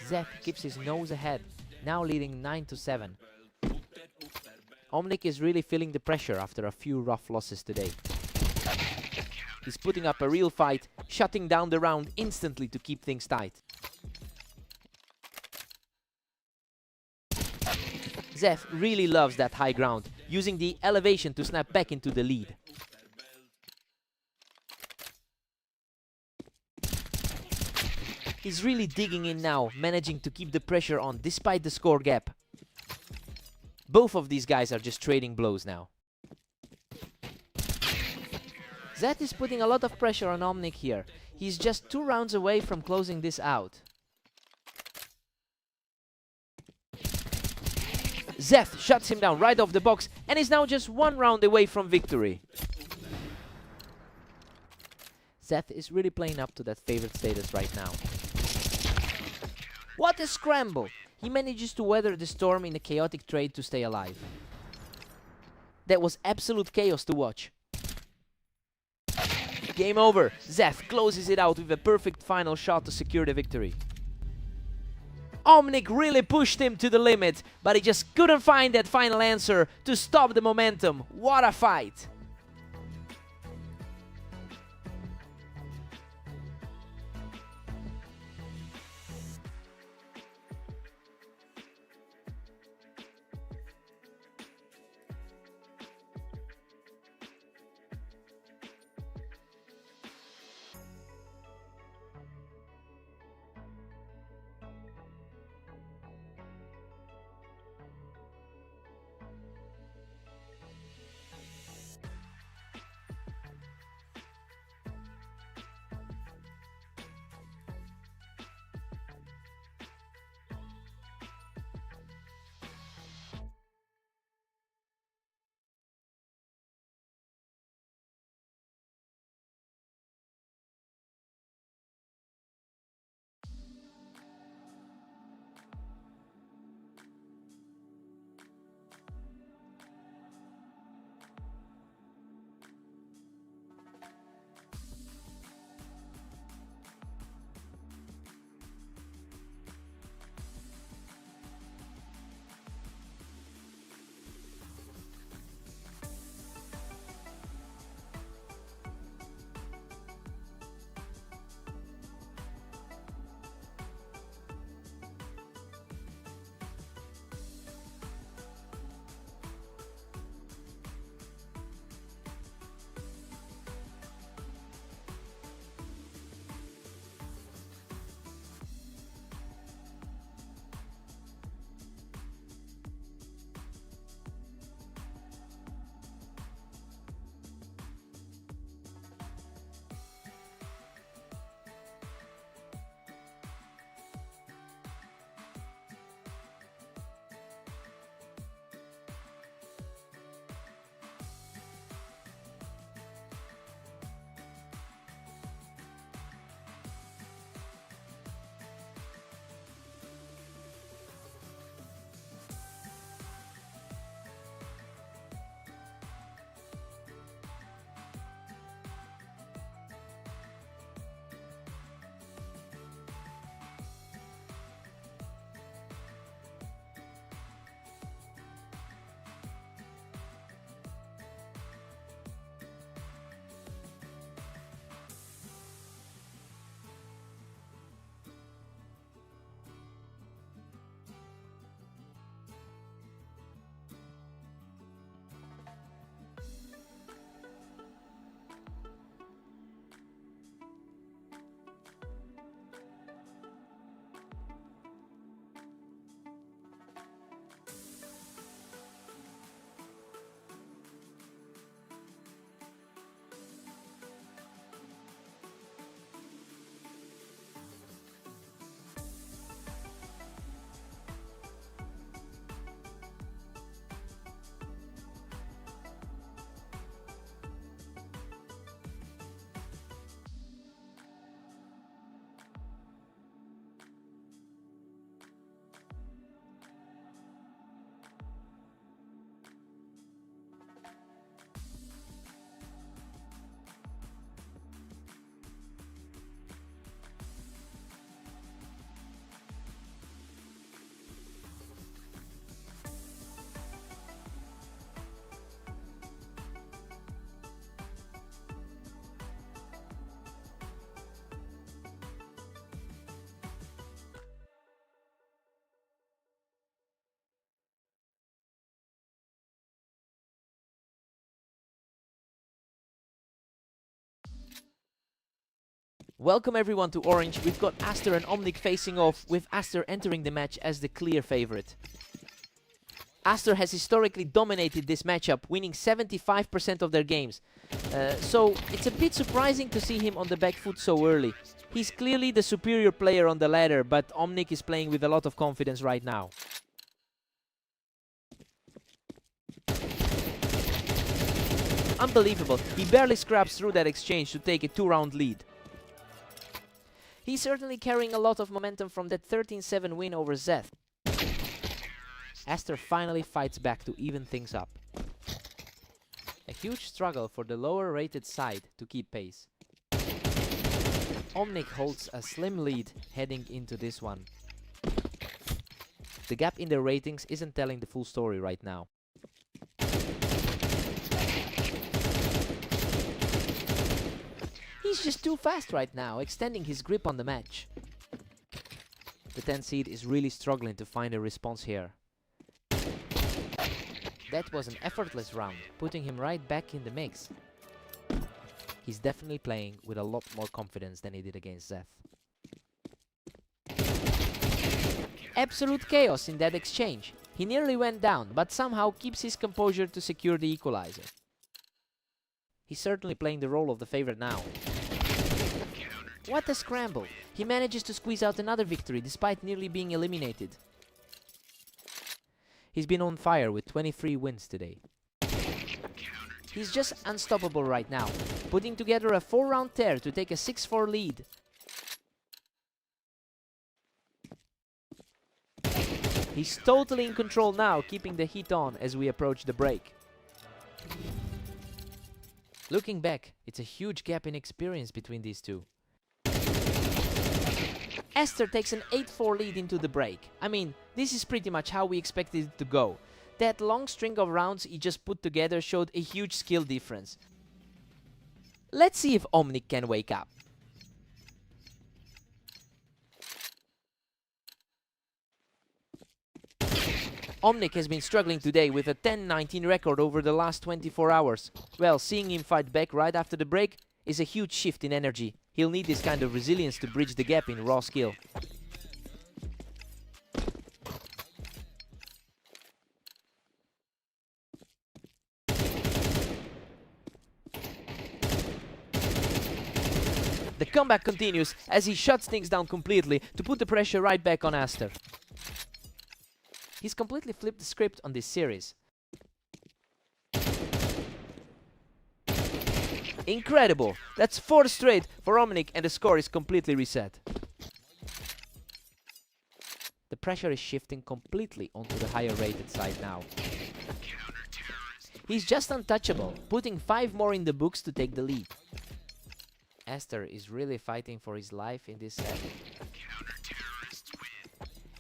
Zeth keeps his nose ahead, now leading 9-7. Omnic is really feeling the pressure after a few rough losses today. He's putting up a real fight, shutting down the round instantly to keep things tight. Zeth really loves that high ground, using the elevation to snap back into the lead. He's really digging in now, managing to keep the pressure on despite the score gap. Both of these guys are just trading blows now. Zeth is putting a lot of pressure on Omnic here. He's just 2 rounds away from closing this out. Zeth shuts him down right off the box and is now just 1 round away from victory. Zeth is really playing up to that favorite status right now. What a scramble! He manages to weather the storm in a chaotic trade to stay alive. That was absolute chaos to watch. Game over. Zeth closes it out with a perfect final shot to secure the victory. Omnic really pushed him to the limit, but he just couldn't find that final answer to stop the momentum. What a fight! Welcome everyone to Orange. We've got Aster and Omnic facing off, with Aster entering the match as the clear favorite. Aster has historically dominated this matchup, winning 75% of their games. So it's a bit surprising to see him on the back foot so early. He's clearly the superior player on the ladder, but Omnic is playing with a lot of confidence right now. Unbelievable, he barely scraps through that exchange to take a 2-round lead. He's certainly carrying a lot of momentum from that 13-7 win over Zeth. Aster finally fights back to even things up. A huge struggle for the lower rated side to keep pace. Omnic holds a slim lead heading into this one. The gap in their ratings isn't telling the full story right now. He's just too fast right now, extending his grip on the match. The 10 seed is really struggling to find a response here. That was an effortless round, putting him right back in the mix. He's definitely playing with a lot more confidence than he did against Zeth. Absolute chaos in that exchange. He nearly went down, but somehow keeps his composure to secure the equalizer. He's certainly playing the role of the favorite now. What a scramble! He manages to squeeze out another victory despite nearly being eliminated. He's been on fire with 23 wins today. He's just unstoppable right now, putting together a 4-round tear to take a 6-4 lead. He's totally in control now, keeping the heat on as we approach the break. Looking back, it's a huge gap in experience between these two. Aster takes an 8-4 lead into the break. I mean, this is pretty much how we expected it to go. That long string of rounds he just put together showed a huge skill difference. Let's see if Omnic can wake up. Omnic has been struggling today with a 10-19 record over the last 24 hours. Well, seeing him fight back right after the break is a huge shift in energy. He'll need this kind of resilience to bridge the gap in raw skill. The comeback continues as he shuts things down completely to put the pressure right back on Aster. He's completely flipped the script on this series. Incredible! That's 4 straight for Omnic and the score is completely reset. The pressure is shifting completely onto the higher rated side now. He's just untouchable, putting 5 more in the books to take the lead. Aster is really fighting for his life in this set.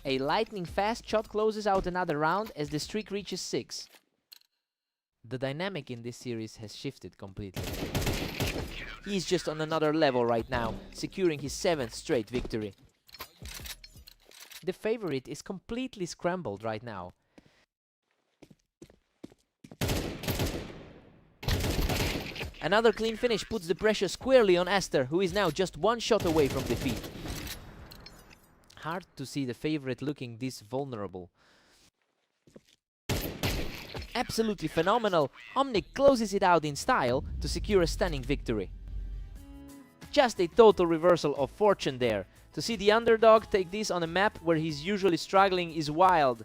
A lightning fast shot closes out another round as the streak reaches 6. The dynamic in this series has shifted completely. He's just on another level right now, securing his 7th straight victory. The favorite is completely scrambled right now. Another clean finish puts the pressure squarely on Aster, who is now just 1 shot away from defeat. Hard to see the favorite looking this vulnerable. Absolutely phenomenal, Omnic closes it out in style to secure a stunning victory. Just a total reversal of fortune there. To see the underdog take this on a map where he's usually struggling is wild.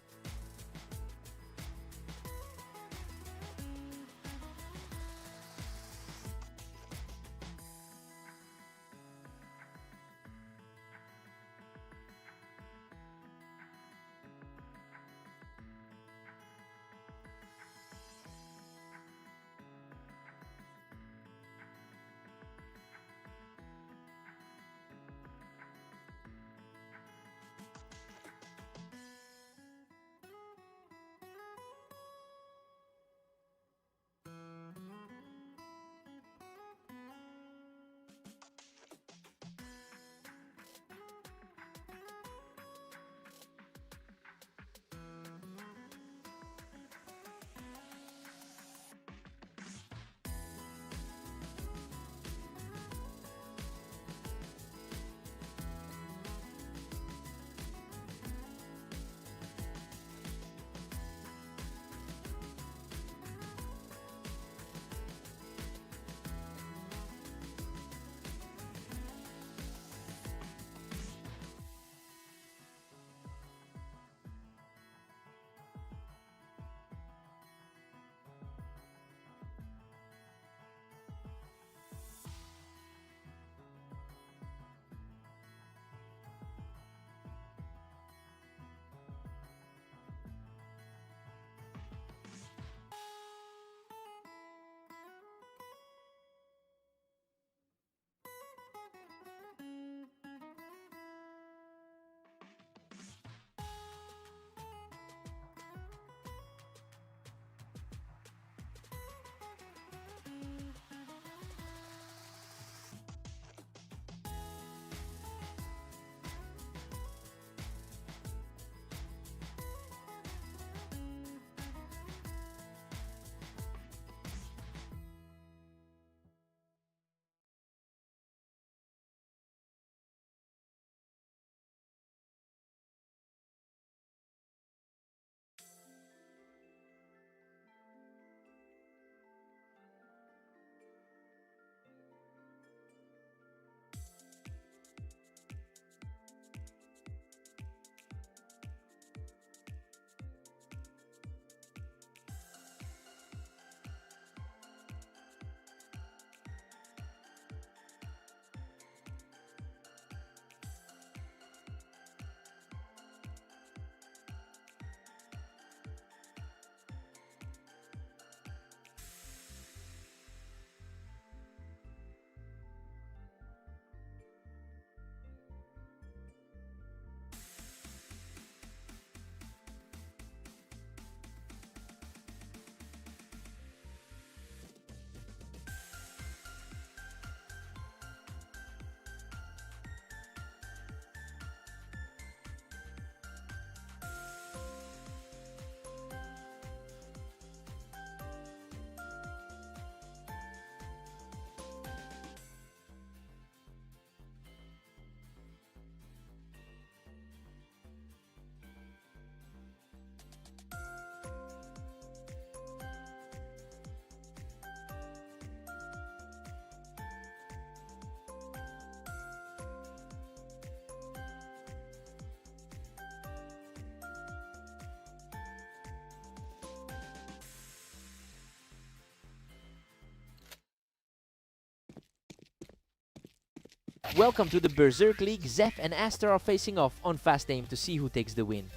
Welcome to the Berserk League. Zeph and Aster are facing off on fast aim to see who takes the win.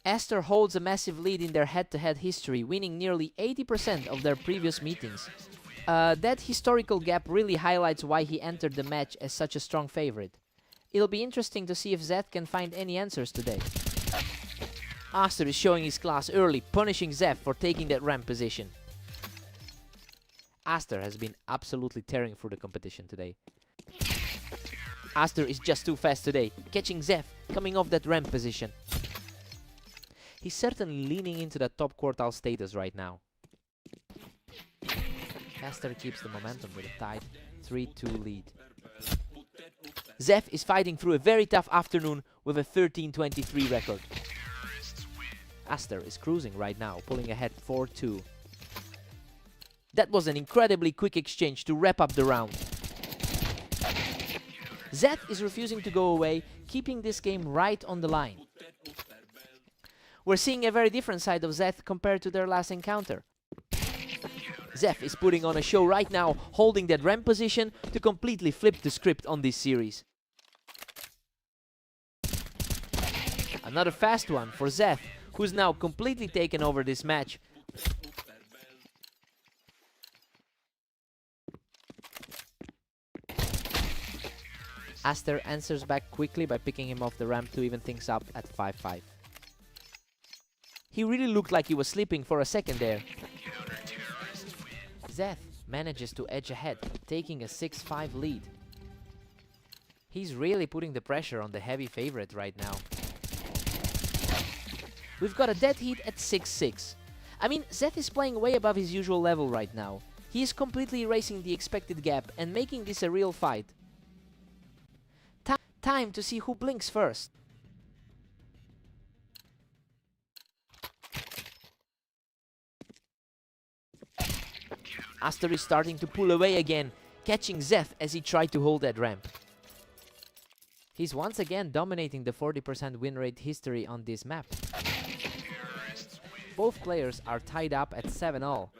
Aster holds a massive lead in their head-to-head history, winning nearly 80% of their previous meetings. That historical gap really highlights why he entered the match as such a strong favorite. It'll be interesting to see if Zeth can find any answers today. Aster is showing his class early, punishing Zeph for taking that ramp position. Aster has been absolutely tearing through the competition today. Aster is just too fast today, catching Zeph coming off that ramp position. He's certainly leaning into that top quartile status right now. Aster keeps the momentum with a tight 3-2 lead. Zeph is fighting through a very tough afternoon with a 13-23 record. Aster is cruising right now, pulling ahead 4-2. That was an incredibly quick exchange to wrap up the round. Zeth is refusing to go away, keeping this game right on the line. We're seeing a very different side of Zeth compared to their last encounter. Zeth is putting on a show right now, holding that ramp position to completely flip the script on this series. Another fast one for Zeth, who's now completely taken over this match. Aster answers back quickly by picking him off the ramp to even things up at 5-5. He really looked like he was sleeping for a second there. Zeth manages to edge ahead, taking a 6-5 lead. He's really putting the pressure on the heavy favorite right now. We've got a dead heat at 6-6. I mean, Zeth is playing way above his usual level right now. He is completely erasing the expected gap and making this a real fight. Time to see who blinks first. Aster is starting to pull away again, catching Zeth as he tried to hold that ramp. He's once again dominating the 40% win rate history on this map. Both players are tied up at 7-all.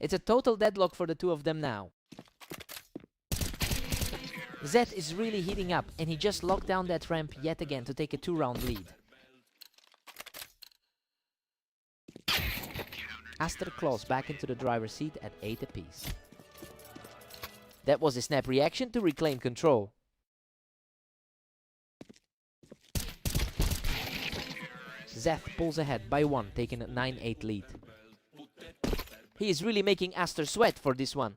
It's a total deadlock for the two of them now. Zeth is really heating up, and he just locked down that ramp yet again to take a 2-round lead. Aster claws back into the driver's seat at 8 apiece. That was a snap reaction to reclaim control. Zeth pulls ahead by 1, taking a 9-8 lead. He is really making Aster sweat for this one.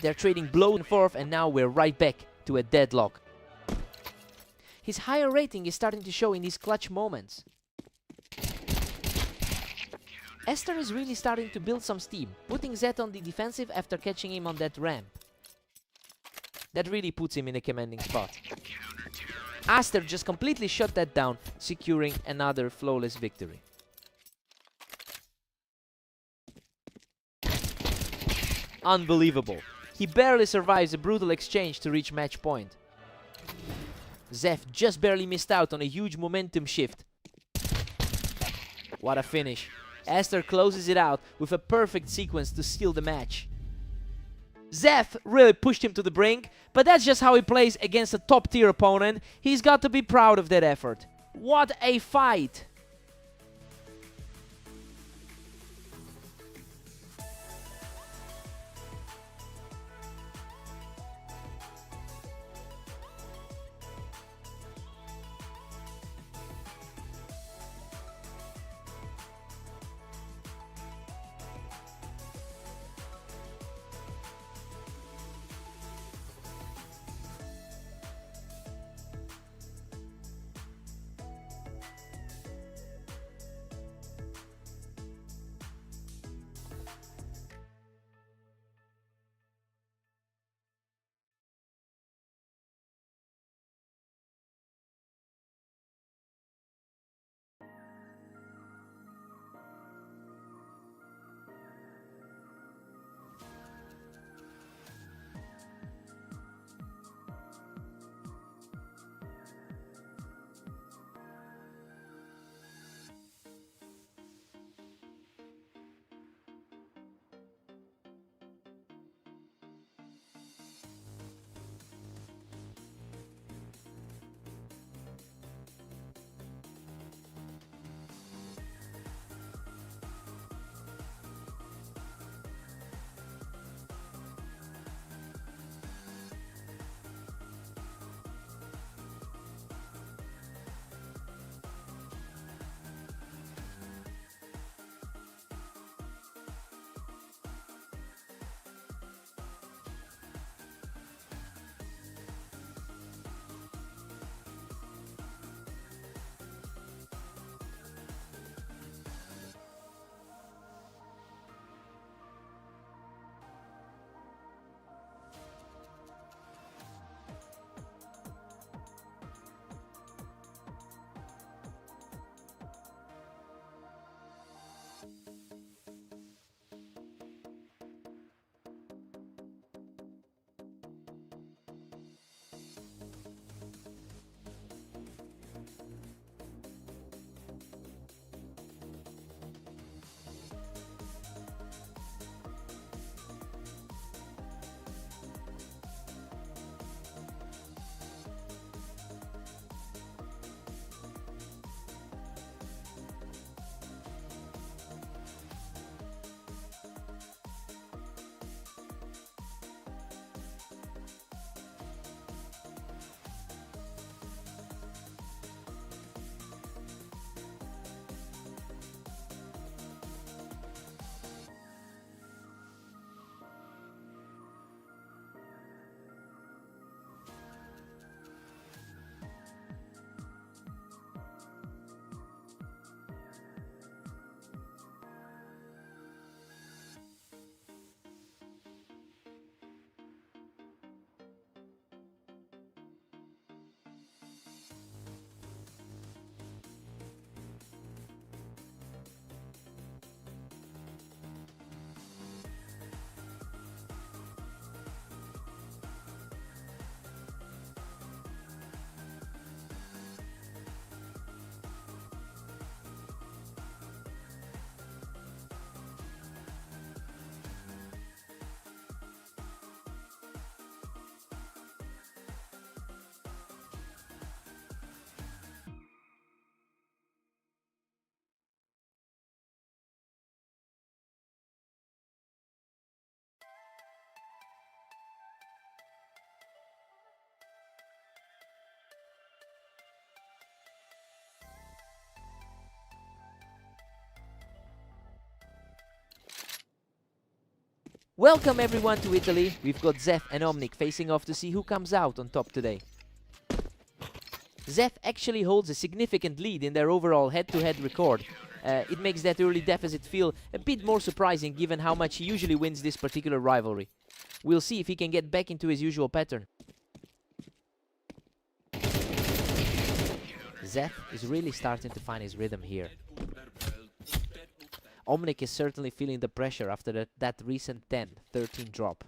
They're trading blow and forth, and now we're right back to a deadlock. His higher rating is starting to show in these clutch moments. Aster is really starting to build some steam, putting Zeth on the defensive after catching him on that ramp. That really puts him in a commanding spot. Aster just completely shut that down, securing another flawless victory. Unbelievable. He barely survives a brutal exchange to reach match point. Zeth just barely missed out on a huge momentum shift. What a finish. Aster closes it out with a perfect sequence to seal the match. Zeth really pushed him to the brink, but that's just how he plays against a top-tier opponent. He's got to be proud of that effort. What a fight! Welcome everyone to Italy. We've got Zeth and Omnic facing off to see who comes out on top today. Zeth actually holds a significant lead in their overall head-to-head record. It makes that early deficit feel a bit more surprising given how much he usually wins this particular rivalry. We'll see if he can get back into his usual pattern. Zeth is really starting to find his rhythm here. Omnic is certainly feeling the pressure after that recent 10-13 drop.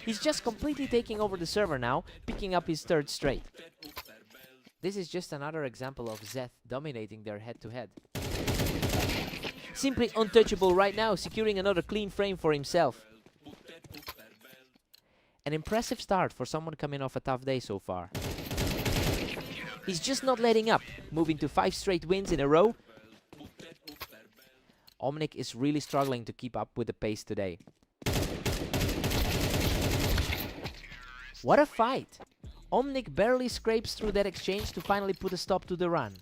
He's just completely taking over the server now, picking up his third straight. This is just another example of Zeth dominating their head-to-head. Simply untouchable right now, securing another clean frame for himself. An impressive start for someone coming off a tough day so far. He's just not letting up, moving to 5 straight wins in a row. Omnic is really struggling to keep up with the pace today. What a fight! Omnic barely scrapes through that exchange to finally put a stop to the run.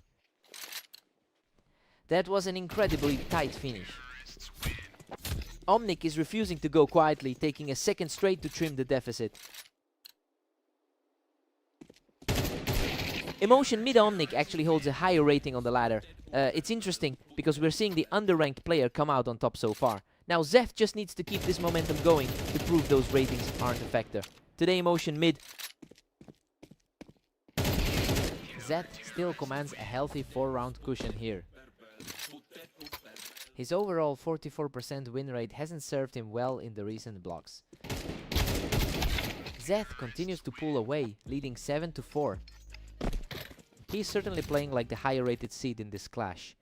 That was an incredibly tight finish. Omnic is refusing to go quietly, taking a second straight to trim the deficit. Emotion mid Omnic actually holds a higher rating on the ladder. It's interesting because we're seeing the underranked player come out on top so far. Now Zeth just needs to keep this momentum going to prove those ratings aren't a factor. Today Emotion mid. Zeth still commands a healthy 4-round cushion here. His overall 44% win rate hasn't served him well in the recent blocks. Zeth continues to pull away, leading 7-4. He's certainly playing like the higher rated seed in this clash.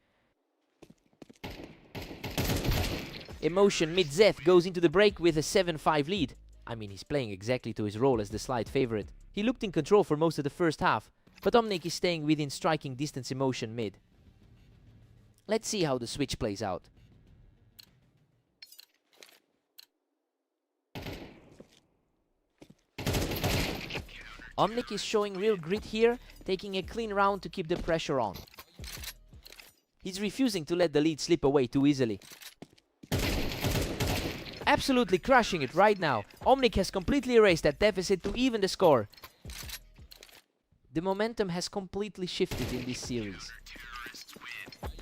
Emotion mid Zeth goes into the break with a 7-5 lead. I mean, he's playing exactly to his role as the slight favorite. He looked in control for most of the first half, but Omnic is staying within striking distance Emotion mid. Let's see how the switch plays out. Omnic is showing real grit here, taking a clean round to keep the pressure on. He's refusing to let the lead slip away too easily. Absolutely crushing it right now. Omnic has completely erased that deficit to even the score. The momentum has completely shifted in this series.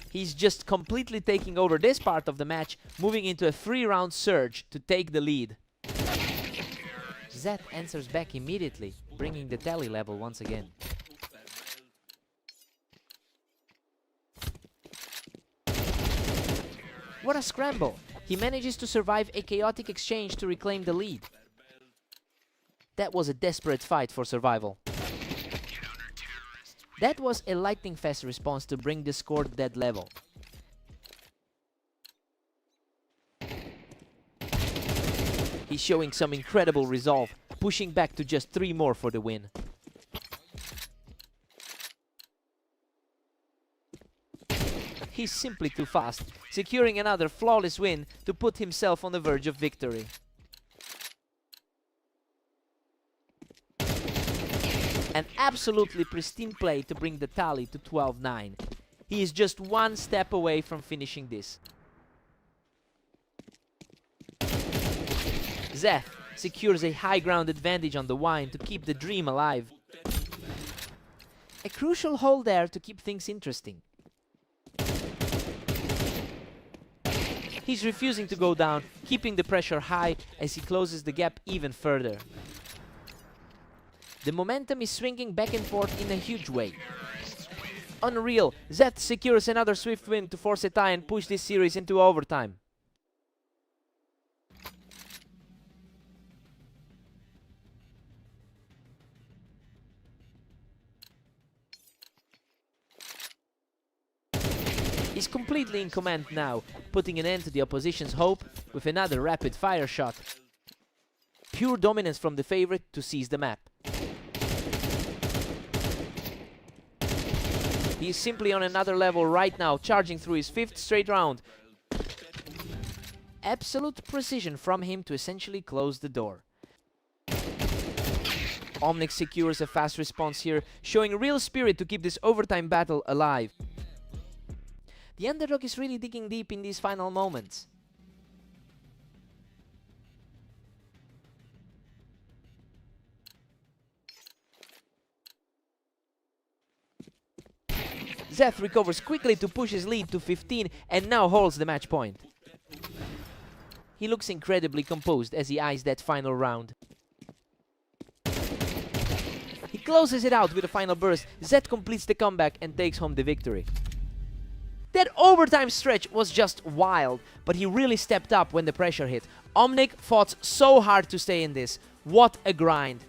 He's just completely taking over this part of the match, moving into a 3-round surge to take the lead. Zeth answers back immediately, bringing the tally level once again. What a scramble! He manages to survive a chaotic exchange to reclaim the lead. That was a desperate fight for survival. That was a lightning fast response to bring the score to that level. He's showing some incredible resolve, pushing back to just 3 more for the win. He's simply too fast, securing another flawless win to put himself on the verge of victory. An absolutely pristine play to bring the tally to 12-9. He is just 1 step away from finishing this. Zeth secures a high ground advantage on the wine to keep the dream alive. A crucial hole there to keep things interesting. He's refusing to go down, keeping the pressure high as he closes the gap even further. The momentum is swinging back and forth in a huge way. Unreal, Zeth secures another swift win to force a tie and push this series into overtime. He's completely in command now, putting an end to the opposition's hope with another rapid fire shot. Pure dominance from the favorite to seize the map. He is simply on another level right now, charging through his 5th straight round. Absolute precision from him to essentially close the door. Omnic secures a fast response here, showing real spirit to keep this overtime battle alive. The underdog is really digging deep in these final moments. Zeth recovers quickly to push his lead to 15 and now holds the match point. He looks incredibly composed as he eyes that final round. He closes it out with a final burst. Zeth completes the comeback and takes home the victory. That overtime stretch was just wild, but he really stepped up when the pressure hit. Omnic fought so hard to stay in this. What a grind.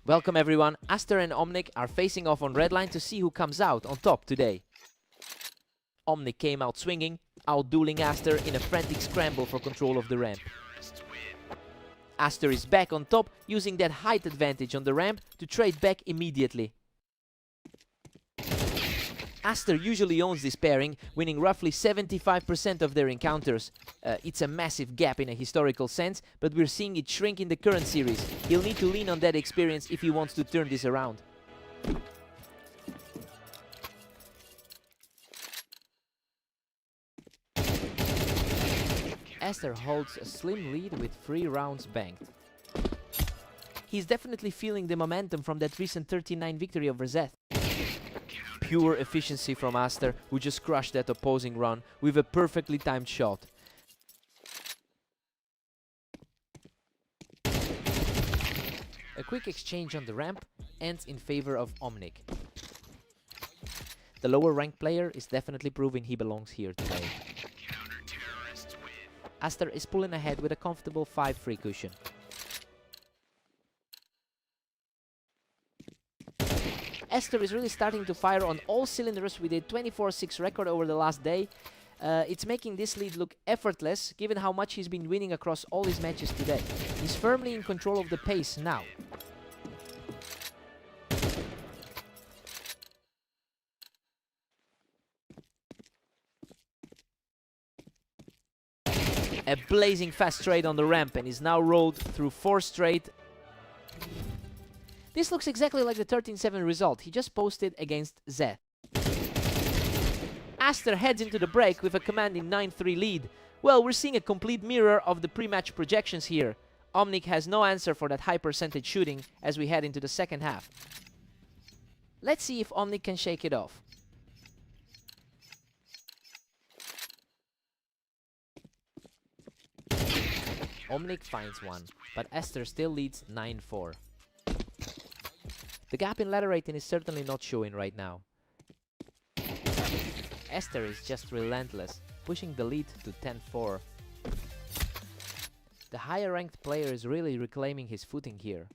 Welcome everyone, Aster and Omnic are facing off on red line to see who comes out on top today. Omnic came out swinging, outdueling Aster in a frantic scramble for control of the ramp. Aster is back on top, using that height advantage on the ramp to trade back immediately. Aster usually owns this pairing, winning roughly 75% of their encounters. It's a massive gap in a historical sense, but we're seeing it shrink in the current series. He'll need to lean on that experience if he wants to turn this around. Aster holds a slim lead with 3 rounds banked. He's definitely feeling the momentum from that recent 39 victory over Zeth. Pure efficiency from Aster, who just crushed that opposing run with a perfectly timed shot. A quick exchange on the ramp ends in favor of Omnic. The lower ranked player is definitely proving he belongs here today. Aster is pulling ahead with a comfortable 5 free cushion. Aster is really starting to fire on all cylinders with a 24-6 record over the last day. It's making this lead look effortless, given how much he's been winning across all his matches today. He's firmly in control of the pace now. A blazing fast trade on the ramp, and he's now rolled through 4 straight. This looks exactly like the 13-7 result he just posted against Zeth. Aster heads into the break with a commanding 9-3 lead. Well, we're seeing a complete mirror of the pre-match projections here. Omnic has no answer for that high percentage shooting as we head into the second half. Let's see if Omnic can shake it off. Omnic finds one, but Esther still leads 9-4. The gap in ladder rating is certainly not showing right now. Esther is just relentless, pushing the lead to 10-4. The higher ranked player is really reclaiming his footing here.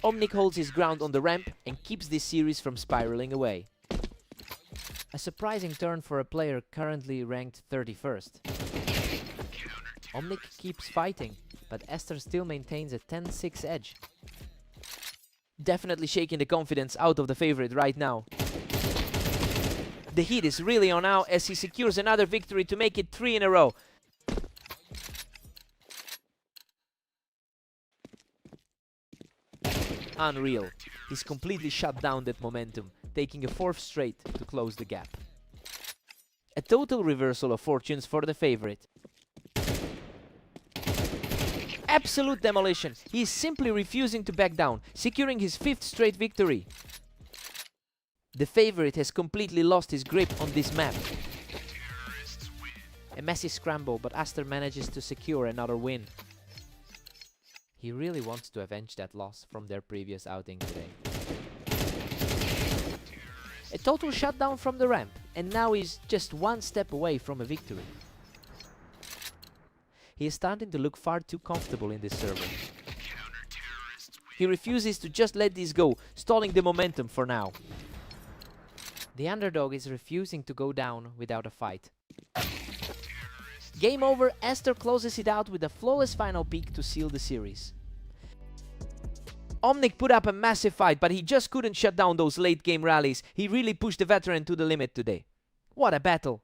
Omnic holds his ground on the ramp and keeps this series from spiraling away. A surprising turn for a player currently ranked 31st. Omnic keeps fighting, but Esther still maintains a 10-6 edge. Definitely shaking the confidence out of the favorite right now. The heat is really on now as he secures another victory to make it 3 in a row. Unreal. He's completely shut down that momentum, taking a 4th straight to close the gap. A total reversal of fortunes for the favorite. Absolute demolition. He is simply refusing to back down, securing his 5th straight victory. The favorite has completely lost his grip on this map. A messy scramble, but Aster manages to secure another win. He really wants to avenge that loss from their previous outing today. A total shutdown from the ramp, and now he's just 1 step away from a victory. He is starting to look far too comfortable in this server. He refuses to just let this go, stalling the momentum for now. The underdog is refusing to go down without a fight. Game over, Aster closes it out with a flawless final peak to seal the series. Omnic put up a massive fight, but he just couldn't shut down those late game rallies. He really pushed the veteran to the limit today. What a battle!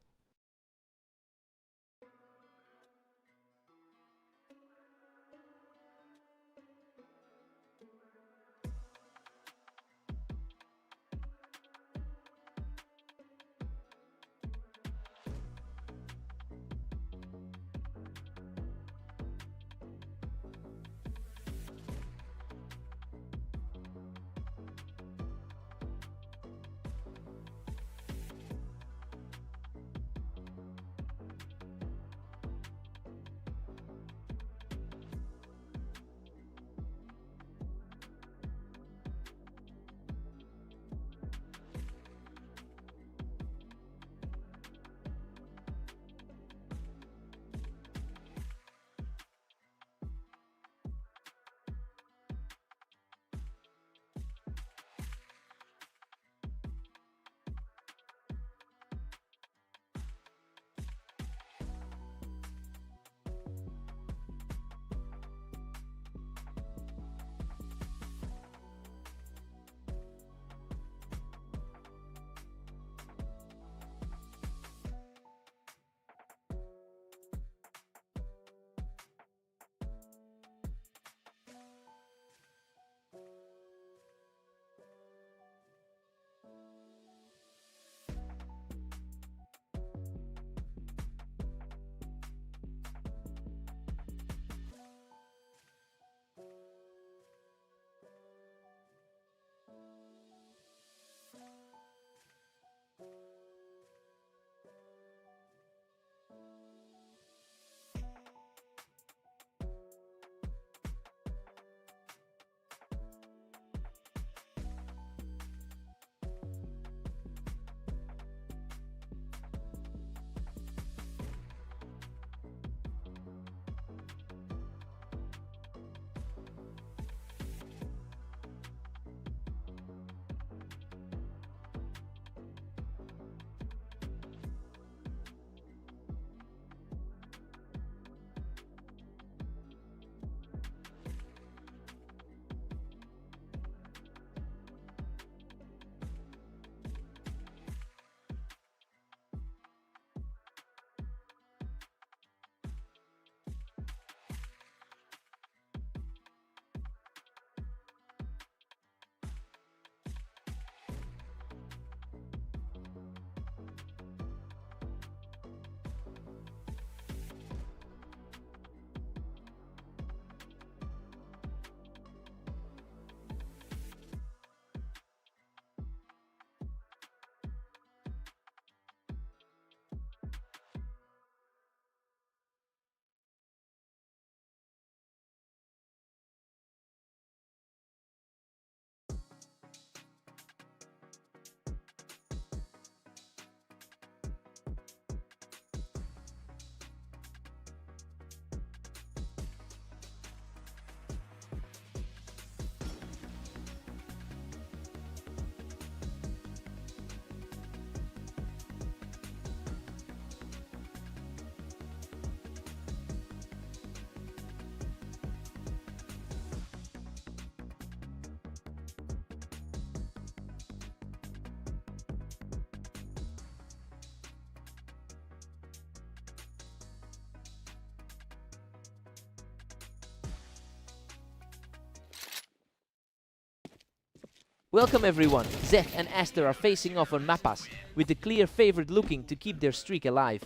Welcome everyone, Zeth and Aster are facing off on Mappas, with the clear favorite looking to keep their streak alive.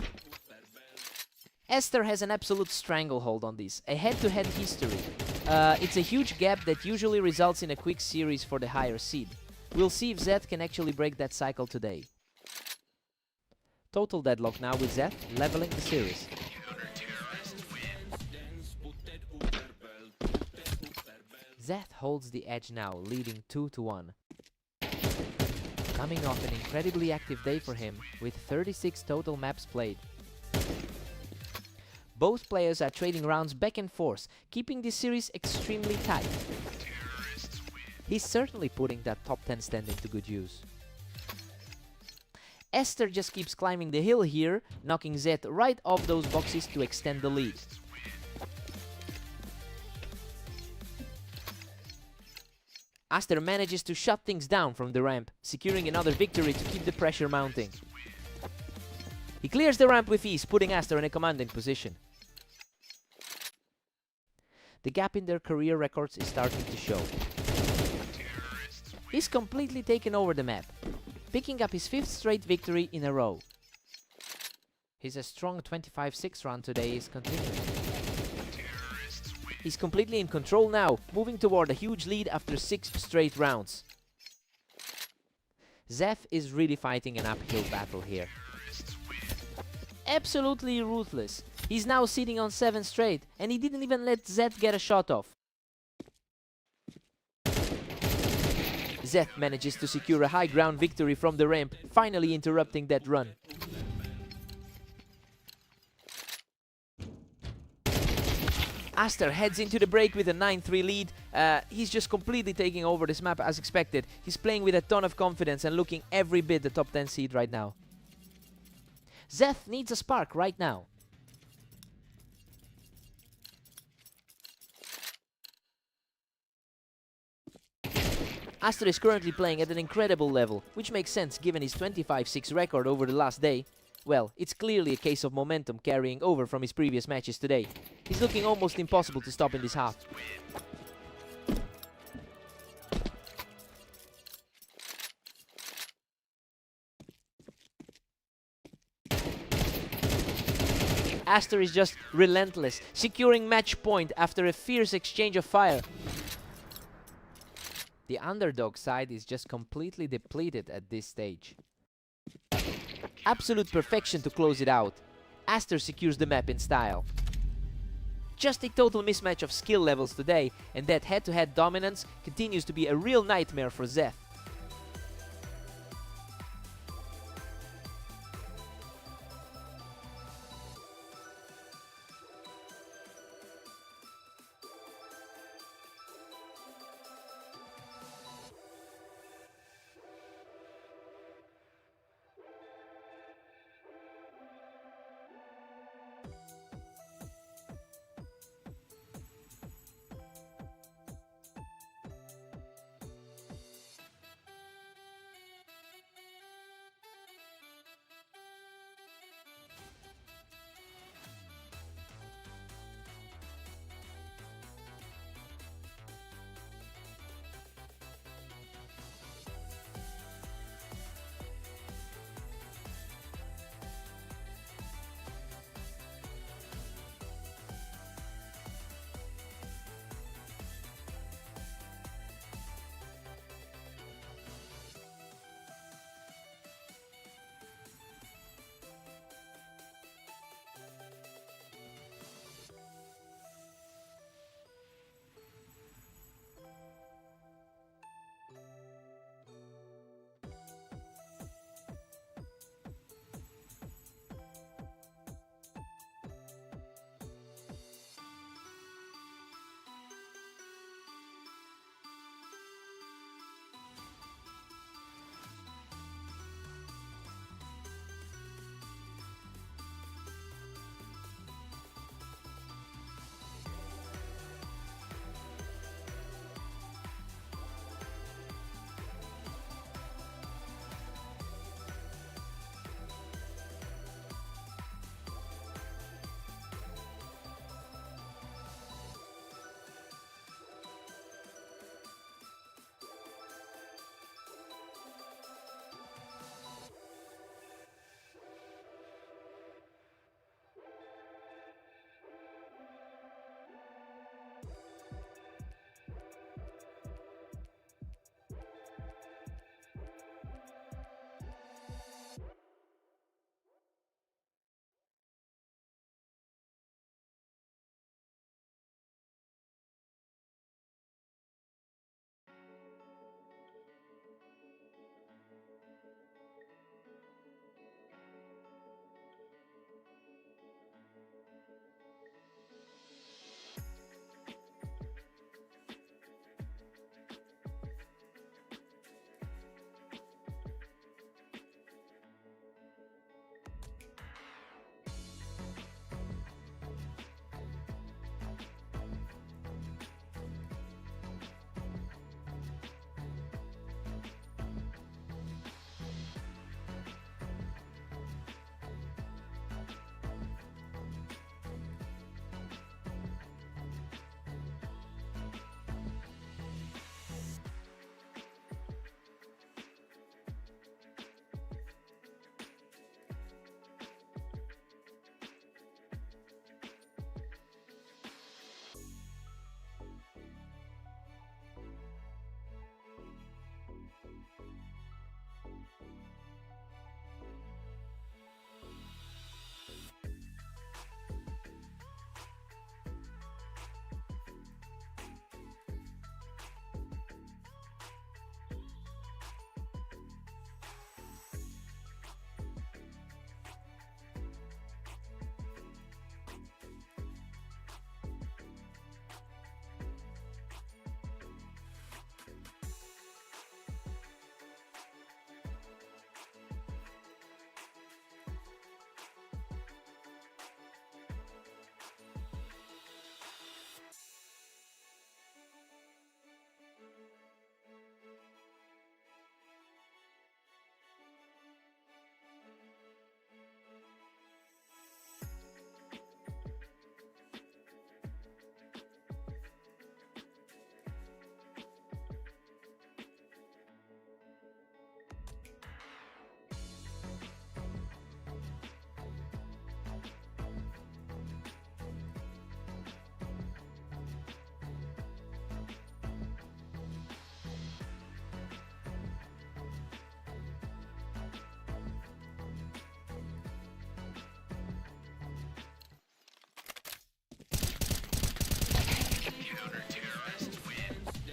Aster has an absolute stranglehold on this, a head-to-head history. It's a huge gap that usually results in a quick series for the higher seed. We'll see if Zeth can actually break that cycle today. Total deadlock now with Zeth, leveling the series. Zeth holds the edge now, leading 2-1. Coming off an incredibly active day for him, with 36 total maps played. Both players are trading rounds back and forth, keeping this series extremely tight. He's certainly putting that top 10 standing to good use. Aster just keeps climbing the hill here, knocking Zeth right off those boxes to extend the lead. Aster manages to shut things down from the ramp, securing another victory to keep the pressure mounting. He clears the ramp with ease, putting Aster in a commanding position. The gap in their career records is starting to show. He's completely taken over the map, picking up his 5th straight victory in a row. His strong 25-6 run today is continuing. He's completely in control now, moving toward a huge lead after 6 straight rounds. Zeth is really fighting an uphill battle here. Absolutely ruthless. He's now sitting on 7 straight, and he didn't even let Zeth get a shot off. Zeth manages to secure a high ground victory from the ramp, finally interrupting that run. Aster heads into the break with a 9-3 lead. He's just completely taking over this map as expected. He's playing with a ton of confidence and looking every bit the top 10 seed right now. Zeth needs a spark right now. Aster is currently playing at an incredible level, which makes sense given his 25-6 record over the last day. Well, it's clearly a case of momentum carrying over from his previous matches today. He's looking almost impossible to stop in this half. Aster is just relentless, securing match point after a fierce exchange of fire. The underdog side is just completely depleted at this stage. Absolute perfection to close it out. Aster secures the map in style. Just a total mismatch of skill levels today, and that head-to-head dominance continues to be a real nightmare for Zeth.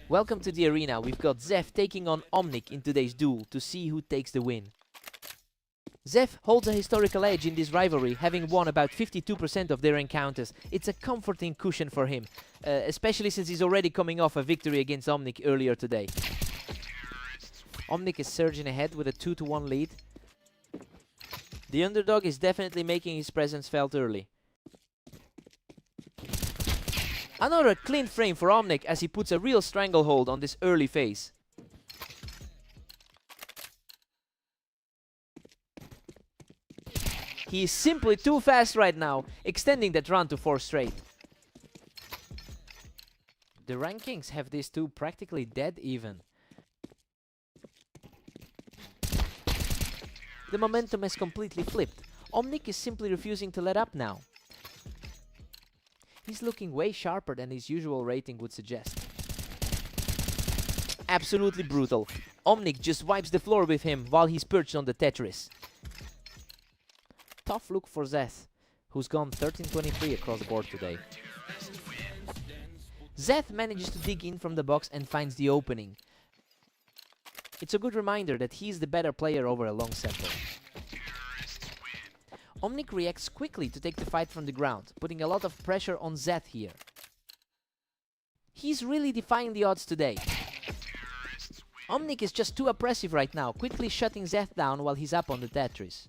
Welcome to the arena. We've got Zef taking on Omnic in today's duel to see who takes the win. Zef holds a historical edge in this rivalry, having won about 52% of their encounters. It's a comforting cushion for him, especially since he's already coming off a victory against Omnic earlier today. Omnic is surging ahead with a 2-1 lead. The underdog is definitely making his presence felt early. Another clean frame for Omnic as he puts a real stranglehold on this early phase. He is simply too fast right now, extending that run to 4 straight. The rankings have these two practically dead even. The momentum has completely flipped. Omnic is simply refusing to let up now. He's looking way sharper than his usual rating would suggest. Absolutely brutal. Omnic just wipes the floor with him while he's perched on the Tetris. Tough look for Zeth, who's gone 13-23 across the board today. Zeth manages to dig in from the box and finds the opening. It's a good reminder that he's the better player over a long settle. Omnic reacts quickly to take the fight from the ground, putting a lot of pressure on Zeth here. He's really defying the odds today. Omnic is just too oppressive right now, quickly shutting Zeth down while he's up on the Tetris.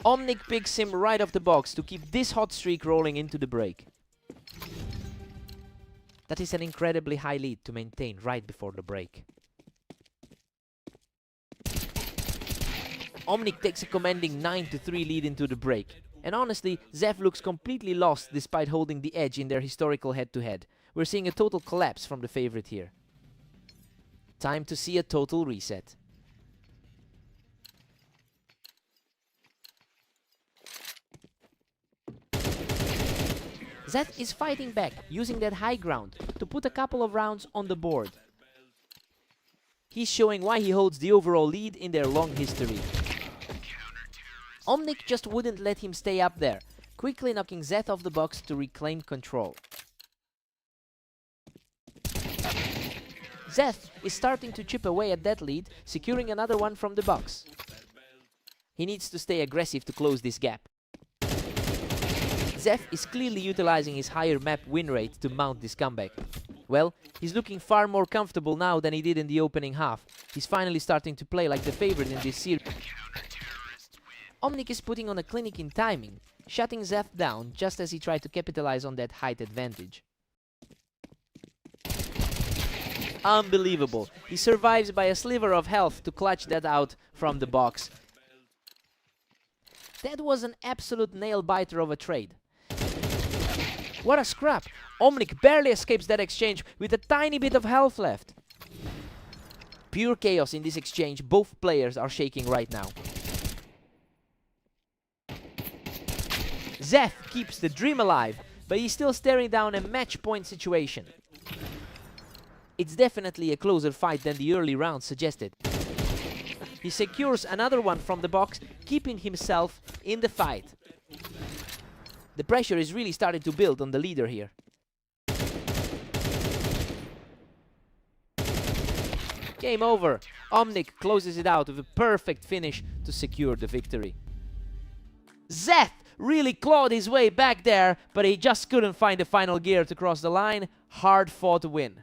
Omnic picks him right off the box to keep this hot streak rolling into the break. That is an incredibly high lead to maintain right before the break. Omnic takes a commanding 9-3 lead into the break. And honestly, Zef looks completely lost despite holding the edge in their historical head-to-head. We're seeing a total collapse from the favorite here. Time to see a total reset. Zeth is fighting back, using that high ground to put a couple of rounds on the board. He's showing why he holds the overall lead in their long history. Omnic just wouldn't let him stay up there, quickly knocking Zeth off the box to reclaim control. Zeth is starting to chip away at that lead, securing another one from the box. He needs to stay aggressive to close this gap. Zeth is clearly utilizing his higher map win rate to mount this comeback. Well, he's looking far more comfortable now than he did in the opening half. He's finally starting to play like the favorite in this series. Omnic is putting on a clinic in timing, shutting Zeth down just as he tried to capitalize on that height advantage. Unbelievable. He survives by a sliver of health to clutch that out from the box. That was an absolute nail-biter of a trade. What a scrap! Omnic barely escapes that exchange with a tiny bit of health left. Pure chaos in this exchange. Both players are shaking right now. Zeth keeps the dream alive, but he's still staring down a match point situation. It's definitely a closer fight than the early rounds suggested. He secures another one from the box, keeping himself in the fight. The pressure is really starting to build on the leader here. Game over. Omnic closes it out with a perfect finish to secure the victory. Zeth really clawed his way back there, but he just couldn't find the final gear to cross the line. Hard fought win.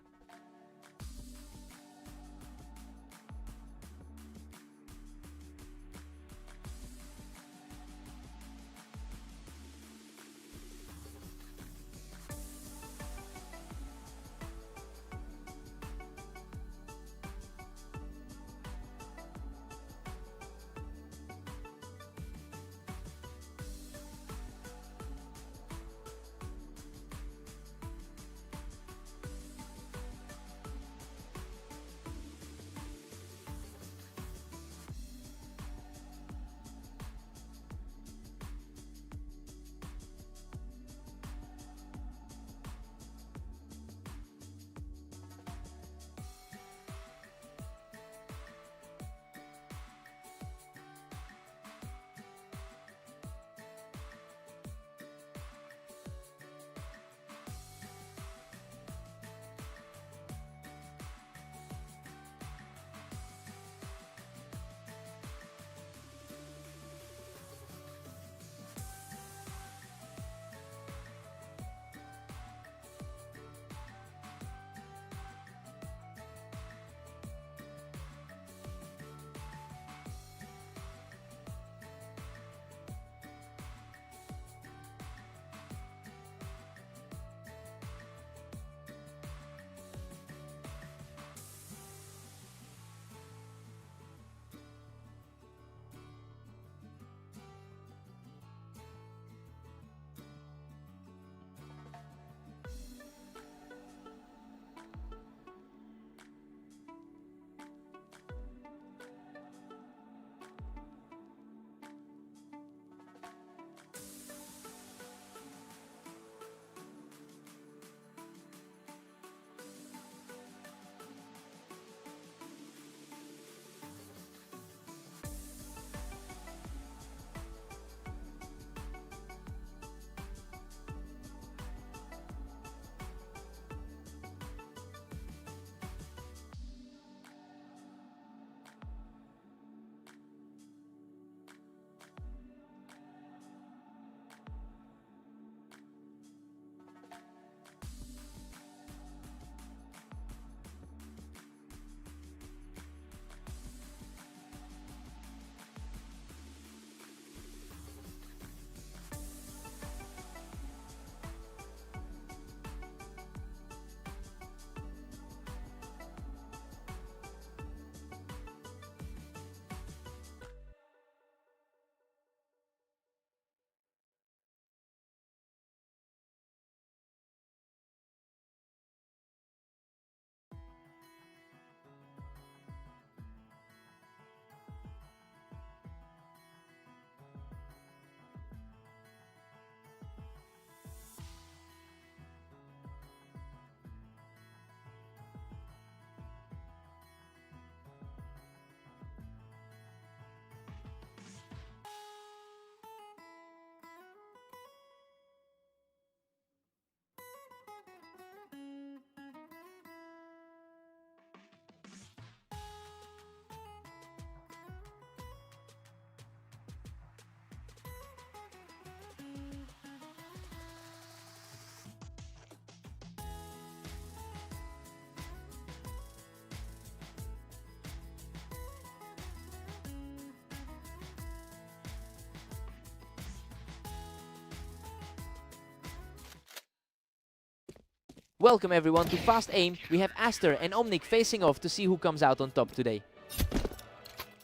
Welcome everyone to Fast Aim. We have Aster and Omnic facing off to see who comes out on top today.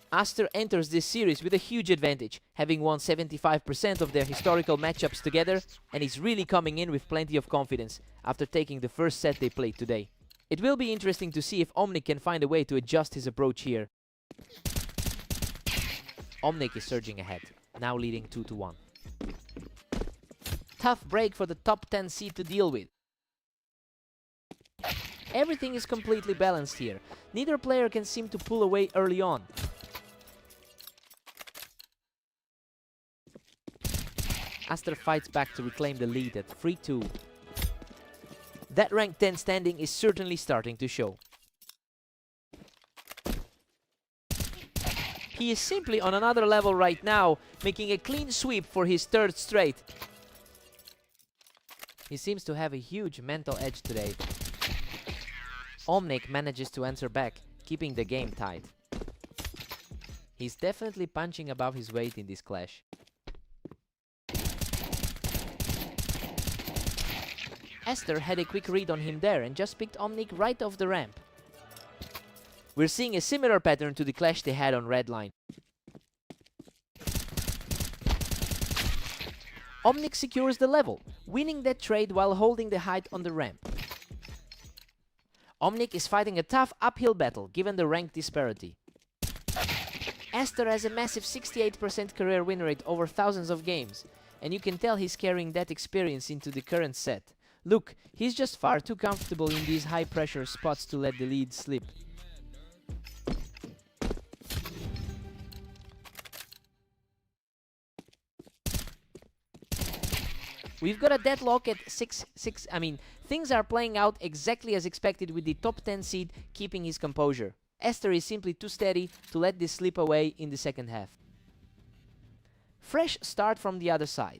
Aster enters this series with a huge advantage, having won 75% of their historical matchups together, and is really coming in with plenty of confidence after taking the first set they played today. It will be interesting to see if Omnic can find a way to adjust his approach here. Omnic is surging ahead, now leading 2-1. Tough break for the top 10 seed to deal with. Everything is completely balanced here. Neither player can seem to pull away early on. Aster fights back to reclaim the lead at 3-2. That rank 10 standing is certainly starting to show. He is simply on another level right now, making a clean sweep for his third straight. He seems to have a huge mental edge today. Omnic manages to answer back, keeping the game tight. He's definitely punching above his weight in this clash. Aster had a quick read on him there and just picked Omnic right off the ramp. We're seeing a similar pattern to the clash they had on red line. Omnic secures the level, winning that trade while holding the height on the ramp. Omnic is fighting a tough uphill battle given the rank disparity. Aster has a massive 68% career win rate over thousands of games, and you can tell he's carrying that experience into the current set. Look, he's just far too comfortable in these high pressure spots to let the lead slip. We've got a deadlock at 6-6. I mean, things are playing out exactly as expected with the top 10 seed keeping his composure. Aster is simply too steady to let this slip away in the second half. Fresh start from the other side.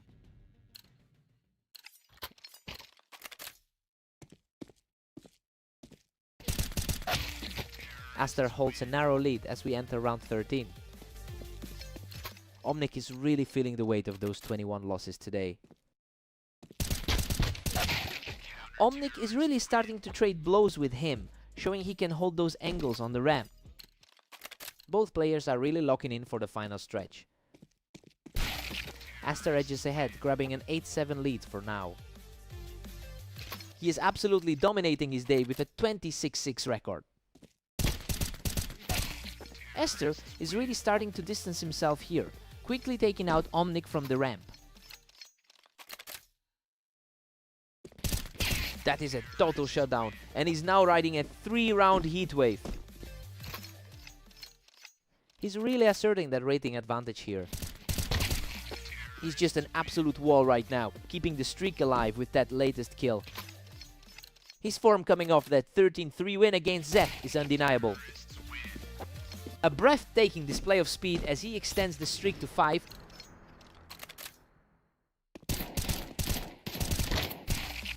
Aster holds a narrow lead as we enter round 13. Omnic is really feeling the weight of those 21 losses today. Omnic is really starting to trade blows with him, showing he can hold those angles on the ramp. Both players are really locking in for the final stretch. Aster edges ahead, grabbing an 8-7 lead for now. He is absolutely dominating his day with a 26-6 record. Aster is really starting to distance himself here, quickly taking out Omnic from the ramp. That is a total shutdown, and he's now riding a 3-round heatwave. He's really asserting that rating advantage here. He's just an absolute wall right now, keeping the streak alive with that latest kill. His form coming off that 13-3 win against Zeth is undeniable. A breathtaking display of speed as he extends the streak to 5.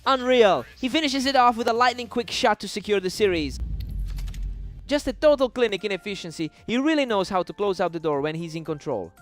Unreal! He finishes it off with a lightning quick shot to secure the series. Just a total clinic in efficiency. He really knows how to close out the door when he's in control.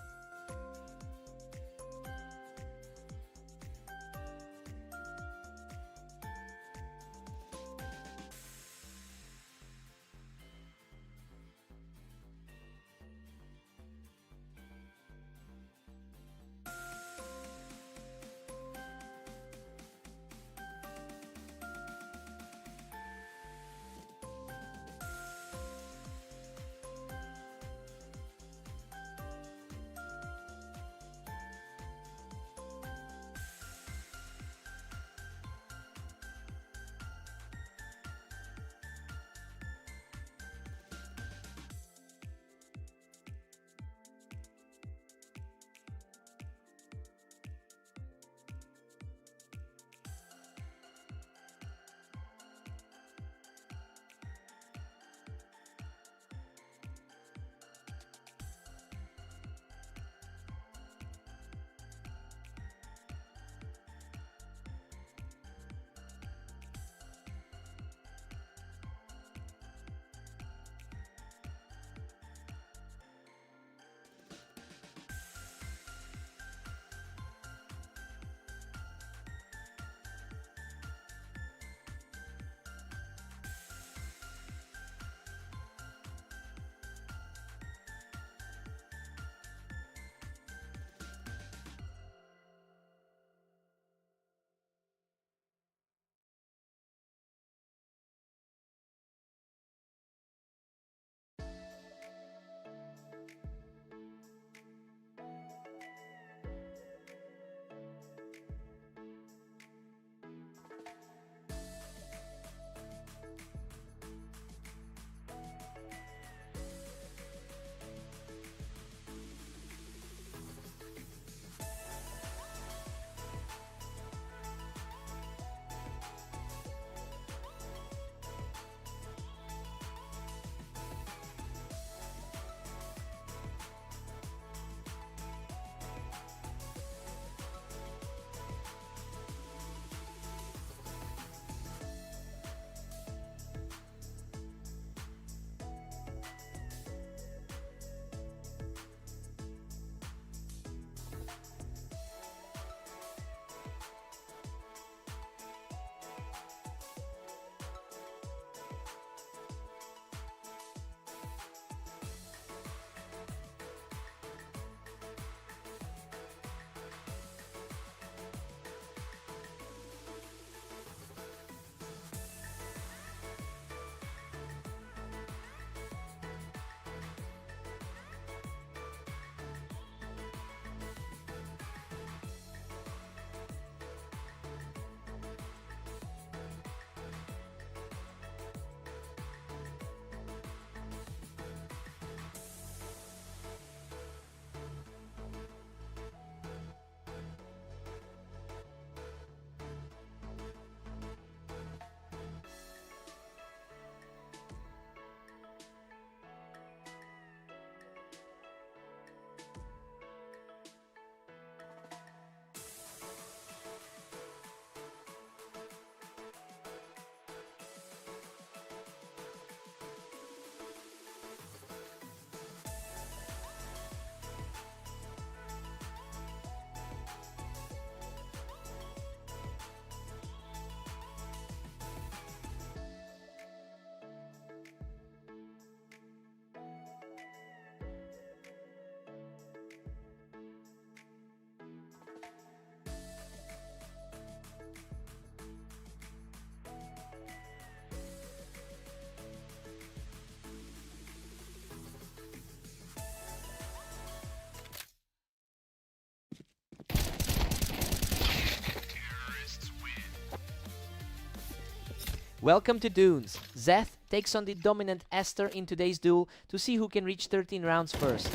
Welcome to Dunes. Zeth takes on the dominant Aster in today's duel to see who can reach 13 rounds first.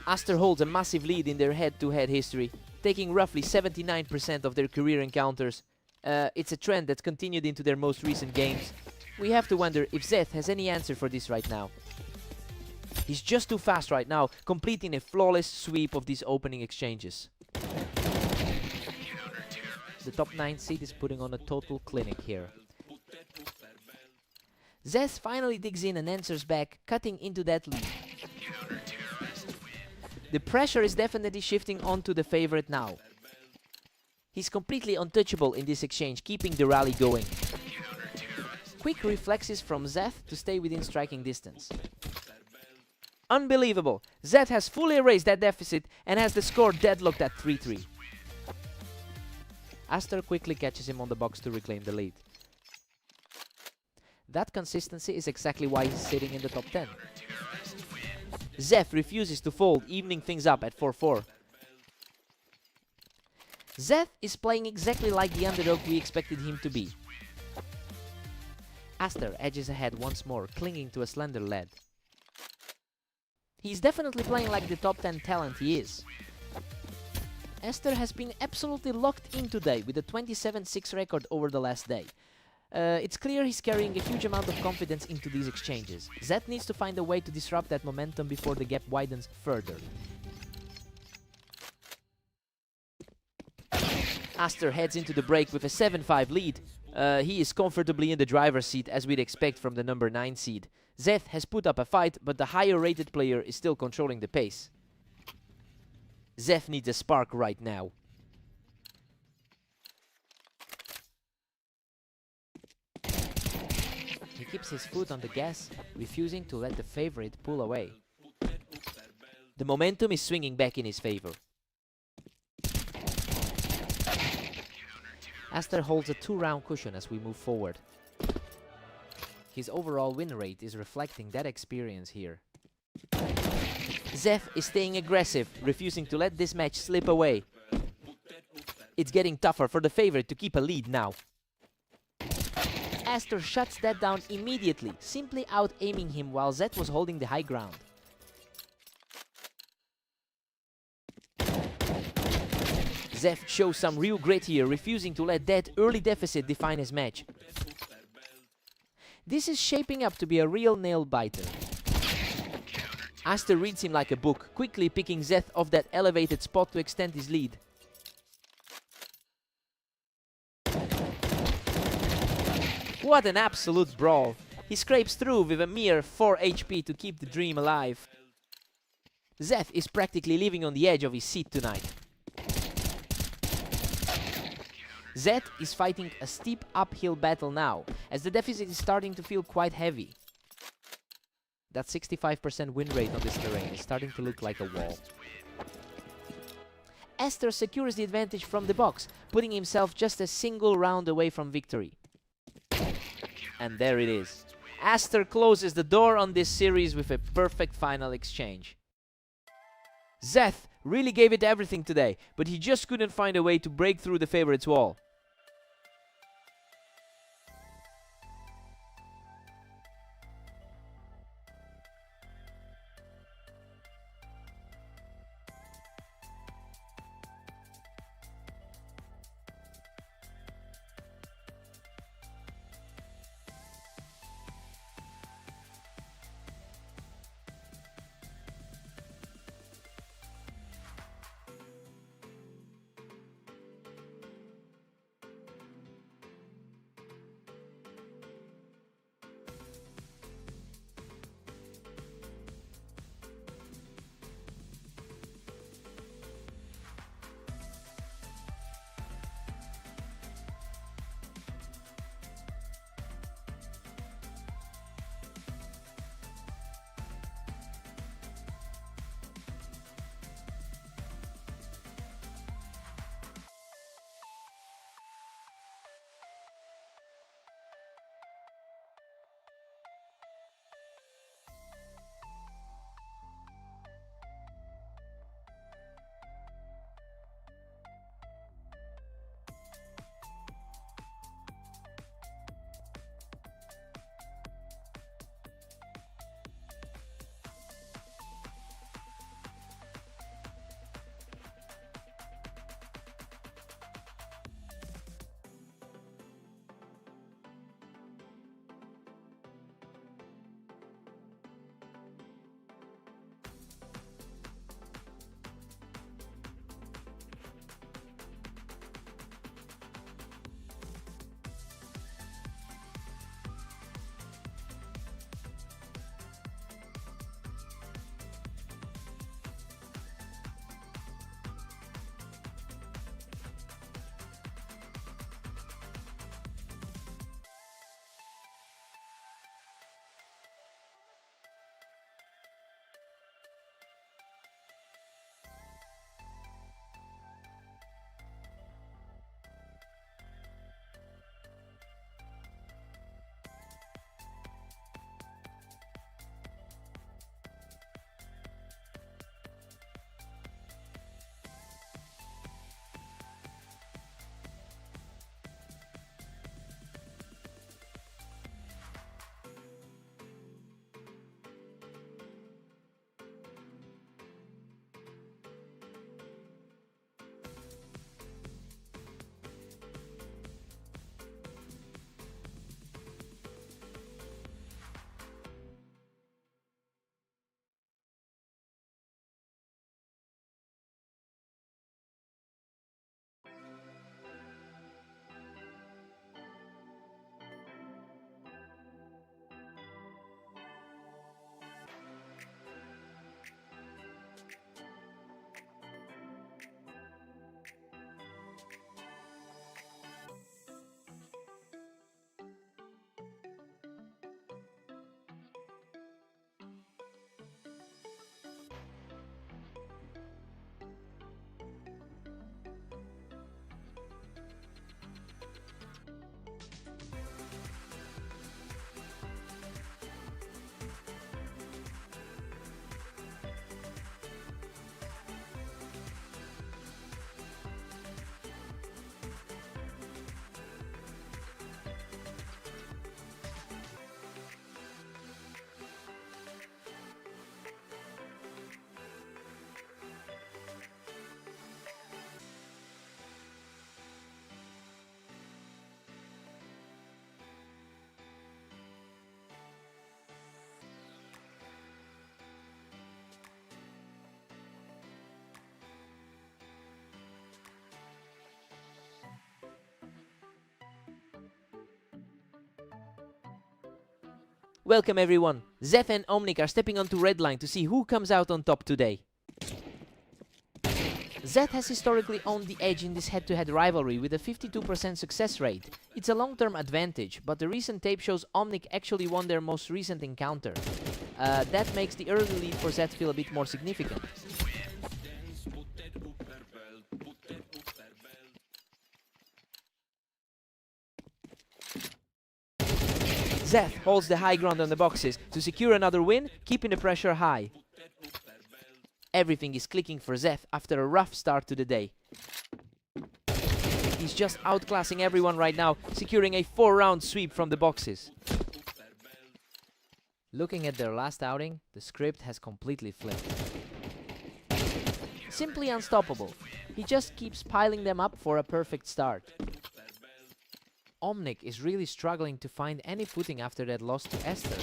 Aster holds a massive lead in their head-to-head history, taking roughly 79% of their career encounters. It's a trend that's continued into their most recent games. We have to wonder if Zeth has any answer for this right now. He's just too fast right now, completing a flawless sweep of these opening exchanges. The top 9 seed is putting on a total clinic here. Zeth finally digs in and answers back, cutting into that lead. The pressure is definitely shifting onto the favorite now. He's completely untouchable in this exchange, keeping the rally going. Quick reflexes from Zeth to stay within striking distance. Unbelievable! Zeth has fully erased that deficit and has the score deadlocked at 3-3. Aster quickly catches him on the box to reclaim the lead. That consistency is exactly why he's sitting in the top 10. Zeth refuses to fold, evening things up at 4-4. Zeth is playing exactly like the underdog we expected him to be. Aster edges ahead once more, clinging to a slender lead. He's definitely playing like the top 10 talent he is. Aster has been absolutely locked in today with a 27-6 record over the last day. It's clear he's carrying a huge amount of confidence into these exchanges. Zeth needs to find a way to disrupt that momentum before the gap widens further. Aster heads into the break with a 7-5 lead. He is comfortably in the driver's seat as we'd expect from the number 9 seed. Zeth has put up a fight, but the higher rated player is still controlling the pace. Zeth needs a spark right now. He keeps his foot on the gas, refusing to let the favorite pull away. The momentum is swinging back in his favor. Aster holds a 2-round cushion as we move forward. His overall win rate is reflecting that experience here. Zeth is staying aggressive, refusing to let this match slip away. It's getting tougher for the favorite to keep a lead now. Aster shuts that down immediately, simply out-aiming him while Zeth was holding the high ground. Zeth shows some real grit here, refusing to let that early deficit define his match. This is shaping up to be a real nail-biter. Aster reads him like a book, quickly picking Zeth off that elevated spot to extend his lead. What an absolute brawl! He scrapes through with a mere 4 HP to keep the dream alive. Zeth is practically living on the edge of his seat tonight. Zeth is fighting a steep uphill battle now, as the deficit is starting to feel quite heavy. That 65% win rate on this terrain is starting to look like a wall. Aster secures the advantage from the box, putting himself just a single round away from victory. And there it is. Aster closes the door on this series with a perfect final exchange. Zeth really gave it everything today, but he just couldn't find a way to break through the favorite's wall. Welcome everyone. Zeth and Omnic are stepping onto red line to see who comes out on top today. Zeth has historically owned the edge in this head-to-head rivalry with a 52% success rate. It's a long-term advantage, but the recent tape shows Omnic actually won their most recent encounter. That makes the early lead for Zeth feel a bit more significant. Zeth holds the high ground on the boxes to secure another win, keeping the pressure high. Everything is clicking for Zeth after a rough start to the day. He's just outclassing everyone right now, securing a 4-round sweep from the boxes. Looking at their last outing, the script has completely flipped. Simply unstoppable. He just keeps piling them up for a perfect start. Omnic is really struggling to find any footing after that loss to Esther.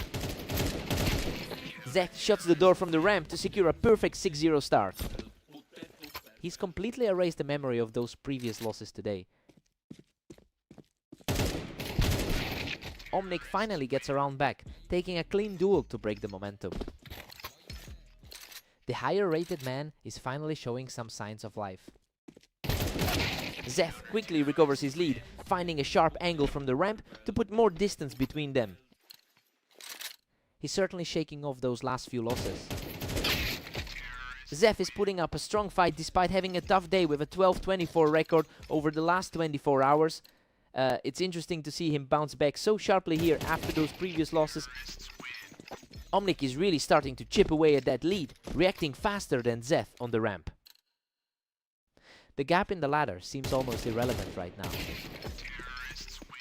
Zeth shuts the door from the ramp to secure a perfect 6-0 start. He's completely erased the memory of those previous losses today. Omnic finally gets around back, taking a clean duel to break the momentum. The higher rated man is finally showing some signs of life. Zeth quickly recovers his lead, finding a sharp angle from the ramp to put more distance between them. He's certainly shaking off those last few losses. Zeth is putting up a strong fight despite having a tough day with a 12-24 record over the last 24 hours. It's interesting to see him bounce back so sharply here after those previous losses. Omnic is really starting to chip away at that lead, reacting faster than Zeth on the ramp. The gap in the ladder seems almost irrelevant right now.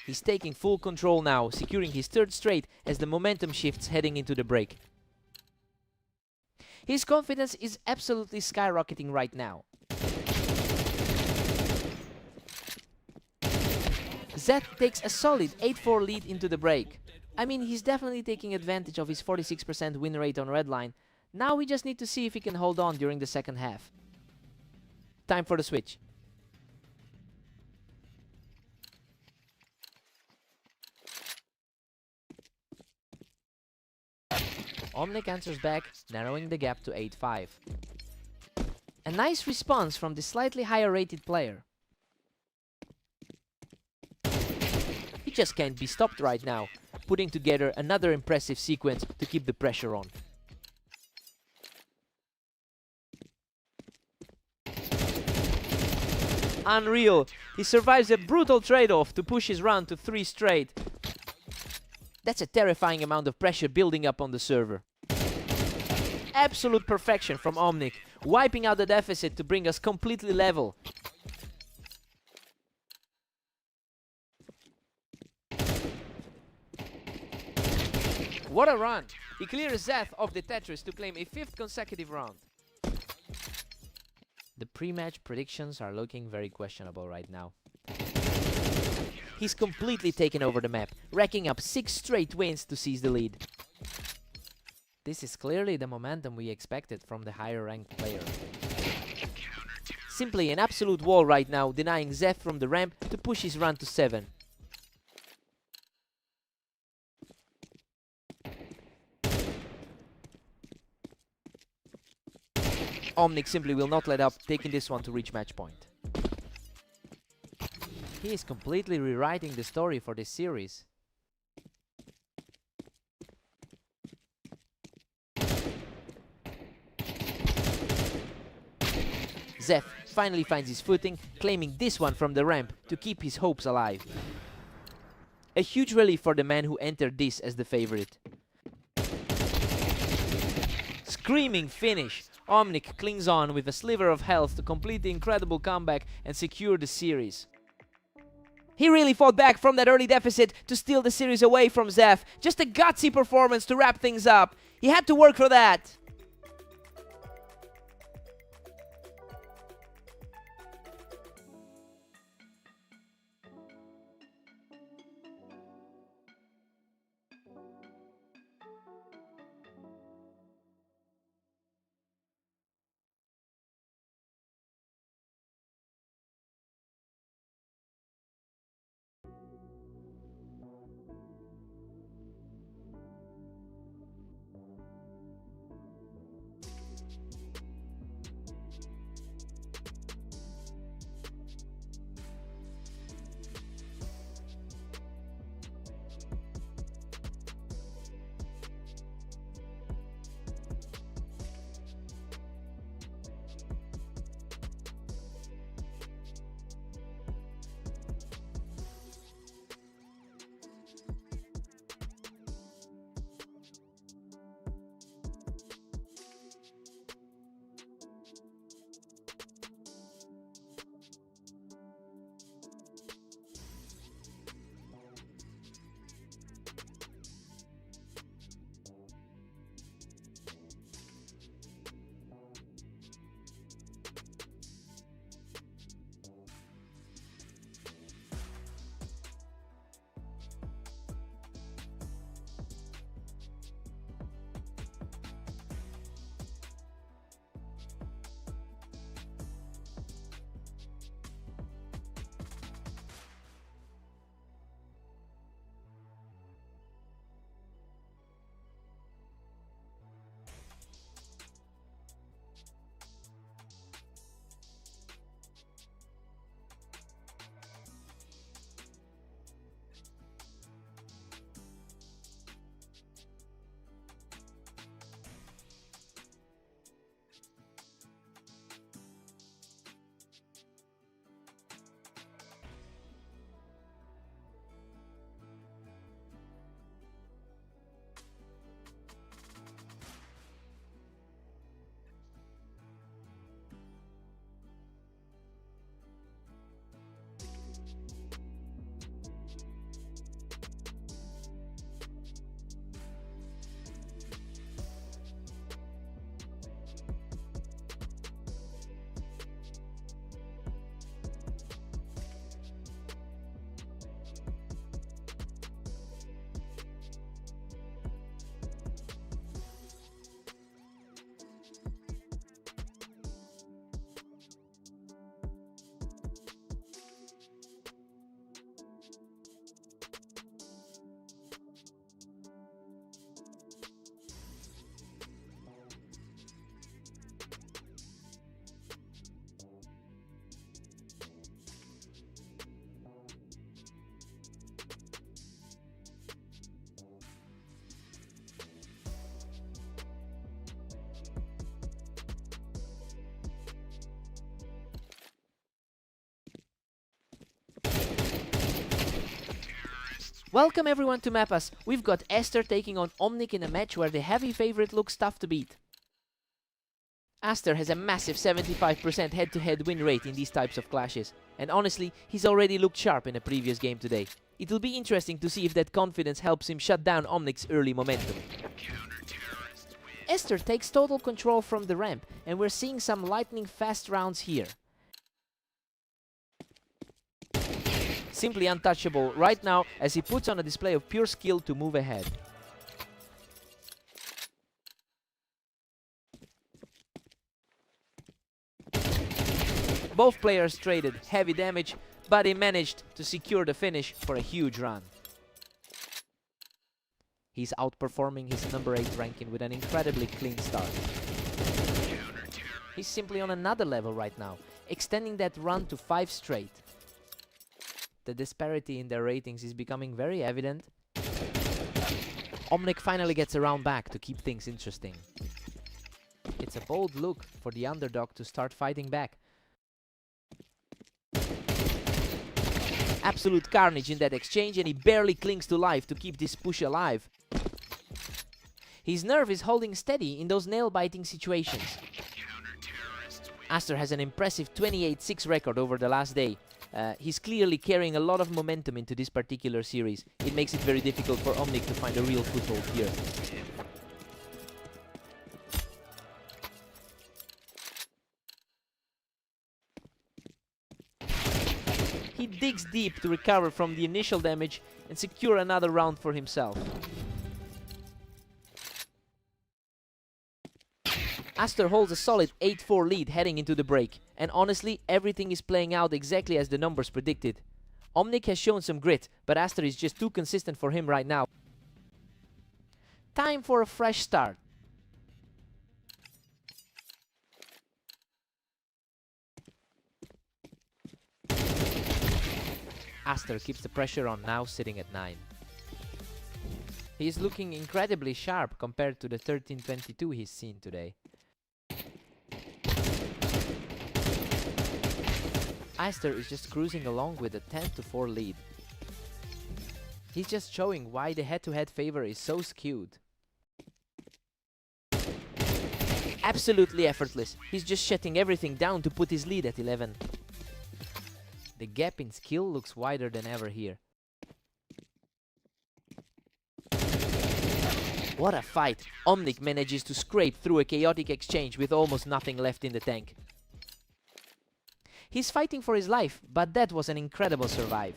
He's taking full control now, securing his 3rd straight as the momentum shifts heading into the break. His confidence is absolutely skyrocketing right now. Zeth takes a solid 8-4 lead into the break. I mean, he's definitely taking advantage of his 46% win rate on redline. Now we just need to see if he can hold on during the second half. Time for the switch. Omnic answers back, narrowing the gap to 8-5. A nice response from the slightly higher rated player. He just can't be stopped right now, putting together another impressive sequence to keep the pressure on. Unreal! He survives a brutal trade-off to push his run to 3 straight. That's a terrifying amount of pressure building up on the server. Absolute perfection from Omnic, wiping out the deficit to bring us completely level. What a run! He clears Zeth off the Tetris to claim a 5th consecutive round. The pre-match predictions are looking very questionable right now. He's completely taken over the map, racking up 6 straight wins to seize the lead. This is clearly the momentum we expected from the higher ranked player. Simply an absolute wall right now, denying Zeth from the ramp to push his run to 7. Omnic simply will not let up, taking this one to reach match point. He is completely rewriting the story for this series. Zeth finally finds his footing, claiming this one from the ramp to keep his hopes alive. A huge relief for the man who entered this as the favorite. Screaming finish! Omnic clings on with a sliver of health to complete the incredible comeback and secure the series. He really fought back from that early deficit to steal the series away from Zeth. Just a gutsy performance to wrap things up. He had to work for that. Welcome everyone to Mapas. We've got Esther taking on Omnic in a match where the heavy favorite looks tough to beat. Aster has a massive 75% head-to-head win rate in these types of clashes, and honestly, he's already looked sharp in a previous game today. It'll be interesting to see if that confidence helps him shut down Omnic's early momentum. Esther takes total control from the ramp, and we're seeing some lightning-fast rounds here. Simply untouchable right now as he puts on a display of pure skill to move ahead. Both players traded heavy damage, but he managed to secure the finish for a huge run. He's outperforming his number 8 ranking with an incredibly clean start. He's simply on another level right now, extending that run to 5 straight. The disparity in their ratings is becoming very evident. Omnic finally gets a round back to keep things interesting. It's a bold look for the underdog to start fighting back. Absolute carnage in that exchange, and he barely clings to life to keep this push alive. His nerve is holding steady in those nail-biting situations. Aster has an impressive 28-6 record over the last day. He's clearly carrying a lot of momentum into this particular series. It makes it very difficult for Omnic to find a real foothold here. He digs deep to recover from the initial damage and secure another round for himself. Aster holds a solid 8-4 lead heading into the break, and honestly, everything is playing out exactly as the numbers predicted. Omnic has shown some grit, but Aster is just too consistent for him right now. Time for a fresh start. Aster keeps the pressure on now, sitting at 9. He is looking incredibly sharp compared to the 13-22 he's seen today. Aster is just cruising along with a 10-4 lead. He's just showing why the head-to-head favor is so skewed. Absolutely effortless. He's just shutting everything down to put his lead at 11. The gap in skill looks wider than ever here. What a fight! Omnic manages to scrape through a chaotic exchange with almost nothing left in the tank. He's fighting for his life, but that was an incredible survive.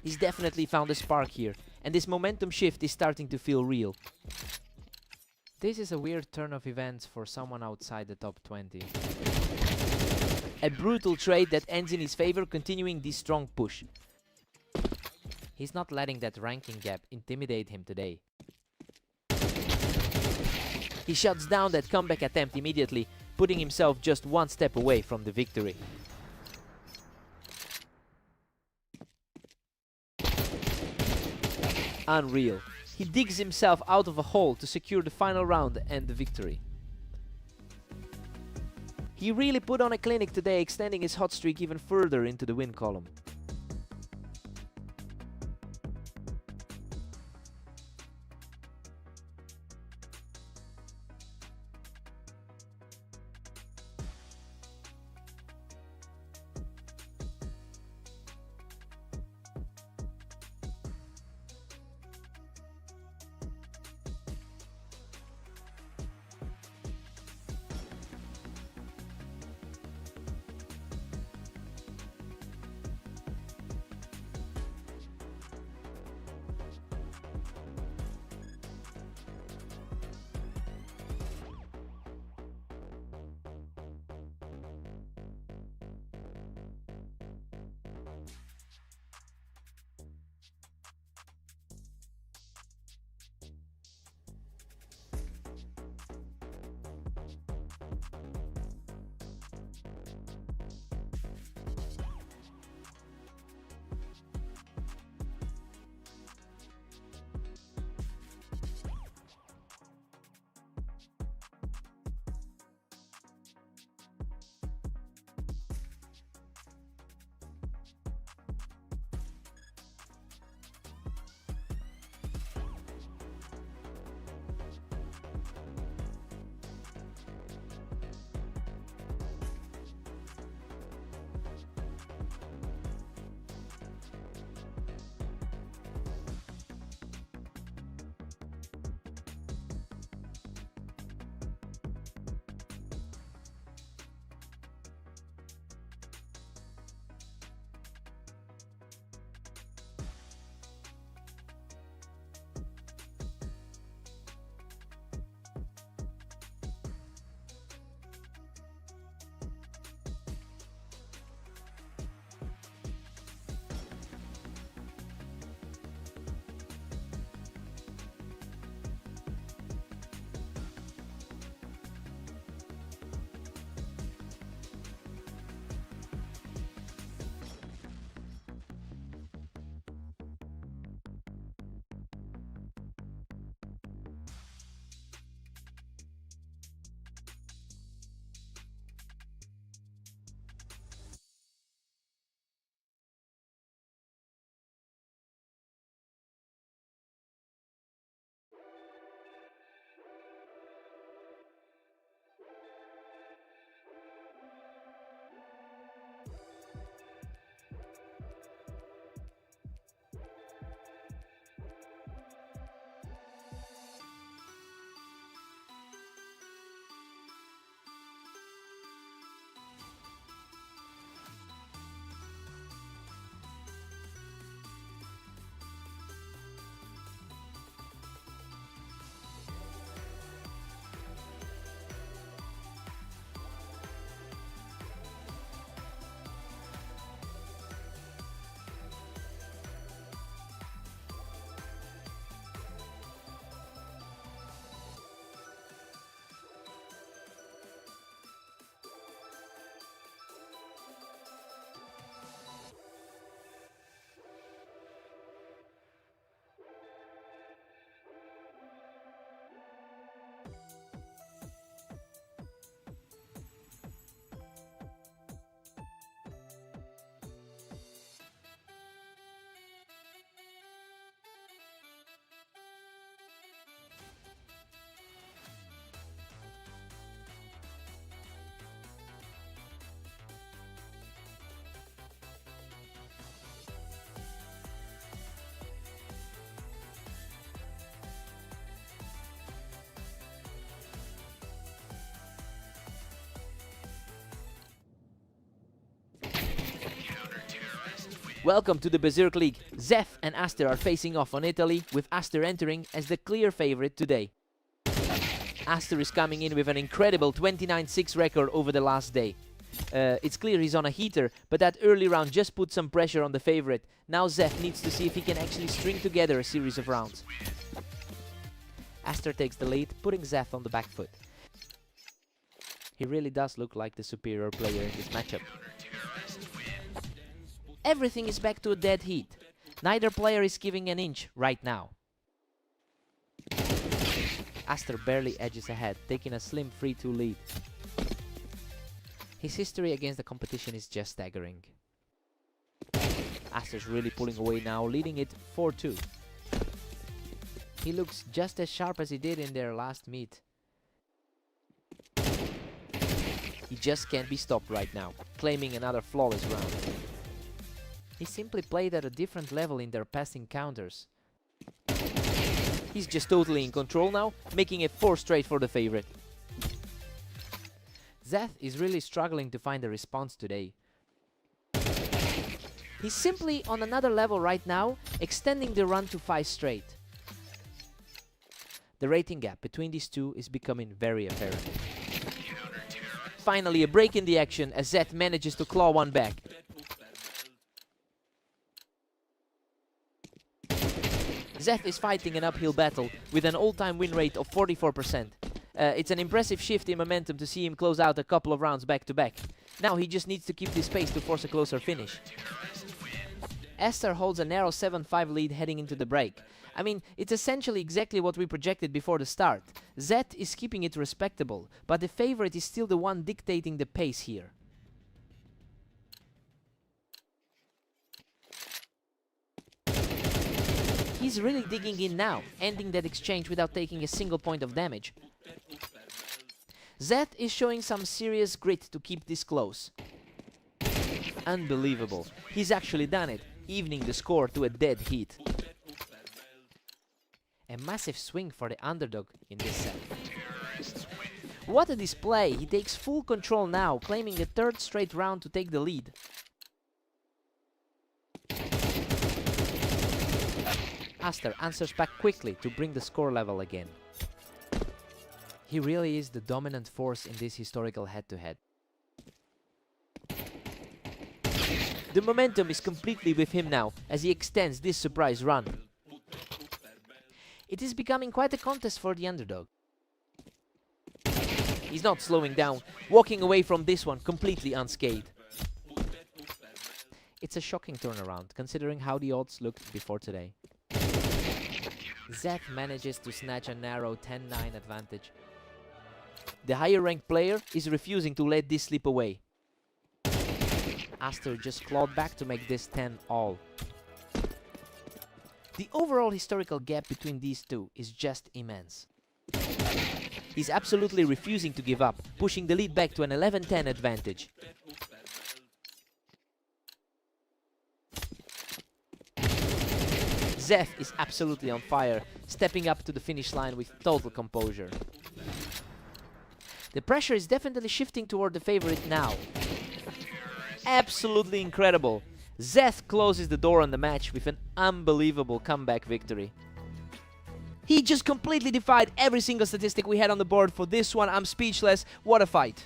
He's definitely found a spark here, and this momentum shift is starting to feel real. This is a weird turn of events for someone outside the top 20. A brutal trade that ends in his favor, continuing this strong push. He's not letting that ranking gap intimidate him today. He shuts down that comeback attempt immediately, putting himself just one step away from the victory. Unreal. He digs himself out of a hole to secure the final round and the victory. He really put on a clinic today, extending his hot streak even further into the win column. Welcome to the Berserk League. Zeth and Aster are facing off on Italy, with Aster entering as the clear favorite today. Aster is coming in with an incredible 29-6 record over the last day. It's clear he's on a heater, but that early round just put some pressure on the favorite. Now Zeth needs to see if he can actually string together a series of rounds. Aster takes the lead, putting Zeth on the back foot. He really does look like the superior player in this matchup. Everything is back to a dead heat. Neither player is giving an inch right now. Aster barely edges ahead, taking a slim 3-2 lead. His history against the competition is just staggering. Aster's really pulling away now, leading it 4-2. He looks just as sharp as he did in their last meet. He just can't be stopped right now, claiming another flawless round. He simply played at a different level in their past encounters. He's just totally in control now, making it 4 straight for the favorite. Zeth is really struggling to find a response today. He's simply on another level right now, extending the run to 5 straight. The rating gap between these two is becoming very apparent. Finally, a break in the action as Zeth manages to claw one back. Zeth is fighting an uphill battle with an all-time win rate of 44%. It's an impressive shift in momentum to see him close out a couple of rounds back-to-back. Now he just needs to keep this pace to force a closer finish. Aster holds a narrow 7-5 lead heading into the break. I mean, it's essentially exactly what we projected before the start. Zeth is keeping it respectable, but the favorite is still the one dictating the pace here. He's really digging in now, ending that exchange without taking a single point of damage. Zeth is showing some serious grit to keep this close. Unbelievable. He's actually done it, evening the score to a dead heat. A massive swing for the underdog in this set. What a display! He takes full control now, claiming the 3rd straight round to take the lead. Aster answers back quickly to bring the score level again. He really is the dominant force in this historical head-to-head. The momentum is completely with him now as he extends this surprise run. It is becoming quite a contest for the underdog. He's not slowing down, walking away from this one completely unscathed. It's a shocking turnaround, considering how the odds looked before today. Zeth manages to snatch a narrow 10-9 advantage. The higher-ranked player is refusing to let this slip away. Aster just clawed back to make this 10-all. The overall historical gap between these two is just immense. He's absolutely refusing to give up, pushing the lead back to an 11-10 advantage. Zeth is absolutely on fire, stepping up to the finish line with total composure. The pressure is definitely shifting toward the favorite now. Absolutely incredible. Zeth closes the door on the match with an unbelievable comeback victory. He just completely defied every single statistic we had on the board for this one. I'm speechless. What a fight.